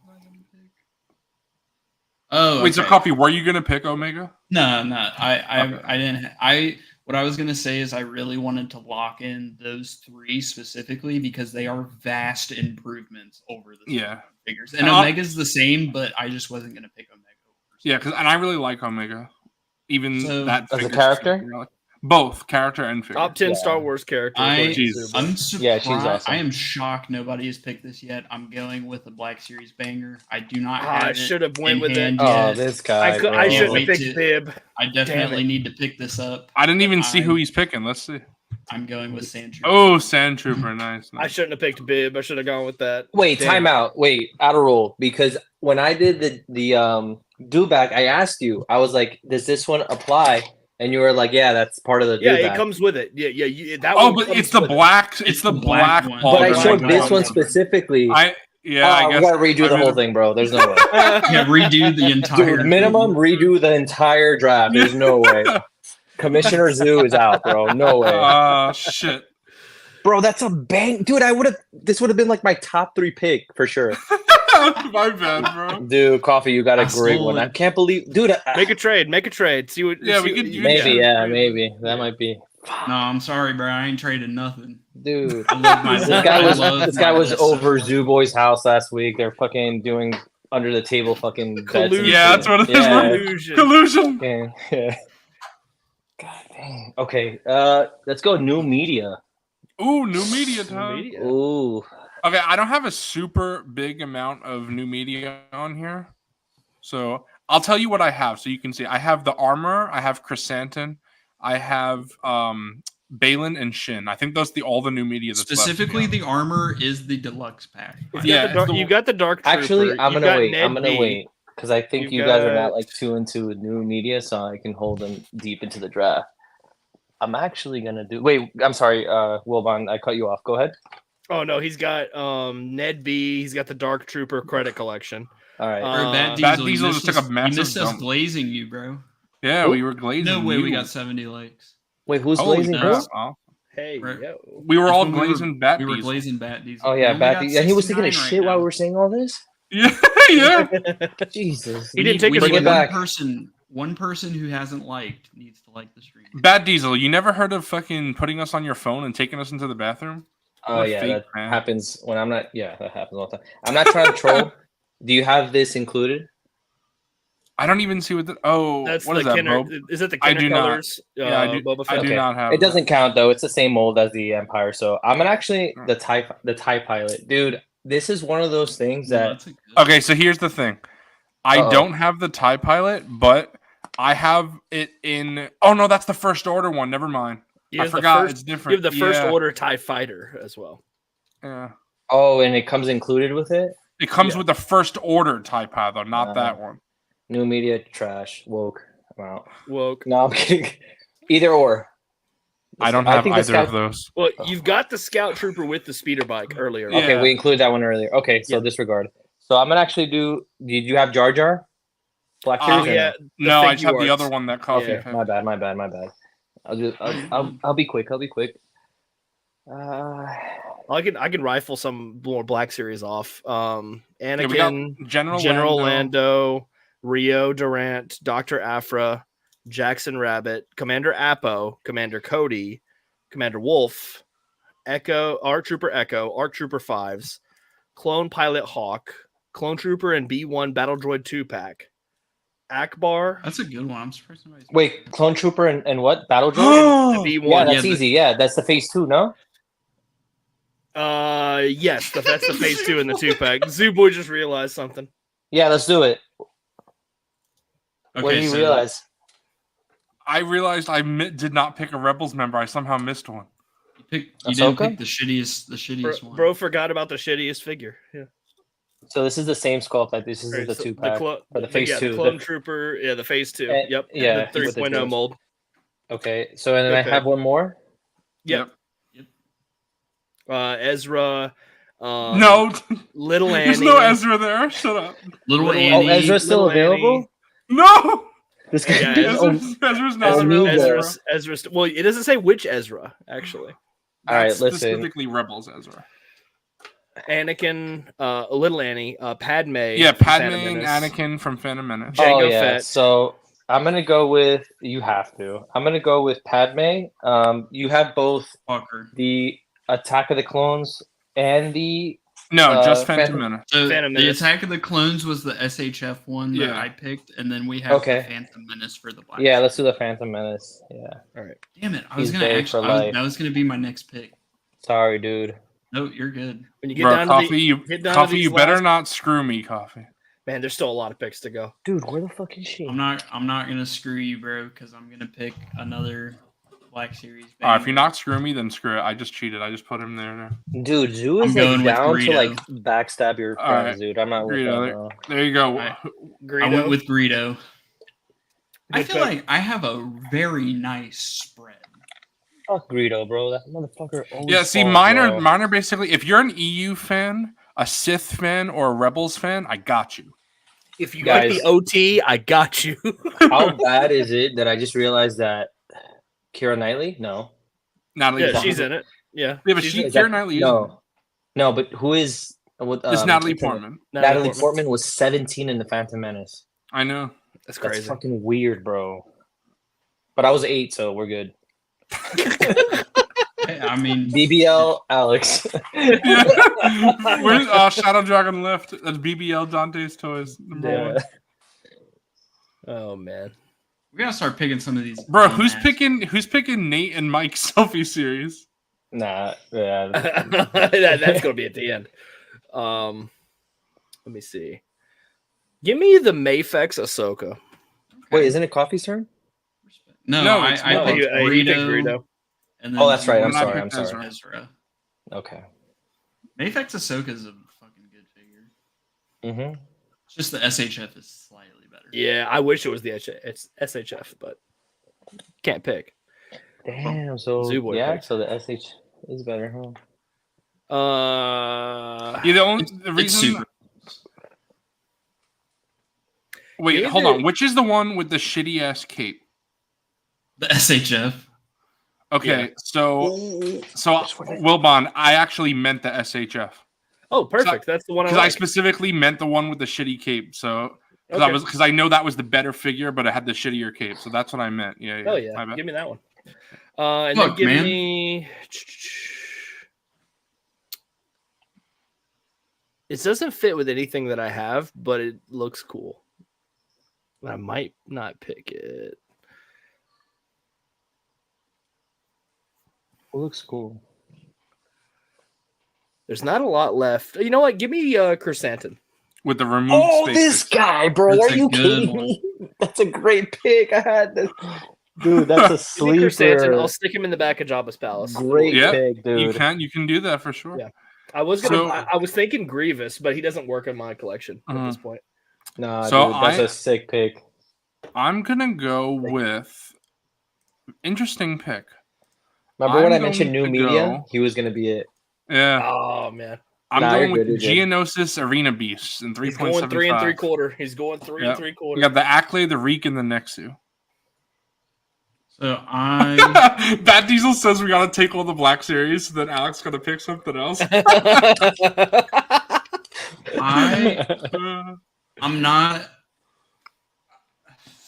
oh, Wait, so okay. Coffee, were you gonna pick Omega? No, no, Okay. I didn't. What I was gonna say is I really wanted to lock in those three specifically because they are vast improvements over the Yeah. figures. And I'll- Omega's the same, but I just wasn't gonna pick Omega. Yeah, and I really like Omega. Even So- that As a figure's character? super relic. Both character and figure. Top 10 Yeah. Star Wars character. I- according to Jesus. Zubo. I'm surprised. Yeah, she's awesome. I am shocked nobody has picked this yet. I'm going with a Black Series banger. I do not Ah, have I it should have went in with it. hand Oh, yet. this guy. I bro. shouldn't have wait picked to- Bib. I definitely need to pick this up. I didn't even see who I'm- he's picking. Let's see. I'm going with Sandra. Oh, Sand Trooper, nice. I shouldn't have picked Bib. I should have gone with that. Wait, Damn. time out. Wait, out of roll. Because when I did the do back, I asked you. I was like, "Does this one apply?" And you were like, "Yeah, that's part of the Yeah, do it back." comes with it. Yeah, that Oh, one but comes it's the with it. black. It's It's the the black. black one. But I Oh, showed my this God. one specifically. I we guess gotta redo I the mean- whole thing, bro. There's no way. Yeah, redo the entire Dude, minimum redo the entire draft. There's no way. Commissioner Zoo is out, bro. No way. Shit. Bro, that's a bang. Dude, this would have been like my top 3 pick for sure. My bad, bro. Dude, Coffee, you got a I great stole one. it. I can't believe, dude. Make a trade. See what? Yeah, see we what could- you- Maybe, yeah. maybe that might be. No, I'm sorry, bro. I ain't traded nothing. Dude, I love my. this guy I was love this my guy was list so over much. Zoo Boy's house last week. They're fucking doing under the table fucking bets. and Collusion. Yeah, shit. that's what it is. Yeah. Collusion. Collusion. Yeah. God dang. Okay, let's go new media. Ooh, new media time. Media. Ooh. Okay, I don't have a super big amount of new media on here. So I'll tell you what I have so you can see. I have the armor, I have Chrysanthemum, I have Balin and Shin. I think that's all the new media that's left, Specifically, to be the armor is the deluxe pack. Yeah, You got the dark. Trooper, Actually, I'm you gonna got wait. Ned I'm gonna B. wait because I think You you guys are got- not like too into new media, so I can hold them deep into the draft. I'm actually gonna do. Wait, I'm sorry, Wilbon. I cut you off. Go ahead. Oh no, he's got Ned B. He's got the Dark Trooper credit collection. All right. Bro, Bad Bad Diesel, you Diesel missed just took a us- massive You missed us dump. glazing you, bro. Yeah, we were glazing. No way, we you. got 70 likes. Wait, who's Holy blazing? crap. Who? crap. Hey, Right. yo. We were That's all when we were- glazing Bat We were Diesel. glazing Bat Diesel. Oh We yeah, only bad. got And he was taking a 69 shit right while now. we were saying all this. Yeah, yeah. Jesus. He didn't take we his Bring need it winner. back. One person who hasn't liked needs to like the stream. Bad Diesel, you never heard of fucking putting us on your phone and taking us into the bathroom? Oh What a yeah, fake that fan. happens when I'm not. Yeah, that happens all the time. I'm not trying to troll. Do you have this included? I don't even see what the That's what the is that, Kenner. Bob? Is it the I Kenner do not. colors? Yeah, I do. Boba I Fett? do Okay. not have. It doesn't count though. It's the same mold as the Empire. So I'm gonna actually Hmm. the TIE pilot, dude. This is one of those things No, that that's a good- Okay, so here's the thing. I Uh-oh. don't have the TIE pilot, but I have it in. Oh no, that's the first order one. Never mind. You I have the forgot. first- It's You different. have the first Yeah, order TIE fighter as well. Yeah. oh, and it comes included with it. It comes Yeah. with the first order TIE pilot, though, not Uh, that one. New media trash woke. Wow. Woke. No, I'm kidding. Either or. I don't have think the either Scout- of those. Well, you've got the Scout Trooper with the speeder bike earlier. Yeah. Okay, we included that one earlier. Okay, so Yeah. disregard. So I'm gonna actually do. Did you have Jar Jar? Black Series? or yeah. No, I just have figure the arts. other one that coffee. Yeah. picked. My bad. I'll be quick. I'll be quick. I can rifle some more Black Series off. Anakin, Yeah, we got General Lando. Lando, Rio Durant, Dr. Afra, Jackson Rabbit, Commander Appo, Commander Cody, Commander Wolf, Echo, ARC Trooper Echo, ARC Trooper 5s, Clone Pilot Hawk, Clone Trooper and B1 Battle Droid 2-pack, Akbar, That's a good one. I'm surprised somebody's. Wait, Clone Trooper and what? Battle Droid? the Yeah, B1. that's yeah, easy. Yeah, that's the phase 2, no? Yes, that's the phase 2 in the 2-pack. Zoo Boy just realized something. Yeah, let's do it. Okay, What did you so realize? I realized I did not pick a Rebels member. I somehow missed one. you didn't Ahsoka? pick the shittiest one. Bro forgot about the shittiest figure. Yeah. So this is the same sculpt. Like this is Right, the so 2-pack for the phase 2. The Clone Trooper. Yeah, the phase 2. Yep. Yeah, The with the 3.0 droids. mold. Okay, so and then Good I have pick. one more. Yep. Ezra. No, Little Annie. there's no Ezra there. Shut up. Little Oh, Annie. Ezra's still Little available? Annie. No, This guy. Yeah, Ezra's not Ezra- available. Ezra's. Well, it doesn't say which Ezra actually. All right, That's listen. specifically Rebels Ezra. Anakin, Little Annie, Padme. Yeah, from Padme Phantom and Menace, Anakin from Phantom Menace. Jango Oh yeah. Fett. So I'm gonna go with. You have to. I'm gonna go with Padme. You have both Fucker. the Attack of the Clones and the. No, just Phantom- Phantom Menace. So Phantom the Menace. Attack of the Clones was the SHF one that Yeah. I picked, and then we have Okay. the Phantom Menace for the Black. Yeah, let's do the Phantom Menace. Yeah. All right. Damn it! I was He's gonna big actually. for life. That was gonna be my next pick. Sorry, dude. No, you're good. When you get Bro, down Coffee, to the, you, get down to Coffee, these you better last- not screw me, Coffee. Man, there's still a lot of picks to go. Dude, where the fuck is she? I'm not gonna screw you, bro, because I'm gonna pick another Black Series. If you're not screwing me, then screw it. I just cheated. I just put him there. Dude, Zoo is I'm going like with down to Greedo. like backstab your All right. friends, dude. I'm not with that. Greedo, bro. there you go. Alright. I Greedo. went with Greedo. I Good feel pick. like I have a very nice spread. Fuck Greedo, bro. That motherfucker. Always Yeah, see, falls, mine bro. are basically, if you're an EU fan, a Sith fan, or a Rebels fan, I got you. If you Guys. like the OT, I got you. How bad is it that I just realized that Keira Knightley? No. Natalie Yeah, Portman. she's in it. Yeah. Yeah, but she's she, in it. Keira Knightley is in it. No, but who is? What, It's Natalie what's her name? Portman. Natalie Portman was 17 in the Phantom Menace. I know. That's That's crazy. fucking weird, bro. But I was 8, so we're good. I mean, BBL Alex. Yeah. Where's Shadow Dragon left? That's BBL DantesToyz. Number one. Oh man. we gotta start picking some of these. Bro, dumbass- who's picking Nate and Mike's selfie series? Nah, yeah. That's gonna be at the end. Let me see. Give me the Mayfex Ahsoka. Wait, isn't it Coffee's turn? No, No, I it's picked Oh, you picked Greedo, Greedo. and then Oh, that's right. I'm And I sorry. I'm picked sorry. Ezra. Ezra. Okay. Mayfex Ahsoka is a fucking good figure. Mm-hmm. It's just the SHF is slightly better. Yeah, I wish it was the it's SHF, but can't pick. Damn. So Zoo-Boy yeah. pick. So the SH is better, huh? Yeah, the It's reason. super. Wait, Either- hold on. Which is the one with the shitty ass cape? The SHF. Okay, Yeah. so Wilbon, I actually meant the SHF Oh, perfect. That's the one I because I like. specifically meant the one with the shitty cape. So Okay. because I know that was the better figure, but it had the shittier cape. So that's what I meant. Yeah. Oh My yeah, bad. give me that one. And then Look, give man. me. It doesn't fit with anything that I have, but it looks cool. I might not pick it. It looks cool. There's not a lot left. You know what? Give me Chrysanthemum. With the removed Oh, spaces. this guy, bro. That's Are a you good kidding one. me? That's a great pick. I had this. Dude, that's a Give me Chrysanthemum. sleeper. I'll stick him in the back of Jabba's palace. Great Yeah, pick, dude. You can do that for sure. Yeah. I was gonna. So- I was thinking Grievous, but he doesn't work in my collection at this point. Nah, So dude, that's I- a sick pick. I'm gonna go with interesting pick. Remember when I'm I mentioned new going to media? go- He was gonna be it. Yeah, Oh man, I'm Nah, going you're with good, you're good. Geonosis Arena Beasts in he's going 3 3.75. 3/4. He's going 3 Yep. 3/4. We got the Acklay, the Reek, and the Nexu. So I Bad Diesel says we gotta take all the Black Series, so then Alex gotta pick something else. I'm not.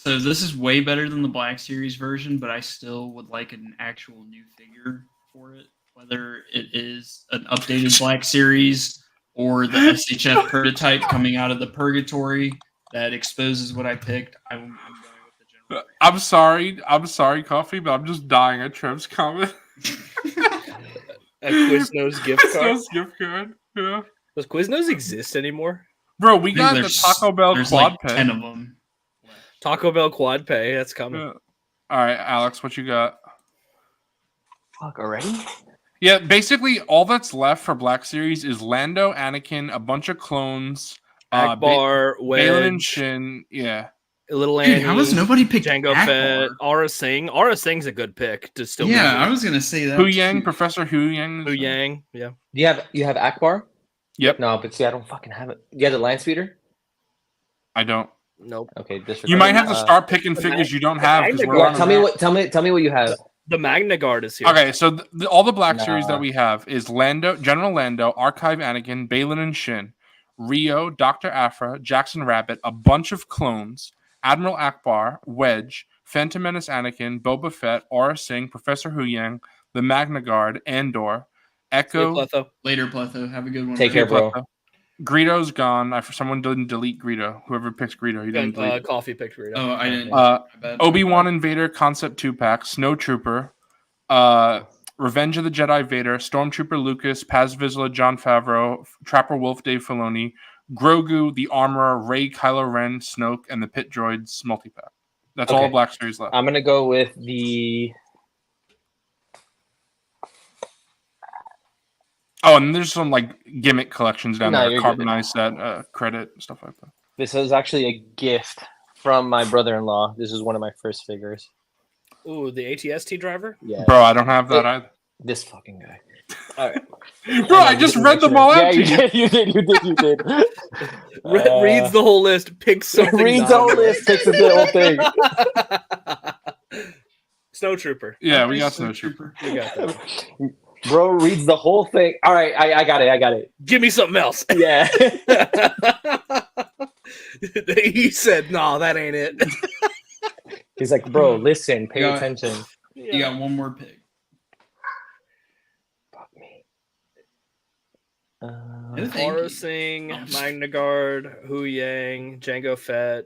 So this is way better than the Black Series version, but I still would like an actual new figure for it. Whether it is an updated Black Series or the SHF prototype coming out of the Purgatory that exposes what I picked, I'm going with the general. I'm sorry, Coffee, but I'm just dying at Trev's comment. A Quiznos gift card. Quiznos gift card. Yeah. Does Quiznos exist anymore? Bro, we I think got the there's- Taco Bell There's quad like pay. 10 of them. Taco Bell quad pay. That's coming. Yeah. All right, Alex, what you got? Fuck already. Yeah, basically all that's left for Black Series is Lando, Anakin, a bunch of clones, Akbar, Balin and Wedge, Shin. Yeah, Little Annie. Dude, how has nobody picked Django Akbar? Fett, Aura Singh. Aura Singh's a good pick to still. Yeah, be I was gonna say that. Hu too. Yang, Professor Hu Yang. Hu Yang. Yeah. You have Akbar? Yep. No, but see, I don't fucking have it. You have the land speeder? I don't. Nope. Okay, disregard. You might have to start picking figures you don't have. 'Cause we're Yeah, on tell a me map. what. Tell me what you have. The Magna Guard is here. Okay, so all the Black Series Nah. that we have is Lando, General Lando, Archive Anakin, Balin and Shin, Rio, Dr. Aphra, Jackson Rabbit, a bunch of clones, Admiral Akbar, Wedge, Phantom Menace Anakin, Boba Fett, Aura Singh, Professor Hu Yang, the Magna Guard, Andor, Echo, Pletho. Later, Pletho. Have a good one. Take care, bro. Greedo's gone. Someone didn't delete Greedo. Whoever picks Greedo, he didn't delete. Coffee picked Rita. Oh, I didn't. Uh, My bad. Obi-Wan and Vader Concept 2-pack, Snowtrooper, Revenge of the Jedi Vader, Stormtrooper Lucas, Paz Vizsla, John Favreau, Trapper Wolf Dave Filoni, Grogu, the Armorer, Rey, Kylo Ren, Snoke, and the Pit Droids multi-pack. That's all Okay. the Black Series left. I'm gonna go with the. Oh, and there's some like gimmick collections down No, there, you're good. carbonized set, credit, stuff like that. This is actually a gift from my brother-in-law. This is one of my first figures. Ooh, the ATST driver. Yeah, Bro, I don't have that either. this fucking guy. All right. Bro, I just read them all out to Yeah, you. you did. Reads the whole list, picks something. Reads the whole list, takes the whole thing. Snowtrooper. Yeah, we got Snowtrooper. You got that. Bro reads the whole thing. All right, I got it. Give me something else. Yeah. He said, "No, that ain't it." He's like, bro, listen, pay Yeah. attention. You got one more pick. Fuck me. Thank Aura you. Singh, Magna Guard, Hu Yang, Django Fett,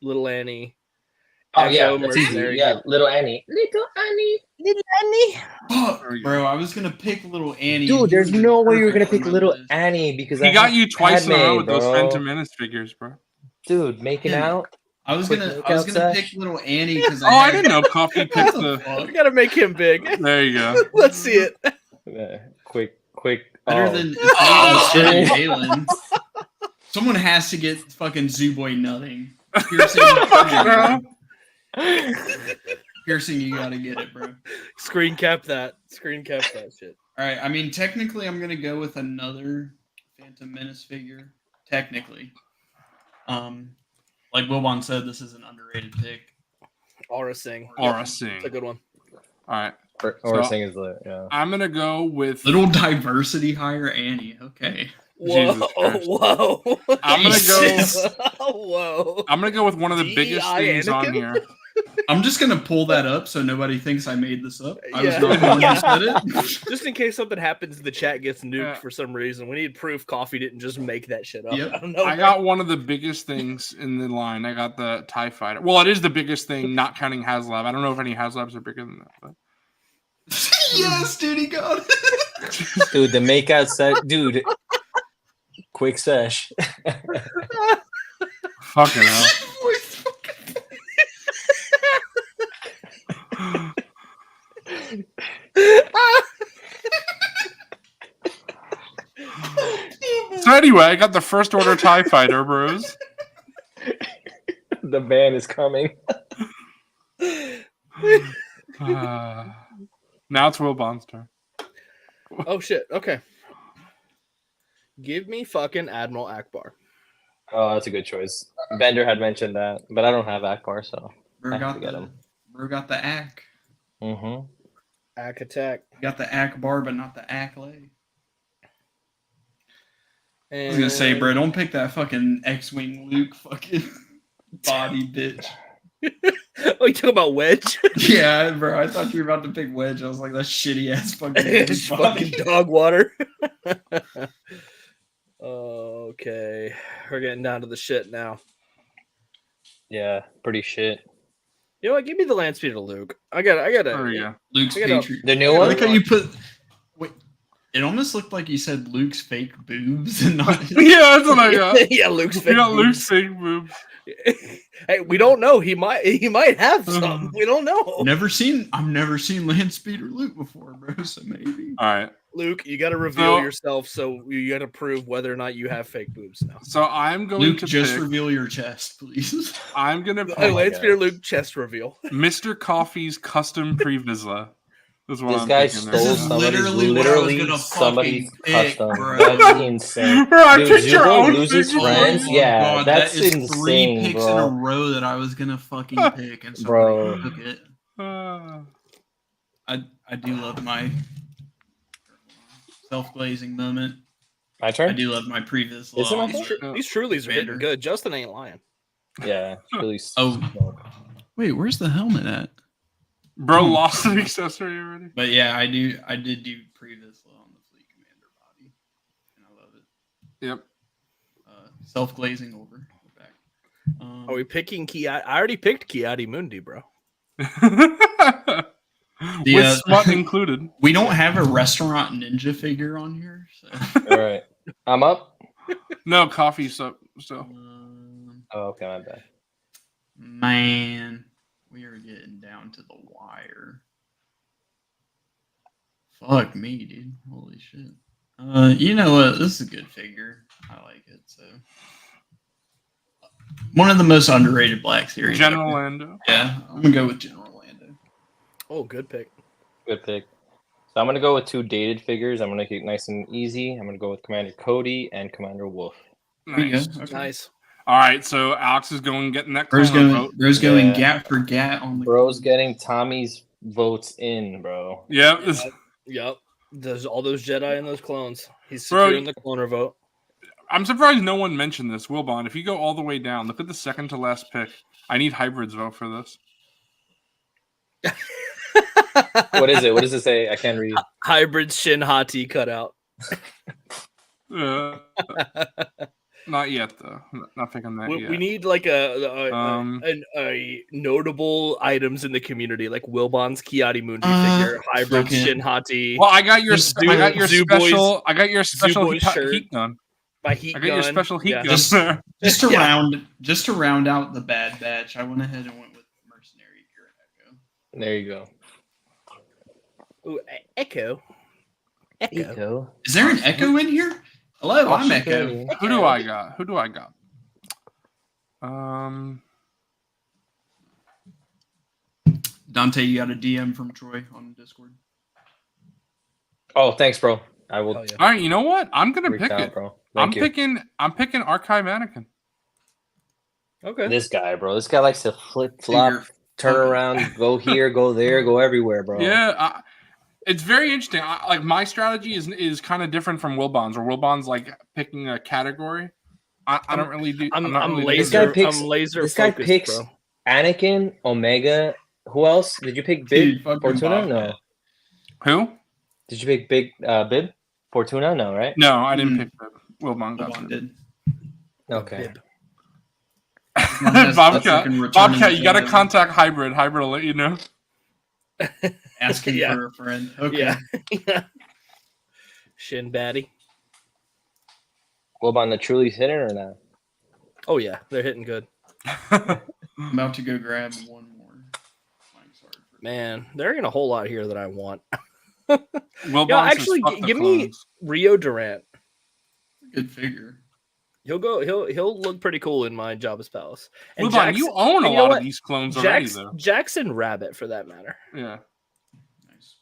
Little Annie. Oh yeah, Echo, that's easy. Mercenary. Yeah, little Annie. Little Annie. Oh, bro, I was gonna pick little Annie. Dude, there's You no way you were gonna perfect pick on my little list. Annie because He I got have you twice in a row Padme, with those bro. Phantom Menace figures, bro. Dude, making Yeah. out. I was Quick gonna makeout pick sesh. little Annie because Oh, I didn't know Coffee picked the. We gotta make him big. There you go. Let's see it. Quick. Better oh. than Oh. it's Galen. Someone has to get fucking Zooboy nutting. Piercing, you gotta get it, bro. Screen cap that shit. All right. I mean, technically, I'm gonna go with another Phantom Menace figure. Technically, like Wilbon said, this is an underrated pick. Aura Singh. Aura It's Singh. a good one. All right. Or So- saying is lit. Yeah. I'm gonna go with. Little diversity hire Annie. Okay. Whoa, Jesus Christ. whoa. I'm gonna go. Jesus. Whoa. I'm gonna go with one of the biggest DEI things on Anakin? here. I'm just gonna pull that up so nobody thinks I made this up. I was Yeah. not the one who said it. Just in case something happens, the chat gets nuked Yeah. for some reason. We need proof Coffee didn't just make that shit up. Yep. I don't know. I got one of the biggest things in the line. I got the TIE Fighter. Well, it is the biggest thing, not counting HasLab. I don't know if any HasLabs are bigger than that. But... Yes, dude, he got it. Dude, the makeout set. Dude, quick sesh. Fucking hell. So anyway, I got the First Order TIE Fighter, bros. The van is coming. Now it's Will Bond's turn. Oh shit. Okay. Give me fucking Admiral Akbar. Oh, that's a good choice. Bender had mentioned that, but I don't have Akbar, so. Bro I have got to get the him. Bro got the Ak. Mm-hmm. Ak attack. Got the Akbar, but not the Aklay. I And was gonna say, bro, don't pick that fucking X-wing Luke fucking body bitch. Oh, you talking about Wedge? Yeah, bro. I thought you were about to pick Wedge. I was like, that's shitty ass fucking It's Luke fucking body. dog water. Okay. We're getting down to the shit now. Yeah, pretty shit. You know what? Give me the land speed of Luke. I got There we it. go. Luke's I gotta- Patriot. The new I one? like how you put. Wait, It almost looked like you said Luke's fake boobs and not his. Yeah, that's what I got. Yeah, Luke's You fake got Luke's boobs. fake boobs. Hey, we don't know. He might have some. We don't know. I've never seen Land Speed or Luke before, bro. So maybe. All right. Luke, you got to reveal So- yourself, so you got to prove whether or not you have fake boobs now. So I'm going Luke, to just pick. reveal your chest, please. I'm gonna pick Hey, Lance God. Spear Luke chest reveal. Mr. Coffee's custom Previsla. That's what This I'm guy picking stole there. This is somebody's literally what I was gonna somebody's fucking pick, custom. bro. That's insane. Bro, I Dude, picked your Zubo own loses figure. friends? Oh, Yeah, God, that's that is three insane, picks in a bro. row that I was gonna fucking pick, and Bro. somebody took it. Uh, I do love my self-glazing moment. My I turn? do love my previous Is it my law. turn? These Trulies are hitting Vander. good. Justin ain't lying. Yeah, really. Oh. Wait, where's the helmet at? bro lost an accessory already. But yeah, I did do previous law on the Fleet Commander body, and I love it. Yep. Self-glazing over. We're back. Are we picking Kiati? I already picked Kiati Mundi, bro. With smut included. We don't have a restaurant ninja figure on here, so. All right. I'm up. No, coffee so Oh, okay, my bad. Man, we are getting down to the wire. Fuck me, dude. Holy shit. You know what? This is a good figure. I like it. So, one of the most underrated Black Series. General ever. Lando. Yeah, I'm gonna go with General Lando. Oh, good pick. Good pick. So I'm gonna go with two dated figures. I'm gonna keep it nice and easy. I'm gonna go with Commander Cody and Commander Wolf. There you Nice. go. Okay. Nice. All right, so Alex is going getting that Bro's clown going. vote. Bro's going Yeah. gat for gat on the. Bro's getting Tommy's votes in, bro. Yep. this- Yep. There's all those Jedi and those clones. He's Bro, securing the cloner vote. I'm surprised no one mentioned this. Wilbon, if you go all the way down, look at the second to last pick. I need Hybrid's vote for this. What is it? What does it say? I can't read. Hybrid Shin Hati cutout. Not yet, though. Not picking that yet. We need like a notable items in the community, like Wilbon's Kiati Mundi figure, Hybrid fucking- Shin Hati, Well, I got your Just I got your Zoo Boys- special. I got your special Boys shirt. heat gun. my heat I got gun. your special heat Yeah. gun. there. Just to Yeah. round out the bad batch, I went ahead and went with Mercenary Gear Echo. There you go. Ooh, Echo. Echo. Is there an Echo in here? Hello, I'm Washington. Echo. Who do I got? Who do I got? Dante, you got a DM from Troy on Discord. Oh, thanks, bro. I will Oh, yeah. All right, you know what? I'm gonna reach pick out, it. bro. I'm Thank you. picking Archive Mannequin. Okay. This guy, bro. This guy likes to flip flop, You're turn fucking- around, go here, go there, go everywhere, bro. Yeah, it's very interesting. Like my strategy is kind of different from Wilbon's, where Wilbon's like picking a category. I don't really do. I'm not really doing laser. This guy picks- I'm laser this guy focused, picks- bro. Anakin, Omega. Who else? Did you pick Bib Dude, fucking Fortuna? Bob No. Fett. Who? Did you pick Big Bib Fortuna? No, right? No, I didn't Mm. pick that. Wilbon got Hold on, that. did. Okay. Bib. That's Bobcat, fucking returning Bobcat, you got to Jedi. contact Hybrid. Hybrid will let you know. Asking Yeah. for a friend. Okay. Yeah. Shin Batty. What about the Truly's hitting or not? Oh yeah, they're hitting good. I'm about to go grab one more. I'm sorry for Man, there ain't a whole lot here that I want. Wilbon Yeah, says, actually, "Fuck the give me- clones." Rio Durant. good figure. He'll look pretty cool in my Jabba's palace. And Wilbon, you own a and you know lot what? of these clones already, though. Jackson Rabbit, for that matter. Yeah. Nice.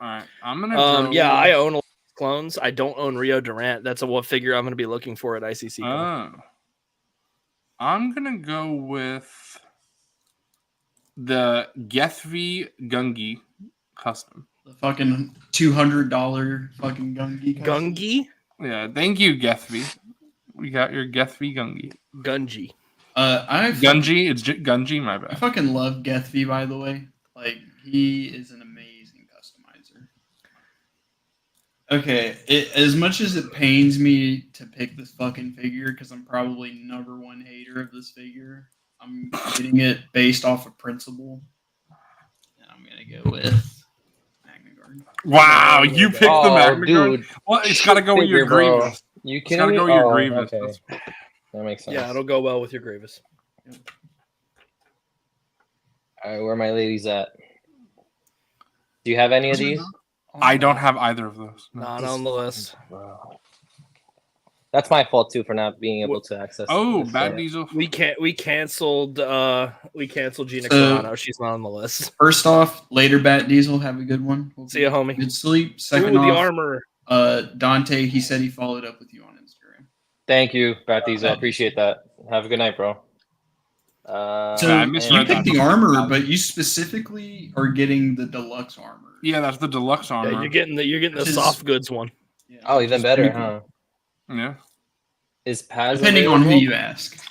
All right, I'm gonna. Yeah, I own a lot of clones. I don't own Rio Durant. That's what figure I'm going to be looking for at ICC. Oh. I'm gonna go with the Gethvy Gungi custom. The fucking $200 fucking Gungi. custom. Gungi? Yeah, thank you, Gethvy. We got your Gethvy Gungi. Gungi. Gungi, it's Gungi, my I bad. fucking love Gethby, by the way. Like, he is an amazing customizer. Okay, as much as it pains me to pick this fucking figure, because I'm probably number one hater of this figure, I'm getting it based off of principle. And I'm going to go with Magna Guard. Wow, you picked the Magna Guard? dude. Well, it's got to go with your Bro. Grievous. You It's got to kidding me? go with your Oh, Grievous. okay. That makes sense. Yeah, it'll go well with your Grievous. All right, where are my ladies at? Do you have any of these? I don't have either of those. No. Not on the list. Wow. That's my fault too for not being able to access. Oh, this, Bad Diesel. We canceled Gina So- Carano. She's not on the list. First off, later Bat Diesel, have a good one. See ya, homie. Good sleep. Ooh, Second the off, armor. Dante, he said he followed up with you on Instagram. Thank you, Bat Diesel. I appreciate that. Have a good night, bro. So I you misread picked that. the armor, but you specifically are getting the deluxe armor. Yeah, that's the deluxe armor. Yeah, you're getting the Which is- soft goods one. Yeah. Oh, even better, huh? Yeah. Is Paz Depending on who available? you ask.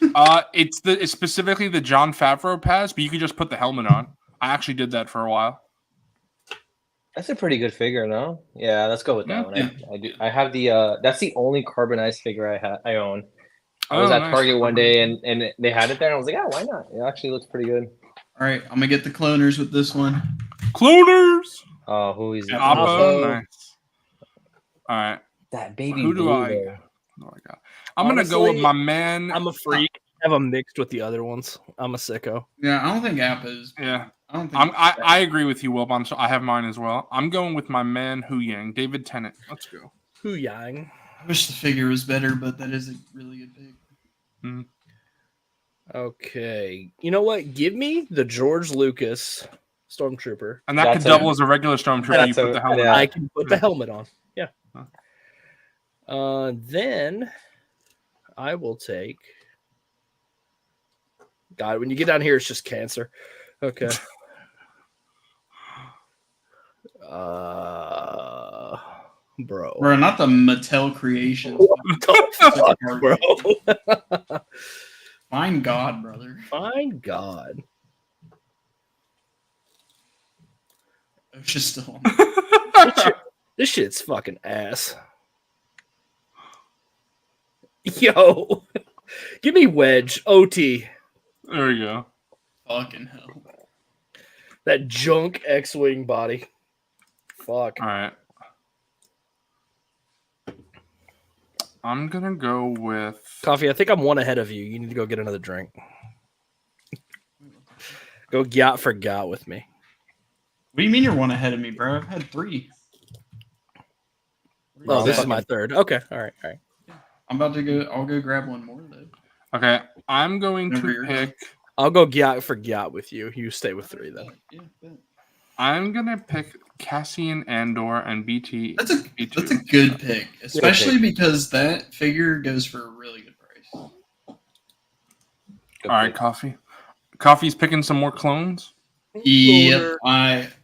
It's specifically the Jon Favreau pass, but you could just put the helmet on. I actually did that for a while. That's a pretty good figure, no? Yeah, let's go with that one. Yeah. I do. I have the. That's the only carbonized figure I own. I was at nice. Target one day and they had it there, and I was like, yeah, why not? It actually looks pretty good. All right, I'm gonna get the cloners with this one. Cloners. Oh, who is it? Oppo. Nice. All right. That baby Who do blue I? there. Oh my god. I'm gonna go with Honestly, my man. I'm a freak. I have them mixed with the other ones. I'm a sicko. Yeah, I don't think Appa is. Yeah. I don't think. I agree with you, Wilbon. So I have mine as well. I'm going with my man Hu Yang, David Tennant. Let's go. Hu Yang. I wish the figure was better, but that is a really good pick. Okay. You know what? Give me the George Lucas Stormtrooper. And that That's could double as a regular stormtrooper. You That's put the helmet. yeah. I can put the helmet on. Yeah. Then I will take. God, when you get down here, it's just cancer. Okay. Bro. Bro, not the Mattel Creations. Fuck, bro. Fine God, brother. Fine God. It's just still on. This shit's fucking ass. Yo. Give me Wedge. OT. There we go. Fucking hell. That junk X-Wing body. Fuck. All right. I'm gonna go with. Coffee, I think I'm one ahead of you. You need to go get another drink. Go yacht for yacht with me. What do you mean you're one ahead of me, bro? I've had 3. Oh, this is my third. Okay. All right. I'm about to go. I'll go grab one more though. Okay, I'm going Whenever to you're pick. I'll go yacht for yacht with you. You stay with 3 then. Yeah, bet. I'm gonna pick Cassian Andor and BT. That's a B2. good pick, especially because that figure goes for a really good price. All right, Coffee. Coffee's picking some more clones. Yep,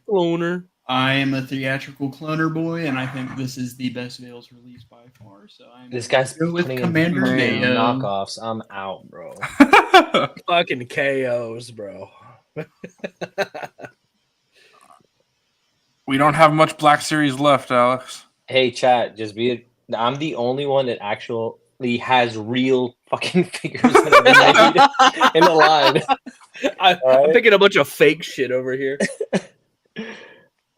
Cloner. I am a theatrical cloner boy, and I think this is the best Veils release by far. So I'm This guy's go with putting in Commander freaking Mayo. knockoffs. I'm out, bro. Fucking KOs, bro. We don't have much Black Series left, Alex. Hey, chat, I'm the only one that actually has real fucking figures that are made in the line. I'm picking a bunch of fake shit over here.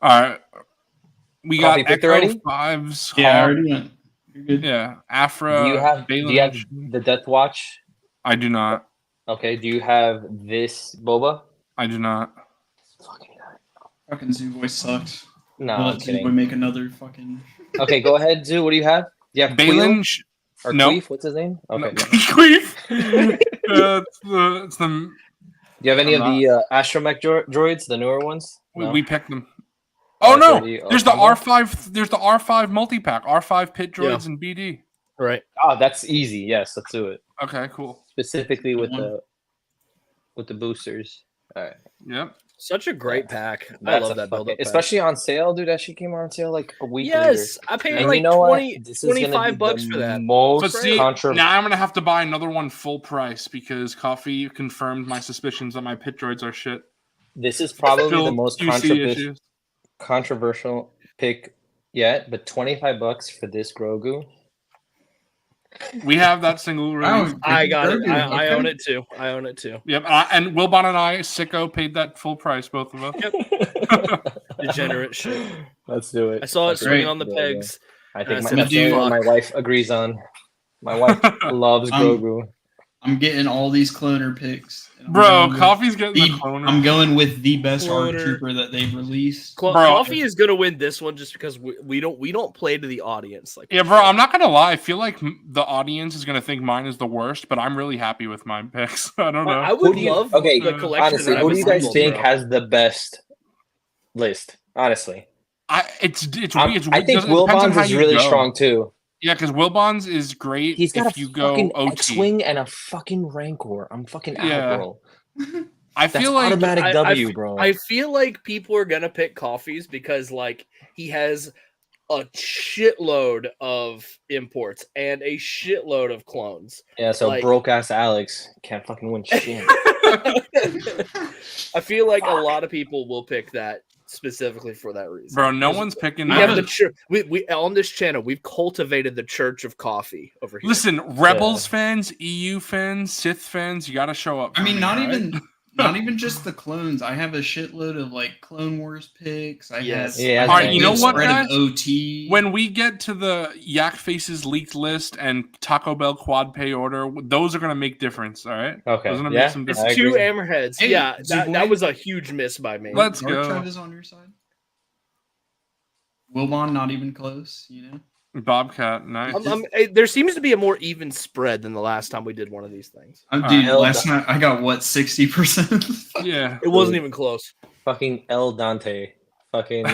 All right. We Coffee got picked Echo already? 5s. Yeah, I Hawk. already went. You're good. Yeah, Afra. Do you have Balin. the Death Watch? I do not. Okay. Do you have this Boba? I do not. Fucking Zoo Boy sucks. No, I'll I'm let Zoo Boy kidding. make another fucking. Okay, go ahead, Zoo. What do you have? Do you have Balin. Queel? Or no. Queef? What's his name? Okay. No. no. Queef. It's the. Do you have any I'm of the astromech droids, the newer ones? No? We picked them. Oh no! already- There's the combo? R5. There's the R5 multi-pack. R5 pit droids and BD. Right. Oh, that's easy. Yes, let's do it. Okay, cool. Specifically with Good the boosters. All right. Yep. Such a great pack. I That's love a that build fucking- up. especially on sale, dude. That shit came on sale like a week Yes, I paid later. And like you know 20, what? This is gonna 25 be bucks the for that. Most But see, controversial. now I'm gonna have to buy another one full price because Coffee confirmed my suspicions that my pit droids are shit. This is probably Still the most QC issues. controversial pick yet, but $25 for this Grogu. We have that single release. I got it. Grogu, I okay. own it too. I own it too. Yep, and Wilbon and I, Sicko, paid that full price, both of us. Degenerate shit. Let's do it. I saw it Okay. swinging on the Yeah, pegs. I I think said, that's what my "Fuck." wife agrees on. My wife loves Grogu. I'm getting all these cloner picks. and I'm Bro, going with Coffee's getting the cloner. I'm going with the best ARC Cloner. trooper that they've released. Bro. Coffee is gonna win this one just because we don't play to the audience like. Yeah, bro, I'm not gonna lie. I feel like the audience is gonna think mine is the worst, but I'm really happy with my picks. I don't know. I would love okay, the collection. honestly, that who I've do you guys assembled, think bro. has the best list? Honestly, It's weird. I think Will Bonds is really strong too. Yeah, because Will Bonds is great. He's got if a you go fucking OT. X-wing and a fucking Rancor. I'm fucking out, Yeah. bro. I That's feel like automatic W, bro. I feel like people are gonna pick Coffee's because like he has a shitload of imports and a shitload of clones. Yeah, so like- broke ass Alex can't fucking win shit. I feel like a lot of people will pick that specifically for that reason. bro, no one's picking. We I have have the church. We on this channel. We've cultivated the Church of Coffee over here. Listen, Rebels fans, EU fans, Sith fans, you got to show up. I mean, for me, not all right? even not even just the clones. I have a shitload of like Clone Wars picks. Yes. Yeah, I All have right, a you know big what, spread guys? of OT. When we get to the Yak Faces leaked list and Taco Bell quad pay order, those are gonna make difference. All right. Okay, Those are gonna yeah. make some It's difference. I two agree. hammerheads. Hey, Yeah, Zuboy. that was a huge miss by me. Let's Dark go. Tribe is on your side. Wilbon, not even close. You know. Bobcat, nice. There seems to be a more even spread than the last time we did one of these things. Dude, Hell, last night I got what 60%. Yeah. It wasn't even close. Fucking El Dante. Fucking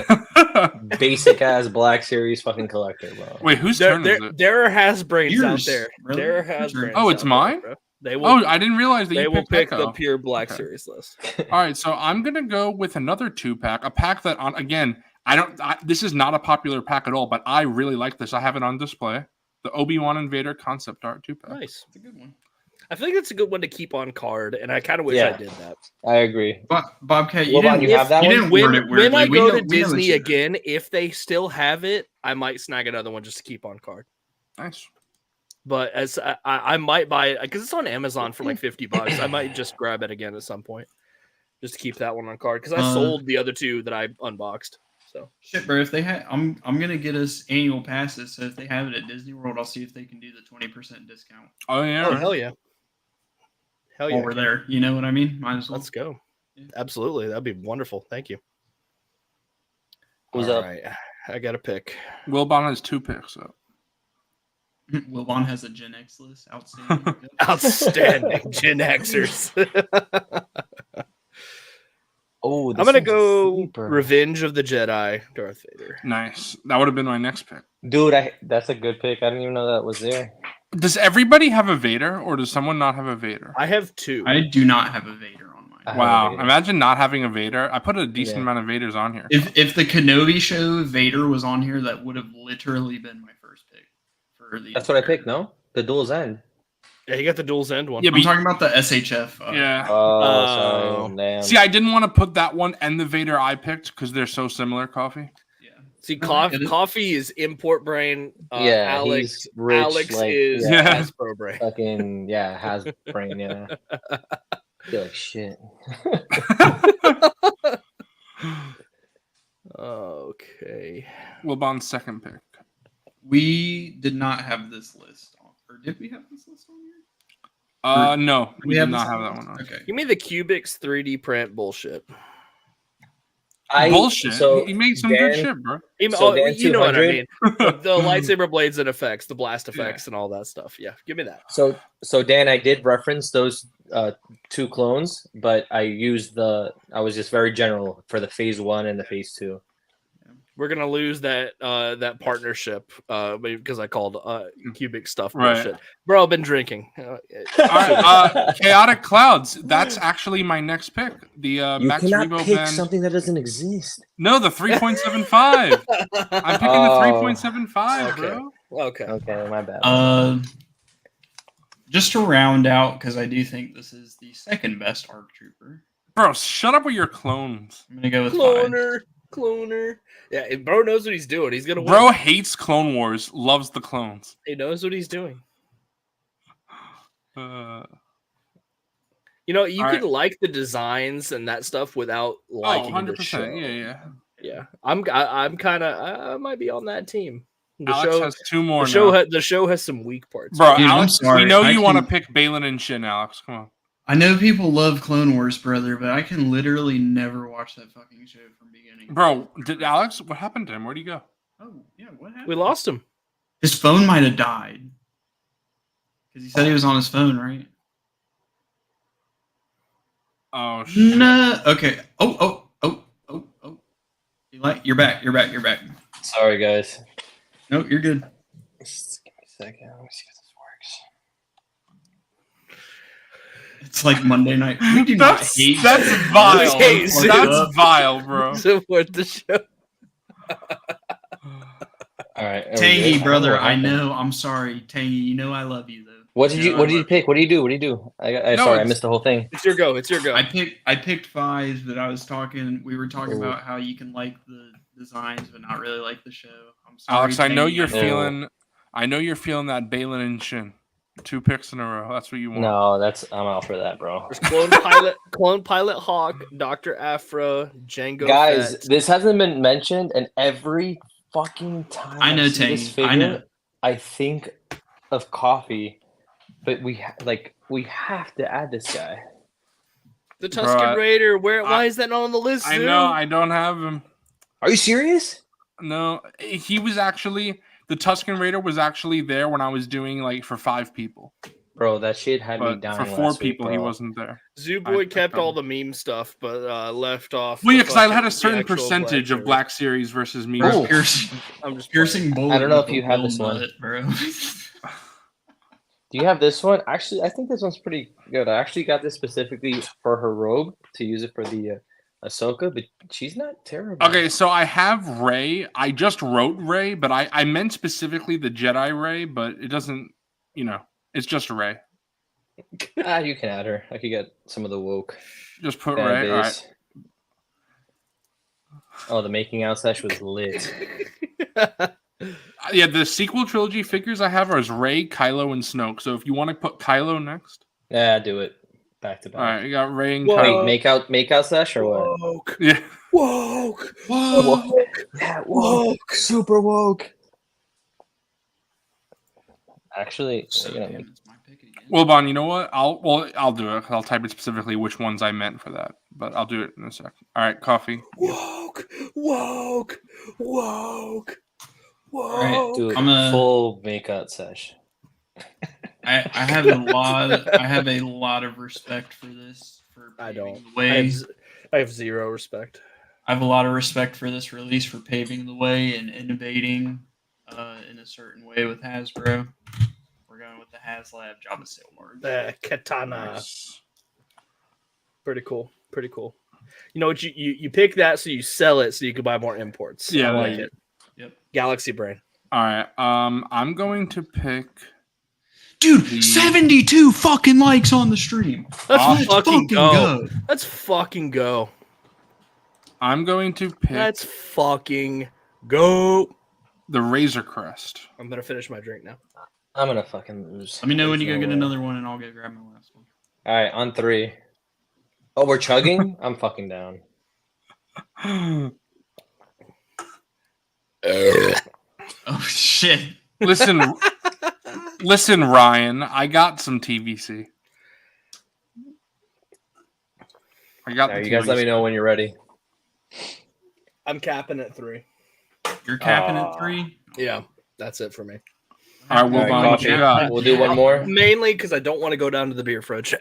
basic ass Black Series fucking collector, bro. Wait, whose There, turn there, is it? there has brains out Yours, there. really? There has Your brains. turn. Oh, it's out there, mine? bro. They will. Oh, I didn't realize that they you will picked pick Echo. the pure Black Okay. Series list. All right, so I'm gonna go with another 2-pack, a pack that again, this is not a popular pack at all, but I really like this. I have it on display. The Obi-Wan and Vader concept art 2-pack. Nice. It's a good one. I think that's a good one to keep on card, and I kind of wish Yeah. I did that. I agree. Bobcat, you Wilbon, didn't, you have that you one? didn't word it When weirdly. I We go know- to we know what Disney you did. again, if they still have it, I might snag another one just to keep on card. Nice. But as I might buy it because it's on Amazon for like $50. I might just grab it again at some point, just to keep that one on card because I sold the other two that I unboxed. So Shit, bro. If they had, I'm gonna get us annual passes. So if they have it at Disney World, I'll see if they can do the 20% discount Oh yeah. oh hell yeah, hell yeah, while we're there. You know what I mean? Might as well. let's go. Yeah. Absolutely, that'd be wonderful. Thank you. Who's All up? right, I got to pick. Wilbon has 2 picks up. Wilbon has a Gen X list. Outstanding. Outstanding Gen Xers. Oh, I'm gonna go Revenge of the Jedi, Darth Vader. Nice. That would have been my next pick. Dude, that's a good pick. I didn't even know that was there. Does everybody have a Vader, or does someone not have a Vader? I have two. I do not have a Vader on mine. I have Wow. a Vader. Imagine not having a Vader. I put a decent Yeah. amount of Vaders on here. If the Kenobi show Vader was on here, that would have literally been my first pick for the. That's what I entire- picked, no? The dual's end. Yeah, you got the dual end one. Yeah, I'm talking about the SHF. Yeah. Oh, sorry. Damn. See, I didn't want to put that one and the Vader I picked because they're so similar, Coffee. Yeah. See, It is- Coffee is import brain. Yeah, Alex. he's rich, Alex like, is yeah. Hasbro brain. Fucking, yeah, has brain, yeah. Feel like shit. Okay. Wilbon's second pick. We did not have this list on, or did we have this list on here? No, we did have not this have on that the one on. list? Okay. Give me the Cubics 3D print bullshit. Bullshit. So He made some good Dan- shit, bro. So Dan You know what I 200? mean. The lightsaber blades and effects, the blast effects, and all that stuff. Yeah, give me that. So Dan, I did reference those 2 clones, but I was just very general for the phase 1 and the phase 2. We're gonna lose that partnership because I called cubic stuff Right. bullshit. Bro, I've been drinking. All right, Chaotic Clouds. That's actually my next pick. The You Max cannot Rebo pick band. something that doesn't exist. No, the 3.75. I'm picking Oh. the 3.75, Okay. bro. Okay. Okay, my bad. Just to round out, because I do think this is the second best ARC Trooper. Bro, shut up with your clones. I'm gonna go with 5. Cloner. Yeah, and bro knows what he's doing. He's gonna win. Bro hates Clone Wars, loves the clones. He knows what he's doing. You know, you All can right. like the designs and that stuff without liking the 100%. show. Yeah. Yeah, I'm kind of I might be on that team. The Alex has 2 more the show has some weak parts. Bro, Dude, I'm Alex, sorry. we know I you want to can- pick Balin and Shin, Alex. Come on. I know people love Clone Wars, brother, but I can literally never watch that fucking show from beginning. Bro, did Alex? What happened to him? Where'd he go? Oh yeah, what happened? We lost him. His phone might have died because he said he was on his phone, right? Oh shit. No. Okay. Oh. You're back. You're back. Sorry, guys. No, you're good. Just give me a second. Let me see if this works. It's like Monday night. We do not hate. That's vile. Okay, That's vile, bro. Support the show. All right, are we Tangy, good? brother. what I happened. know. I'm sorry, Tangy. You know I love you though. What did you? What did you pick? What do you do? What do you do? No, Sorry, I it's- missed the whole thing. It's your go. It's your go. I picked 5, but I was talking. We were talking Ooh. about how you can like the designs but not really like the show. I'm sorry, Alex, I know Tangy. you're know. feeling. I know you're feeling that Balin and Shin. 2 picks in a row. That's what you want. No, I'm out for that, bro. There's Clone Pilot Hawk, Dr. Afra, Django Guys, Fett. this hasn't been mentioned, and every fucking time I know, see this Tangy. I know. I think of coffee, but we have to add this guy. The Tusken Bro, Raider. Why is that not on the list? I Zoo? know. I don't have him. Are you serious? No, he was actually the Tusken Raider was actually there when I was doing like for 5 people, Bro, that shit had me but dying. for 4 last week, people he bro. wasn't there. Zoo I Boy picked kept him. all the meme stuff, but left off. Well, the yeah, because I had fucking- a certain the actual percentage of Series. Black Series versus me. Ooh. Piercing, I'm just piercing bullet. I don't know with if you a have will this one. nut, bro. Do you have this one? Actually, I think this one's pretty good. I actually got this specifically for her robe to use it for the Ahsoka, but she's not terrible. Okay, so I have Rey. I just wrote Rey, but I meant specifically the Jedi Rey, but it doesn't. It's just Rey. You can add her. I could get some of the woke Just put fan Rey. All right. base. Oh, the making out sesh was lit. Yeah, the sequel trilogy figures I have are as Rey, Kylo, and Snoke. So if you want to put Kylo next, Yeah, do it back to back. all right, you got Rey and Whoa. Kylo. Wait, make out sesh or what? Woke. Yeah. Woke. Woke. Yeah, woke. Super woke. Actually, So, you know, damn, it's my pick again. Well, Bon, you know what? I'll do it. I'll type it specifically which ones I meant for that, but I'll do it in a sec. All right, coffee. Woke. Woke. Woke. All right, Woke. do I'm a- full make out sesh. I have a lot of respect for this. For I paving don't. the way. I have zero respect. I have a lot of respect for this release for paving the way and innovating in a certain way with Hasbro. We're going with the HasLab Jabba Sail Merge. The katana. Nice. Pretty cool. Pretty cool. You know what? You pick that so you sell it so you can buy more imports. Yeah, I like yeah. it. Yep. Galaxy Brain. All right. I'm going to pick. Dude, 72 fucking likes on the stream. Let's Let's fucking go. Let's fucking go. I'm going to pick Let's fucking go. the Razor Crest. I'm gonna finish my drink now. I'm gonna fucking lose. Let me know when you There's go no get way. another one, and I'll go grab my last one. All right, on 3. Oh, we're chugging. I'm fucking down. Oh shit! Listen, Ryan. I got some TVC. I got. All the right, you guys, let me TVC. know when you're ready. I'm capping at 3. You're capping at 3. Yeah, that's it for me. All right, All right, Wilbon, what you coffee. got? We'll do one more. Mainly because I don't want to go down to the beer fridge.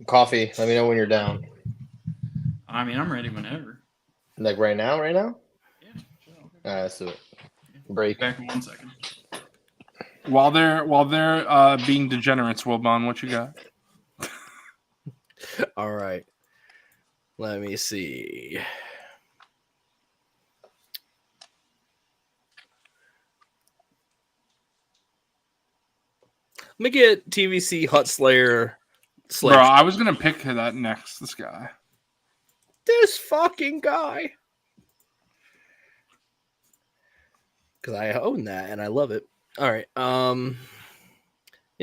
Coffee. Let me know when you're down. I mean, I'm ready whenever. Like right now. Yeah. Sure, All right, let's do it. Break. back in 1 second. While they're being degenerates, Wilbon, what you got? All right. Let me see. Let me get TVC Hut Slayer. Bro, I was gonna pick that next. This guy. This fucking guy. Because I own that and I love it. All right. You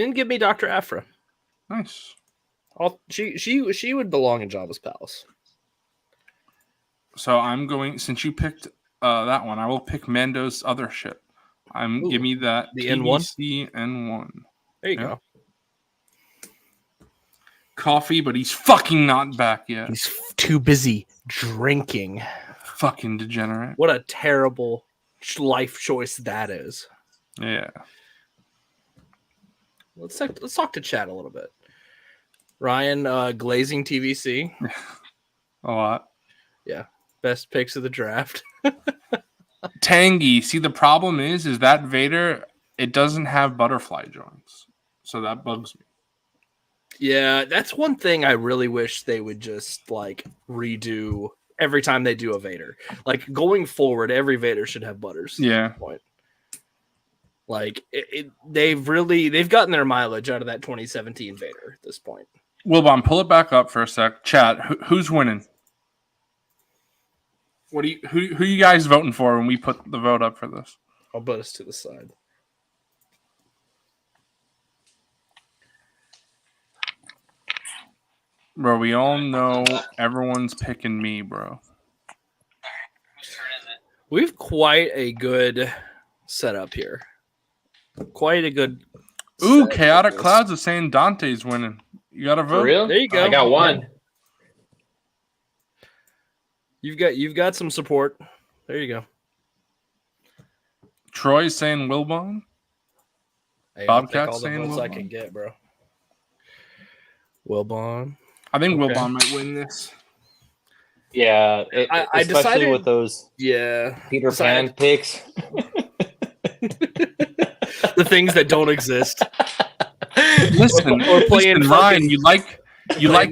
didn't give me Dr. Afra. Nice. She would belong in Jabba's palace. So I'm going, since you picked that one, I will pick Mando's other shit. Give me that the TBC N1. There you go. Coffee, but he's fucking not back yet. He's too busy drinking. Fucking degenerate. What a terrible life choice that is. Yeah. Let's talk to chat a little bit. Ryan, glazing TVC. A lot. Yeah. Best picks of the draft. Tangy. See, the problem is that Vader, it doesn't have butterfly joints. So that bugs me. Yeah, that's one thing I really wish they would just like redo every time they do a Vader. Like going forward, every Vader should have butters. Yeah. Point. Like they've gotten their mileage out of that 2017 Vader at this point. Wilbon, pull it back up for a sec. Chat, who's winning? Who you guys voting for when we put the vote up for this? I'll put us to the side. Bro, we all know everyone's picking me, bro. We have quite a good setup here. Quite a good. Ooh, Chaotic Clouds is saying Dante's winning. You got a vote? For real? There you go. I got one. You've got some support. There you go. Troy's saying Wilbon. Hey, Bobcat's all the saying votes I Wilbon. can get, bro. Wilbon. I think Okay. Wilbon might win this. Yeah, I especially decided with those Yeah. Peter Pan picks. The things that don't exist. Listen, Or playing listen, fucking- Ryan, you like playing what you like,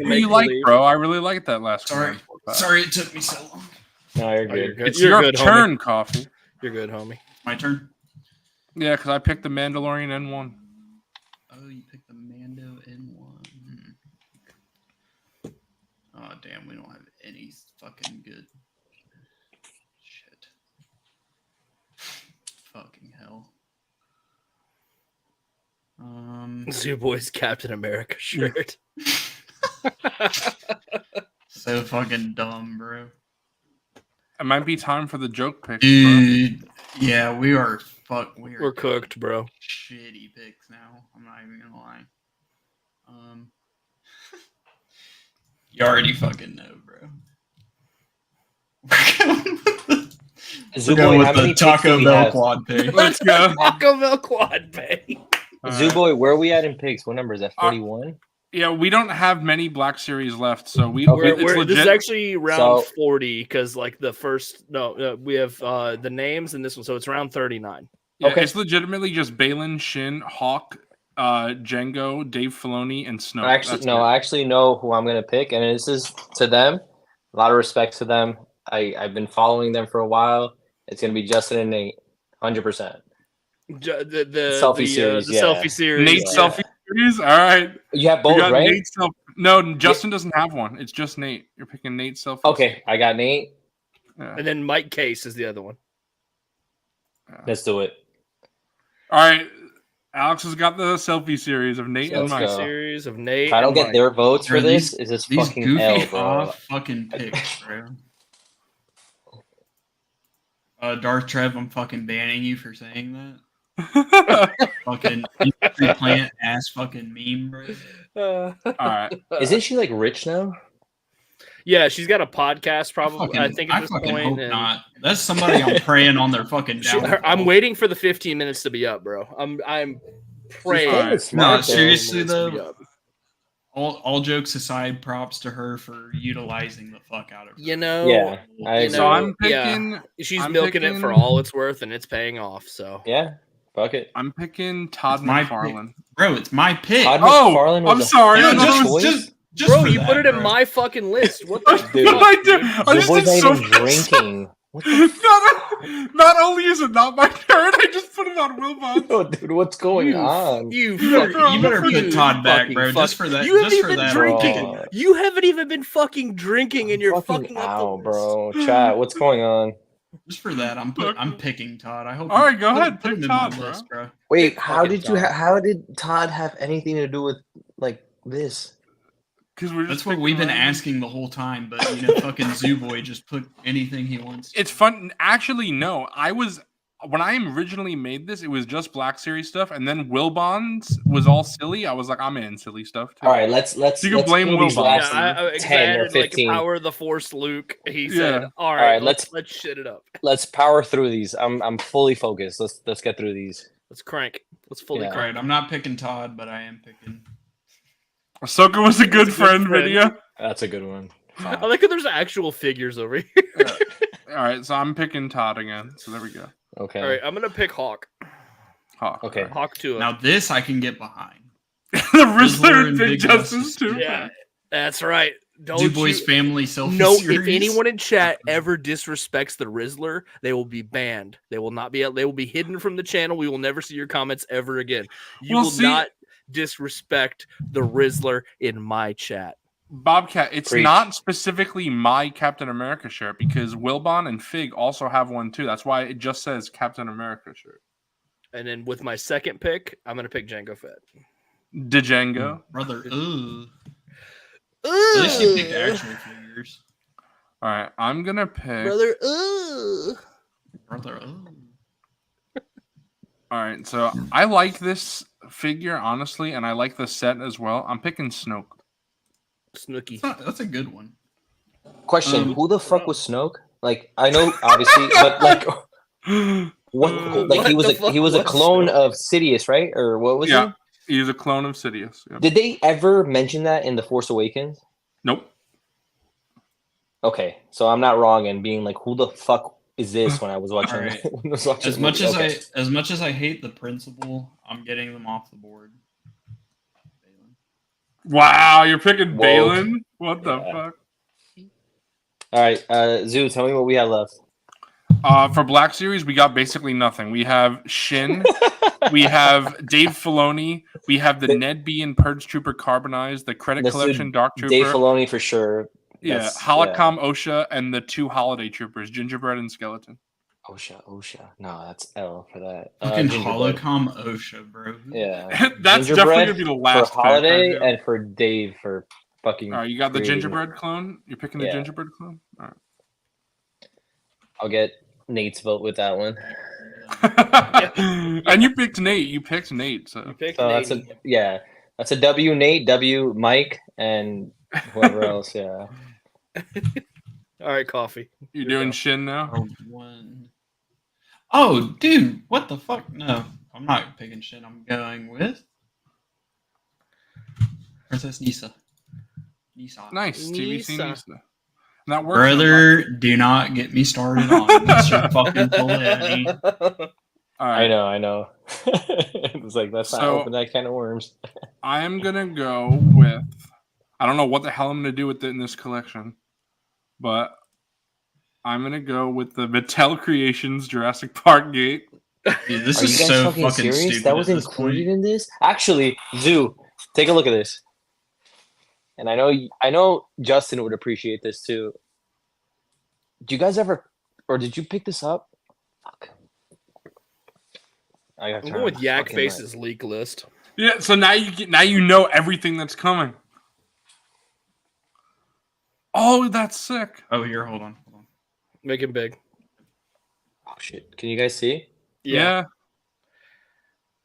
make-believe. bro. I really like that last Sorry. one. Sorry it took me so long. No, you're Oh, good. you're good. It's You're your good, turn, Coffee. You're good, homie. My turn. Yeah, because I picked the Mandalorian N1. Oh, you picked the Mando N1. Oh, damn, we don't have any fucking good shit. Fucking hell. Zoo Boy's Captain America shirt. So fucking dumb, bro. It might be time for the joke picks, bro. Dude, yeah, we're We're cooked, bro. shitty picks now. I'm not even gonna lie. You already fucking know, bro. We're going with the Taco Bell quad pick. Let's go. Taco Bell quad pay. Zuboy, where are we at in picks? What number is that? 41? Yeah, we don't have many Black Series left, so Okay. This is actually round 40 because, like, we have the names in this one, so it's round 39. Yeah, Okay. it's legitimately just Balin, Shin, Hawk, Django, Dave Filoni, and Snoke. I actually know who I'm going to pick, and this is to them. A lot of respect to them. I've been following them for a while. It's going to be Justin and Nate, 100%. The selfie series, the yeah. selfie series. Nate Yeah. selfie series? All right. You have We both, got right? Nate No, Justin doesn't have one. It's just Nate. You're picking Nate selfie. Okay, I got Nate. Yeah. And then Mike Case is the other one. Let's do it. All right. Alex has got the selfie series of Nate and Let's Mike. go. Series of Nate. If I don't and get Mike. their votes for Bro, this, is this These fucking goofy L, bro? off fucking picks, bro. Darth Trev, I'm fucking banning you for saying that. Fucking industry plant ass fucking meme, bro. All right. Isn't she like rich now? Yeah, she's got a podcast. Probably, I think at I this fucking point. hope and not. That's somebody I'm praying on their fucking downfall. I'm waiting for the 15 minutes to be up, bro. I'm praying. Alright. She's smart, No, though. seriously, minutes to be though. up. All jokes aside, props to her for utilizing the fuck out of her. You know, Yeah, I you agree. So I'm yeah. picking. She's I'm milking it for picking- all it's worth, and it's paying off. So Yeah, fuck it. I'm picking Todd It's my McFarlane. Bro, it's my pick. Todd Oh, McFarlane was I'm a sorry. Yeah, fucking I thought it choice. was just bro, for you that, put it in bro. my fucking list. What the Dude, fuck, I did. dude? I The just boy's did not so even drinking. What not only is it not my turn, I just put it on Wilbon. Oh, dude, what's going on? You better fucking- put Todd back, fucking bro. fuck. Just for that. You haven't Just for even that. drinking. bro. You haven't even been fucking drinking, and you're fucking up the Ow, list. bro. Chat, what's going on? Just for that, I'm picking Todd. I hope. All right, go ahead, Put pick him in Todd, my bro. list, bro. Wait, Fucking Todd. how did Todd have anything to do with like this? Because we're just That's what picking we've been random. asking the whole time, but fucking Zoo Boy just put anything he wants. It's fun. Actually, no. When I originally made this, it was just Black Series stuff, and then Wilbon's was all silly. I was like, I'm in silly stuff too. All right, let's You can blame kill these Wilbon. last Yeah, 10 or like 15. Power of the Force Luke. He said, Yeah. all right, right, let's shit it up. Let's power through these. I'm fully focused. Let's get through these. Let's crank. Let's fully Yeah. All crank. right, I'm not picking Todd, but I am picking. Ahsoka was a good That's a good friend friend. video. That's a good one. I like how there's actual figures over here. All right, so I'm picking Todd again. So there we go. Okay. All right, I'm gonna pick Hawk. Hawk. Okay. Hawk to him. Now this I can get behind. The Rizzler and Big Big Justice Justice too. Yeah, that's right. Don't Zoo Boy's you? family selfie No, series. if anyone in chat ever disrespects the Rizzler, they will be banned. They will not be. They will be hidden from the channel. We will never see your comments ever again. You Well, will see- not disrespect the Rizzler in my chat. Bobcat, it's Preach. not specifically my Captain America shirt because Wilbon and Fig also have one too. That's why it just says Captain America shirt. And then with my second pick, I'm gonna pick Jango Fett. Django. Brother, at least you picked actual figures. All right, I'm gonna pick. Brother, Brother, All right, so I like this figure honestly, and I like the set as well. I'm picking Snoke. Snooky. That's a good one. Question: Who the fuck was Snoke? Like, I know obviously, but like, what? Like, he What was the a fuck he was a was clone Snoke? of Sidious, right? Or what was Yeah, he's a clone of Sidious. Yep. he? Did they ever mention that in The Force Awakens? Nope. Okay, so I'm not wrong in being like, who the fuck is this? When I was watching, All right. when I was watching As the much movie. as much as I hate the principal, I'm getting them off the board. Wow, you're picking Woke. Balin? What the Yeah. fuck? All right, Zoo, tell me what we have left. For Black Series, we got basically nothing. We have Shin, we have Dave Filoni, we have the Ned B and Purge Trooper Carbonized, the Credit That's the Collection Dark Trooper, Dave Filoni for sure. yeah, That's- Holocom OSHA, and the two Holiday Troopers, Gingerbread and Skeleton. OSHA. No, that's L for that. Fucking Gingerbread. Holocom OSHA, bro. Yeah. That's Gingerbread definitely gonna be the last for Holiday pick, I feel. and for Dave for fucking. All right, you got the creating- Gingerbread clone. You're picking the Yeah. Gingerbread clone. All I'll get Nate's vote with that one. right. And you picked Nate. You picked Nate. You So picked So that's Nate. that's a W Nate, W Mike, and whoever else. Yeah. All right, coffee. you're doing Shin now. One. Oh, dude, what the fuck? No, I'm not picking shit. I'm going with Princess Nisa. Nisa. Nice. TVC Nisa. Nisa. And that works. Brother, do not get me started on Mr. fucking Filoni. All right. I know. It was like, let's not So- open that can of worms. I am gonna go with. I don't know what the hell I'm gonna do with it in this collection, but I'm gonna go with the Mattel Creations Jurassic Park gate. Dude, this Are you is guys so fucking fucking serious? stupid. That was at this included point. in this? Actually, Zoo, take a look at this. And I know Justin would appreciate this too. Do you guys ever, or did you pick this up? Fuck. I gotta I'm turn going with on Yak fucking Face's leak list. Yeah. So now you know everything that's coming. Oh, that's sick. Oh, here, hold on. Make him big. Oh shit! Can you guys see? Yeah.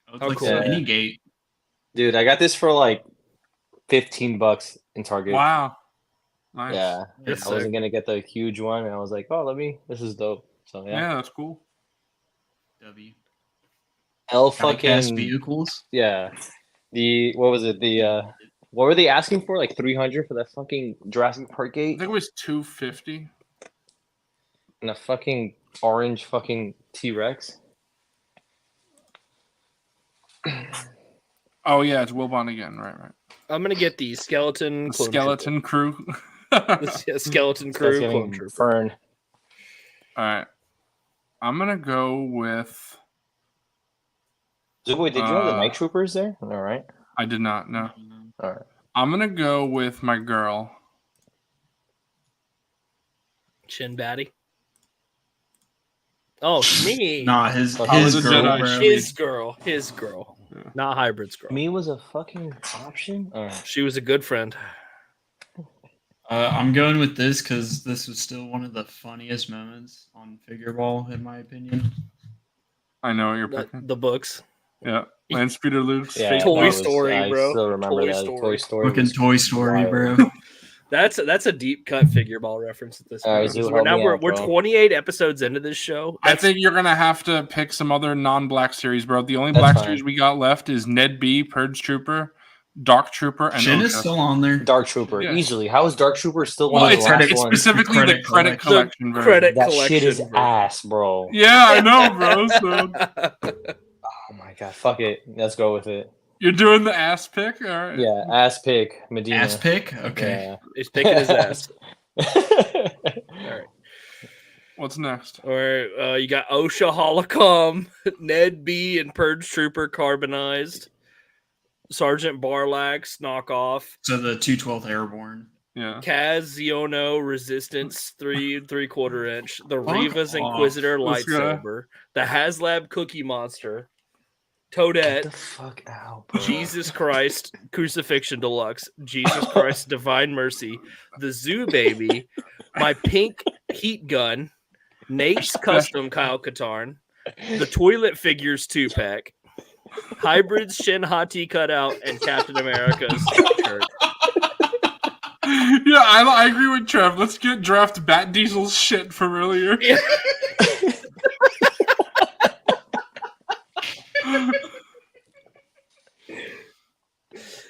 Oh, it's How like cool. a mini gate. Dude, I got this for like $15 in Target. Wow. Nice. Yeah, That's I wasn't sick. gonna get the huge one, and I was like, "Oh, this is dope." So yeah, Yeah, that's cool. W. L Diecast fucking vehicles. yeah. What was it? What were they asking for? Like 300 for that fucking Jurassic Park I gate think it was 250. and a fucking orange fucking T-Rex. Oh yeah, it's Wilbon again. Right. I'm gonna get the skeleton clone Skeleton crew. trooper. The skeleton That's crew getting clone trooper. Fern. All right. I'm gonna go with. Zuboy, did you have the Uh, Night Troopers there? All right. I did not know. All right. I'm gonna go with my girl. Chin Batty. Oh, me. Nah, his I was a girl, Jedi. bro. His girl. Yeah. Not Hybrid's girl. Me was a fucking option. All right. She was a good friend. I'm going with this because this was still one of the funniest moments on Figureball, in my opinion. I know what you're picking. The books. Yeah, Lance Peter Luke's Yeah, Toy that was- Story, I bro. still remember Toy that. Story. Toy Story. Fucking was Toy Story, wild. bro. That's a deep cut Figureball reference at this All right, point. Zoo, So help me we're out, bro. 28 episodes into this show. I think you're gonna have to pick some other non-black series, bro. The only That's black fine. series we got left is Ned B, Purge Trooper, Dark Trooper, and Shin is OSHA. still on there. Dark Trooper, Yeah. easily. How is Dark Trooper still Well, one of it's, the last it's ones? specifically the Credit credit collection. collection version. credit That shit is collection ass, bro. Yeah, I know, bro. So Oh my god, fuck it. Let's go with it. you're doing the ass pick, all right? Yeah, ass pick, Medina. Ass pick? Okay. He's picking his ass. Yeah. All right. What's next? Or you got OSHA Holocom, Ned B, and Purge Trooper Carbonized, Sergeant Barlax Knockoff, So the 212th Airborne. Yeah. Kaz Ziono Resistance 3 3/4 inch, the Fuck Rivas off. Inquisitor This guy. lightsaber, the HasLab Cookie Monster, Get Toadette, the fuck out, bro. Jesus Christ Crucifixion Deluxe, Jesus Christ Divine Mercy, the Zoo Baby, my pink heat gun, Nate's Custom Kyle Katarn, the Toilet Figures 2-pack, Hybrids Shin Hati cutout, and Captain America's shirt. Yeah, I agree with Trev. Let's get draft Bat Diesel's shit from earlier. Yeah.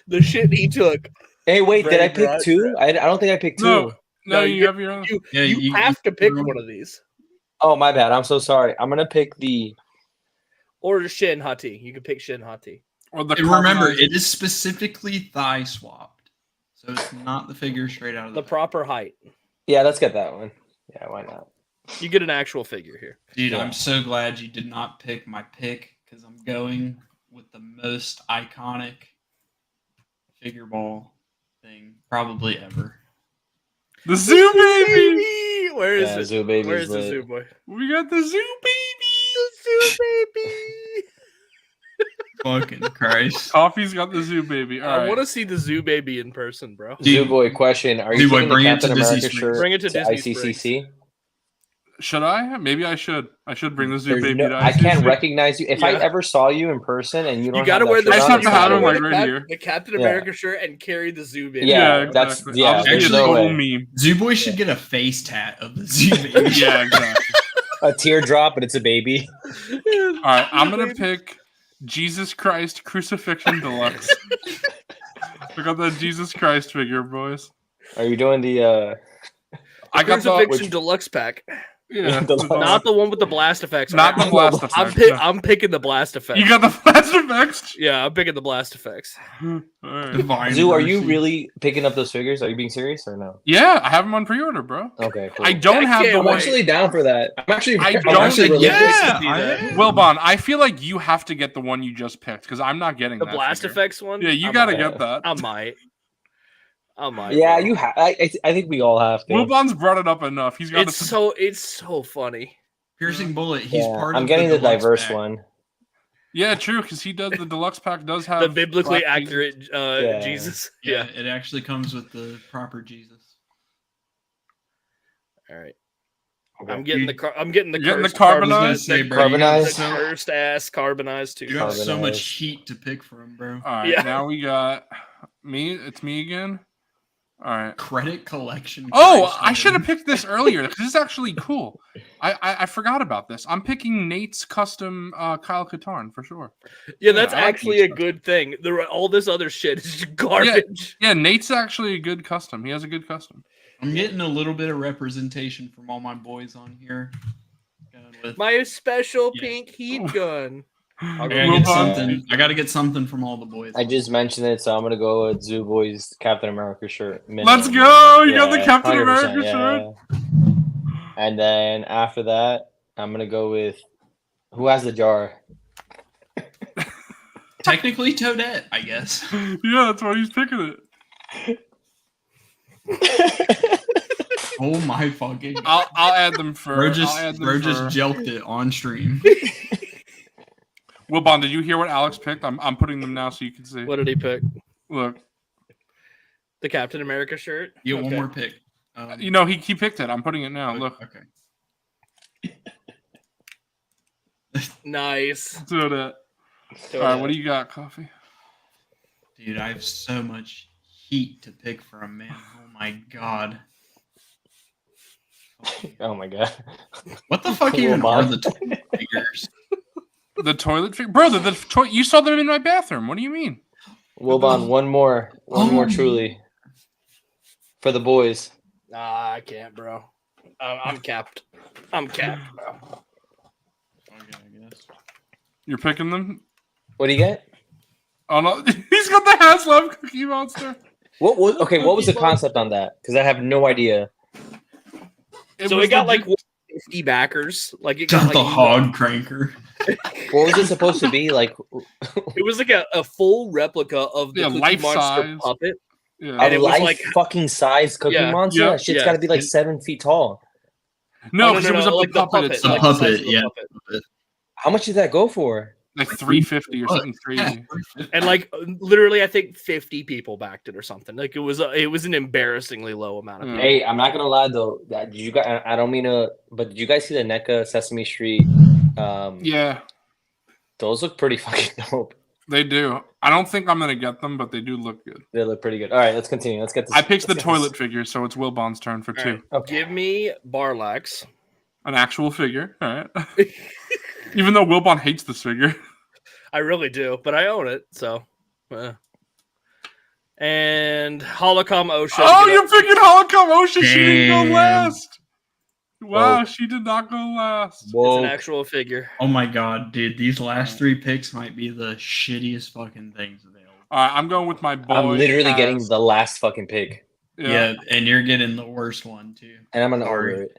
The shit he took. Hey, wait, did I Brandon pick Rogers. two? I don't think I picked two. No, No, you you- have your own. You have to pick one of these. Oh, my bad. I'm so sorry. I'm gonna pick the. Or Shin Hati. You can pick Shin Hati. Or the And remember, carbonized- it is specifically thigh swapped. So it's not the figure straight out of The the proper height. Yeah, let's get that one. Yeah, why not? You get an actual figure here. Dude, Yeah. I'm so glad you did not pick my pick because I'm going with the most iconic figure ball thing probably ever. the Zoo Baby. Where is Yeah, it? Zoo Baby's Where's the lit. Zoo Boy? We got the Zoo Baby. Zoo Baby. Fucking Christ. Coffee's got the Zoo Baby. All I right. want to see the Zoo Baby in person, bro. Dude. Zoo Boy, question: are you Zoo Boy, taking the bring it Captain to Disney America Springs. shirt Bring it to Disney ICCC? Should I? Maybe I should. I should bring the Zoo There's Baby. no- to I can't ICC. recognize you. If I Yeah. ever saw you in person and you don't You gotta have wear that the shirt I on, have to it's have not him, gonna like, work. right here. The Captain Yeah. America shirt and carry the Zoo Baby. Yeah, exactly. that's- yeah, I'll just there's use no the whole way. meme. Zoo Boy should get a face tat of the Zoo Baby. Yeah, exactly. A teardrop, but it's a baby. All right, I'm gonna pick Jesus Christ Crucifixion Deluxe. We got that Jesus Christ figure, boys. Are you doing the? I got the Crucifixion Deluxe pack. yeah, The- Not the one with the blast effects. not the blast effects. no. I'm picking the blast effects. You got the blast effects. Yeah, I'm picking the blast effects. All right. Divine Zoo, are you Mercy. really picking up those figures? Are you being serious or no? Yeah, I have them on pre-order, bro. Okay, cool. I don't I have the can't I'm one. wait. actually down for that. I'm actually. I I'm don't- actually really Yeah, pissed to see I that. am. Wilbon, I feel like you have to get the one you just picked because I'm not getting The that blast figure. effects one. Yeah, you I gotta might. get that. I might. Yeah, bro. you have. I think we all have to. Wilbon's brought it up enough. He's got It's so funny. Piercing Bullet, he's Yeah, part of I'm getting the deluxe diverse pack. one. Yeah, true, because he does the deluxe pack does have The biblically black Jesus. accurate Yeah. Jesus. Yeah, Yeah. it actually comes with the proper Jesus. All right. Okay. I'm getting the I'm getting the You're getting the cursed carbonized? the, Carbonized? the cursed ass carbonized too. You have so Carbonized. much heat to pick from, bro. All right, Yeah. now we got me. It's me again. All right. Credit collection. Oh, Christ, I should have man. picked this earlier because this is actually cool. I forgot about this. I'm picking Nate's custom Kyle Katarn for sure. Yeah, that's I like actually a these good thing. All this other shit is just garbage. Yeah, Nate's actually a good custom. He has a good custom. I'm getting a little bit of representation from all my boys on here. Going with, My special Yeah. pink heat gun. I go gotta with get Wilbon. something. I gotta get something from all the boys. I just mentioned it, so I'm gonna go with Zoo Boy's Captain America shirt. Let's minimum. go! You got the Captain 100%, America shirt. And then after that, I'm gonna go with who has the jar. Technically Toadette, I guess. Yeah, that's why he's picking it. Oh my fucking. I'll add them for. Bro I'll just, add them bro for. just jelked it on stream. Wilbon, did you hear what Alex picked? I'm putting them now so you can see. What did he pick? Look, The Captain America shirt. You get one Okay. more pick. You know, he picked it. I'm putting it now. Look. Okay. Nice. Let's do that. All right, what do you got, Coffee? Dude, I have so much heat to pick from, man. Oh my god. Oh my god. What the fuck even are the toilet figures? The toilet figure, bro. You saw them in my bathroom. What do you mean? Wilbon, one more truly for the boys. Nah, I can't, bro. I'm capped. I'm capped, bro. Okay, I guess. You're picking them? What do you get? Oh no, he's got the Haslab Cookie Monster. What was the concept on that? Because I have no idea. So it got like 50 backers. Like it Got got the like, hog cranker. What was it supposed to be? Like it was like a full replica of the Cookie life Monster size. puppet. Yeah. And a it was life like fucking size Cookie Yeah, Monster? yeah, That shit's yeah. got to be like 7 feet tall. No, Oh, because it was of like the puppet the itself. size puppet, of the yeah. puppet. How much did that go for? Like 350 or something crazy. And like literally, I think 50 people backed it or something. Like it was an embarrassingly low amount of people. Hey, I'm not gonna lie though. Did you guys? I don't mean to, but did you guys see the NECA Sesame Street? Yeah, Those look pretty fucking dope. they do. I don't think I'm gonna get them, but they do look good. They look pretty good. All right, let's continue. Let's get this. I picked the let's get toilet this. figure, so it's Wilbon's turn for All 2. right, Okay. Give me Barlax. An actual figure. All right. Even though Wilbon hates this figure. I really do, but I own it, so. And Holocom Osha. Oh, you're picking Holocom Osha. She didn't go Damn. last. Wow, Whoa. she did not go last. It's Whoa. an actual figure. Oh my god, dude. These last 3 picks might be the shittiest fucking things available. All right, I'm going with my boy. I'm literally getting Kaz. the last fucking pick, Yeah. And you're getting the worst one, too. and I'm gonna Sorry. order it.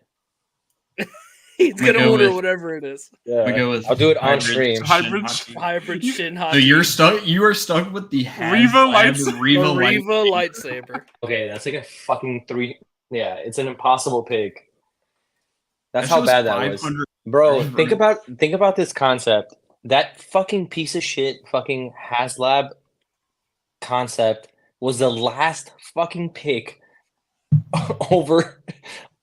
He's We gonna go order with- whatever it is. Yeah, We go with I'll do it on hybrid stream. Hybrid Shinhachi. Hybrid Shin So you are stuck with the Riva lights- Riva Riva lightsaber. lightsaber. Okay, that's like a fucking 3. Yeah, it's an impossible pick. That's That how shit bad that was, 500. bro. Right. Think about this concept. That fucking piece of shit, fucking HasLab concept was the last fucking pick over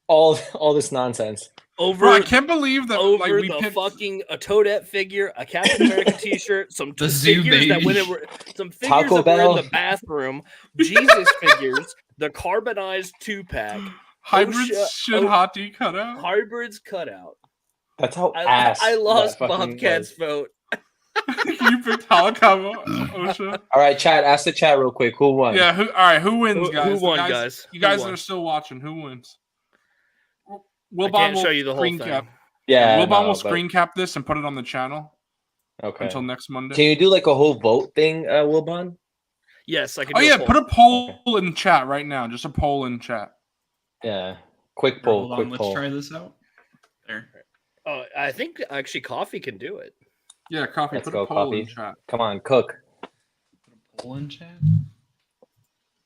all this nonsense. Over Bro, I can't believe that. over Like we the picked. fucking a Toadette figure, a Captain America T-shirt, some The Zoo figures that Baby. some figures Taco that Bell. were in the bathroom, Jesus figures, the carbonized 2-pack, Hybrid Osha- Shinhati cutout. hybrids cutout. That's how I ass. lost that fucking Bobcat's was. vote. You picked Holocom Osha. All right, chat. Ask the chat real quick. Who won? Yeah. All right. Who wins, Who guys? won, The guys? You Who guys won? that are still watching, who wins? I Wilbon can't will show you the whole screen thing. cap. Yeah. Wilbon no, will but- screen cap this and put it on the channel Okay. until next Monday. Can you do like a whole vote thing, Wilbon? Yes, I can. Oh do yeah, a put poll. a poll in chat right now. Just a poll in chat. Yeah. Quick poll. Hold on, Quick let's poll. try this out. There. Oh, I think actually Coffee can do it. Yeah, Coffee. Let's Put go, a poll in Coffee. chat. Come on, cook. Put a poll in chat.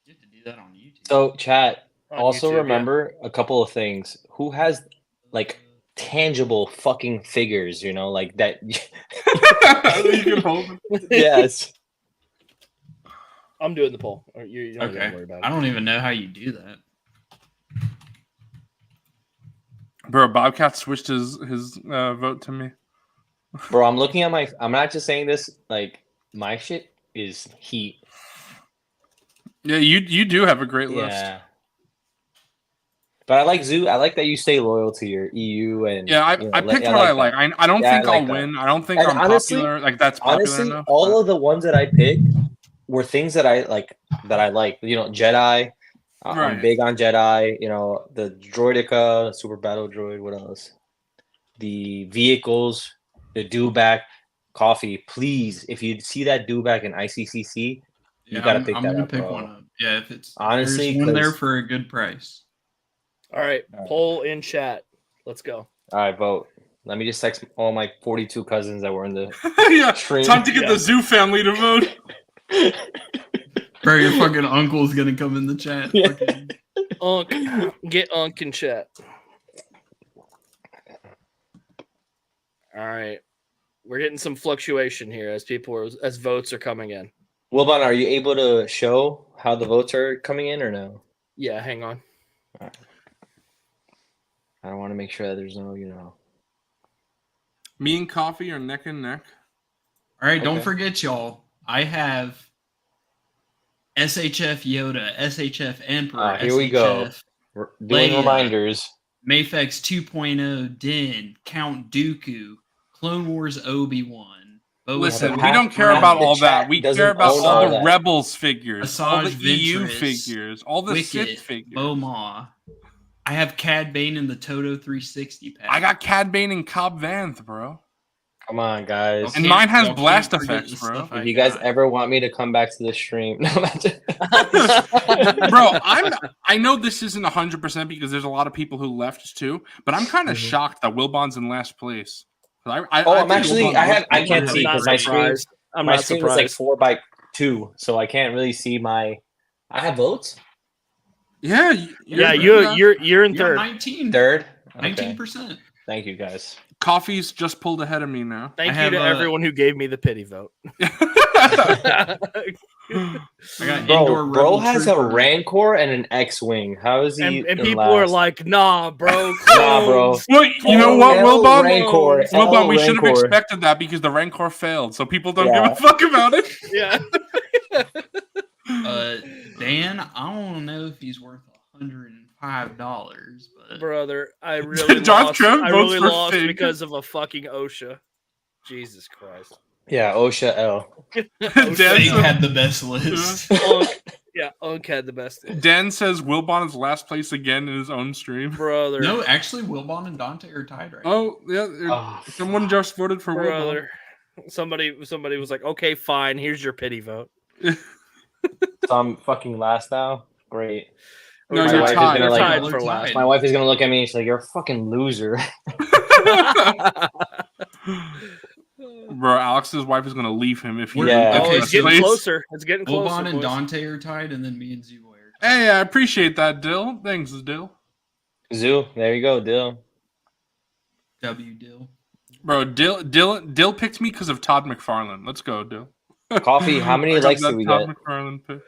You have to do that on YouTube. So, chat. On Also, YouTube, yeah. remember a couple of things. Who has like tangible fucking figures? You know, like that. You can hold it. Yes. I'm doing the poll. Or you don't Okay. gotta worry about it. I don't even know how you do that. Bro, Bobcat switched his vote to me. Bro, I'm looking at my. I'm not just saying this. Like my shit is heat. Yeah, you do have a great list. Yeah. But I like Zoo. I like that you stay loyal to your EU and. Yeah, I you know, picked what I like. that. I don't Yeah, think I like I'll that. win. I don't think And I'm honestly- popular. Like that's popular Honestly, enough. all of the ones that I picked were things that I like. You know, Jedi. I'm Right. big on Jedi. You know, the Droidica, Super Battle Droid. What else? The vehicles, the dewback, coffee. Please, if you see that dewback in ICCC, you gotta pick I'm that gonna up, pick bro. one up. Yeah, if it's Honestly, there's one there 'cause- for a good price. All right, All right. poll in chat. Let's go. All right, vote. Let me just text all my 42 cousins that were in the. Yeah, Train- time to get Yeah. the Zoo family to vote. Bro, your fucking uncle's gonna come in the chat. Yeah. Fucking- Unk, get Unk in chat. All right, we're getting some fluctuation here as votes are coming in. Wilbon, are you able to show how the votes are coming in or no? Yeah, hang on. I don't want to make sure that there's no. Me and Coffee are neck and neck. All right, don't Okay. forget, y'all. I have SHF Yoda, SHF Emperor, Here we go. SHF We're doing Leia. reminders. Mafex 2.0, Din, Count Dooku, Clone Wars Obi-Wan. Boba Listen, Fett, we don't care half about the all that. chat We doesn't care about own all all the that. Rebels figures, all the Asajj EU Ventress, figures, all the Sith Wicket, figures. Boma. I have Cad Bane in the Toto 360 pack. I got Cad Bane and Cobb Vanth, bro. Come on, guys. And Can't- mine has y'all blast can't forget effects, the bro. stuff I If you guys got. ever want me to come back to the stream, no, Bro, I know this isn't 100% because there's a lot of people who left too, but I'm kind of shocked that Wilbon's in last place. I'm think actually. Wilbon I looks can't better. see I'm because not my screen. surprised. I'm My not screen is like surprised. 4:2, so I can't really see my. I have votes. Yeah, Yeah, you're in You got third. 19. Third. Okay. 19%. Thank you, guys. Coffee's just pulled ahead of me now. Thank I you to have, everyone who gave me the pity vote. I got indoor Bro Rebel has Trooper. a Rancor and an X-wing. How is he? and in people are last? like, nah, bro. Nah, bro. clones." Well, you know what, L Wilbon? Rancor. Wilbon, L we should have Rancor. expected that because the Rancor failed, so people don't Yeah. give a fuck about it. Yeah. Dan, I don't know if he's worth $105, but Brother, I really Darth lost. Trump I votes really for lost Fig. because of a fucking OSHA. Jesus Christ. Yeah, OSHA L. Fig Dan, had the best list. Unk had the best. Dan says Wilbon is last place again in his own stream. Brother. No, actually, Wilbon and Dante are tied right now. Oh, yeah. Oh, Someone just voted for Wilbon. Brother. Somebody was like, okay, fine, here's your pity vote. so I'm fucking last now. Great. No, My you're wife is tied. gonna, You're like- tied We're for tied. last. My wife is gonna look at me and she's like, "You're a fucking loser." Bro, Alex's wife is going to leave him if he Yeah. Oh, Okay, it's so getting plays. closer. It's getting closer. Wilbon and boys. Dante are tied, and then me and Zuboy are tied. Hey, I appreciate that, Dill. Thanks, Dill. Zoo, there you go, Dill. W Dill. Bro, Dill picked me because of Todd McFarlane. Let's go, Dill. Coffee, how many I got likes that did we Todd get? McFarlane pick.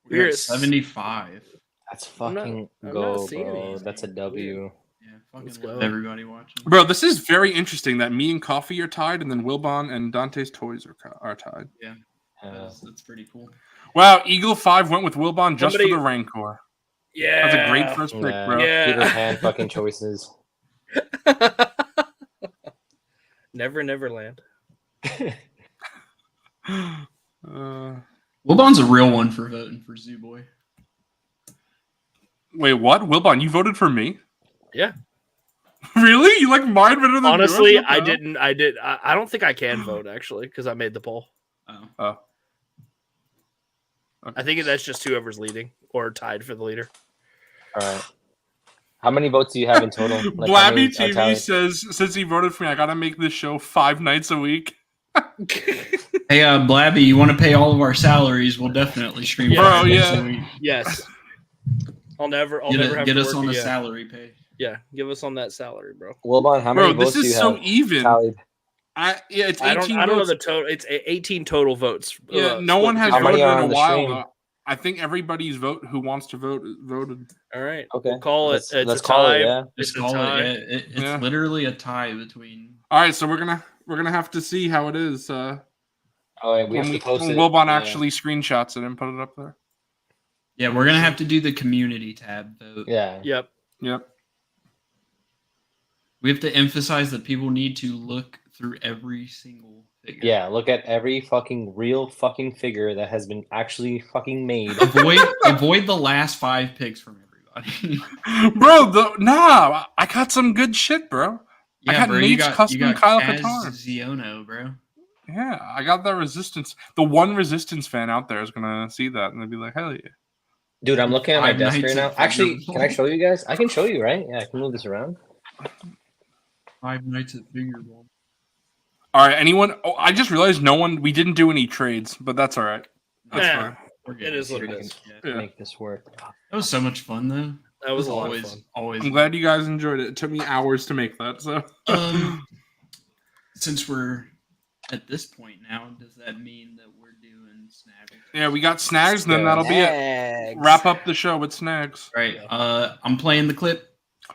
We're We're at at 75. That's I'm not- fucking I'm not go, seeing bro. anything. That's a W. Yeah, fucking Let's love go. everybody watching. Bro, this is very interesting that me and Coffee are tied, and then Wilbon and DantesToyz are tied. That's pretty cool. Wow, Eagle 5 went with Wilbon just Somebody- for the Rancor. Yeah. That's a great first pick, Yeah. bro. Yeah. Peter Pan fucking choices. Never Neverland. Wilbon's a real one for voting for Zuboy. Wait, what? Wilbon, you voted for me? Yeah. Really? You like mine better than Honestly, yours? What the I hell? didn't. I don't think I can vote actually because I made the poll. Oh. Oh. I think that's just whoever's leading or tied for the leader. All right. How many votes do you have in total? Like, how many Blabby are TV tallied? says, since he voted for me, I gotta make this show 5 nights a week. Hey, Blabby, you want to pay all of our salaries? We'll definitely stream. Yeah. Bro, five days yeah. a week. Yes. I'll never have Get to us work on the again. salary pay. Yeah, give us on that salary, bro. Wilbon, how many Bro, votes this do you is so have even. tallied? Yeah, it's 18 I don't know votes. the total. It's 18 total votes. Yeah, no one has How many voted are in on a the while. stream? Though. I think everybody's who wants to vote voted. All right. Okay. We'll call it. It's Let's a call tie. it. Yeah. It's Just a call tie. it. It's Yeah. literally a tie between. All right, so we're gonna have to see how it is Oh, wait, we have to post when it. Wilbon Yeah. actually screenshots it and put it up there. Yeah, we're gonna have to do the community tab vote. Yeah. Yep. Yep. We have to emphasize that people need to look through every single figure. Yeah. Look at every fucking real fucking figure that has been actually fucking made. Avoid the last 5 picks from everybody. Bro, I got some good shit, bro. I got bro, Nate's custom Kyle Az Katarn. Ziono, bro. Yeah, I got that Resistance. The one Resistance fan out there is gonna see that and they'll be like, hell yeah. Dude, I'm looking at my Five desk Nights right now. at Actually, Figureball. can I show you guys? I can show you, right? Yeah, I can move this around. 5 Nights at Figureball. All right, anyone? Oh, I just realized we didn't do any trades, but that's all right. That's Yeah. fine. We're It good. is what See it if I is. can Yeah. Make this work. That was so much fun, though. That was a lot of always, fun. always. I'm glad you guys enjoyed it. It took me hours to make that. So, Since we're at this point now, does that mean that we're doing and Snaggles. Yeah, we got snags, and then that'll be it. Wrap up the show with snags. All right. I'm playing the clip.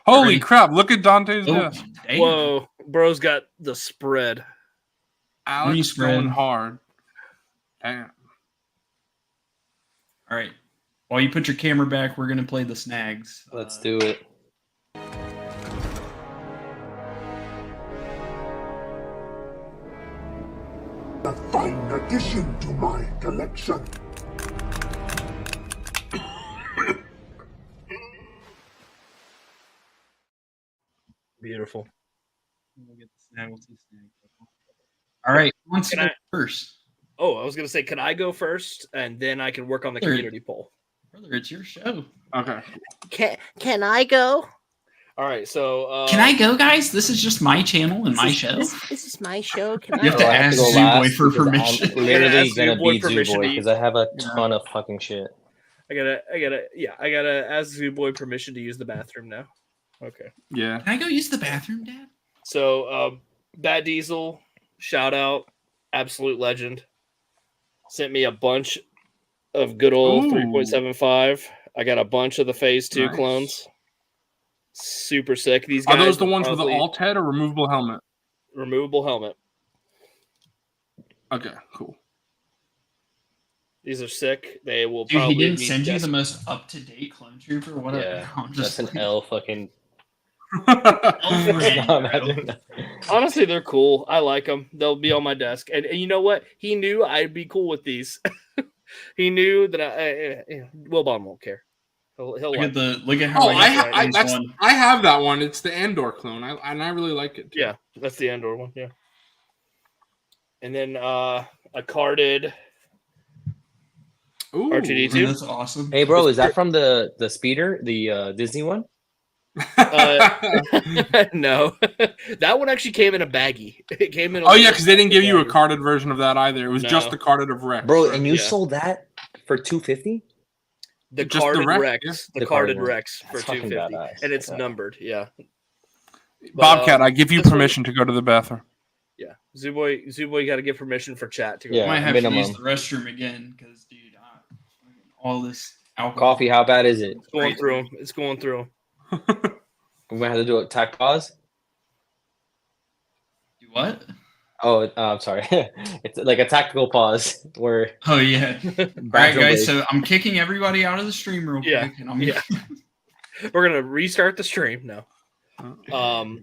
Holy Ready? crap! Look at Dante's Oh, desk. damn. Whoa, bro's got the spread. Alex spread. going hard. Damn. All right. While you put your camera back, we're gonna play the snags. Let's do it. A fine addition to my collection. Beautiful. We'll get the snaggles. All right. Who wants to Can go I- first? Oh, I was gonna say, can I go first, and then I can work on the Sure. community poll. Brother, it's your show. Okay. Can I go? All right. So Can I go, guys? This is just my channel and my show. This is my show. Can You have to I have ask go Zooboy last for because permission. I'm literally ask gonna Zooboy beat permission Zooboy to because I have a ton of fucking shit. I gotta ask Zooboy permission to use the bathroom now. Okay. Yeah. Can I go use the bathroom, Dad? So Bad Diesel, shout out, absolute legend. Sent me a bunch of good old Ooh. 3.75. I got a bunch of the Phase 2 Nice. clones. Super sick. These guys Are those the will ones with the probably- alt head or removable helmet? removable helmet. Okay, cool. These are sick. They will Dude, probably he didn't be send you just- the most up-to-date clone trooper? What Yeah, I'm that's just an L fucking. overrated, No, bro. imagine that. Honestly, they're cool. I like them. They'll be on my desk. And you know what? He knew I'd be cool with these. He knew that Will Bond won't care. He'll Look like at look at how Oh, I I have that one. It's the Andor clone, and I really like it. Too. Yeah, that's the Andor one. Yeah. And then a carded Ooh. R2D2. That's awesome. Hey, bro, is that from the speeder, the Disney one? No, that one actually came in a baggie. It came in. Oh yeah, because they didn't give you a carded version of that either. It was just No. the carded of Rex. Bro, and you Yeah. sold that for $250? The Just the carded Rex, Rex, yeah. the The carded carded one. Rex for That's fucking 250, badass. and it's Yeah. numbered. Yeah, Bobcat, But, I give you this one- permission to go to the bathroom. yeah. Zooboy got to give permission for chat to go. Yeah. I might have minimum. to use the restroom again because, dude, all this alcohol. Coffee, how bad is it? It's going through 'em. It's going through 'em. We're gonna have to do a tac pause. Do what? Oh, I'm sorry. It's like a tactical pause where. Oh yeah. All right, bathroom guys. break. So I'm kicking everybody out of the stream real Yeah, quick, and I'm yeah. We're gonna restart the stream now.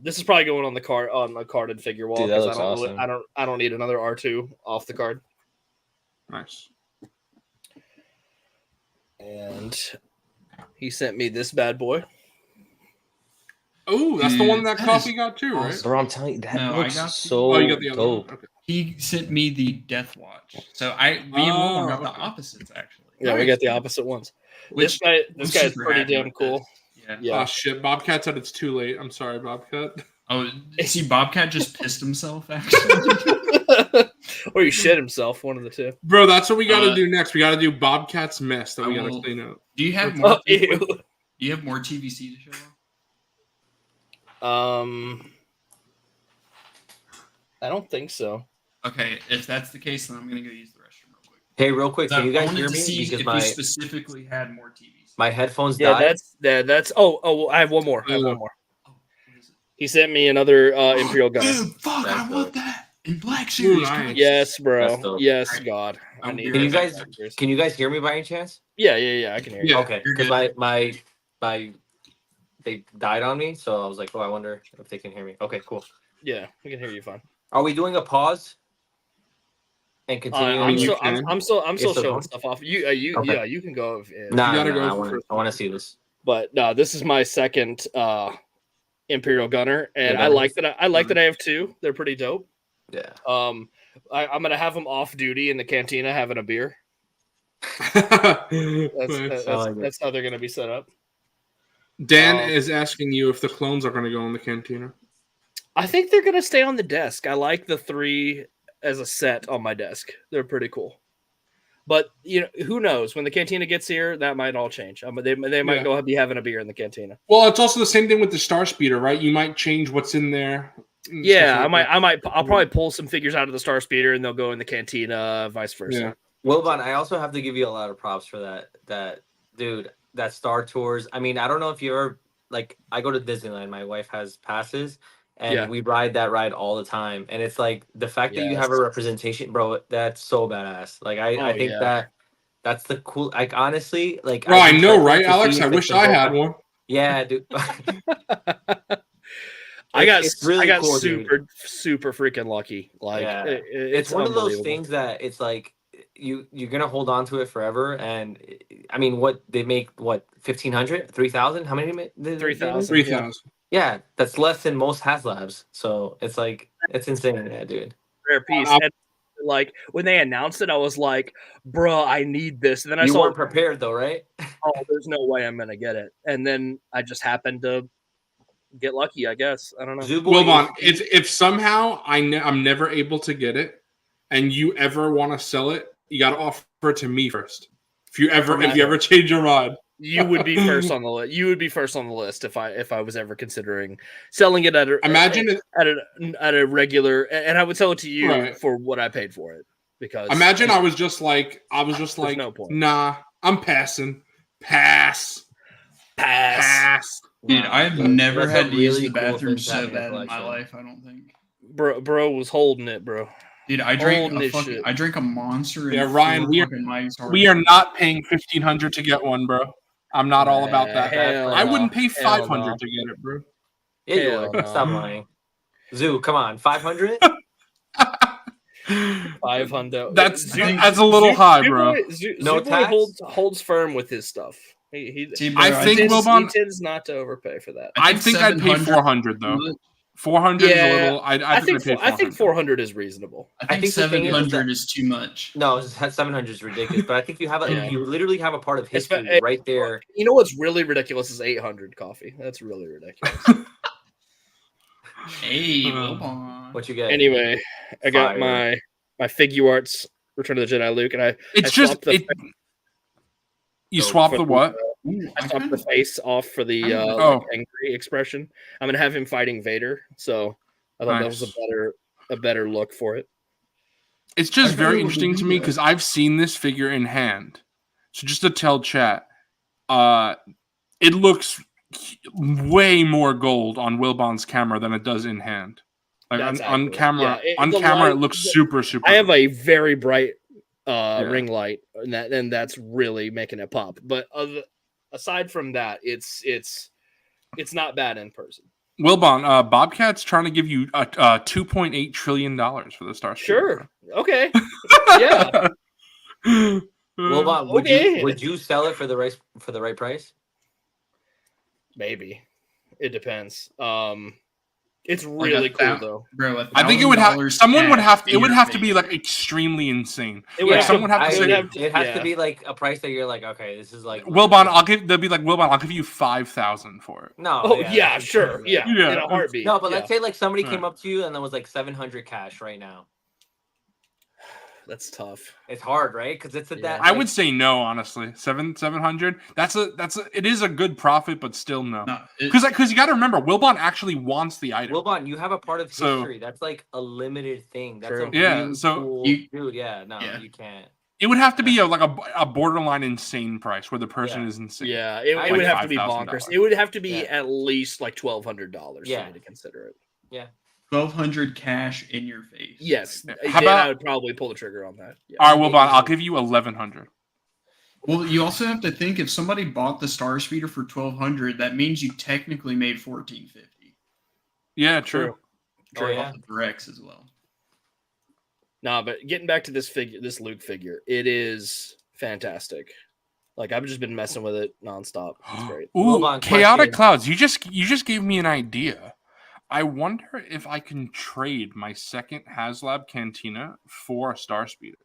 This is probably going on the carded figure wall Dude, that because looks awesome. I don't need another R2 off the card. Nice. And he sent me this bad boy. Oh, that's the one that That Coffee is got too, right? Bro, I'm telling you, that No, I looks got the- so Oh, you got the other one. dope. Okay. He sent me the Death Watch. So me and Will got the okay. opposites actually. Yeah, we got the opposite ones. Which this I'm guy's super pretty happy damn with cool. this. Yeah. Yeah. Oh shit! Bobcat said it's too late. I'm sorry, Bobcat. Oh, see, Bobcat just pissed himself actually. Or he shit himself, one of the two. Bro, that's what we got to Uh, do next. We got to do Bobcat's mess that we I got to will- clean up. Do you have more? Oh, ew. Do you have more TVC to show off? I don't think so. Okay, if that's the case, then I'm gonna go use the restroom real quick. Hey, real quick, can you I guys wanted hear to me? see Because if my you specifically had more TVC. my headphones Yeah, died. that's. Oh, I have one more. I have one more. Oh, what is it? He sent me another Imperial Gunner. Dude, fuck! That's I want dope. that in Black Series. nice. Can I- Yes, That's bro. dope. Yes, Alright. God. I I'll need be Can you right guys can you guys hear me by any chance? Yeah, I can hear you. Yeah. Okay, you're because good. my they died on me, so I was like, oh, I wonder if they can hear me. Okay, cool. Yeah, we can hear you fine. Are we doing a pause and continue? I'm you still, can. I'm still You're showing going? stuff off. You, Okay. yeah, you can go. Nah, You gotta nah, go I want to see this. But no, this is my second Imperial Gunner, and Yeah, I like that. I like that I have two. They're pretty dope. Yeah. I'm gonna have them off duty in the cantina having a beer. Nice. That's how they're gonna be set up. Dan is asking you if the clones are going to go in the cantina. I think they're gonna stay on the desk. I like the three as a set on my desk. They're pretty cool. But who knows? When the cantina gets here, that might all change. They might Yeah. go be having a beer in the cantina. Well, it's also the same thing with the Star Speeder, right? You might change what's in there. Yeah, I'll probably pull some figures out of the Star Speeder and they'll go in the cantina, vice versa. Yeah. Wilbon, I also have to give you a lot of props for that. That dude, that Star Tours. I mean, I don't know if you ever like. I go to Disneyland. My wife has passes, and Yeah. we ride that ride all the time. And it's like the fact that you have a Yes. representation, bro. That's so badass. Like I think yeah. that's the cool. Like honestly, like Bro, I I'm know, excited right, to Alex? see I if they wish can I go had back- one. Yeah, dude. I got cool, dude. super freaking lucky. Like Yeah. it's one of those unbelievable. things that it's like you're gonna hold on to it forever. And I mean, what they make, what 1,500, 3,000? How many? 3,000. 3,000. Yeah, that's less than most HasLabs. So it's like it's insane, yeah, dude. Rare piece. And like when they announced it, I was like, "Bro, I need this." And then I You saw, weren't prepared though, right? "Oh, there's no way I'm gonna get it." And then I just happened to get lucky, I guess. I don't know. Wilbon, if somehow I'm never able to get it, and you ever want to sell it, you got to offer it to me first. If you ever change your mind, You would be first on the list. You would be first on the list if I was ever considering selling it at a regular, and I would sell it to you for what I paid for it. Because imagine I was just like, no point. Nah, I'm passing. Pass. Dude, I've never That's a had to use really the cool bathroom thing to so have in your bad in my collection. life. I don't think. Bro was holding it, bro. Dude, I drank Holding this shit. I drank a monster. Yeah, Ryan, we are not paying 1,500 to get one, bro. I'm not all about that. I wouldn't pay 500 to get it, bro. Yeah, you would. Stop lying. Zoo, come on, 500. 500. That's a little high, bro. No tax? holds firm with his stuff. He I think Wilbon tends not to overpay for that. I think I'd pay 400 though. 400 is a little. I think 400 is reasonable. I think 700 is too much. No, 700 is ridiculous. But I think you have you literally have a part of history right there. You know what's really ridiculous is 800 coffee. That's really ridiculous. Hey, Wilbon. What you get? Anyway, I got my Figuarts Return of the Jedi Luke, and you swap the what? I swapped the face off for the angry expression. I'm gonna have him fighting Vader, so I thought that was a better look for it. It's just very interesting to me because I've seen this figure in hand. So just to tell chat, it looks way more gold on Wilbon's camera than it does in hand. Like on camera, it looks super. I have a very bright ring light, and that's really making it pop. But aside from that, it's not bad in person. Wilbon, Bobcat's trying to give you $2.8 trillion for the Star. Sure. Okay. Yeah. Wilbon, would you sell it for the right price? Maybe. It depends. It's really cool though, bro. I think it would have. Someone would have. It would have to be like extremely insane. Someone would have to say it has to be like a price that you're like, okay, this is like Wilbon. They'll be like, Wilbon, I'll give you 5,000 for it. No. Oh yeah, sure. Yeah. In a heartbeat. No, but let's say like somebody came up to you and there was like 700 cash right now. That's tough. It's hard, right? Because it's I would say no, honestly. 700. It is a good profit, but still no. Because you got to remember, Wilbon actually wants the item. Wilbon, you have a part of history. That's like a limited thing. That's a really cool, dude. Yeah, no, you can't. It would have to be a borderline insane price where the person is insane. Yeah, it would have to be bonkers. It would have to be at least like $1,200 for me to consider it. Yeah. 1,200 cash in your face. Yes. I would probably pull the trigger on that. Yeah. All right, Wilbon, I'll give you 1,100. Well, you also have to think if somebody bought the Star Speeder for 1,200, that means you technically made 1,450. Yeah, true. The Rex as well. No, but getting back to this Luke figure, it is fantastic. Like I've just been messing with it nonstop. It's great. Ooh, Chaotic Clouds. You just gave me an idea. I wonder if I can trade my second HasLab Cantina for a Star Speeder.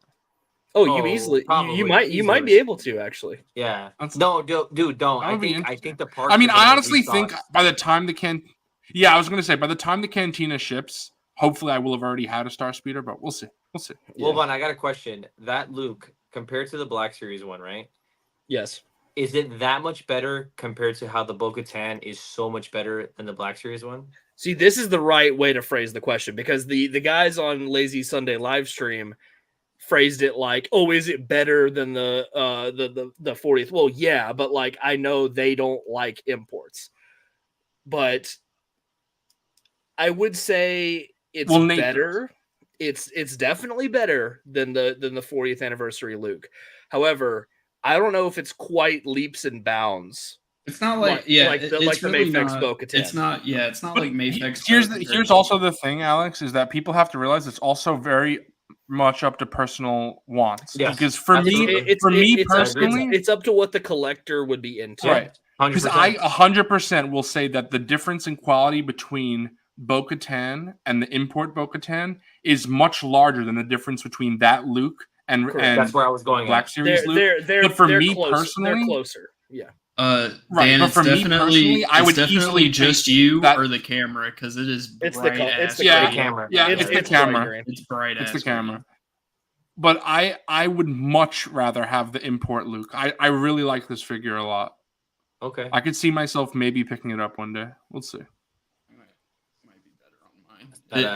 Oh, you easily. You might be able to actually. Yeah. No, dude, don't. I think the part. I mean, I honestly think by the time I was gonna say by the time the Cantina ships, hopefully I will have already had a Star Speeder, but we'll see. Wilbon, I got a question. That Luke compared to the Black Series one, right? Yes. Is it that much better compared to how the Bo-Katan is so much better than the Black Series one? See, this is the right way to phrase the question because the guys on Lazy Sunday live stream phrased it like, "Oh, is it better than the 40th?" Well, yeah, but like I know they don't like imports, but I would say it's better. It's definitely better than the 40th anniversary Luke. However, I don't know if it's quite leaps and bounds. It's not like it's the really Mayfix Bo-Katan. It's not like Mayfix. Here's also the thing, Alex, is that people have to realize it's also very much up to personal wants. Yes, because for me personally, it's up to what the collector would be into. Right. Because I 100% will say that the difference in quality between Bo-Katan and the import Bo-Katan is much larger than the difference between that Luke and that's where I was going. Black Series Luke. But for me personally, they're closer. Yeah. Dan, but for me personally, I would easily just you or the camera because it is. It's the camera. Yeah, it's the camera. It's bright. It's the camera. But I would much rather have the import Luke. I really like this figure a lot. Okay. I could see myself maybe picking it up one day. We'll see. Might be better on mine.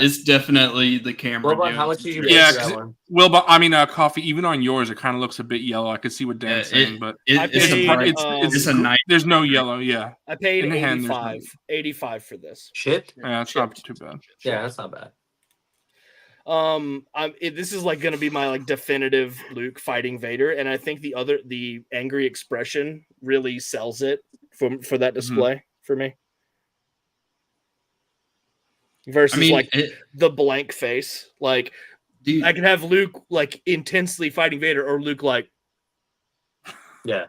It's definitely the camera. Well, how much did you pay for that one? Well, but I mean, Coffee. Even on yours, it kind of looks a bit yellow. I could see what Dan's saying, but it's a nice. There's no yellow. Yeah, I paid 85 for this. Shit. Yeah, it's not too bad. Yeah, that's not bad. This is like going to be my like definitive Luke fighting Vader, and I think the angry expression really sells it for that display for me. Versus the blank face, like dude, I can have Luke like intensely fighting Vader, or Luke like, yeah,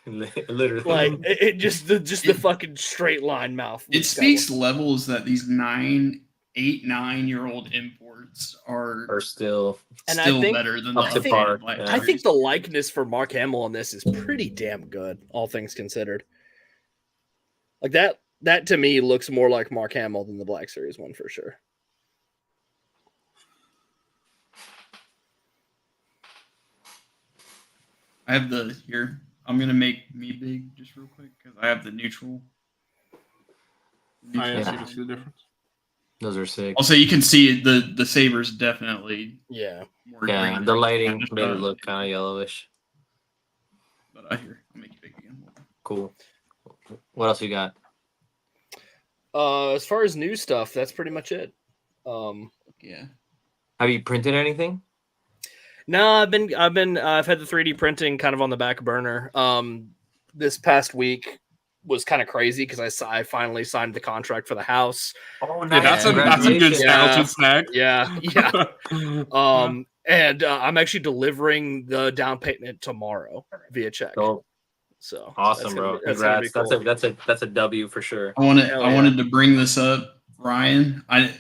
literally, like it just the fucking straight line mouth. It speaks levels that these 9-year-old imports are still better than I think the likeness for Mark Hamill on this is pretty damn good, all things considered. Like that to me looks more like Mark Hamill than the Black Series one for sure. I have here. I'm gonna make me big just real quick because I have the neutral. I see the difference. Those are sick. Also, you can see the sabers definitely. Yeah. The lighting made it look kind of yellowish. But I'll make you big again. Cool. What else you got? As far as new stuff, that's pretty much it. Yeah. Have you printed anything? No, I've had the 3D printing kind of on the back burner. This past week was kind of crazy because I finally signed the contract for the house. Oh, nice. Yeah, that's a good snag. Yeah. And I'm actually delivering the down payment tomorrow via check. Oh. So awesome, bro! Congrats. Cool. That's a W for sure. I wanted to bring this up, Ryan. I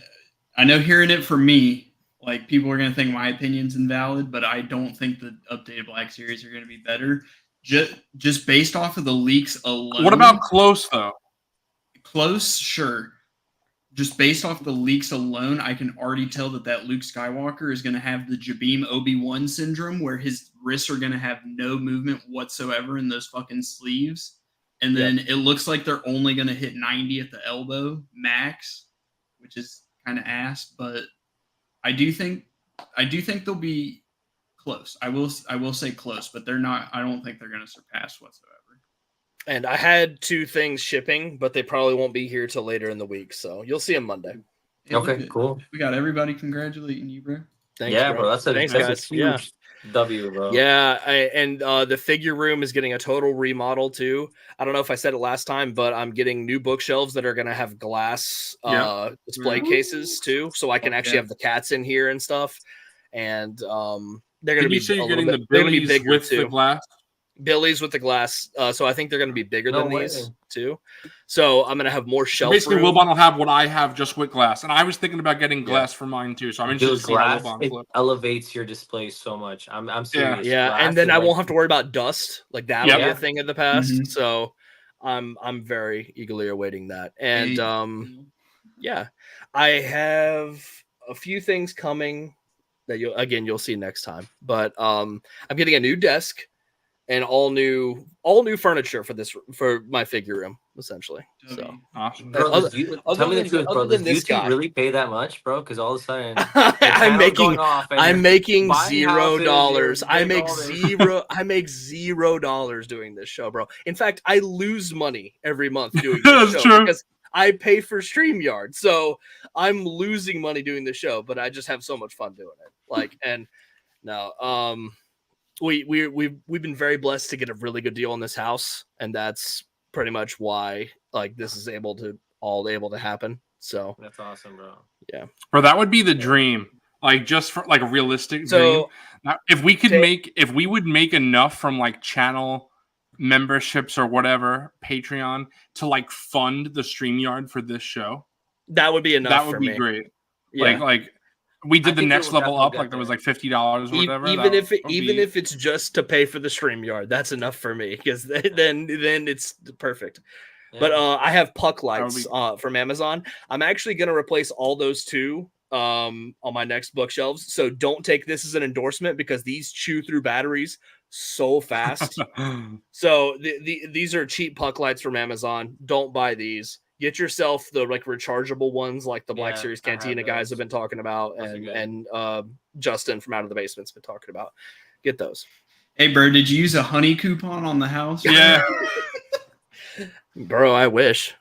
know hearing it from me, like people are gonna think my opinion's invalid, but I don't think the updated Black Series are gonna be better. Just based off of the leaks alone. What about close though? Close, sure. Just based off the leaks alone, I can already tell that Luke Skywalker is going to have the Jabeem Obi-Wan syndrome, where his wrists are going to have no movement whatsoever in those fucking sleeves. And then it looks like they're only going to hit 90 at the elbow max, which is kind of ass. But I do think they'll be close. I will say close, but they're not. I don't think they're going to surpass whatsoever. And I had 2 things shipping, but they probably won't be here till later in the week. So you'll see them Monday. Okay, cool. We got everybody congratulating you, bro. Thanks, bro. That's a huge W, bro. Yeah, and the figure room is getting a total remodel too. I don't know if I said it last time, but I'm getting new bookshelves that are going to have glass display cases too, so I can actually have the cats in here and stuff. And they're going to be bigger with the glass. Billy's with the glass, so I think they're going to be bigger than these too. So I'm going to have more shelf Basically, room. Wilbon will have what I have just with glass, and I was thinking about getting glass for mine too. So I'm interested to see how Wilbon flip. Elevates your display so much. I'm serious. Yeah, and then I won't have to worry about dust. Like that was a thing in the past. Mm-hmm. So I'm very eagerly awaiting that. And I have a few things coming that you'll see next time. But I'm getting a new desk and all new furniture for my figure room. essentially. So W. Awesome. Bro, Other- does you, other tell me the than- truth, bro. other Does than this YouTube guy. really pay that much, bro? Because all of a sudden, the I'm channel's making going off and I'm you're making buying houses, you're $0. I doing make all this. I make $0 doing this show, bro. In fact, I lose money every month doing this That's show true. because I pay for StreamYard. So I'm losing money doing the show, but I just have so much fun doing it. Like, and no, we've been very blessed to get a really good deal on this house, and that's pretty much why like this is able to happen. So That's awesome, bro. Bro, that would be the dream. Like just for like a realistic dream. so Now, if we would make enough from like channel memberships or whatever, Patreon, to like fund the StreamYard for this show, that would be enough. that would for be me. great. Yeah. Like we I did the think next it will level definitely up, get like there was there. like $50 or whatever. Even that if it's just to pay for the StreamYard, that's enough for me because then it's perfect. Yeah. But I have puck would lights from Amazon. I'm actually going to replace all those two on my next bookshelves. So don't take this as an endorsement because these chew through batteries so fast. So these are cheap puck lights from Amazon. Don't buy these. Get yourself the like rechargeable ones like the Black Yeah, Series I have Cantina guys those. have been talking about Those are and good. Justin from Out of the Basement's been talking about. Get those. Hey, bro, did you use a honey coupon on the house? Yeah. Bro, I wish.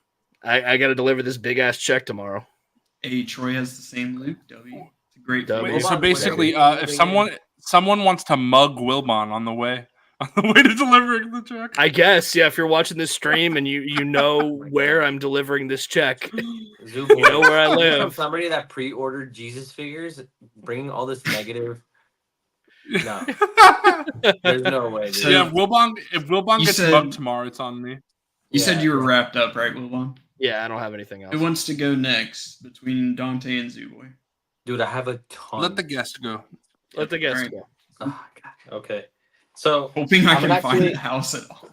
I got to deliver this big ass check tomorrow. Hey, Troy has the same loop. W. It's a great W. video. Wait, so Wilbon, basically, whenever you're if moving someone wants to mug Wilbon on the way to delivering the check, I guess, yeah, if you're watching this stream and you know Oh my where God. I'm delivering this check, Zubo, you know where I from live. somebody that pre-ordered Jesus figures, bringing all this negative. No, there's no way. Dude. So- yeah, if Wilbon You gets said- mugged tomorrow, it's on me. You Yeah. said you were wrapped up, right, Wilbon? Yeah, I don't have anything else. Who wants to go next between Dante and Zooboy? Dude, I have a ton. Let the guest go. Let the guest Alright. go. Oh, God. Okay, so Hoping I I'm can find actually- the house at all.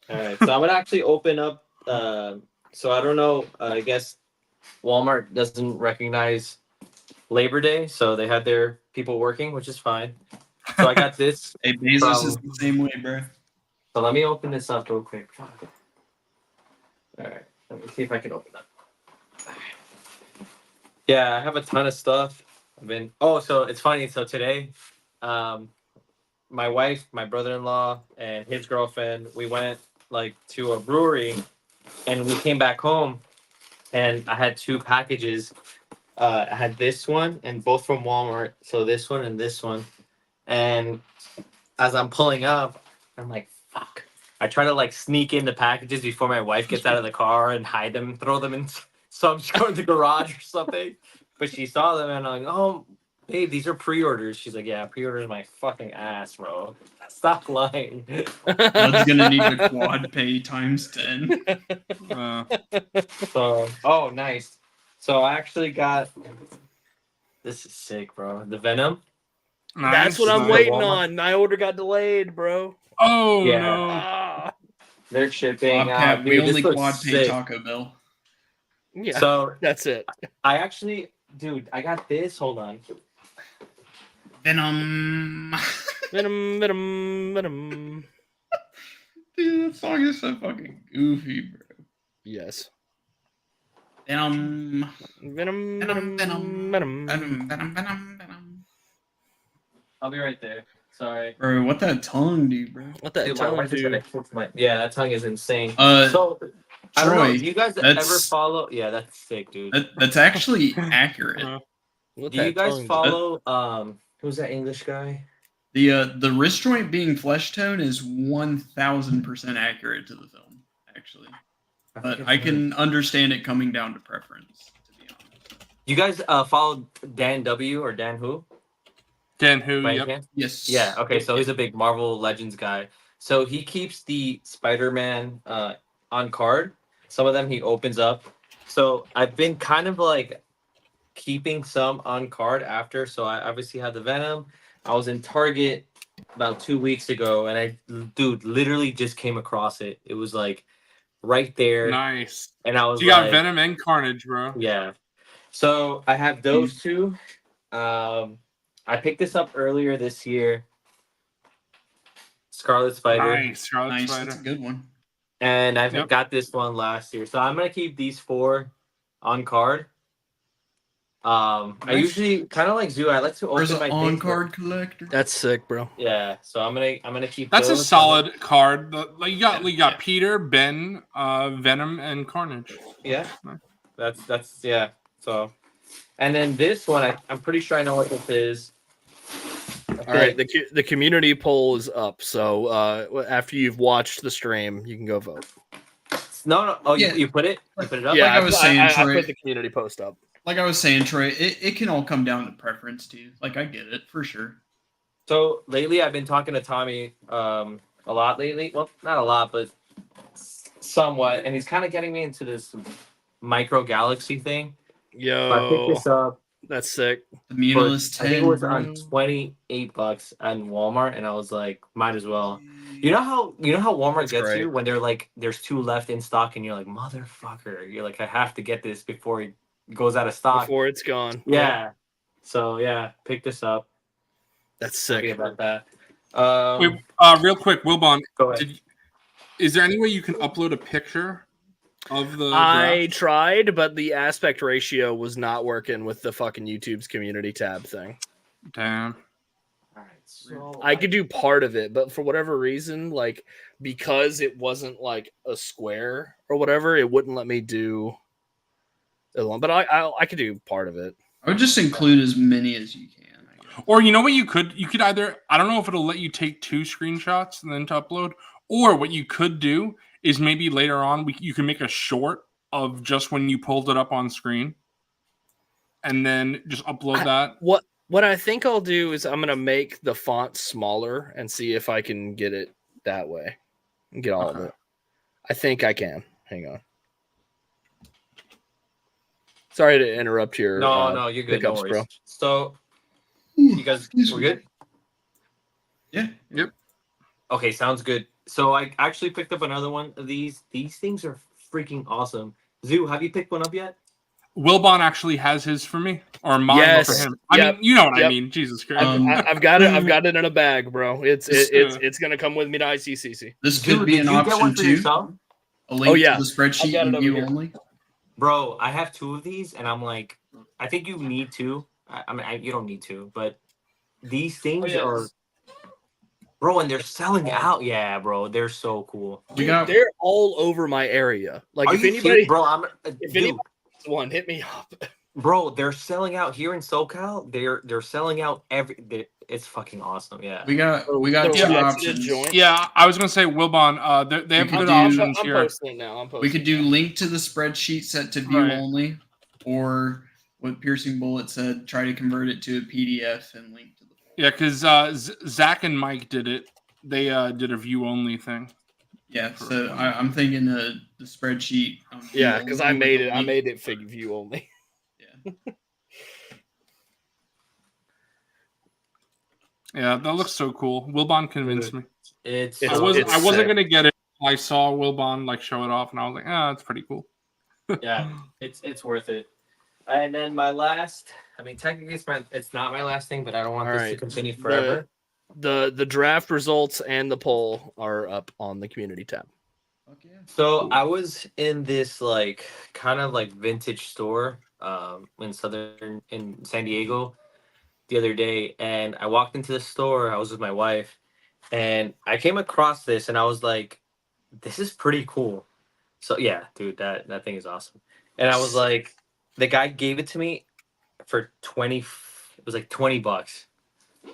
all right, so I'm gonna actually open up. So I don't know. I guess Walmart doesn't recognize Labor Day, so they had their people working, which is fine. So I got this. Hey, Bezos is the same way, bro. So let me open this up real quick. All right, let me see if I can open up. Yeah, I have a ton of stuff. So it's funny. So today, my wife, my brother-in-law, and his girlfriend, we went like to a brewery, and we came back home, and I had two packages. I had this one, and both from Walmart. So this one and this one, and as I'm pulling up, I'm like, fuck. I try to like sneak in the packages before my wife gets out of the car and hide them, throw them in some sort of the garage or something. But she saw them and I'm like, oh, babe, these are pre-orders. She's like, yeah, pre-orders my fucking ass, bro. Stop lying. Blood's gonna need a quad pay times 10. So, oh, nice. So I actually got, this is sick, bro. The Venom. That's what I'm Nice. waiting Walmart. on. My order got delayed, bro. Oh Yeah. no! Ah. They're shipping. Bobcat, we Dude, only this looks quad pay sick. Taco Bell. Yeah, So that's it. I actually, dude, I got this. Hold on. Venom. Venom. Dude, that song is so fucking goofy, bro. Yes. Venom. Venom. Venom, venom, Venom. Venom. I'll be right there. Sorry. Bro, what that tongue do, bro? What that Dude, my tongue wife is do? gonna kick my. Yeah, that tongue is insane. Uh, So I don't know. Troy, Do you guys ever that's- follow? Yeah, that's sick, dude. that's actually accurate. What Do you that guys tongue do? follow? Who's that English guy? The wrist joint being flesh tone is 1000% accurate to the film, actually. But I can understand it coming down to preference, to be honest. You guys follow Dan W or Dan Who? Dan who? By any Yep. chance? Yes. Yeah. Okay. So he's a big Marvel Legends guy. So he keeps the Spider-Man on card. Some of them he opens up. So I've been kind of like keeping some on card after. So I obviously have the Venom. I was in Target about 2 weeks ago, and I, dude, literally just came across it. It was like right there, Nice. and I was So you got like, Venom and Carnage, bro. yeah. So I have those two. I picked this up earlier this year. Scarlet Spider. Nice, Scarlet Nice. Spider. That's a good one. And I Yep. got this one last year. So I'm gonna keep these 4 on card. I Nice. usually kind of like Zoo. I like to There's open an my things, but- on-card collector. That's sick, bro. Yeah, so I'm gonna keep. That's a those. solid card. Like you got Yeah. Peter, Ben, Venom, and Carnage. Yeah, that's yeah. So, and then this one, I'm pretty sure I know what this is. All right, the community poll is up. So after you've watched the stream, you can go vote. No. Oh, Yeah. you put it? You put it up? Yeah, I was saying, I Troy- put the community post up. Like I was saying, Troy, it can all come down to preference too. Like I get it for sure. So lately, I've been talking to Tommy a lot lately. Well, not a lot, but somewhat. And he's kind of getting me into this micro galaxy thing. So I picked Yo, this up. that's sick. The for- Munilist 10. I think it was bro. on $28 at Walmart, and I was like, might as well. You know how Walmart That's gets great. you when they're like, there's 2 left in stock, and you're like, motherfucker. You're like, I have to get this before it goes out of stock. Before it's gone. Yeah. So yeah, pick this up. That's Happy sick. about that. Wait, real quick, Wilbon, Go ahead. is there any way you can upload a picture of the? I draft? tried, but the aspect ratio was not working with the fucking YouTube's community tab thing. Damn. All right. So I could do part of it, but for whatever reason, like because it wasn't like a square or whatever, it wouldn't let me do it long. But I could do part of it. I would just include as many as you can. I guess. Or you know what you could either, I don't know if it'll let you take 2 screenshots and then to upload, or what you could do is maybe later on you can make a short of just when you pulled it up on screen, and then just upload that. What I think I'll do is I'm gonna make the font smaller and see if I can get it that way and get all of Okay. it. I think I can. Hang on. Sorry to interrupt your no, you're good. No pickups, worries. bro. So you guys, we're good. Yeah. Yep. Okay, sounds good. So I actually picked up another one of these. These things are freaking awesome. Zoo, have you picked one up yet? Wilbon actually has his for me, or mine Yes. for him. I Yep. mean, you know what I Yep. mean. Jesus Christ. I've got it. I've got it in a bag, bro. It's Just, gonna come with me to ICCC. This Dude, could be did an you get option one for too. yourself? A link Oh, yeah. to the I've spreadsheet got it and over view here. only. Bro, I have 2 of these, and I'm like, I think you need 2. I mean, you don't need 2, but these things yes. are, bro, and they're selling out. Yeah, bro, they're so cool. We got They're all over my area. Like Are if you anybody kidding, bro? if Dude, anybody wants one, hit me up. bro, they're selling out here in SoCal. They're selling out it's fucking awesome. Yeah. we got So 2 that's a options. joint. Yeah, I was gonna say Wilbon. They have could good do- options I'm here. posting it now. I'm posting. We could do link to the spreadsheet set to view Right. only, or what Piercing Bullet said, try to convert it to a PDF and link to the. Yeah, because Zach and Mike did it. They did a view only thing. Yeah, so I'm thinking the spreadsheet. View Yeah, because I only made with it. a I link. made it fig view only. Yeah. Yeah, that looks so cool. Wilbon convinced me. It's It's- I wasn't sick. gonna get it. I saw Wilbon like show it off, and I was like, it's pretty cool. yeah, it's worth it. And then my last, I mean, technically it's not my last thing, but I don't want All this to right. continue forever. The draft results and the poll are up on the community tab. Fuck yeah. So I was in this like kind of like vintage store in San Diego the other day, and I walked into the store. I was with my wife, and I came across this, and I was like, "This is pretty cool." So yeah, dude, that thing is awesome. And I was like, the guy gave it to me for 20. It was like $20.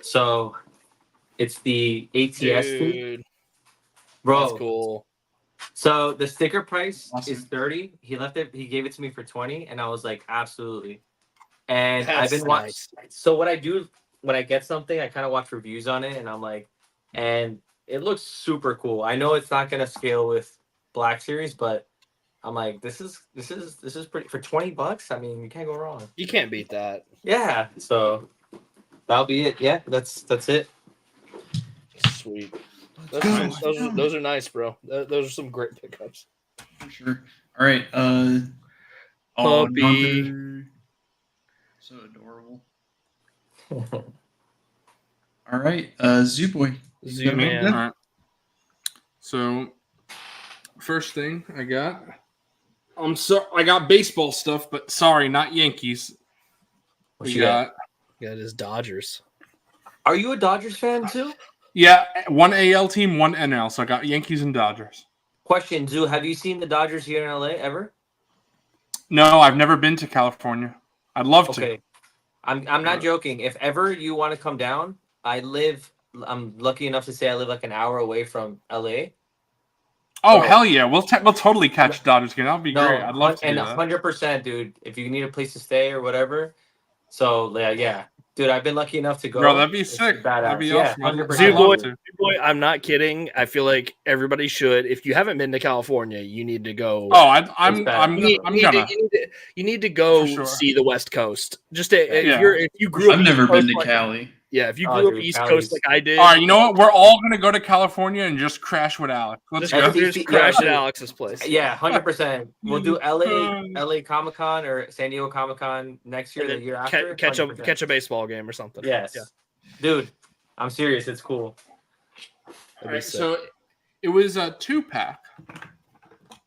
So it's the ATS thing, Dude, bro. that's cool. So the sticker price Awesome. is 30. He gave it to me for 20, and I was like, absolutely. And I've That's been watching. nice. So what I do when I get something, I kind of watch reviews on it, and I'm like, and it looks super cool. I know it's not gonna scale with Black Series, but I'm like, this is pretty for $20. I mean, you can't go wrong. You can't beat that. Yeah. So that'll be it. Yeah, that's it. Sweet. Let's That's go. nice. Those are nice, bro. Those are some great pickups. For sure. All right. Puppy. Gunther. So adorable. All right. Zoo Boy. Zoo Me? man. All right. So, first thing I got. I got baseball stuff, but sorry, not Yankees. What We you got? Got his Dodgers. Are you a Dodgers fan too? Yeah, one AL team, one NL. So I got Yankees and Dodgers. Question, Zoo, have you seen the Dodgers here in LA ever? No, I've never been to California. I'd love to. Okay. I'm not joking. If ever you want to come down, I'm lucky enough to say I live like an hour away from LA. Oh, Bro. hell yeah. We'll totally catch Dodgers game. That'll be great. I'd love to and do that. 100%, dude. If you need a place to stay or whatever. So, yeah. Dude, I've been lucky enough to go. Bro, that'd be It's sick. badass. That'd be Yeah, awesome. 100%. I'd love to. Boy, I'm not kidding. I feel like everybody should. If you haven't been to California, you need to go. Oh, I'm You need to go For sure. see the West Coast. Just if you grew up. I've never East been Coast to like- Cali. Yeah, if you Oh, grew up dude, East Cali's- Coast like I did. All right, you know what? We're all going to go to California and just crash with Alex. Let's Just, go. go. just crash at Yeah. Alex's place. Yeah, 100%. We'll do LA Comic Con or San Diego Comic Con next year, And the then year after. catch 100%. a baseball game or something. Yes. Yeah. Dude, I'm serious. It's cool. All right, so it was a 2-pack.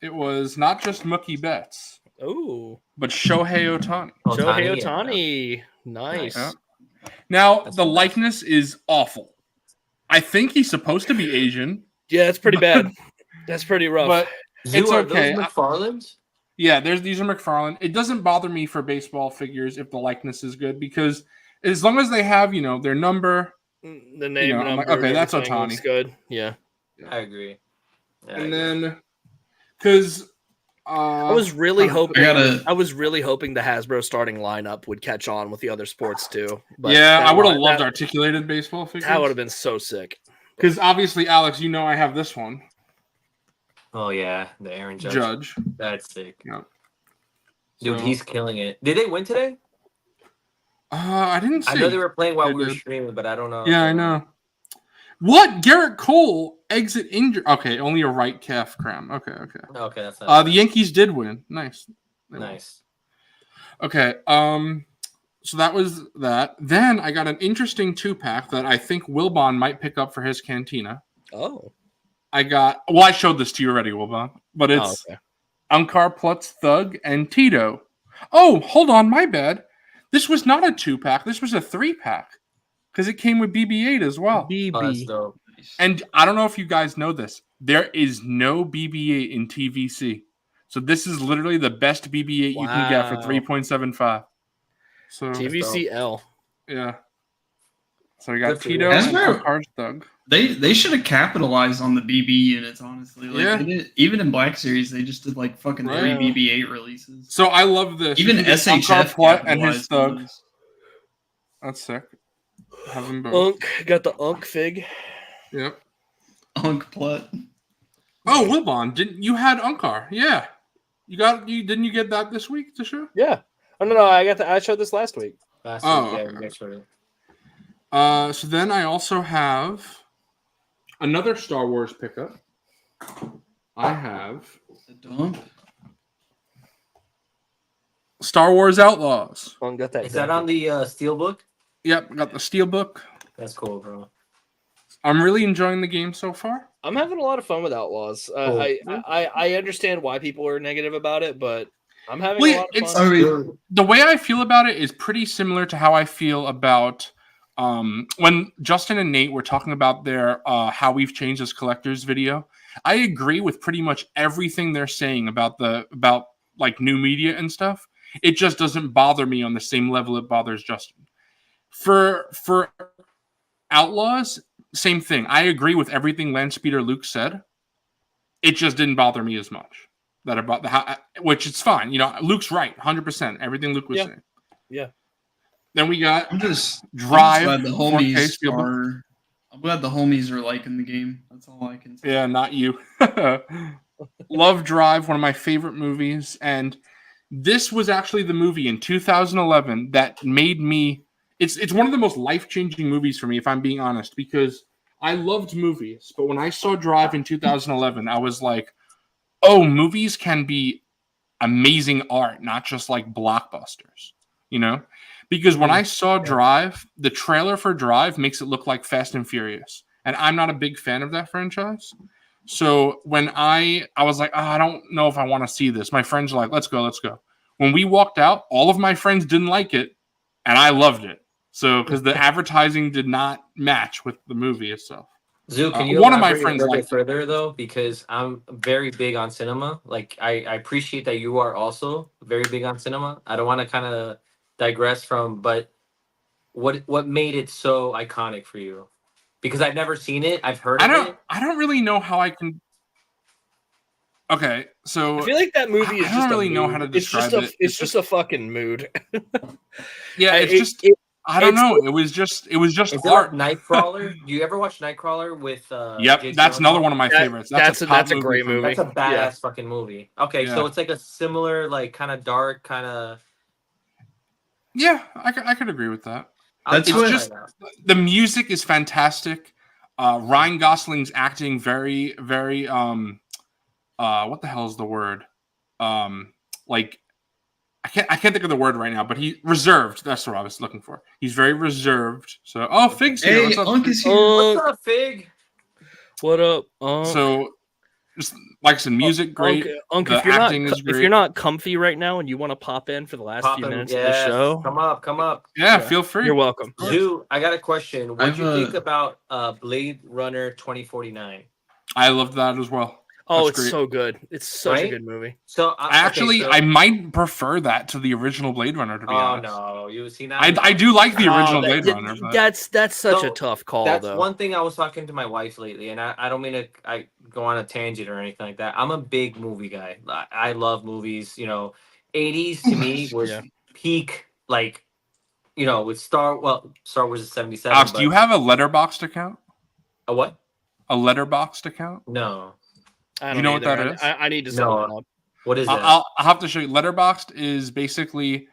It was not just Mookie Betts, Oh, but Shohei Ohtani. Shohei Ohtani. Nice. Yeah. Now, That's the nice. likeness is awful. I think he's supposed to be Asian, Yeah, it's pretty bad. That's pretty rough. but Zoo, it's are okay. those McFarlanes? Yeah, these are McFarlane. It doesn't bother me for baseball figures if the likeness is good because as long as they have, their number, the name, I'm number, like, okay, and that's everything looks Ohtani. good. Yeah. I agree. Yeah, and then because I was really hoping. gotta- I was really hoping the Hasbro starting lineup would catch on with the other sports too. But yeah, that I would have li- loved that, articulated baseball figures. That would have been so sick. Because obviously, Alex, I have this one. Oh yeah, the Aaron Judge. Judge. That's sick. Yeah. Dude, So- he's killing it. Did they win today? I didn't see. I know they were playing while They we were did. streaming, but I don't know. Yeah, I know. What? Garrett Cole exit injured. Okay, only a right calf cramp. Okay. Okay, that's not The Yankees did win. Nice. They won. nice. Okay. So that was that. Then I got an interesting 2-pack that I think Wilbon might pick up for his cantina. Oh. I showed this to you already, Wilbon, but it's okay. Unkar, Plutz, Thug, and Tito. Oh, hold on, my bad. This was not a 2-pack. This was a 3-pack because it came with BB-8 as well. Oh, that's dope. And I don't know if you guys know this. There is no BB-8 in TVC. So this is literally the best BB-8 you can get for Wow. 3.75. So TVCL. yeah. So we got Good for you. Tito and Hasbro- Unkar, Thug. They should have capitalized on the BB units, honestly. Like, Yeah. they did, even in Black Series, they just did like fucking Right. 3 BB-8 releases. So I love this. Even You can get SHF Unkar, Plut, and his capitalized on Thug. those. That's sick. Have them both. Unk got the Unk fig. Yep. Unk Plut. Oh, Wilbon, didn't you had Unkar? Yeah. Didn't you get that this week to show? Yeah. Oh no, I showed this last week. Last Oh, week, yeah, okay. we got shorted. So then I also have another Star Wars pickup. I have The dump. Star Wars Outlaws. Unk got that. Is that on the Steelbook? Yep, I got the Steelbook. That's cool, bro. I'm really enjoying the game so far. I'm having a lot of fun with Outlaws. Cool. I understand why people are negative about it, but I'm having Well, a lot of it's- fun. I mean, The way I feel about it is pretty similar to how I feel about when Justin and Nate were talking about their how we've changed as collectors video. I agree with pretty much everything they're saying about like new media and stuff. It just doesn't bother me on the same level it bothers Justin. For Outlaws, same thing. I agree with everything Lance Peter Luke said. It just didn't bother me as much. Which it's fine. Luke's right, 100%. Everything Luke was saying. Yeah. Then we got I'm just Drive. glad the 4K homies Steelbook. are. I'm glad the homies are liking the game. That's all I can say. Yeah, not you. Love Drive, one of my favorite movies. And this was actually the movie in 2011 that made me. It's one of the most life-changing movies for me, if I'm being honest, because I loved movies. But when I saw Drive in 2011, I was like, oh, movies can be amazing art, not just like blockbusters, Because when I saw Drive, the trailer for Drive makes it look like Fast and Furious. And I'm not a big fan of that franchise. So when I was like, oh, I don't know if I want to see this. My friends were like, let's go. When we walked out, all of my friends didn't like it, and I loved it. So because the advertising did not match with the movie itself. Zoo, can you one of my elaborate friends a little liked bit further though? Because I'm very big on cinema. Like I appreciate that you are also very big on cinema. I don't want to kind of digress from, but what made it so iconic for you? Because I've never seen it. I've heard of it. I don't really know how I can. Okay, so I feel like that movie is I just don't really a know mood. how to It's just describe a it. it's just a fucking mood. Yeah, it's It- just it- I don't it's- know. It was just Is it art. like Nightcrawler? Do you ever watch Nightcrawler with Yep, Jake that's another Gyllenhaal? one of my favorites. that's a a- top that's a great for me. movie. That's a badass Yeah. fucking movie. Okay, Yeah. so it's like a similar, like kind of dark, kind of. Yeah, I could agree with that. That's It's what- just the music is fantastic. Ryan Gosling's acting very, very what the hell is the word? Like I can't think of the word right now, but he reserved. That's what I was looking for. He's very reserved. So Fig's here. Hey, What's up, Unc Fig? is here. What's up, Fig? What up? So just like I said, music great. Unc, The if you're not acting is if great. you're not comfy right now and you want to pop in for the last few minutes of the show, Come up. Yeah, feel free. you're welcome. Zoo, I got a question. What I've, do you think about Blade Runner 2049? I loved that as well. Oh, That's it's great. so good. It's such a Right? good movie. So Actually, I might prefer that to the original Blade Runner. To be Oh honest, no, you see that? I do like the original Oh, Blade Runner. But That's such So, a tough call, That's though. one thing I was talking to my wife lately, and I don't mean to go on a tangent or anything like that. I'm a big movie guy. I love movies. 80s to me was Yeah. peak, like, with Star Wars is 77. Alex, but, do you have a Letterboxd account? a what? A Letterboxd account? No. I don't You know what either. that is? I need to set No. one up. What is that? I'll have to show you. Letterboxd is basically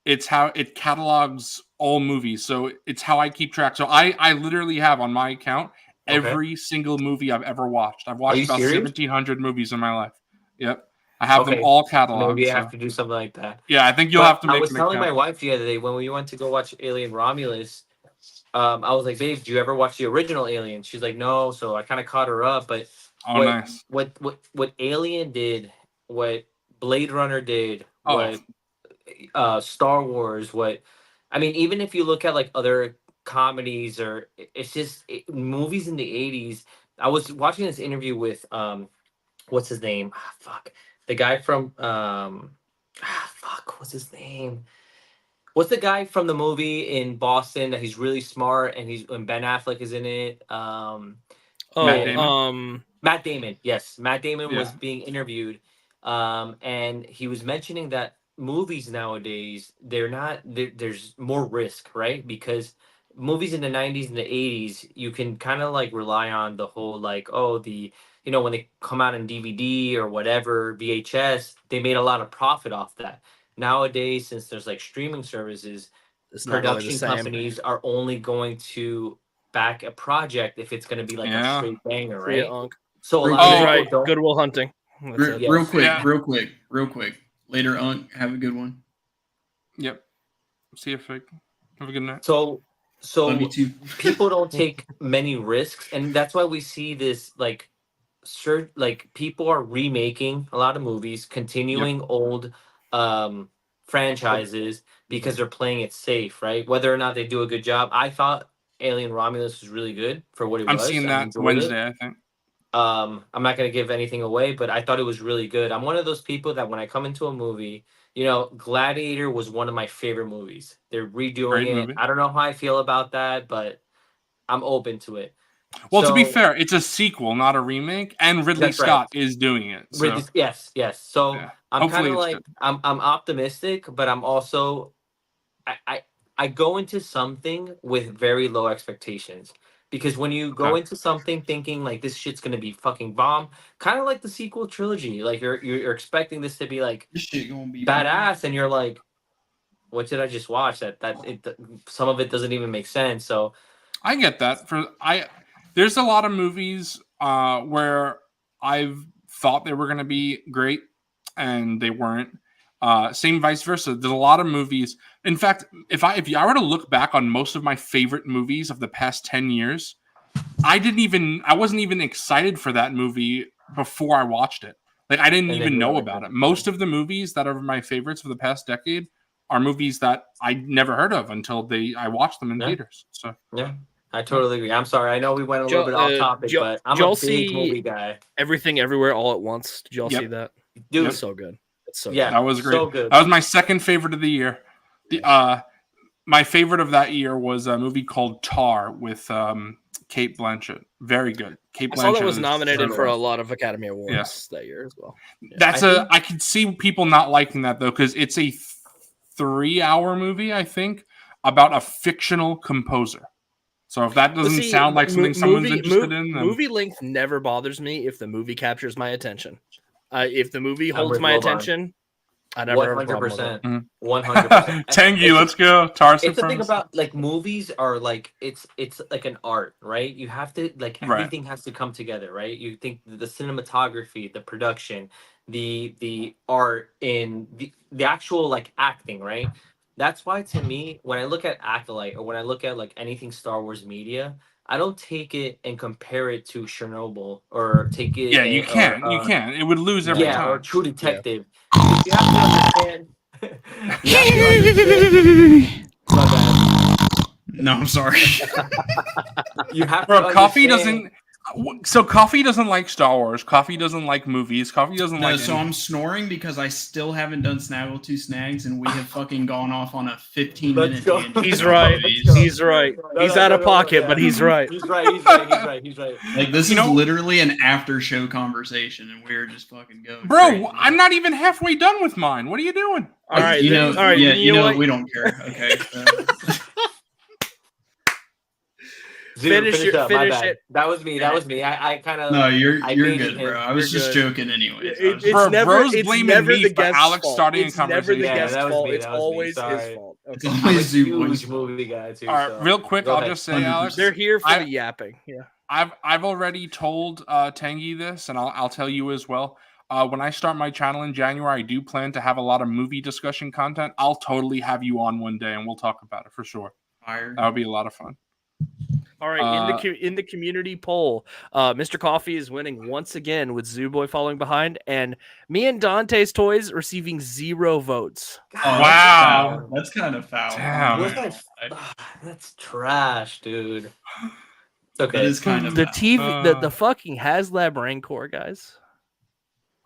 it's how it catalogs all movies. So it's how I keep track. So I literally have on my account every single movie I've ever watched. I've watched you about serious? 1,700 movies in my life. Yep. I have them Okay. all cataloged. Maybe I so- have to do something like that. Yeah, I think you'll But have to make I was an telling my account. wife the other day when we went to go watch Alien Romulus. I was like, "Babe, do you ever watch the original Alien?" She's like, "No." So I kind of caught her up. But Oh, nice. what Alien did, what Blade Runner did, Oh. what Star Wars, even if you look at like other comedies or it's just movies in the 80s. I was watching this interview with what's his name? The guy from what's his name? What's the guy from the movie in Boston that he's really smart and Ben Affleck is in it? Matt Damon? Matt Damon. Yes, Matt Damon was Yeah. being interviewed, and he was mentioning that movies nowadays there's more risk, right? Because movies in the 90s and the 80s, you can kind of like rely on the whole when they come out in DVD or whatever VHS, they made a lot of profit off that. Nowadays, since there's like streaming services, It's not really the production same. companies are only going to back a project if it's going to be like a Yeah. straight banger, Yeah, right? Unc. So a Real lot He's of right. people don't. Goodwill Hunting. That's it. Yeah. Real quick, Yeah. real quick. Later, Unc, have a good one. Yep. See you, Fig. Have a good night. So Love you too. people don't take many risks, and that's why we see this like people are remaking a lot of movies, continuing old franchises because they're playing it safe, right? Whether or not they do a good job. I thought Alien Romulus was really good for what it I'm was. seeing I that enjoyed it. Wednesday, I think. I'm not going to give anything away, but I thought it was really good. I'm one of those people that when I come into a movie, Gladiator was one of my favorite movies. They're redoing Great it. movie. I don't know how I feel about that, but I'm open to it. Well, to be So- fair, it's a sequel, not a remake, and Ridley That's right. Scott is doing it. So. Yes. So Yeah. I'm Hopefully kind of it's like good. I'm optimistic, but I'm also I go into something with very low expectations. Because when you go Okay. into something thinking like this shit's gonna be fucking bomb, kind of like the sequel trilogy, like you're expecting this to be like This shit gonna be badass, and you're like, what did I just watch? Some of it doesn't even make sense. So I get that. There's a lot of movies where I've thought they were going to be great and they weren't. Same vice versa. There's a lot of movies. In fact, if I were to look back on most of my favorite movies of the past 10 years, I wasn't even excited for that movie before I watched it. Like I didn't even know about it. Most of the movies that are my favorites for the past decade are movies that I never heard of until I watched them in theaters. So yeah, I totally agree. I'm sorry. I know we went a little bit off topic, but I'm a big movie guy. Everything Everywhere All at Once. Did y'all see that? Dude, it's so good. It's so yeah, good. That was great. So good. That was my second favorite of the year. My favorite of that year was a movie called Tar with Cate Blanchett. Very good. Cate Blanchett I saw that was nominated for a lot of Academy Awards that year as well. Yeah. I could see people not liking that though, because it's a 3-hour movie, I think, about a fictional composer. So if that doesn't sound like something someone's interested in, then... movie length never bothers me if the movie captures my attention. If the movie holds my attention, I never have a problem with it. 100%. Tangy, let's go. Tar It's the thing about like movies are like it's like an art, right? You have to like everything has to come together, right? You think the cinematography, the production, the art in the actual like acting, right? That's why to me, when I look at Acolyte or when I look at like anything Star Wars media, I don't take it and compare it to Chernobyl or take it. Yeah, you can't. You can't. It would lose every time. Or True Detective. Yeah. You have to understand. You have to understand. No, I'm sorry. You have Bro, to Coffee understand. doesn't. So Coffee doesn't like Star Wars. Coffee doesn't like movies. Coffee doesn't like. So I'm snoring because I still haven't done Snaggle 2 Snags, and we have fucking gone off on a 15-minute tangent. He's right. He's right. He's out of pocket, but he's right. He's right. Like this is literally an after show conversation, and we're just fucking going. Bro, crazy. I'm not even halfway done with mine. What are you doing? All right, all right. Yeah, you know what? We don't care. Okay. Finish it. That was me. I kind of. No, you're good, bro. I was just joking anyway. It's never the guest's Alex fault. starting It's a conversation. never the guest's fault. Me, It's always his fault. It's Okay. always I'm a huge movie guy too. All right, real quick, I'll just say, 100%. Alex, They're here for the yapping. Yeah. I've already told Tangy this, and I'll tell you as well. When I start my channel in January, I do plan to have a lot of movie discussion content. I'll totally have you on one day, and we'll talk about it for sure. That would be a lot of fun. All right, in the community poll, Mr. Coffee is winning once again with Zooboy falling behind, and me and DantesToyz receiving 0 votes. Oh, wow, that's kind of foul. Damn. That's trash, dude. It's okay. That is kind of the foul. TV, the fucking HasLab Rancor, guys.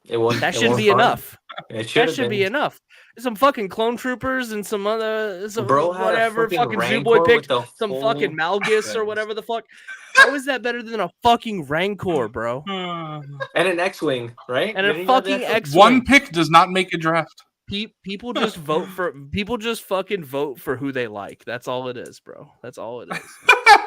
That should be enough. That should be enough. Some fucking clone troopers and some other whatever fucking Rancor Zooboy picked some whole... fucking Malgus or whatever the fuck. How is that better than a fucking Rancor, bro? And an X-wing, right? And a fucking X-wing. One pick does not make a draft. People just fucking vote for who they like. That's all it is, bro. That's all it is.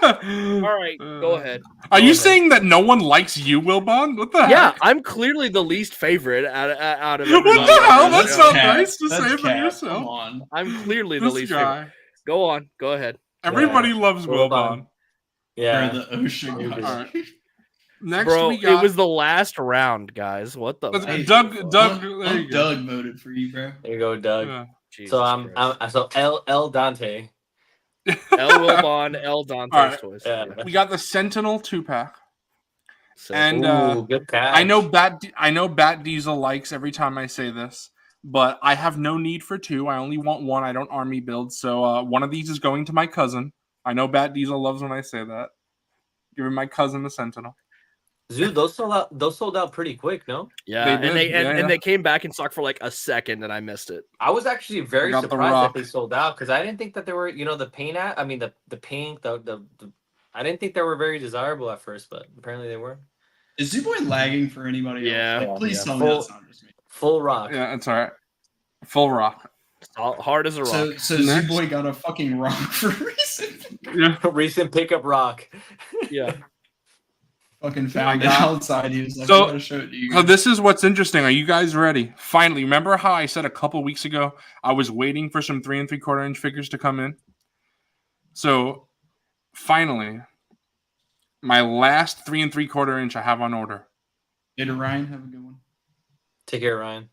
All right, go ahead. Are you saying that no one likes you, Wilbon? What the heck? Yeah, I'm clearly the least favorite out of everybody. What the hell? That's not nice to say about yourself. Come on. I'm clearly the least favorite. Go on. Go ahead. Everybody loves Wilbon. Yeah. The ocean. All right. Next, bro, we got... it was the last round, guys. What the? Doug, Doug voted for you, bro. There you go, Doug. Yeah. So I'm L Dante. L Wilbon, L DantesToyz. Yeah. We got the Sentinel 2-pack. And good catch. I know Bat Diesel likes every time I say this, but I have no need for 2. I only want 1. I don't army build, so one of these is going to my cousin. I know Bat Diesel loves when I say that. Giving my cousin the Sentinel. Zoo, those sold out pretty quick, no? Yeah, and they came back in stock for like a second, and I missed it. I was actually very surprised that they sold out because I didn't think that they were, the paint. I mean, the paint, the I didn't think they were very desirable at first, but apparently they were. Is Zooboy lagging for anybody else? Yeah. Please tell me that's not just me. Full rock. Yeah, it's all right. Full rock. Hard as a rock. So Zooboy got a fucking rock for recent pickup rock. Yeah. Fucking found it outside. He was like, so, I gotta show it to you. So this is what's interesting. Are you guys ready? Finally, remember how I said a couple weeks ago I was waiting for some 3 3/4 inch figures to come in? So finally, my last 3 3/4 inch I have on order. Later, Ryan, have a good one. Take care, Ryan.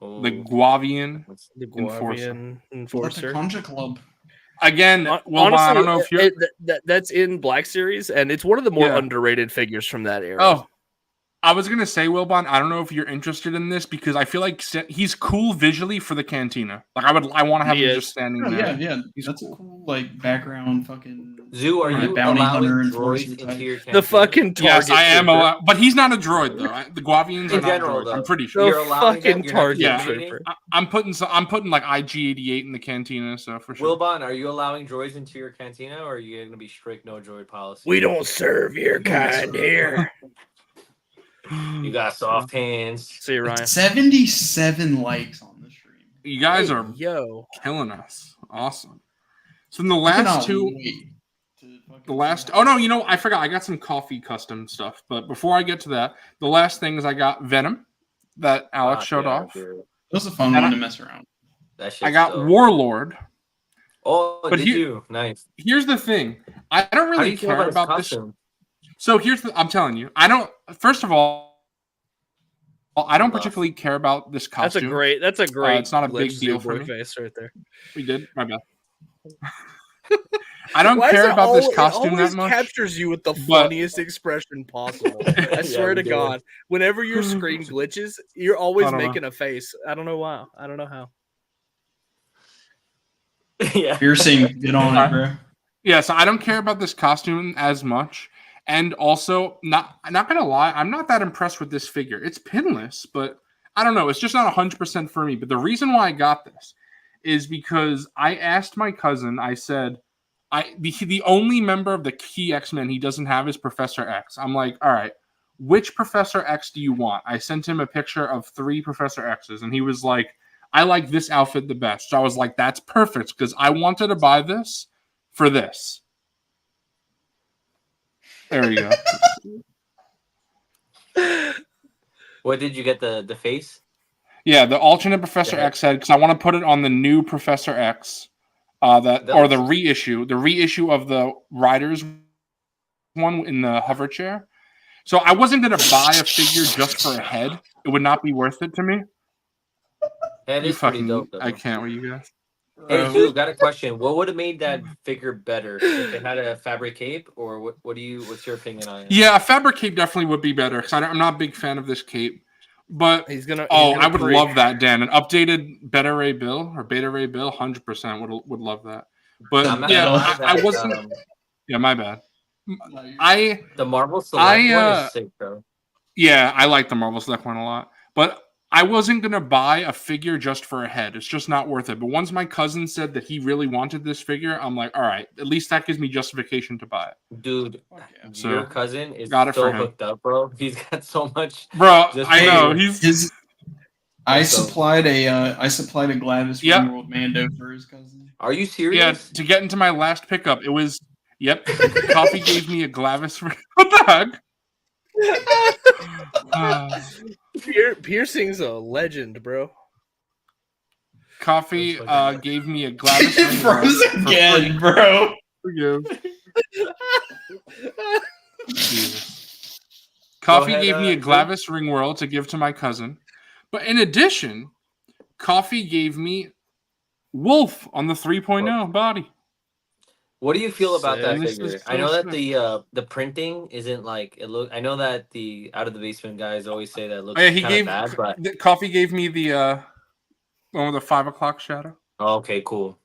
The Guavian Enforcer. The Conja Club. Again, well, honestly, I don't know if you're. That's in Black Series, and it's one of the more Yeah. underrated figures from that era. Oh, I was gonna say, Wilbon, I don't know if you're interested in this because I feel like he's cool visually for the cantina. Like I want to have him just standing there. Yeah. He's That's cool. a cool like background fucking. Zoo, are you bounty allowing hunter droids enforcer into type. your cantina? The fucking target. Yes, I am, trooper. but he's not a droid though. The Guavians In are not general, droids. though. I'm pretty sure. The You're allowing them, fucking you're not target Yeah. discriminating? trooper. I'm putting like IG-88 in the cantina, so for sure. Wilbon, are you allowing droids into your cantina, or are you going to be strict no droid policy? We don't serve your kind here. You got soft hands. See you, Ryan. 77 likes on the stream. You guys Hey, are yo. killing us. Awesome. So in the I cannot last two. wait to fucking The last see oh no, you know, I forgot I got some coffee custom stuff, but before I get to that, the last thing is I got Venom that Alex showed yeah, off. dude. that was a fun And one to mess around. That shit's I got dope. Warlord. Oh, but did you? Nice. Here's the thing. I don't How do really you feel care about about his this. costume? So I'm telling you, I don't first of all, I don't particularly care about this costume. That's a great it's not a big glitch deal Zoo for boy me. face right there. We did, my bad. I don't Why is care it about this it costume always that much. captures you with the but- funniest expression possible. I swear we to do. God, whenever your screen glitches, you're always I don't know. making a face. I don't know why. I don't know how. Yeah. Piercing, get on it, bro. Yeah, so I don't care about this costume as much. And also, I'm not gonna lie, I'm not that impressed with this figure. It's pinless, but I don't know. It's just not 100% for me. But the reason why I got this is because I asked my cousin. I said, the only member of the key X-Men he doesn't have is Professor X. I'm like, all right, which Professor X do you want? I sent him a picture of 3 Professor X's, and he was like, I like this outfit the best. So I was like, that's perfect because I wanted to buy this for this. There you go. What did you get? The face? Yeah, the alternate Professor Yeah. X head because I want to put it on the new Professor X, the reissue of the Riders one in the hover chair. So I wasn't gonna buy a figure just for a head. It would not be worth it to me. That is pretty dope, though. I can't with you guys. Hey, Zoo, got a question. What would have made that figure better if it had a fabric cape, or what's your opinion on it? Yeah, a fabric cape definitely would be better because I'm not a big fan of this cape. But I would love that, Dan. An updated Beta Ray Bill or Beta Ray Bill, 100% would love that. But I wasn't. Yeah, my bad. The Marvel Select one is sick, bro. Yeah, I like the Marvel Select one a lot, but I wasn't gonna buy a figure just for a head. It's just not worth it. But once my cousin said that he really wanted this figure, I'm like, all right, at least that gives me justification to buy it. Dude, So, your cousin is got it so for him. hooked up, bro. He's got so much. Bro, just I know his. I supplied a Glavis Yep. World Mando for his cousin. Are you serious? Yeah, to get into my last pickup, it was Coffee gave me a Glavis. What the heck? Piercing's a legend, bro. Coffee gave me a Glavis. Froze again, bro. Jesus. Coffee ahead, gave me a Drew. Glavis ring whirl to give to my cousin. But in addition, Coffee gave me Wolf on the 3.0 body. What do you feel about that This figure? is I know that so the printing isn't like it look. I know that the Out of the Basement guys always say that it looks Oh, yeah, he kind gave of bad, but Coffee gave me the one with the 5 o'clock shadow. oh, okay, cool.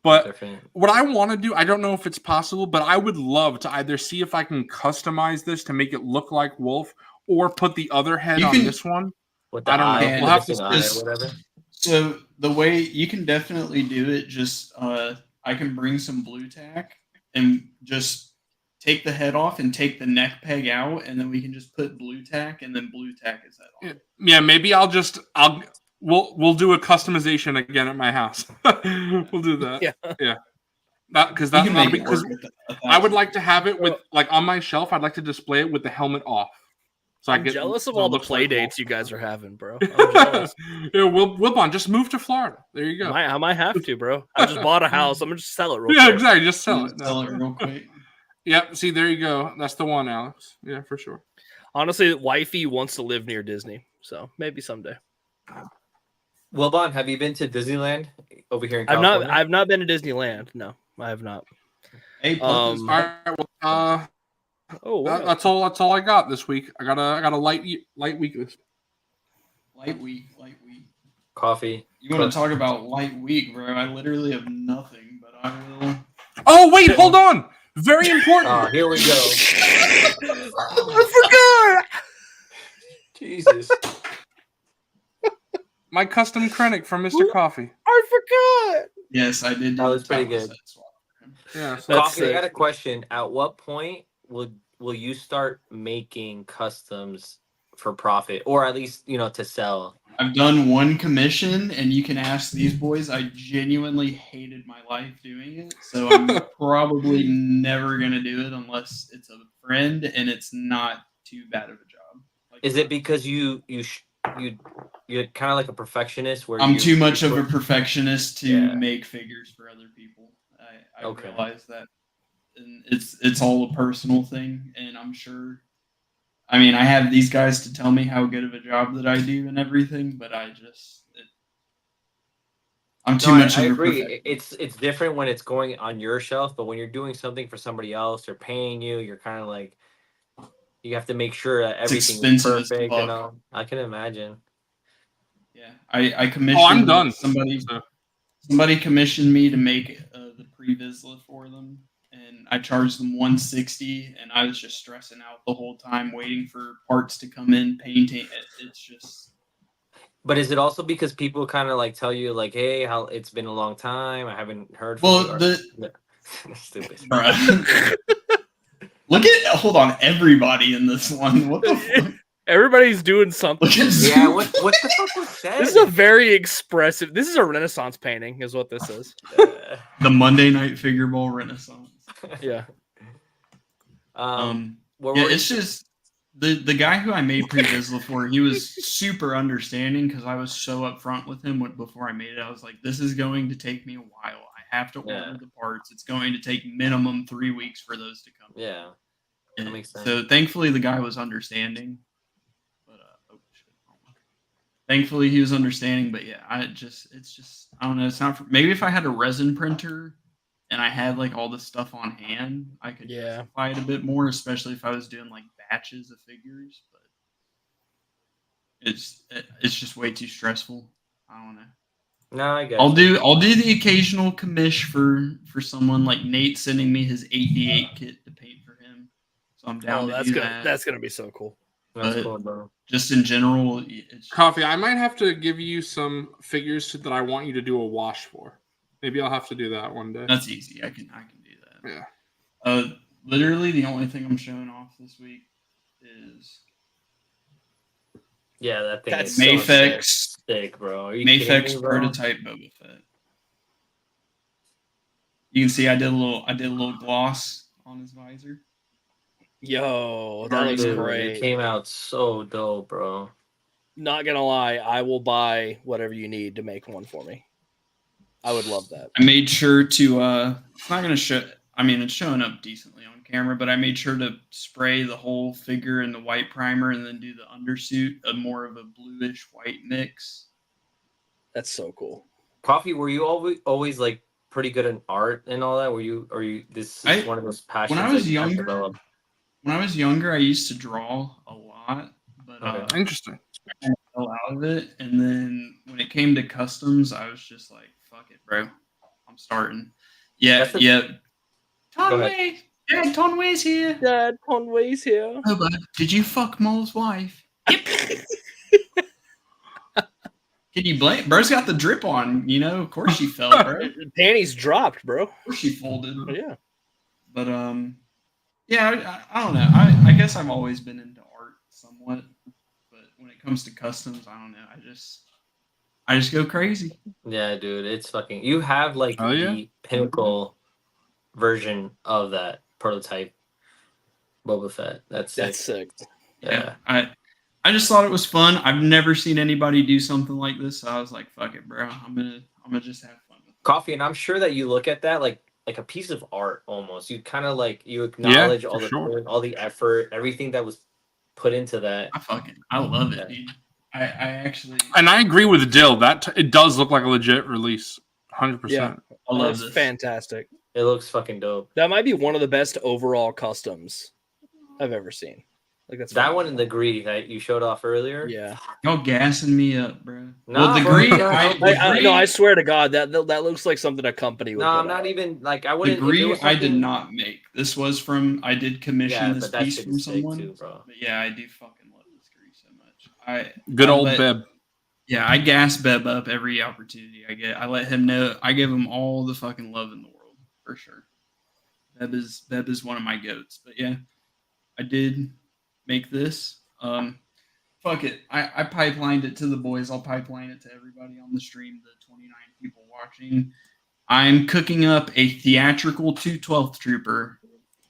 But Different. what I want to do, I don't know if it's possible, but I would love to either see if I can customize this to make it look like Wolf, or put the other head on this one. With the I don't know. eye, We'll the have to missing eye just- or whatever. So the way you can definitely do it, just I can bring some blue tack and just take the head off and take the neck peg out, and then we can just put blue tack and then blue tack his head on. Yeah, maybe we'll do a customization again at my house. We'll do that. Yeah. Because You can make it work with I would like to have it with like on my shelf. I'd like to display it with the helmet off. So I'm jealous of all the play dates you guys are having, bro. I'm jealous. Yeah, Wilbon, just move to Florida. There you go. I might have to, bro. I just bought a house. I'm gonna just sell it real Yeah, quick. exactly. Just sell it. Sell it real quick. Yep. See, there you go. That's the one, Alex. Yeah, for sure. Honestly, wifey wants to live near Disney, so maybe someday. Wilbon, have you been to Disneyland over here in I've California? not been to Disneyland. No, I have not. Hey, All right, well, Oh, wow. that's all I got this week. I got a light week this. light week. Coffee. You want to talk about light week, bro? I literally have nothing, but I will. Oh wait, hold on. Very important. Oh, here we go. I forgot. Jesus. My custom Krennic from Mr. Coffee. I forgot. Yes, I did. That was pretty good. Yeah. That's Coffee, I sick. got a question. At what point will you start making customs for profit, or at least to sell? I've done one commission, and you can ask these boys. I genuinely hated my life doing it, so I'm probably never gonna do it unless it's a friend and it's not too bad of a job. Like, Is it because you're kind of like a perfectionist? Where I'm too much of a perfectionist to Yeah. make figures for other people. I Okay. realize that, and it's all a personal thing, and I'm sure. I mean, I have these guys to tell me how good of a job that I do and everything, but I'm too much I of a agree. perfectionist. It's different when it's going on your shelf, but when you're doing something for somebody else, they're paying you. You're kind of like, you have to make sure that It's everything is expensive as perfect. fuck. I can imagine. Yeah, I commissioned. Oh, I'm done. Somebody commissioned me to make the pre-Vizsla for them, and I charged them $160, and I was just stressing out the whole time, waiting for parts to come in, painting. It's just. But is it also because people kind of like tell you like, hey, how it's been a long time, I haven't heard from Well, you? Stupid. Bruh. Hold on, everybody in this one. What the fuck? Everybody's doing something. Yeah, what the fuck was that? This is a very expressive. This is a Renaissance painting, is what this is. The Monday Night Figureball Renaissance. Yeah. It's just the guy who I made pre-Vizsla for. He was super understanding because I was so upfront with him before I made it. I was like, "This is going to take me a while. I have to order the parts. It's going to take minimum 3 weeks for those to come." Yeah, that makes sense. So thankfully, the guy was understanding. Thankfully, he was understanding, but yeah, it's just I don't know. It's not maybe if I had a resin printer and I had like all this stuff on hand, I could justify it a bit more, especially if I was doing like batches of figures. But it's just way too stressful. I don't know. No, I guess I'll do the occasional commish for someone like Nate sending me his 8v8 kit to paint for him. So I'm down to do that. That's gonna be so cool. That's cool, bro. Just in general, Coffee, I might have to give you some figures that I want you to do a wash for. Maybe I'll have to do that one day. That's easy. I can do that. Yeah. Literally the only thing I'm showing off this week is that thing. That's is Mafex, so sick, bro. Are you kidding Mafex me, bro? prototype Boba Fett. You can see I did a little gloss on his visor. Yo, that looks great. It came out so dope, bro. Not gonna lie, I will buy whatever you need to make one for me. I would love that. I made sure to it's not gonna show. I mean, it's showing up decently on camera, but I made sure to spray the whole figure in the white primer and then do the undersuit a more of a bluish white mix. That's so cool. Coffee, were you always like pretty good in art and all that? Were you this is one of those passions? When I was younger, I used to draw a lot, but interesting. I fell out of it, and then when it came to customs, I was just like, "Fuck it, bro, I'm starting." Tonway, Dad, Tonway's here. Dad, Tonway's here. Oh, bud, did you fuck Mole's wife? Yep. Can you blame? Bro's got the drip on. Of course she fell, right? Panties dropped, bro. Of course she folded. Yeah. But yeah, I don't know. I guess I've always been into art somewhat, but when it comes to customs, I don't know. I just go crazy. Yeah, dude, it's fucking. You have like the pinnacle version of that prototype Boba Fett. That's sick. Yeah. I just thought it was fun. I've never seen anybody do something like this, so I was like, "Fuck it, bro. I'm gonna just have fun with it." Coffee, and I'm sure that you look at that like a piece of art almost. You kind of like you acknowledge all the effort, everything that was put into that. I love it, dude. I actually And I agree with Dill. It does look like a legit release. 100%. Yeah. I love That's this. fantastic. It looks fucking dope. That might be one of the best overall customs I've ever seen. Like that's That one in the Gree that you showed off earlier. Yeah. Y'all gassing me up, bro. Nah, well, the bro, Gree, no, I swear to God, that looks like something a company would. No, put I'm not out. even like I the wouldn't. Gree I did not make. This was from I did commission Yeah, this but that piece shit from is sick someone. too, bro. But yeah, I do fucking love this Gree so much. Good I old let- Beb. Yeah, I gas Beb up every opportunity I get. I let him know. I give him all the fucking love in the world for sure. Beb is one of my goats. But yeah, I did make this. Fuck it. I pipelined it to the boys. I'll pipeline it to everybody on the stream. The 29 people watching. I'm cooking up a theatrical 212th Trooper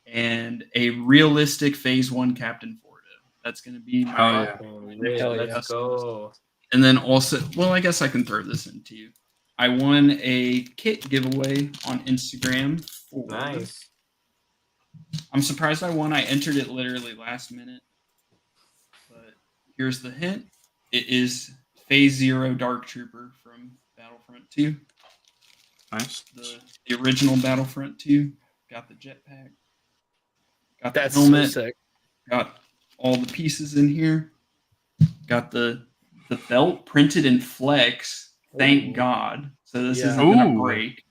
and a realistic Phase 1 Captain Fordo. That's going to be my Hell yeah. Hell yeah. Let's go. And then also, well, I guess I can throw this into you. I won a kit giveaway on Instagram. Nice. I'm surprised I won. I entered it literally last minute. But here's the hint. It is Phase 0 Dark Trooper from Battlefront 2. Nice. The original Battlefront 2. Got the jetpack. Got the That's helmet. so sick. Got all the pieces in here. Got the belt printed in flex. Thank Ooh. God. So this Yeah. isn't gonna Ooh. break.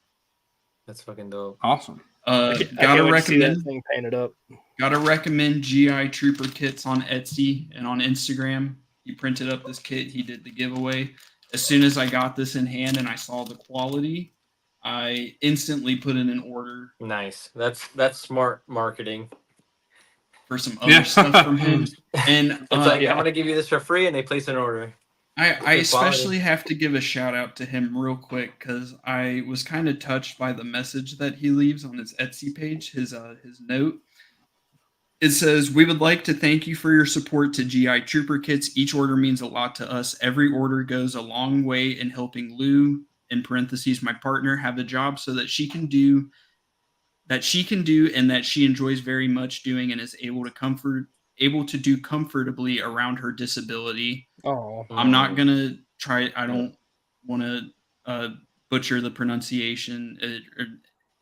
That's fucking dope. Awesome. I Gotta can't wait to see that recommend. thing painted up. Gotta recommend GI Trooper kits on Etsy and on Instagram. He printed up this kit. He did the giveaway. As soon as I got this in hand and I saw the quality, I instantly put in an order Nice. That's smart marketing. for some other stuff from him. And It's like yeah. I'm gonna give you this for free, and they place an order. I Good quality. especially have to give a shout out to him real quick because I was kind of touched by the message that he leaves on his Etsy page, his note. It says, "We would like to thank you for your support to GI Trooper kits. Each order means a lot to us. Every order goes a long way in helping Lou, in parentheses, my partner, have the job so that she can do and that she enjoys very much doing and is able to do comfortably around her disability. Oh, I'm not gonna try. I don't want to butcher the pronunciation or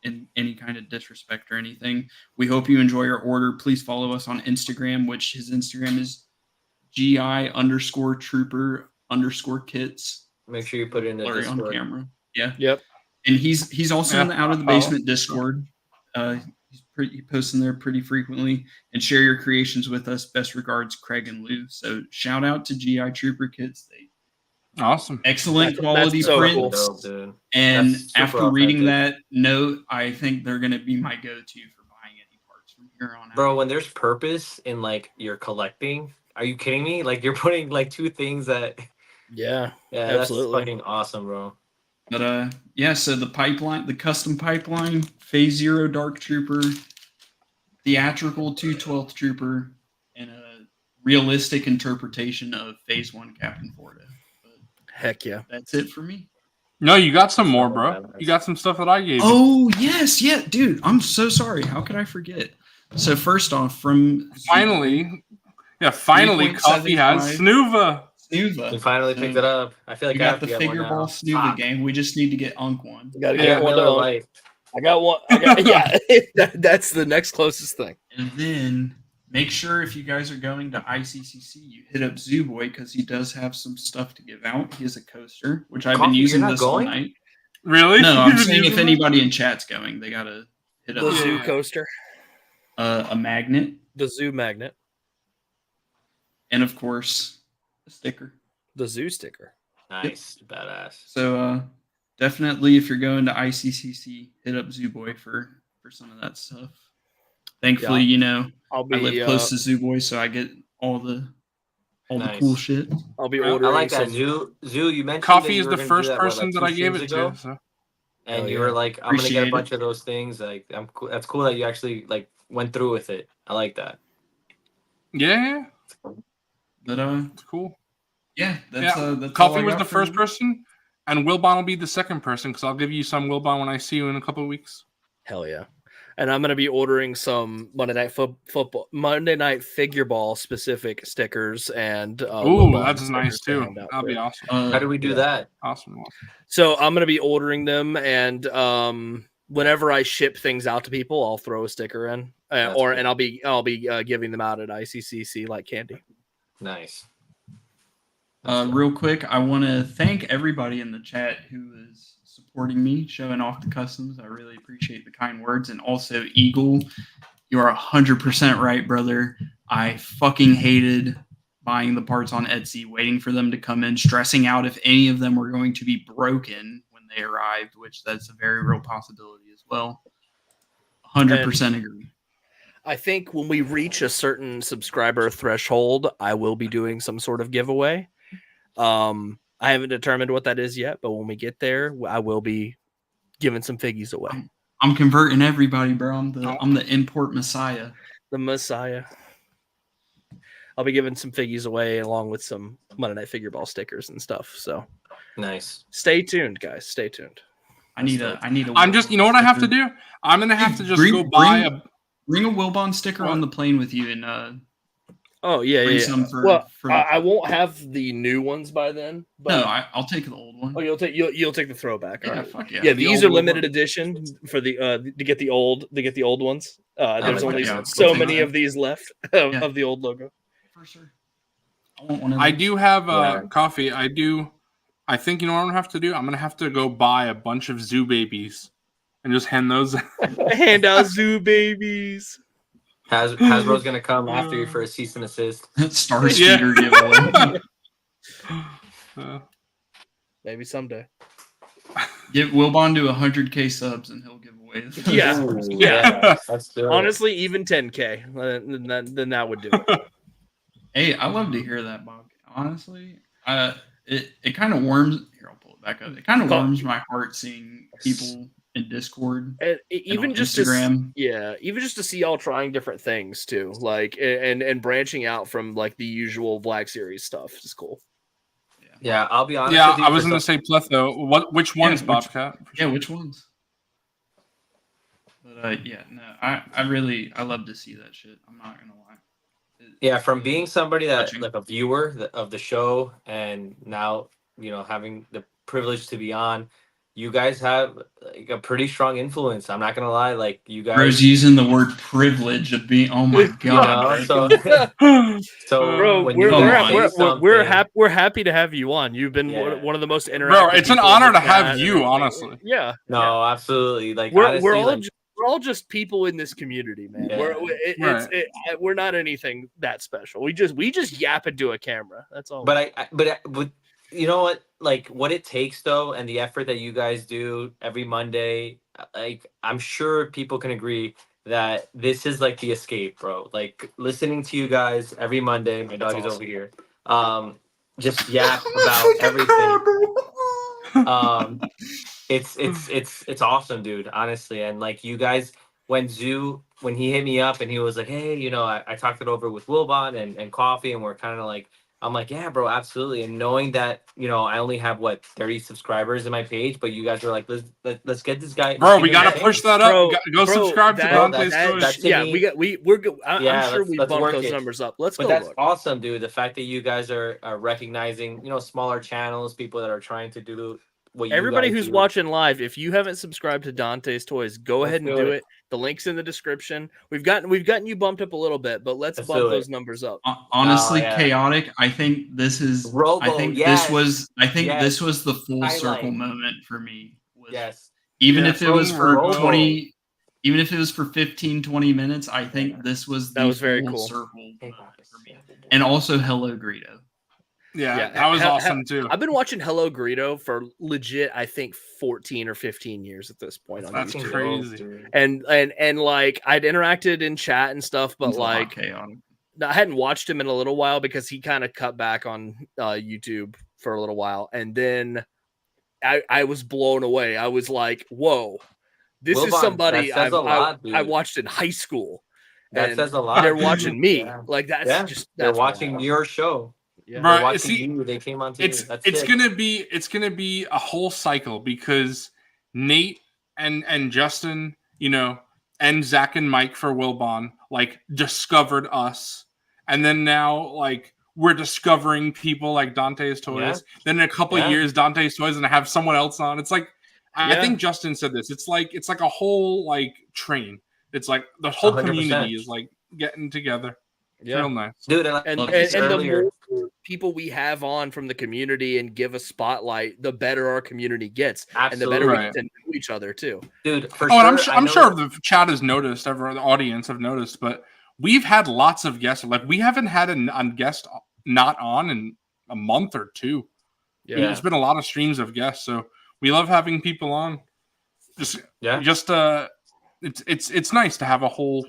in any kind of disrespect or anything. We hope you enjoy our order. Please follow us on Instagram, which his Instagram is GI_Trooper_kits. Make sure you put it in the Blurry on Discord. camera. Yeah. yep. And he's also in the Out of the Yeah. Basement Discord. He posts in there pretty frequently. And share your creations with us. Best regards, Craig and Lou. So shout out to GI Trooper Kits. They Awesome. excellent That's quality so cool. prints. Dope, dude. And That's super after reading authentic. that note, I think they're going to be my go-to for buying any parts from here on out. Bro, when there's purpose in like your collecting, are you kidding me? Like you're putting like two things that Yeah. yeah, Absolutely. that's fucking awesome, bro. But yeah, so the custom pipeline, Phase 0 Dark Trooper, theatrical 212th Trooper, and a realistic interpretation of Phase 1 Captain Fordo. But Heck yeah. that's it for me. No, you got some more, So bro. badass. You got some stuff that I gave you. Oh, yes, yeah, dude. I'm so sorry. How could I forget? So first off, from Finally, Coffee has 3.75. Snuva. Snuva. You finally picked it up. I feel like We I got have the to get one Figureball now. Snuva game. We just need to get Unk one. You gotta I get got one Miller done. Lite. I got one. Yeah, that's the next closest thing. And then make sure if you guys are going to ICCC, you hit up Zooboy because he does have some stuff to give out. He has a coaster, which I've been Coffee, using you're not this all going? night. Really? No, I'm You've been saying if using that? anybody in chat's going, they gotta hit The up zoo coaster, a magnet, the zoo magnet, and of course a sticker. the zoo sticker. Nice, badass. So definitely, if you're going to ICCC, hit up Zooboy for some of that stuff. Thankfully, Yeah. you know, I'll I live be close to Zooboy, so I get all the Nice. cool shit. I'll be I I ordering like that. some. Zoo, you mentioned that Coffee you is were the gonna do first that, what, person like that 2 I gave streams it ago? to. So. And Hell you yeah. were like, I'm gonna get Appreciate a bunch it. of those things. Like, that's cool that you actually like went through with it. I like that. Yeah, But it's cool. yeah, that's Yeah, that's all Coffee I was got the for first you. person, and Wilbon will be the second person because I'll give you some Wilbon when I see you in a couple of weeks. Hell yeah. And I'm gonna be ordering some Monday Night Football, Monday Night Figureball specific stickers and Ooh, that's nice too. That'd be awesome. How do we do that? Awesome. So I'm gonna be ordering them, and whenever I ship things out to people, I'll throw a sticker in, and I'll be giving them out at ICCC like candy. Nice. Real quick, I want to thank everybody in the chat who is supporting me, showing off the customs. I really appreciate the kind words. And also, Eagle, you are 100% right, brother. I fucking hated buying the parts on Etsy, waiting for them to come in, stressing out if any of them were going to be broken when they arrived, which that's a very real possibility as well. 100% agree. I think when we reach a certain subscriber threshold, I will be doing some sort of giveaway. I haven't determined what that is yet, but when we get there, I will be giving some figgies away. I'm converting everybody, bro. I'm the import messiah. The messiah. I'll be giving some figgies away along with some Monday Night Figureball stickers and stuff. So nice. Stay tuned, guys. Stay tuned. I need a. I'm just. You know what I have to do? I'm gonna have to just go buy bring a Wilbon sticker on the plane with you and. Oh yeah. Some I won't have the new ones by then. But... No, I'll take the old one. Oh, you'll take the throwback. Yeah, right. fuck yeah. Yeah, these are limited edition for the to get the old ones. There's only so many of these left of the old logo. For sure. I want one of I do have coffee. I think you know what I'm gonna have to do? I'm gonna have to go buy a bunch of zoo babies and just hand those hand out zoo babies. Hasbro's gonna come after you for a cease and assist. Star Speeder giveaway. Maybe someday. Get Wilbon to 100K subs and he'll give away. Yeah. Honestly, even 10K, then that would do it. Hey, I love to hear that, Bob. Honestly, it kind of warms. Here, I'll pull it back up. It kind of warms my heart seeing people in Discord, and even just Instagram. Even just to see y'all trying different things too, like and branching out from like the usual Black Series stuff is cool. Yeah, I'll be honest. Yeah, with you, I was gonna say Pletho. Which ones, Bobcat? Which ones? But I love to see that shit. I'm not gonna lie. Yeah, from being somebody that like a viewer of the show, and now having the privilege to be on, you guys have like a pretty strong influence. I'm not gonna lie, like you guys. Bro's using the word privilege of being. Oh my god! Bro, we're happy to have you on. You've been one of the most interactive. Bro, it's an honor to have you. Honestly, No, absolutely. Like we're all just people in this community, man. Yeah. We're not anything that special. We just yap into a camera. That's all. But you know what? Like what it takes though, and the effort that you guys do every Monday, like I'm sure people can agree that this is like the escape, bro. Like listening to you guys every Monday. My dog is over here. Just yap about everything. It's awesome, dude. Honestly, and like you guys, when he hit me up and he was like, hey, I talked it over with Wilbon and Coffee, and we're kind of like. I'm like, yeah, bro, absolutely. And knowing that, I only have 30 subscribers in my page, but you guys are like, let's get this guy. Bro, we gotta push that up. Go subscribe to DantesToyz. We're good. I'm sure we bumped those numbers up. But that's awesome, dude. The fact that you guys are recognizing, smaller channels, people that are trying to do what everybody who's watching live, if you haven't subscribed to DantesToyz, go ahead and do it. The link's in the description. We've gotten you bumped up a little bit, but let's bump those numbers up. Honestly, chaotic. I think this is. This was the full circle moment for me. Even if it was for 20, even if it was for 15, 20 minutes, I think this was the very cool circle moment for me. And also, hello, Greedo. Yeah, that was awesome too. I've been watching Hello Greedo for legit, I think 14 or 15 years at this point. That's crazy. And like I'd interacted in chat and stuff, but like I hadn't watched him in a little while because he kind of cut back on YouTube for a little while, and then I was blown away. I was like, "Whoa, this is somebody I watched in high school." That says a lot. They're watching me. Like that's they're watching your show. Yeah. Right. They came on to it's gonna be a whole cycle because Nate and Justin, and Zach and Mike for Wilbon like discovered us, and then now like we're discovering people like DantesToyz. Yeah. Then in a couple of years, DantesToyz gonna have someone else on. It's like I think Justin said this. It's like a whole like train. It's like the whole 100%. community is like getting together. It's real nice, dude. And earlier, the more people we have on from the community and give a spotlight, the better our community gets, and the better we get to know each other too, dude. For and sure, I'm sure the chat has noticed, the audience have noticed, but we've had lots of guests. Like we haven't had a guest not on in a month or two. Yeah, it's been a lot of streams of guests, so we love having people on. It's nice to have a whole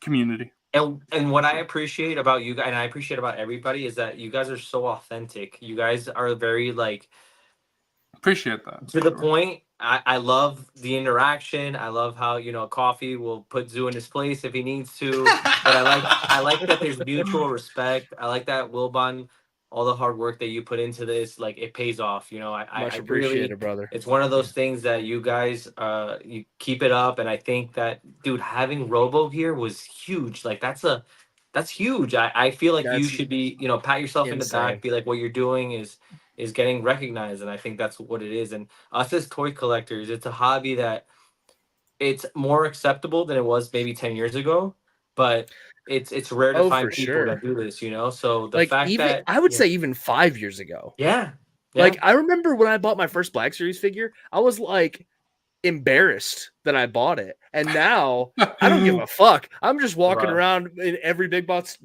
community. And what I appreciate about you guys, and I appreciate about everybody, is that you guys are so authentic. You guys are very like appreciate that to the point. I love the interaction. I love how Coffee will put Zoo in his place if he needs to. But I like that there's mutual respect. I like that Wilbon, all the hard work that you put into this, like it pays off. Much appreciated, brother. It's one of those things that you guys you keep it up, and I think that, dude, having Robo here was huge. Like that's huge. I feel like you should be pat yourself in the back, be like, what you're doing is getting recognized, and I think that's what it is. And us as toy collectors, it's a hobby that it's more acceptable than it was maybe 10 years ago, but it's rare to find people that do this, So the fact that I would say even 5 years ago. Yeah. Like I remember when I bought my first Black Series figure, I was like embarrassed that I bought it. And now I don't give a fuck. I'm just walking around in every big box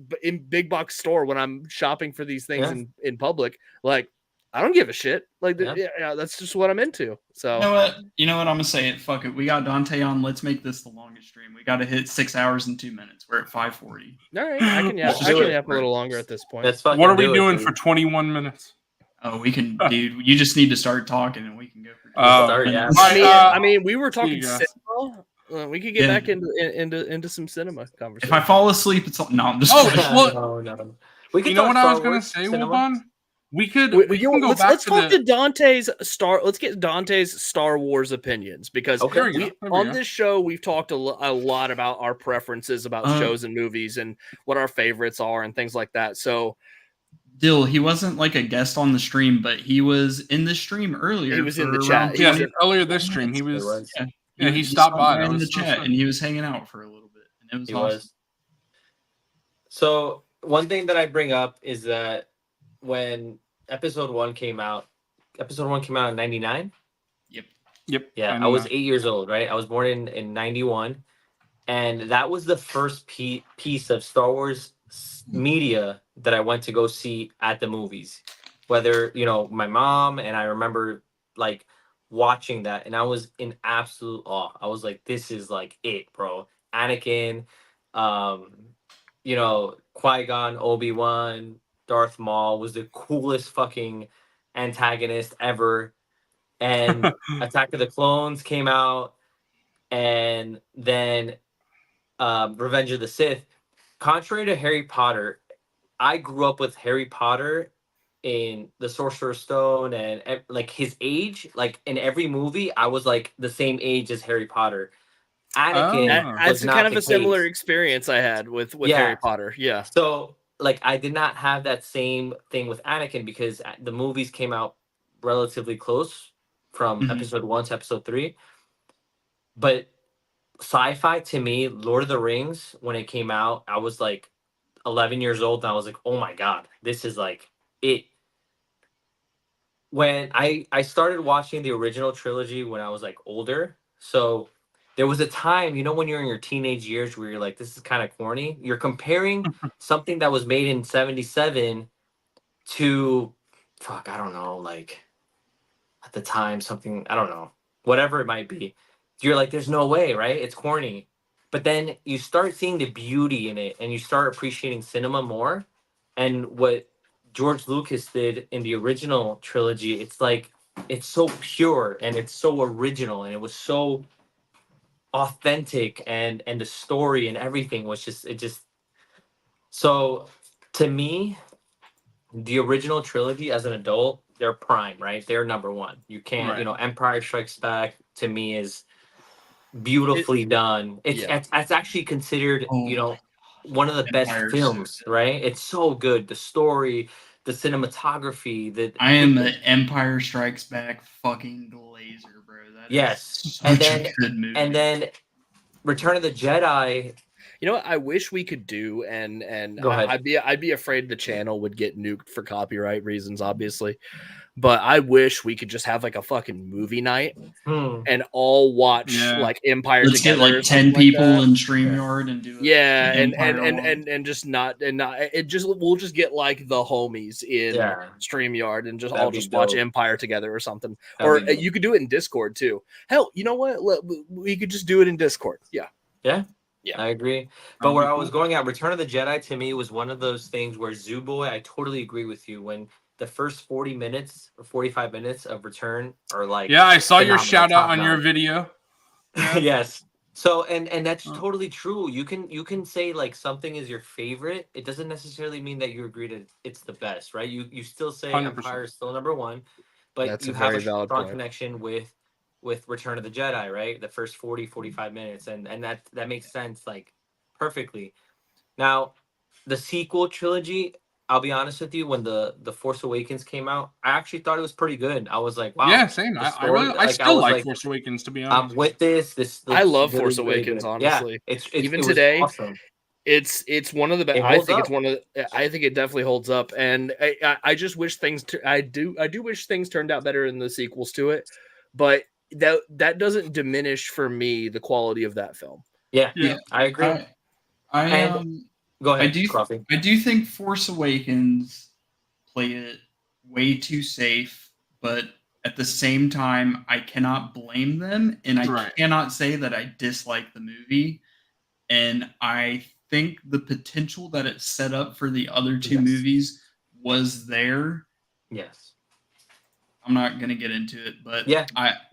store when I'm shopping for these things in public. Like I don't give a shit. Like that's just what I'm into. So you know what? I'm gonna say it. Fuck it. We got Dante on. Let's make this the longest stream. We got to hit 6 hours and 2 minutes. We're at 5:40. All right, I can yap a little longer at this point. What are we doing for 21 minutes? Oh, we can, dude. You just need to start talking, and we can go for. I mean, we were talking cinema. We could get back into some cinema conversation. If I fall asleep, it's no. I'm just. No. We can. You know what I was gonna say, Wilbon? We can go back let's talk to Dante's Let's get Dante's Star Wars opinions, because on this show we've talked a lot about our preferences about shows and movies and what our favorites are and things like that. So, Dill, he wasn't like a guest on the stream, but he was in the stream earlier. He was in the chat. Yeah, earlier this stream he was. Yeah, he stopped by in the chat and he was hanging out for a little bit, and it was awesome. So one thing that I bring up is that when episode 1 came out in 99. Yep. Yeah, I was 8 years old, right? I was born in 91, and that was the first piece of Star Wars media that I went to go see at the movies. Whether my mom, and I remember like watching that, and I was in absolute awe. I was like, this is like it, bro. Anakin, Qui-Gon, Obi-Wan, Darth Maul was the coolest fucking antagonist ever. And Attack of the Clones came out, and then Revenge of the Sith. Contrary to Harry Potter, I grew up with Harry Potter in the Sorcerer's Stone, and like his age, like in every movie, I was like the same age as Harry Potter. Anakin, that's kind of a similar experience I had with Harry Potter. Yeah. So like I did not have that same thing with Anakin, because the movies came out relatively close from episode 1 to episode 3. But sci-fi to me, Lord of the Rings, when it came out, I was like 11 years old, and I was like, oh my God, this is like it. When I started watching the original trilogy when I was like older, so there was a time, when you're in your teenage years where you're like, this is kind of corny. You're comparing something that was made in 77 to, I don't know, like at the time, something, I don't know, whatever it might be. You're like, there's no way, right? It's corny. But then you start seeing the beauty in it, and you start appreciating cinema more. And what George Lucas did in the original trilogy, it's like, it's so pure and it's so original, and it was so authentic, and the story and everything was just so to me, the original trilogy as an adult, they're prime, right? They're number one. You can't, Empire Strikes Back to me is beautifully done. It's actually considered, you know, one of the best Empire's films, right? It's so good. The story, the cinematography, I am an Empire Strikes Back fucking glazer, bro. That yes, is and such then a good movie. and then Return of the Jedi. You know what I wish we could do, and Go ahead. I'd be afraid the channel would get nuked for copyright reasons, obviously. But I wish we could just have like a fucking movie night and all watch like Empire Let's together. get like 10 people in StreamYard and do it. Yeah, and just not it just we'll just get like the homies in StreamYard and just all just watch Empire together or something. Or you could do it in Discord too. Hell, you know what? We could just do it in Discord. Yeah. I agree. But where I was going at, Return of the Jedi to me was one of those things where Zoo Boy, I totally agree with you. When the first 40 minutes or 45 minutes of Return are like, I saw your shout out on your video. Yes. So and that's totally true. You can say like something is your favorite. It doesn't necessarily mean that you agree that it's the best, right? You still say 100%. Empire is still number one, but That's you a have very a valid strong point. connection with Return of the Jedi, right? The first 40, 45 minutes, and that makes sense like perfectly. Now, the sequel trilogy, I'll be honest with you, when the Force Awakens came out, I actually thought it was pretty good. I was like, wow. Yeah, same. the I story- still was like Force Awakens, to be honest. I'm with this. I looks love really, Force really Awakens, good. honestly. Yeah, Even it was today, awesome. it's one of the best. It I holds think it's up. one of the, I think it definitely holds up, and I just wish things I do wish things turned out better in the sequels to it, but that doesn't diminish for me the quality of that film. Yeah, I agree. Go ahead, I do think Force Awakens played it way too safe, but at the same time, I cannot blame them, and I cannot say that I dislike the movie. And I think the potential that it set up for the other two movies was there. Yes. I'm not going to get into it, but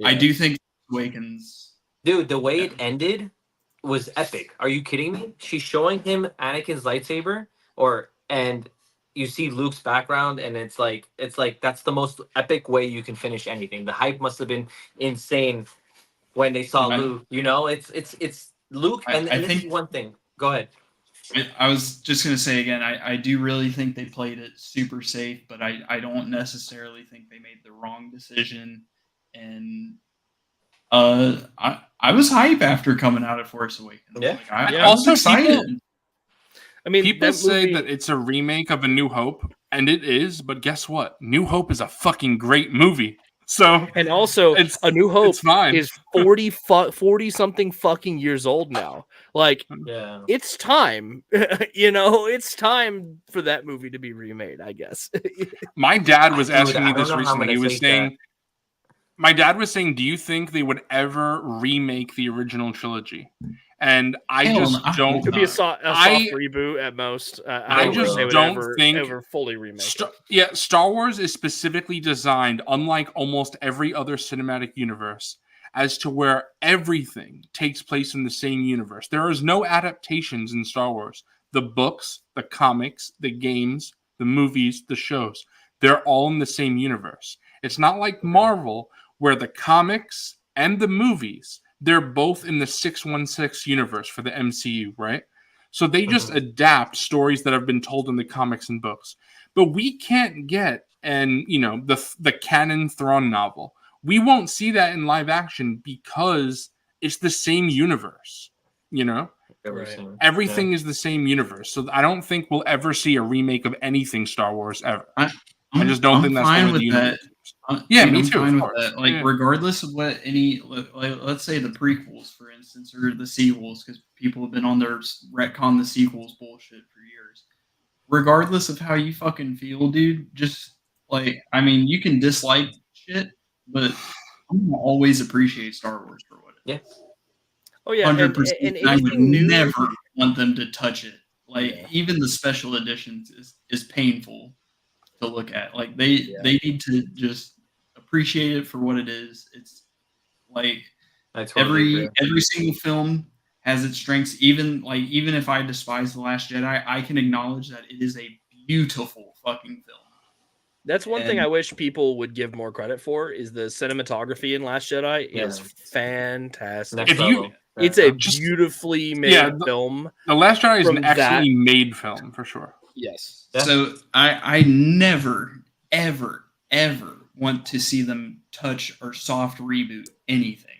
I do think Awakens. Dude, the way it ended was epic. Are you kidding me? She's showing him Anakin's lightsaber, and you see Luke's background, and it's like that's the most epic way you can finish anything. The hype must have been insane when they saw Luke. You know, it's Luke, and this is one thing. Go ahead. I was just going to say again, I do really think they played it super safe, but I don't necessarily think they made the wrong decision. And I was hype after coming out of Force Awakens. Yeah, I was excited. People say that it's a remake of A New Hope, and it is, but guess what? New Hope is a fucking great movie. So and also A New Hope is 40 something fucking years old now. Like, it's time. You know, it's time for that movie to be remade, I guess. My dad was asking me this recently. He was saying, my dad was saying, do you think they would ever remake the original trilogy? And I just don't. It could be a soft reboot at most. I just don't think ever fully remake. Star Wars is specifically designed, unlike almost every other cinematic universe, as to where everything takes place in the same universe. There is no adaptations in Star Wars. The books, the comics, the games, the movies, the shows, they're all in the same universe. It's not like Marvel, where the comics and the movies, they're both in the 616 universe for the MCU, right? So they just adapt stories that have been told in the comics and books. But we can't get the canon Thrawn novel. We won't see that in live action because it's the same universe, you know? Everything is the same universe. So I don't think we'll ever see a remake of anything Star Wars ever. I just don't think that's fine the way with the that. Yeah, me I'm too. fine with that. Like, regardless of what let's say the prequels, for instance, or the sequels, because people have been on their retcon the sequels bullshit for years. Regardless of how you fucking feel, dude, just you can dislike shit, but I'm gonna always appreciate Star Wars for what it is. Yeah. Oh yeah, 100%. And I would new, never want them to touch it. Even the special editions is painful to look at. Like they need to just appreciate it for what it is. It's like every single film has its strengths. Even if I despise The Last Jedi, I can acknowledge that it is a beautiful fucking film. That's one thing And- I wish people would give more credit for is the cinematography in Last Jedi is fantastic. Next If you- level. It's a Just- beautifully made yeah, film. The Last Jedi is From an that- excellently made film for sure. Yes. Yeah. So I never, ever, ever want to see them touch or soft reboot anything.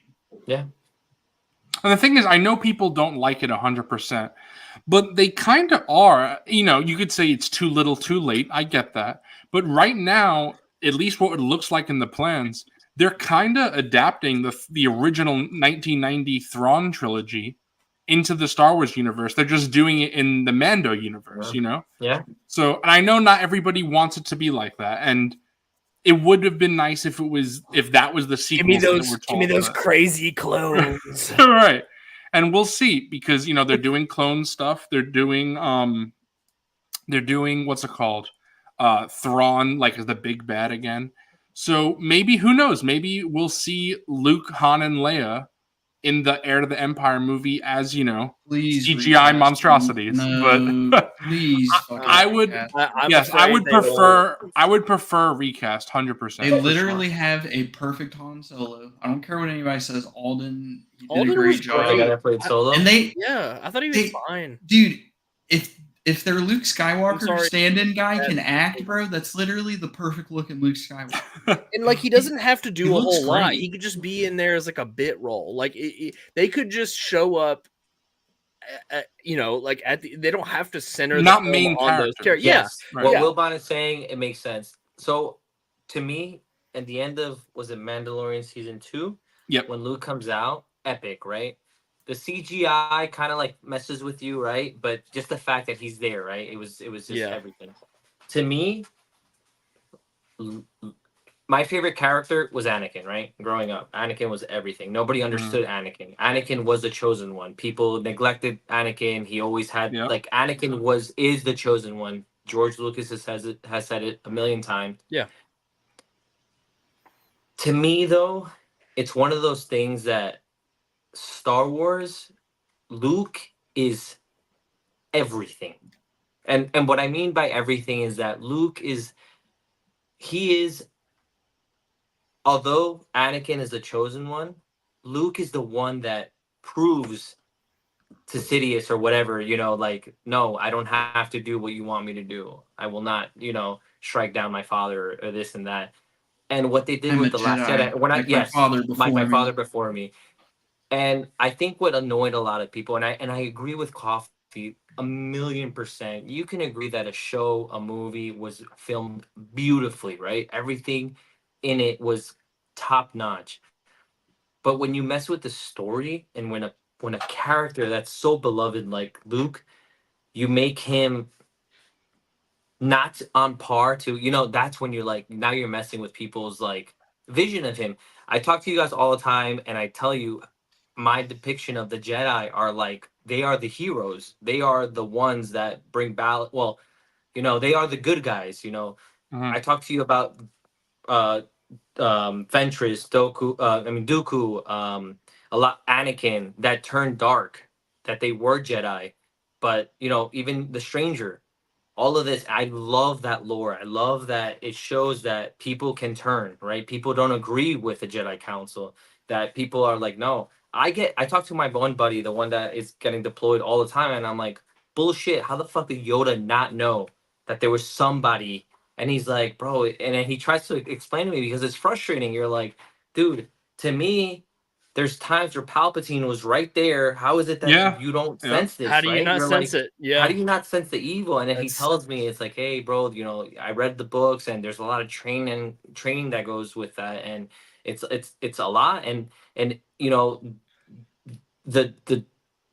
And the thing is, I know people don't like it 100%, but they kind of are. You know, you could say it's too little, too late. I get that. But right now, at least what it looks like in the plans, they're kind of adapting the original 1990 Thrawn trilogy into the Star Wars universe. They're just doing it in the Mando universe, you know? Yeah. So, and I know not everybody wants it to be like that. And it would have been nice if that was the sequel. Give me those crazy clones. Right. And we'll see, because they're doing clone stuff. They're doing what's it called? Thrawn, like, as the big bad again. So maybe, who knows? Maybe we'll see Luke, Han, and Leia in the Heir to the Empire movie as Please CGI recast. monstrosities. No, But please. fucking I would- recast. I would prefer recast 100%. They literally have a perfect Han Solo. I don't care what anybody says. Alden, he did Alden a great was job. The guy that played Solo. And they, Yeah, I thought he was They- fine. dude, if their Luke Skywalker sorry. stand-in guy can act, bro, that's literally the perfect looking Luke Skywalker. And like he doesn't have to do he a looks whole lot. great. He could just be in there as like a bit role. Like they could just show up. Like they don't have to center Not the film main on those characters. characters. Yeah, Yes. Right. What Yeah. Wilbon is saying, it makes sense. So, to me, at the end of, was it Mandalorian season 2? Yep. When Luke comes out, epic, right? The CGI kind of like messes with you, right? But just the fact that he's there, right? It was just Yeah. everything. To me, my favorite character was Anakin, right? Growing up, Anakin was everything. Nobody understood Anakin. Anakin was the chosen one. People neglected Anakin. He always had Yeah. like Anakin is the chosen one. George Lucas has said it a million times. Yeah. To me, though, it's one of those things that Star Wars, Luke is everything. And what I mean by everything is that Luke is, although Anakin is the chosen one, Luke is the one that proves to Sidious or whatever, like, no, I don't have to do what you want me to do. I will not, strike down my father or this and that. And what they did I'm with a the Last Jedi, Jedi, my father before my me. father before me. And I think what annoyed a lot of people, and I agree with Coffee 1,000,000%. You can agree that a movie was filmed beautifully, right? Everything in it was top notch. But when you mess with the story, and when a character that's so beloved like Luke, you make him not on par to, that's when you're like, now you're messing with people's like vision of him. I talk to you guys all the time, and I tell you, my depiction of the Jedi are like, they are the heroes. They are the ones that bring balance. Well, they are the good guys. I talk to you about Ventress, Dooku, a lot, Anakin, that turned dark, that they were Jedi, but even the Stranger, all of this, I love that lore. I love that it shows that people can turn, right? People don't agree with the Jedi Council, that people are like, no. I talk to my one buddy, the one that is getting deployed all the time, and I'm like, bullshit, how the fuck did Yoda not know that there was somebody? And he's like, bro, and then he tries to explain to me, because it's frustrating. You're like, dude, to me, there's times where Palpatine was right there. How is it that you don't sense this? How do you right? not You're sense like, it? Yeah. How do you not sense the evil? And then he That's- tells me, it's like, hey, bro, I read the books, and there's a lot of training that goes with that, and it's a lot, and the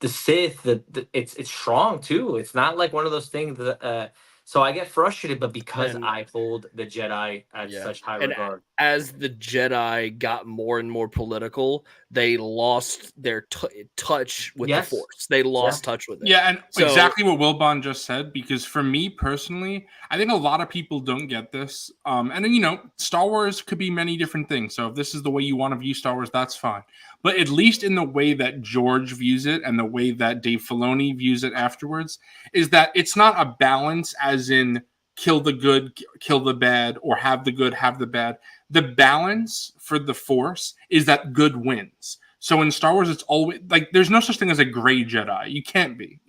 Sith, it's strong too. It's not like one of those things that. So I get frustrated, but because And- I hold the Jedi at such high And regard. as the Jedi got more and more political, they lost their touch with Yes. the Force. They lost touch with it. Yeah, and So- exactly what Wilbon just said, because for me personally, I think a lot of people don't get this. And then, Star Wars could be many different things. So if this is the way you want to view Star Wars, that's fine. But at least in the way that George views it and the way that Dave Filoni views it afterwards, is that it's not a balance as in kill the good, kill the bad, or have the good, have the bad. The balance for the Force is that good wins. So in Star Wars, it's always like there's no such thing as a gray Jedi. You can't be,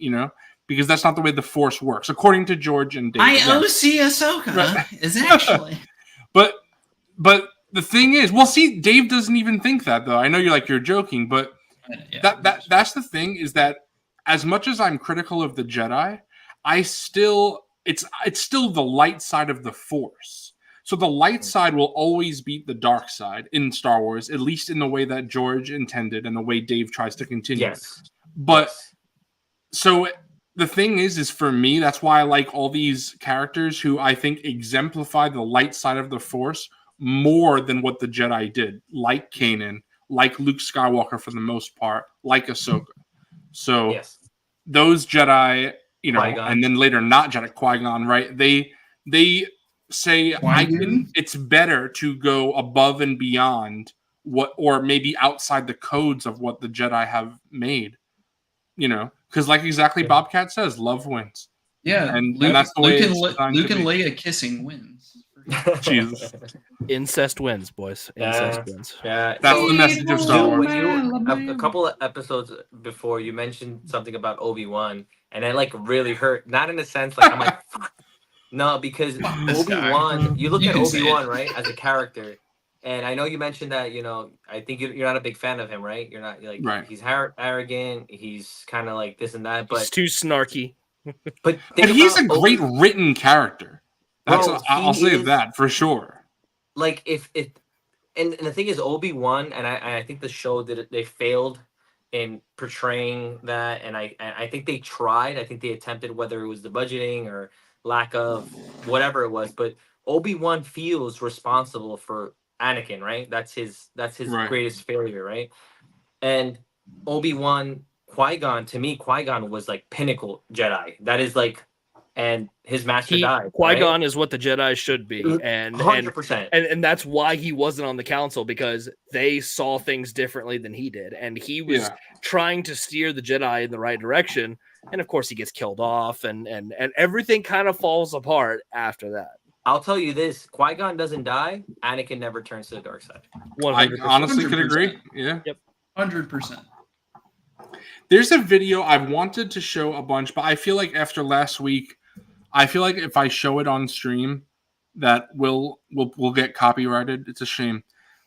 because that's not the way the Force works, according to George and Dave. IOC Ahsoka is actually. But the thing is, well, see, Dave doesn't even think that though. I know you're joking, but that's the thing is that as much as I'm critical of the Jedi, it's still the light side of the Force. So the light side will always beat the dark side in Star Wars, at least in the way that George intended and the way Dave tries to continue. Yes. But so the thing is for me, that's why I like all these characters who I think exemplify the light side of the Force more than what the Jedi did, like Kanan, like Luke Skywalker for the most part, like Ahsoka. So those Jedi, Qui-Gon. and then later not Jedi, Qui-Gon, right? They say it's better to go above and beyond or maybe outside the codes of what the Jedi have made, because like exactly Bobcat says, love wins. Yeah, and that's the way Luke and Leia kissing wins. Jesus, incest wins, boys. Incest wins. Yeah, that's the message of Star Wars. A couple of episodes before, you mentioned something about Obi-Wan, and it really hurt. Not in a sense I'm like, fuck. No, because Obi-Wan, you look at Obi-Wan, right, as a character, and I know you mentioned that, I think you're not a big fan of him, right? You're not, right. He's arrogant, he's kind of like this and that, but... He's too snarky. But he's a great written character. I'll say that, for sure. Like, and the thing is, Obi-Wan, and I think the show they failed in portraying that, and I think they tried, I think they attempted, whether it was the budgeting or lack of whatever it was, but Obi-Wan feels responsible for Anakin, right? That's his greatest failure, right? And Obi-Wan, Qui-Gon, to me, Qui-Gon was like pinnacle Jedi. That is like, and his master died. Qui-Gon is what the Jedi should be, and 100%. And that's why he wasn't on the council, because they saw things differently than he did, and he was trying to steer the Jedi in the right direction. And of course, he gets killed off, and everything kind of falls apart after that. I'll tell you this: Qui-Gon doesn't die, Anakin never turns to the dark side. 100%. I honestly could agree. Yeah. Yep. 100%. There's a video I've wanted to show a bunch, but I feel like after last week, I feel like if I show it on stream, that we'll get copyrighted. It's a shame.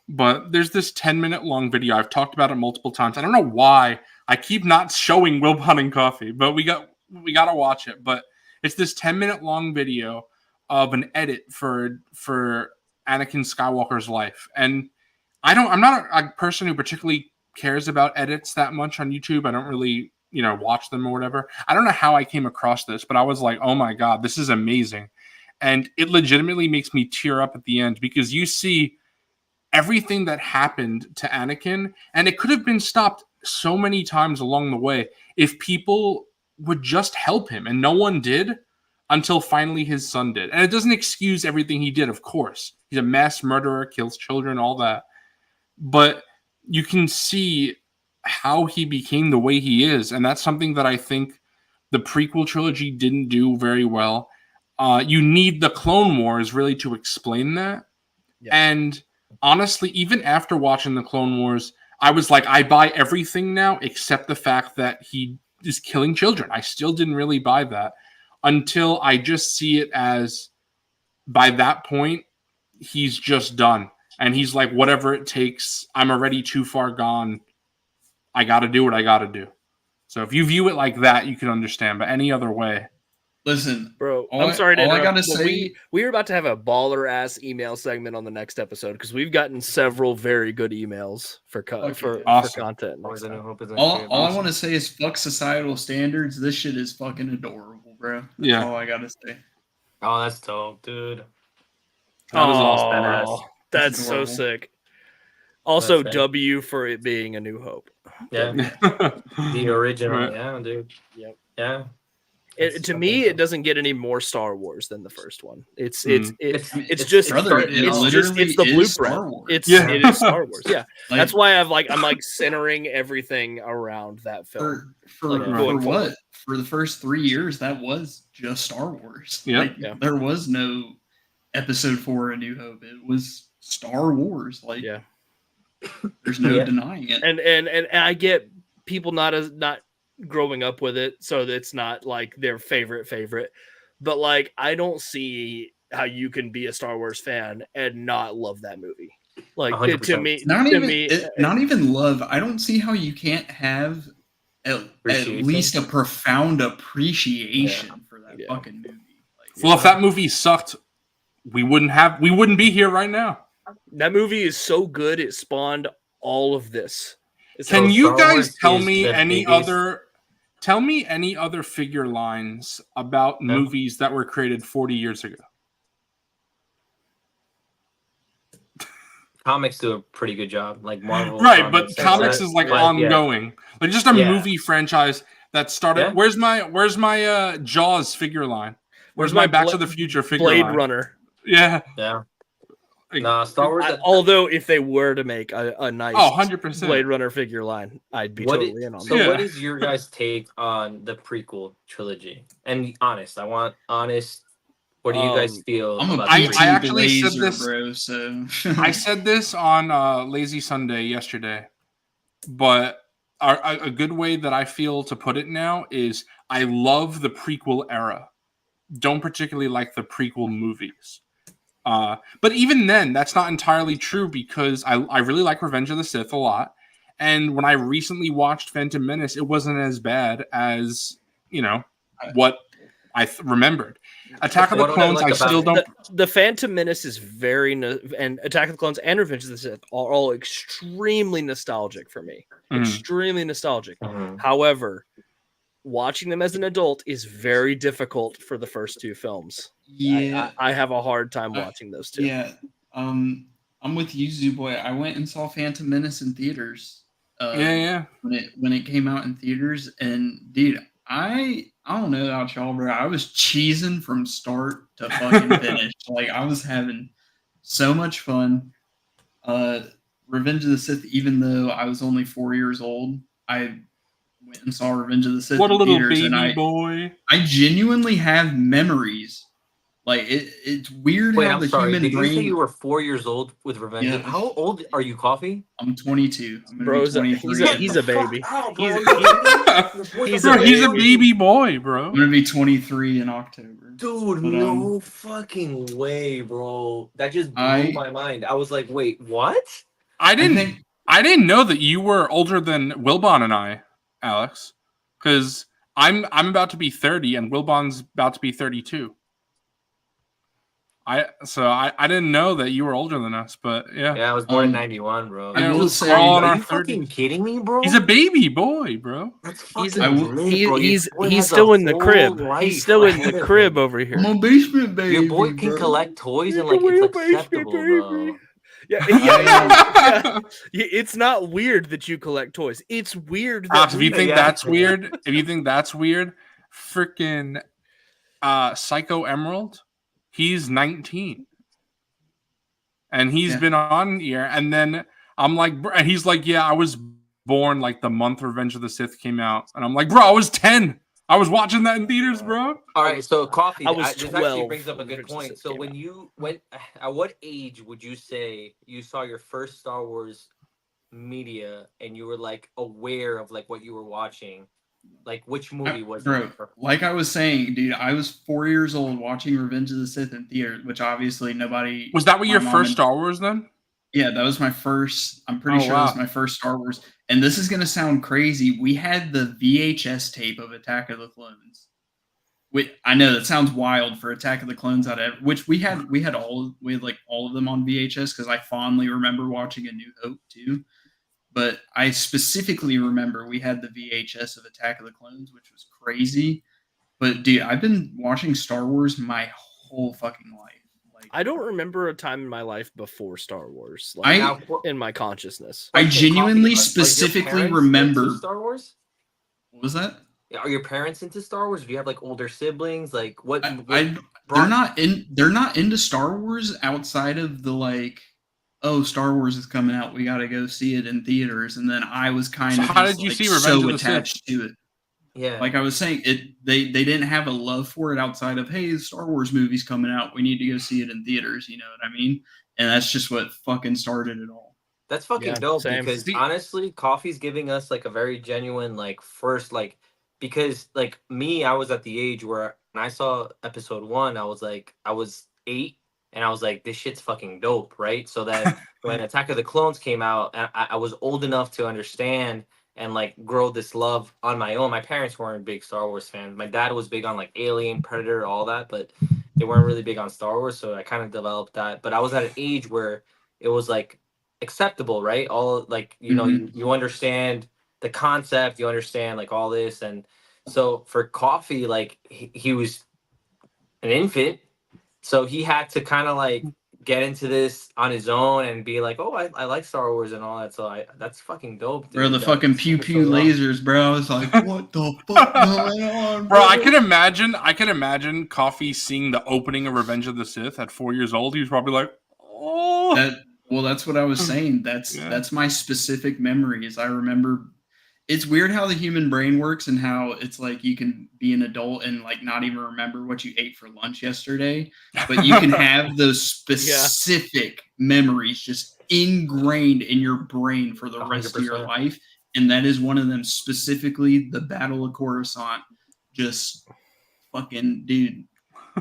But there's this 10-minute long video. I've talked about it multiple times. I don't know why I keep not showing Will Hunting Coffee, but we got to watch it. But it's this 10-minute long video of an edit for Anakin Skywalker's life. And I'm not a person who particularly cares about edits that much on YouTube. I don't really, watch them or whatever. I don't know how I came across this, but I was like, oh my God, this is amazing. And it legitimately makes me tear up at the end, because you see everything that happened to Anakin, and it could have been stopped so many times along the way if people would just help him, and no one did until finally his son did. And it doesn't excuse everything he did, of course. He's a mass murderer, kills children, all that. But you can see how he became the way he is, and that's something that I think the prequel trilogy didn't do very well. You need the Clone Wars really to explain that. Yeah. And honestly, even after watching the Clone Wars, I was like, I buy everything now except the fact that he is killing children. I still didn't really buy that until I just see it as, by that point, he's just done. And he's like, whatever it takes, I'm already too far gone. I got to do what I got to do. So if you view it like that, you can understand. But any other way. Listen, bro, I'm sorry to interrupt. I gotta say, we are about to have a baller ass email segment on the next episode, because we've gotten several very good emails for content. All I want to say is fuck societal standards. This shit is fucking adorable, bro. That's all I gotta say. Oh, that's dope, dude. That was all badass. That's so sick. Also, W for it being A New Hope. Yeah. The original. Right. Yeah, dude. Yep. Yeah. To me, it doesn't get any more Star Wars than the first one. It's brother, the is Star blueprint. Wars. It is Star Wars. Yeah, Like, that's why I'm like centering everything around that film. for going what? forward. For the first 3 years, that was just Star Wars. Yeah. Like, Yeah. there was no Episode 4: A New Hope. It was Star Wars. Like, Yeah. there's no denying it. And I get people not growing up with it, so it's not like their favorite. But like, I don't see how you can be a Star Wars fan and not love that movie. Like, to 100%. me, Not even love. I don't see how you can't have at least a profound appreciation for that fucking movie. Like, Well, if that movie sucked, we wouldn't be here right now. that movie is so good it spawned all of this. Can you Star guys Wars tell is me the any biggest- other figure lines about movies that were created 40 years ago? Comics do a pretty good job, like Marvel. Right, but and comics that. is like But, ongoing. Like just a Yeah. movie franchise that started. Yeah. Where's my Jaws figure line? Where's my Back to the Future figure Blade line? Runner? Yeah. Yeah. Like, Nah, Star Wars. Although if they were to make a nice 100%. Blade Runner figure line, I'd be totally in on So that. what is your guys' take on the prequel trilogy? And honest, I want honest. What do you guys feel I'm a about big the I prequel? actually said Blazer, this- bro. So I said this on Lazy Sunday yesterday, but a good way that I feel to put it now is I love the prequel era. Don't particularly like the prequel movies. But even then, that's not entirely true because I really like Revenge of the Sith a lot. And when I recently watched Phantom Menace, it wasn't as bad as, what I remembered. Attack of the What do I Clones, like I still about don't... The Phantom Menace is and Attack of the Clones and Revenge of the Sith are all extremely nostalgic for me. Mhm. Extremely nostalgic. Mhm. However, watching them as an adult is very difficult for the first two films. yeah, I have a hard time watching those two. yeah. I'm with you, Zooboy. I went and saw Phantom Menace in theaters. Yeah. When it came out in theaters, and dude, I don't know about y'all, bro. I was cheesing from start to fucking finish. Like, I was having so much fun. Revenge of the Sith, even though I was only 4 years old, I went and saw Revenge of the Sith What a in little theaters, and baby boy. I genuinely have memories. Like, it's weird Wait, how I'm the sorry. human Did you say brain. you were 4 years old with Revenge? Yeah. How old are you, Coffee? I'm 22. I'm gonna Bro, be 23. he's a baby. He's a baby boy, bro. I'm gonna be 23 in October. Dude, But, no fucking way, bro. That just blew I- my mind. I was like, wait, what? I didn't think- know that you were older than Wilbon and I, Alex. Because I'm about to be 30 and Wilbon's about to be 32. I didn't know that you were older than us, but yeah. Yeah, I was born in 91, bro. I Yeah, will we're say- all in Are our you fucking 30s. kidding me, bro? He's a baby boy, bro. That's He's fucking a- lit, bro. Your He's boy has still a in the whole crib. life He's still in ahead the of crib him. over here. I'm a basement baby. Your boy can bro. collect toys and You're like a real it's basement acceptable, baby. bro. Yeah, yeah. It's not weird that you collect toys. It's weird that Alex, if you think Yeah. that's weird, freaking Psycho Emerald, he's 19. And he's Yeah. been on here, and then I'm like, and he's like, yeah, I was born like the month Revenge of the Sith came out, and I'm like, bro, I was 10. I was watching that in theaters, bro. All right, so Coffee, I was this actually 12 brings up a when good Revenge of the point. Sith So came when out. you went, at what age would you say you saw your first Star Wars media and you were like aware of like what you were watching? Like which movie was Bro, it? like I was saying, dude, I was 4 years old watching Revenge of the Sith in theater, which obviously nobody. Was that what my your mom first and- Star Wars then? Yeah, that was my first. I'm pretty Oh, sure that was wow. my first Star Wars. And this is gonna sound crazy. We had the VHS tape of Attack of the Clones. I know that sounds wild for Attack of the Clones out of which we had all of them on VHS because I fondly remember watching A New Hope too. But I specifically remember we had the VHS of Attack of the Clones, which was crazy. But dude, I've been watching Star Wars my whole fucking life. Like I don't remember a time in my life before Star Wars, I- Now, in my consciousness. I okay, genuinely Coffee, are your specifically parents remember. into Star Wars. What was that? Are your parents into Star Wars? Do you have like older siblings? Like what? They're not into Star Wars outside of the like, oh, Star Wars is coming out, we got to go see it in theaters, and then I was kind of how just, did you like, see Revenge so of the Sith? attached to it. Yeah. Like I was saying, they didn't have a love for it outside of, hey, the Star Wars movie's coming out, we need to go see it in theaters, you know what I mean? And that's just what fucking started it all. That's fucking dope because honestly, Coffee's giving us like a very genuine like first like because like me, I was at the age where when I saw episode 1, I was 8 and I was like, this shit's fucking dope, right? So that when Attack of the Clones came out, I was old enough to understand and like grow this love on my own. My parents weren't big Star Wars fans. My dad was big on like Alien, Predator, all that, but they weren't really big on Star Wars. So I kind of developed that. But I was at an age where it was like acceptable, right? All like, you know, you understand the concept, you understand like all this. And so for Coffee, like he was an infant. So he had to kind of like get into this on his own and be like, oh, I like Star Wars and all that. So that's fucking dope, dude. Bro, the fucking pew pew lasers, bro. I was like, what the fuck going on, bro? I can imagine Coffee seeing the opening of Revenge of the Sith at 4 years old. He was probably like, oh. That's what I was saying. That's my specific memories. I remember. It's weird how the human brain works and how it's like you can be an adult and like not even remember what you ate for lunch yesterday, but you can have those specific memories just ingrained in your brain for the rest 100%. Of your life. And that is one of them, specifically the Battle of Coruscant. Just fucking, dude,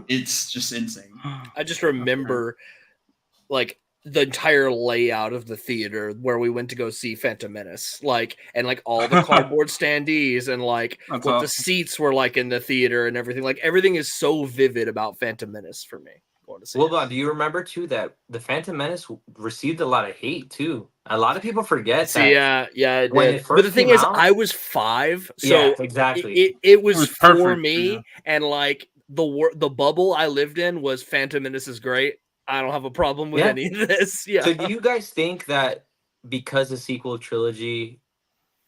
it's just insane. I just remember like the entire layout of the theater where we went to go see Phantom Menace, like, and like all the cardboard standees and like what awesome. The seats were like in the theater and everything. Like everything is so vivid about Phantom Menace for me. Well, do you remember too that the Phantom Menace received a lot of hate too? A lot of people forget that. Yeah, it did. But the thing is, I was 5, so exactly. It was for me, and like the bubble I lived in was Phantom Menace is great. I don't have a problem with any of this. Yeah. So do you guys think that because the sequel trilogy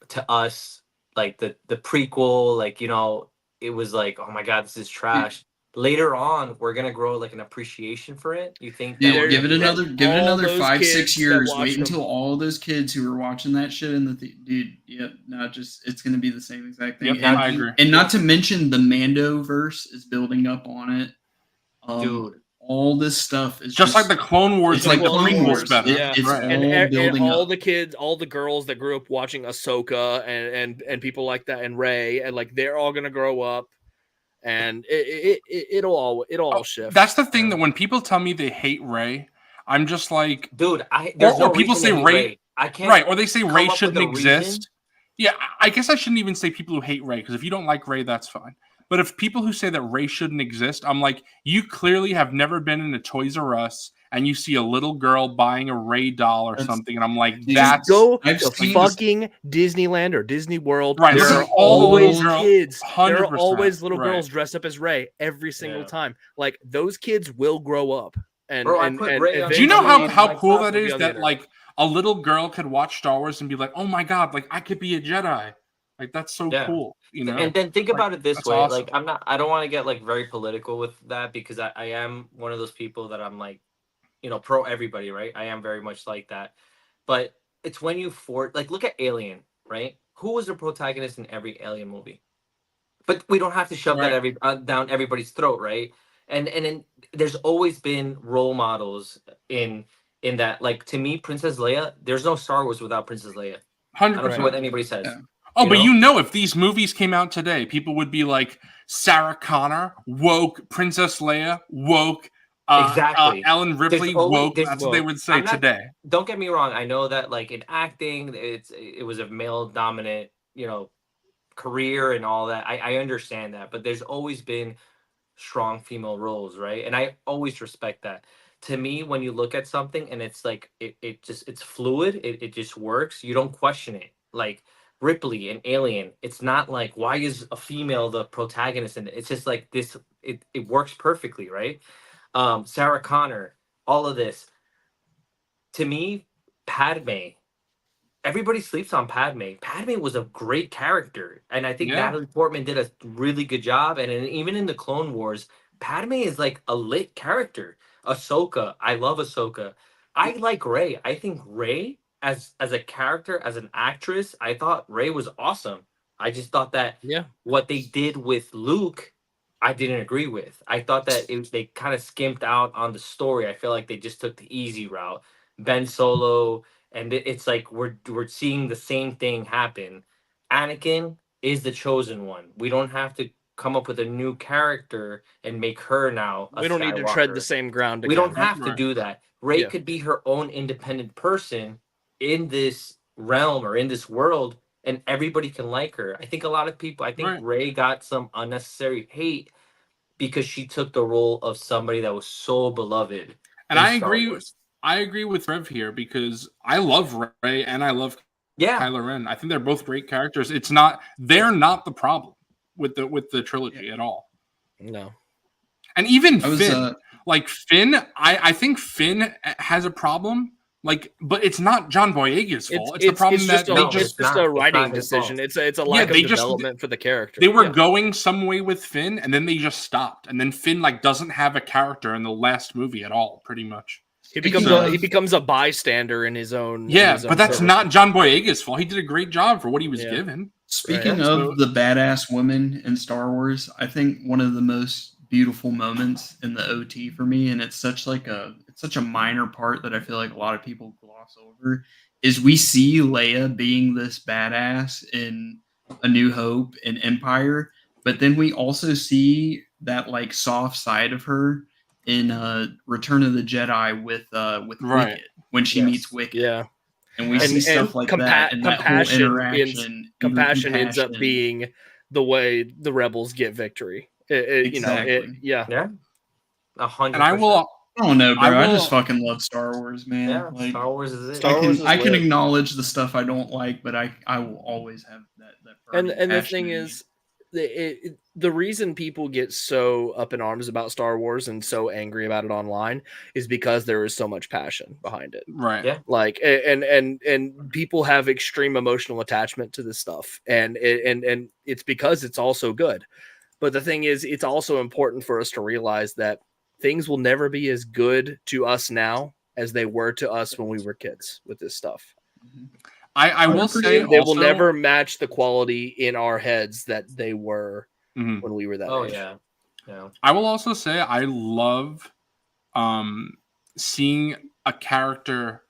to us, like the prequel, like, you know, it was like, oh my God, this is trash. Later on, we're gonna grow like an appreciation for it. You think? Dude, give it another 5-6 years. Wait until all those kids who were watching that shit in the dude. Yep, it's gonna be the same exact thing. Yep, and, I agree. And not to mention the Mando verse is building up on it. Dude. All this stuff is just like the Clone Wars. It's like the Clone Wars better. It's right. and all the kids, all the girls that grew up watching Ahsoka and people like that and Rey, and like they're all gonna grow up, and it'll all shift. That's the thing that when people tell me they hate Rey, I'm just like, dude, or people say Rey. I can't. Right, or they say Rey shouldn't exist. Yeah, I guess I shouldn't even say people who hate Rey, because if you don't like Rey, that's fine. But if people who say that Rey shouldn't exist, I'm like, you clearly have never been in a Toys R Us and you see a little girl buying a Rey doll or something, and I'm like, that's go to fucking Disneyland or Disney World. Right, there are always kids. 100%. There are always little girls dressed up as Rey every single time. Like those kids will grow up. And, Bro, do you know how cool that is? That like a little girl could watch Star Wars and be like, oh my God, like I could be a Jedi. Like that's so cool, you know. And then think about it this way: awesome. like I don't want to get like very political with that, because I am one of those people that I'm like, you know, pro everybody, right? I am very much like that. But it's when you like look at Alien, right? Who was the protagonist in every Alien movie? But we don't have to shove that down everybody's throat, right? And then there's always been role models in that. Like to me, Princess Leia. There's no Star Wars without Princess Leia. 100%. I don't care what anybody says. Yeah. Oh, but you know, if these movies came out today, people would be like, Sarah Connor, woke, Princess Leia, woke, exactly. Ellen Ripley, woke. That's what they would say today. Don't get me wrong. I know that like in acting, it was a male dominant, you know, career and all that. I understand that, but there's always been strong female roles, right? And I always respect that. To me, when you look at something and it's like, it's fluid, it just works. You don't question it. Like Ripley and Alien, it's not like, why is a female the protagonist? And it's just like this, it works perfectly, right? Sarah Connor, all of this. To me, Padme, everybody sleeps on Padme. Padme was a great character, and I think Yeah. Natalie Portman did a really good job. And even in the Clone Wars, Padme is like a lit character. Ahsoka, I love Ahsoka. I like Rey. I think Rey as a character, as an actress, I thought Rey was awesome. I just thought that Yeah. what they did with Luke, I didn't agree with. I thought that they kind of skimped out on the story. I feel like they just took the easy route. Ben Solo, and it's like we're seeing the same thing happen. Anakin is the chosen one. We don't have to come up with a new character and make her now a We don't need to tread the Skywalker. same ground again. We don't have to Right. do that. Rey Yeah. could be her own independent person in this realm or in this world, and everybody can like her. I think a lot of people, I think Right. Rey got some unnecessary hate because she took the role of somebody that was so beloved. And in I Star agree. Wars. I agree with Rev here because I love Rey and I love Yeah, Kylo Ren. I think they're both great characters. They're not the problem with the trilogy at all. No. And even I was, Finn, I think Finn has a problem. Like, but it's not John Boyega's fault. It's the problem just that a, they No, just it's just not. a It's writing not his decision. fault. It's a lack of they just- development for the character. they were Yeah. going some way with Finn, and then they just stopped. And then Finn like doesn't have a character in the last movie at all, pretty much. He Speaking becomes of- a bystander in his own. Yeah, in his own but that's story. not John Boyega's fault. He did a great job for what he was Yeah. given. Speaking Right. of the badass women in Star Wars, I think one of the most beautiful moments in the OT for me, and it's such a minor part that I feel like a lot of people gloss over, is we see Leia being this badass in A New Hope and Empire, but then we also see that like soft side of her in Return of the Jedi with Right. Wicket when she Yes. meets Wicket. Yeah. And we see And stuff like that, and that whole compassion interaction. Compassion ends up compassion. being the way the rebels get victory. Exactly. Yeah. Yeah, 100%. And I will. I don't know, bro. I will- just fucking love Star Wars, man. Yeah, Like, Star Wars is it. Star Wars is I can lit. acknowledge the stuff I don't like, but I will always have that. And burning the passion thing in me. is, the reason people get so up in arms about Star Wars and so angry about it online is because there is so much passion behind it. Right. Yeah. Like and people have extreme emotional attachment to this stuff, and it's because it's also good. But the thing is, it's also important for us to realize that things will never be as good to us now as they were to us when we were kids with this stuff. I will say They will also- never match the quality in our heads that they were Mhm. when we were that Oh age. yeah, yeah. I will also say I love seeing a character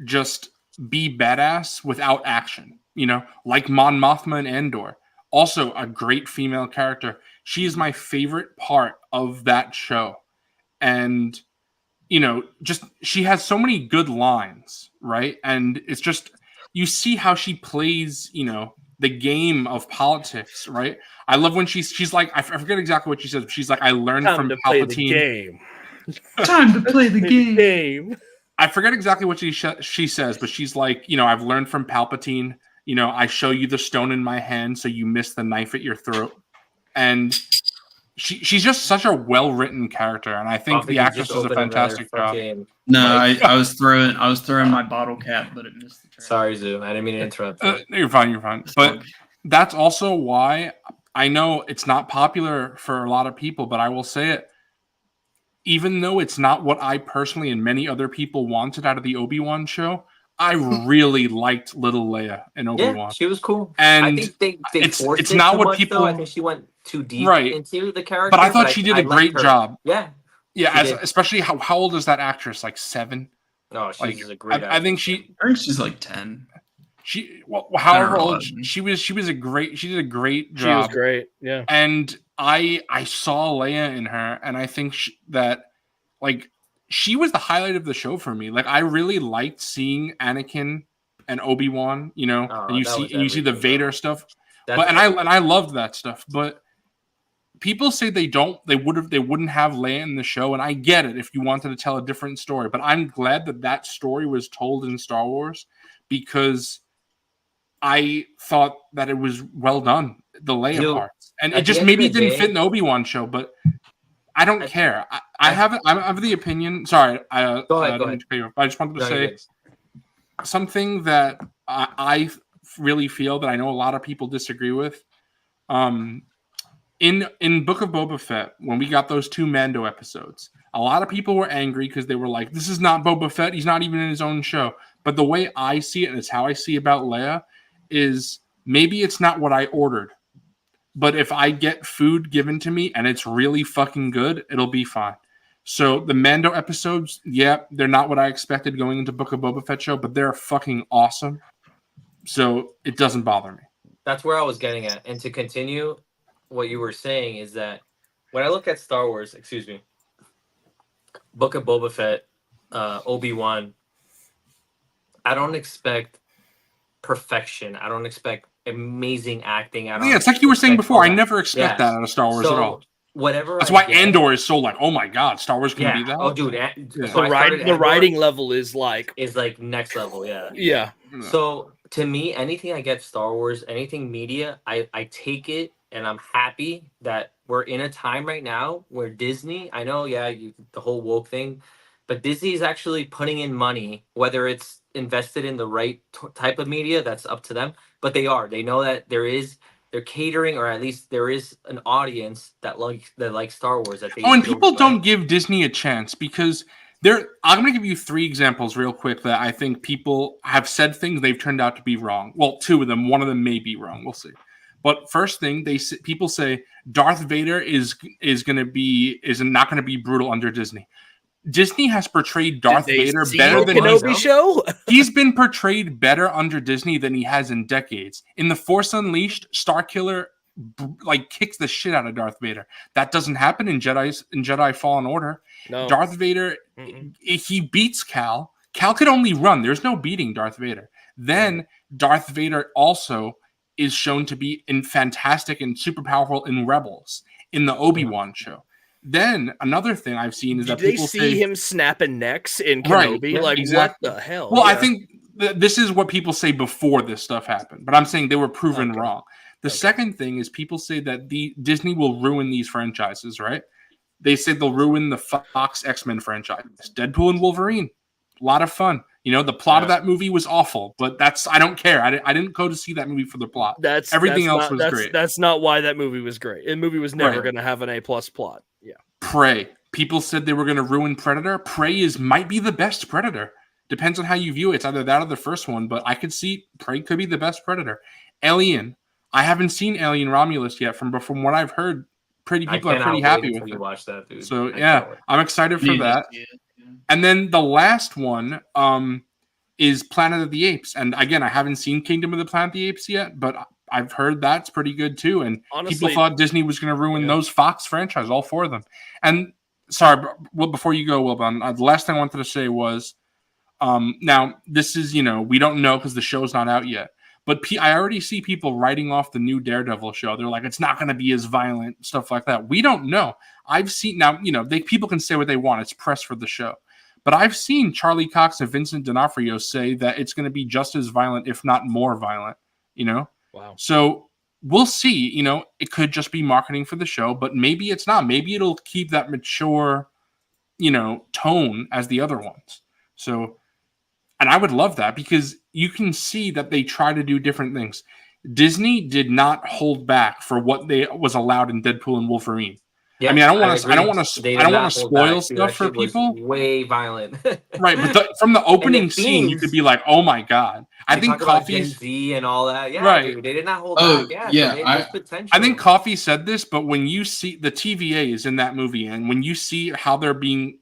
just be badass without action. You know, like Mon Mothma in Andor. Also a great female character. She is my favorite part of that show. And, you know, just she has so many good lines, right? And it's just, you see how she plays, you know, the game of politics, right? I love when she's like, I forget exactly what she says, but she's like, I learned Time from to play the Palpatine. game. time to play the game. Game. I forget exactly what she says, but she's like, you know, I've learned from Palpatine. You know, I show you the stone in my hand, so you miss the knife at your throat. And she's just such a well-written character, and I think the actress does a fantastic job. No, I was throwing my bottle cap, but it missed the track. Sorry, Zoo. I didn't mean to interrupt you. You're fine. But that's also why I know it's not popular for a lot of people, but I will say it. Even though it's not what I personally and many other people wanted out of the Obi-Wan show, I really liked Little Leia in Obi-Wan. Yeah, she was cool. And I think they it's forced not too what much, people. though. I think she went too deep Right. into the character. But I thought she did a great job. Yeah. Yeah, She did. especially how old is that actress? Like 7? No, she's Like, a great. I think actress. I think she's like 10. however 10 or old 11. she did a great job. She was great. Yeah. And I saw Leia in her, and I think that like she was the highlight of the show for me. Like I really liked seeing Anakin and Obi-Wan, you know, Oh, and you that see was the everything, Vader bro. stuff. That's And I loved that stuff, but people say they wouldn't have Leia in the show, and I get it if you wanted to tell a different story, but I'm glad that story was told in Star Wars because I thought that it was well done, the Leia Dude, parts, and at it just the end maybe of it the didn't day- fit in the Obi-Wan show, but I don't care. I have the opinion. Sorry, I Go ahead. didn't mean to cut you off, but I just wanted to No, say you're good. something that I really feel that I know a lot of people disagree with. In Book of Boba Fett, when we got those 2 Mando episodes, a lot of people were angry because they were like, "This is not Boba Fett. He's not even in his own show." But the way I see it, and it's how I see about Leia, is maybe it's not what I ordered, but if I get food given to me and it's really fucking good, it'll be fine. So the Mando episodes, yeah, they're not what I expected going into Book of Boba Fett show, but they're fucking awesome. So it doesn't bother me. That's where I was getting at. And to continue what you were saying is that when I look at Star Wars, Book of Boba Fett, Obi-Wan, I don't expect perfection. I don't expect amazing acting. It's like you were saying before. I never expect that out of Star Wars at all. Whatever. That's why Andor is so like, oh my god, Star Wars can be that. Oh, dude, the writing level is like next level. Yeah. Yeah. So to me, anything I get Star Wars, anything media, I take it, and I'm happy that we're in a time right now where Disney. I know, the whole woke thing, but Disney is actually putting in money, whether it's invested in the right type of media, that's up to them. But they know that they're catering, or at least there is an audience that likes Star Wars. And people don't give Disney a chance because I'm going to give you 3 examples real quick that I think people have said things they've turned out to be wrong. Well, 2 of them. One of them may be wrong. We'll see. But first thing, people say Darth Vader is not going to be brutal under Disney. Disney has portrayed Darth Vader better than Kenobi show. He's been portrayed better under Disney than he has in decades. In The Force Unleashed, Starkiller kicks the shit out of Darth Vader. That doesn't happen in Jedi Fallen Order. No. Darth Vader, he beats Cal. Cal could only run. There's no beating Darth Vader. Then Darth Vader also is shown to be fantastic and super powerful in Rebels in the Obi-Wan show. Then another thing I've seen is that people see him snapping necks in Kenobi. Right, exactly. What the hell? Well, I think this is what people say before this stuff happened, but I'm saying they were proven wrong. The second thing is people say that Disney will ruin these franchises, right? They say they'll ruin the Fox X-Men franchise. Deadpool and Wolverine, a lot of fun. The plot of that movie was awful, but I don't care. I didn't go to see that movie for the plot. Everything else was great. That's not why that movie was great. The movie was never going to have an A+ plot. Yeah. Prey. People said they were going to ruin Predator. Prey might be the best Predator. Depends on how you view it. It's either that or the first one, but I could see Prey could be the best Predator. Alien. I haven't seen Alien Romulus yet. From what I've heard, people are pretty happy with it. Watch that, dude. So I'm excited for that. Yeah. And then the last one is Planet of the Apes. And again, I haven't seen Kingdom of the Planet of the Apes yet, but I've heard that's pretty good too. And honestly, people thought Disney was going to ruin those Fox franchise, all 4 of them. And sorry, before you go, Wilbon, the last thing I wanted to say was, now this is, we don't know because the show's not out yet. But I already see people writing off the new Daredevil show. They're like, it's not going to be as violent, stuff like that. We don't know. I've seen now, people can say what they want. It's press for the show. But I've seen Charlie Cox and Vincent D'Onofrio say that it's going to be just as violent, if not more violent, Wow. So we'll see. It could just be marketing for the show, but maybe it's not. Maybe it'll keep that mature, tone as the other ones. So, and I would love that because you can see that they try to do different things. Disney did not hold back for what was allowed in Deadpool and Wolverine. Yeah, I mean, I don't want to spoil stuff for people. Way violent, right? But from the opening scene, you could be like, "Oh my god!" I think Coffee Z and all that. Yeah, right. Dude, they did not hold back. I think Coffee said this, but when you see the TVA is in that movie, and when you see how they're being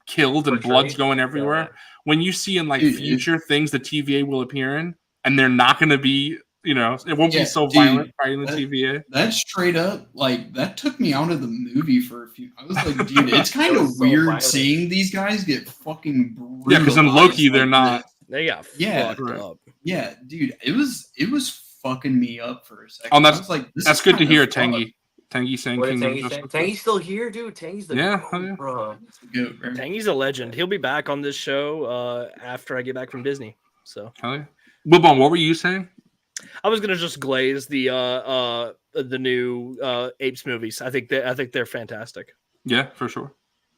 killed and blood's going everywhere, when you see in future things the TVA will appear in, and they're not going to be. It won't be so violent fighting the TVA. That straight up, that took me out of the movie for a few. I was like, dude, it's kind of weird seeing these guys get fucking brutalized. Yeah, because in Loki, they're not. They got fucked up. Yeah, dude, it was fucking me up for a second. Oh, that's good to hear, Tangy. Tangy saying Tangy's still here, dude. Tangy's the bro. Tangy's a legend. He'll be back on this show after I get back from Disney. So, Wilbon, what were you saying? I was gonna just glaze the new Apes movies. I think they're fantastic. Yeah, for sure.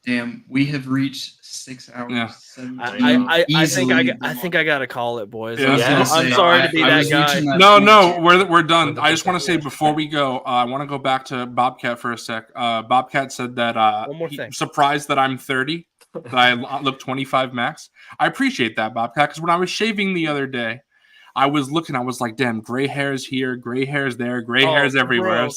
Damn, we have reached 6 hours. Yeah. 17. I think I gotta call it, boys. Yeah. I'm sorry to be that guy. No, we're done. I just want to say before we go, I want to go back to Bobcat for a sec. Bobcat said that One more thing. he's surprised that I'm 30, that I look 25 max. I appreciate that, Bobcat, because when I was shaving the other day, I was looking, I was like, damn, gray hairs here, gray hairs there, gray hairs everywhere.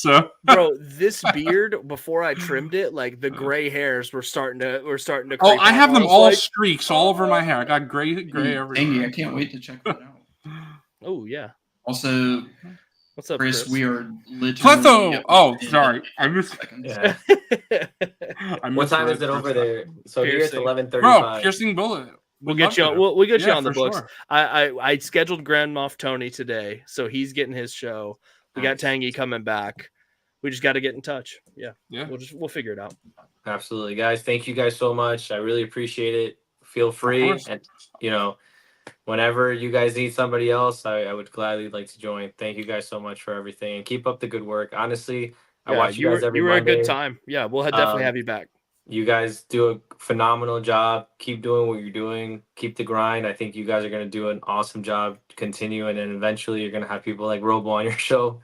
Bro, this beard, before I trimmed it, like the gray hairs were starting to creep I have out. them I was all like, streaks all over my hair. I got gray everywhere. Dang, I can't wait to check that out. Oh yeah. Also, What's up, Chris? Chris? We are literally. Pletho! Oh, sorry. I missed. Yeah. What time is it over there? So here it's Piercing. 11:35. Bro, piercing bullet. We'll get you on. We'll get you Yeah, on the for books. sure. I scheduled Grand Moff Tony today, so he's getting his show. We got Nice. Tangy coming back. We just got to get in touch. Yeah, Yeah. we'll figure it out. Absolutely, guys. Thank you guys so much. I really appreciate it. Feel free, course. and whenever you guys need somebody else, I would gladly like to join. Thank you guys so much for everything, and keep up the good work. Honestly, I Yeah, watch you guys every You were Monday. a good time. Yeah, we'll definitely have you back. You guys do a phenomenal job. Keep doing what you're doing. Keep the grind. I think you guys are going to do an awesome job. Continue, and then eventually you're going to have people like Robo on your show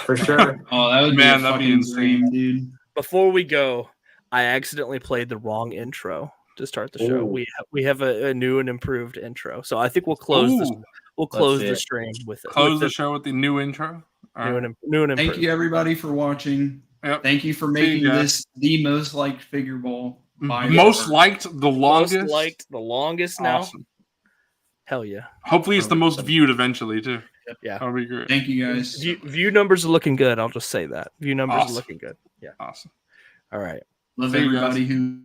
for sure. Oh, that would Man, be a that'd be fucking insane. dream, dude. Before we go, I accidentally played the wrong intro to start the show. Ooh. We have a new and improved intro, so I think we'll close this. Ooh. We'll close see the it. stream with it. Close with the show with the new intro. All new right. and new and improved. Thank you, everybody, for watching. Yep. Thank you for See you making guys. this the most liked figure ball. by Most far. liked, the longest. Most liked, the longest now. Awesome. Hell yeah. Hopefully, it's the most viewed eventually too. Yeah. That'll be great. Thank you guys. View numbers are looking good. I'll just say that. View numbers Awesome. are looking good. Yeah. Awesome. All right. Love See you guys. everybody who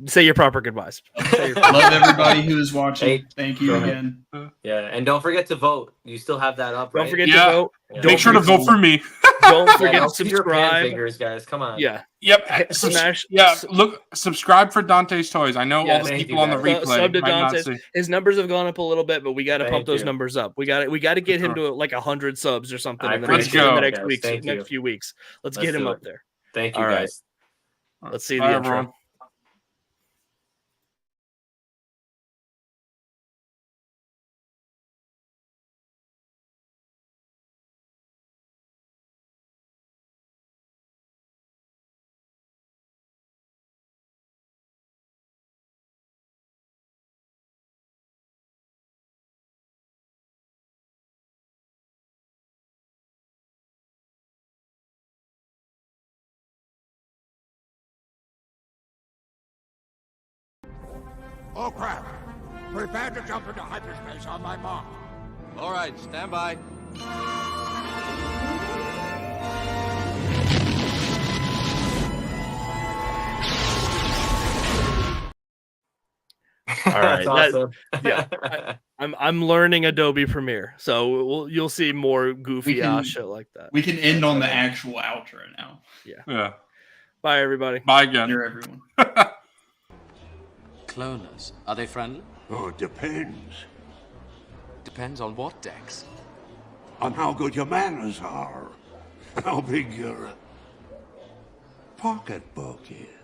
Say your proper goodbyes. Say your- love everybody who is watching. Hey, Thank you go ahead. again. Yeah, and don't forget to vote. You still have that up, right? Don't forget Yeah. to vote. Yeah. Make sure to vote for me. Don't Yeah, forget now to keep your pan subscribe. fingers, guys. Come on. Yeah. Yep. Smash. Look, subscribe for Dante's Toys. I know Yeah, all the thank people you, on the guys. replay Sub to might not Dante's. see. His numbers have gone up a little bit, but we got to pump Thank those you. numbers up. We got to get him Sure. to like 100 subs or something I in the Let's next, go. in the next Guys, weeks, thank next you. few weeks. Let's Let's get him do up it. there. Thank you, All right. guys. Let's see Bye, the intro. everyone. Oh crap! Prepare to jump into hyperspace on my mark. All right, stand by. All right. That's that- awesome. yeah. I'm learning Adobe Premiere, so you'll see more goofy We ass can- shit like that. We can end on the actual outro now. Yeah. Bye, everybody. Bye again. Later, everyone. Cloners, are they friendly? Oh, it depends Depends on what, Dex. on how good your manners are, how big your pocketbook is.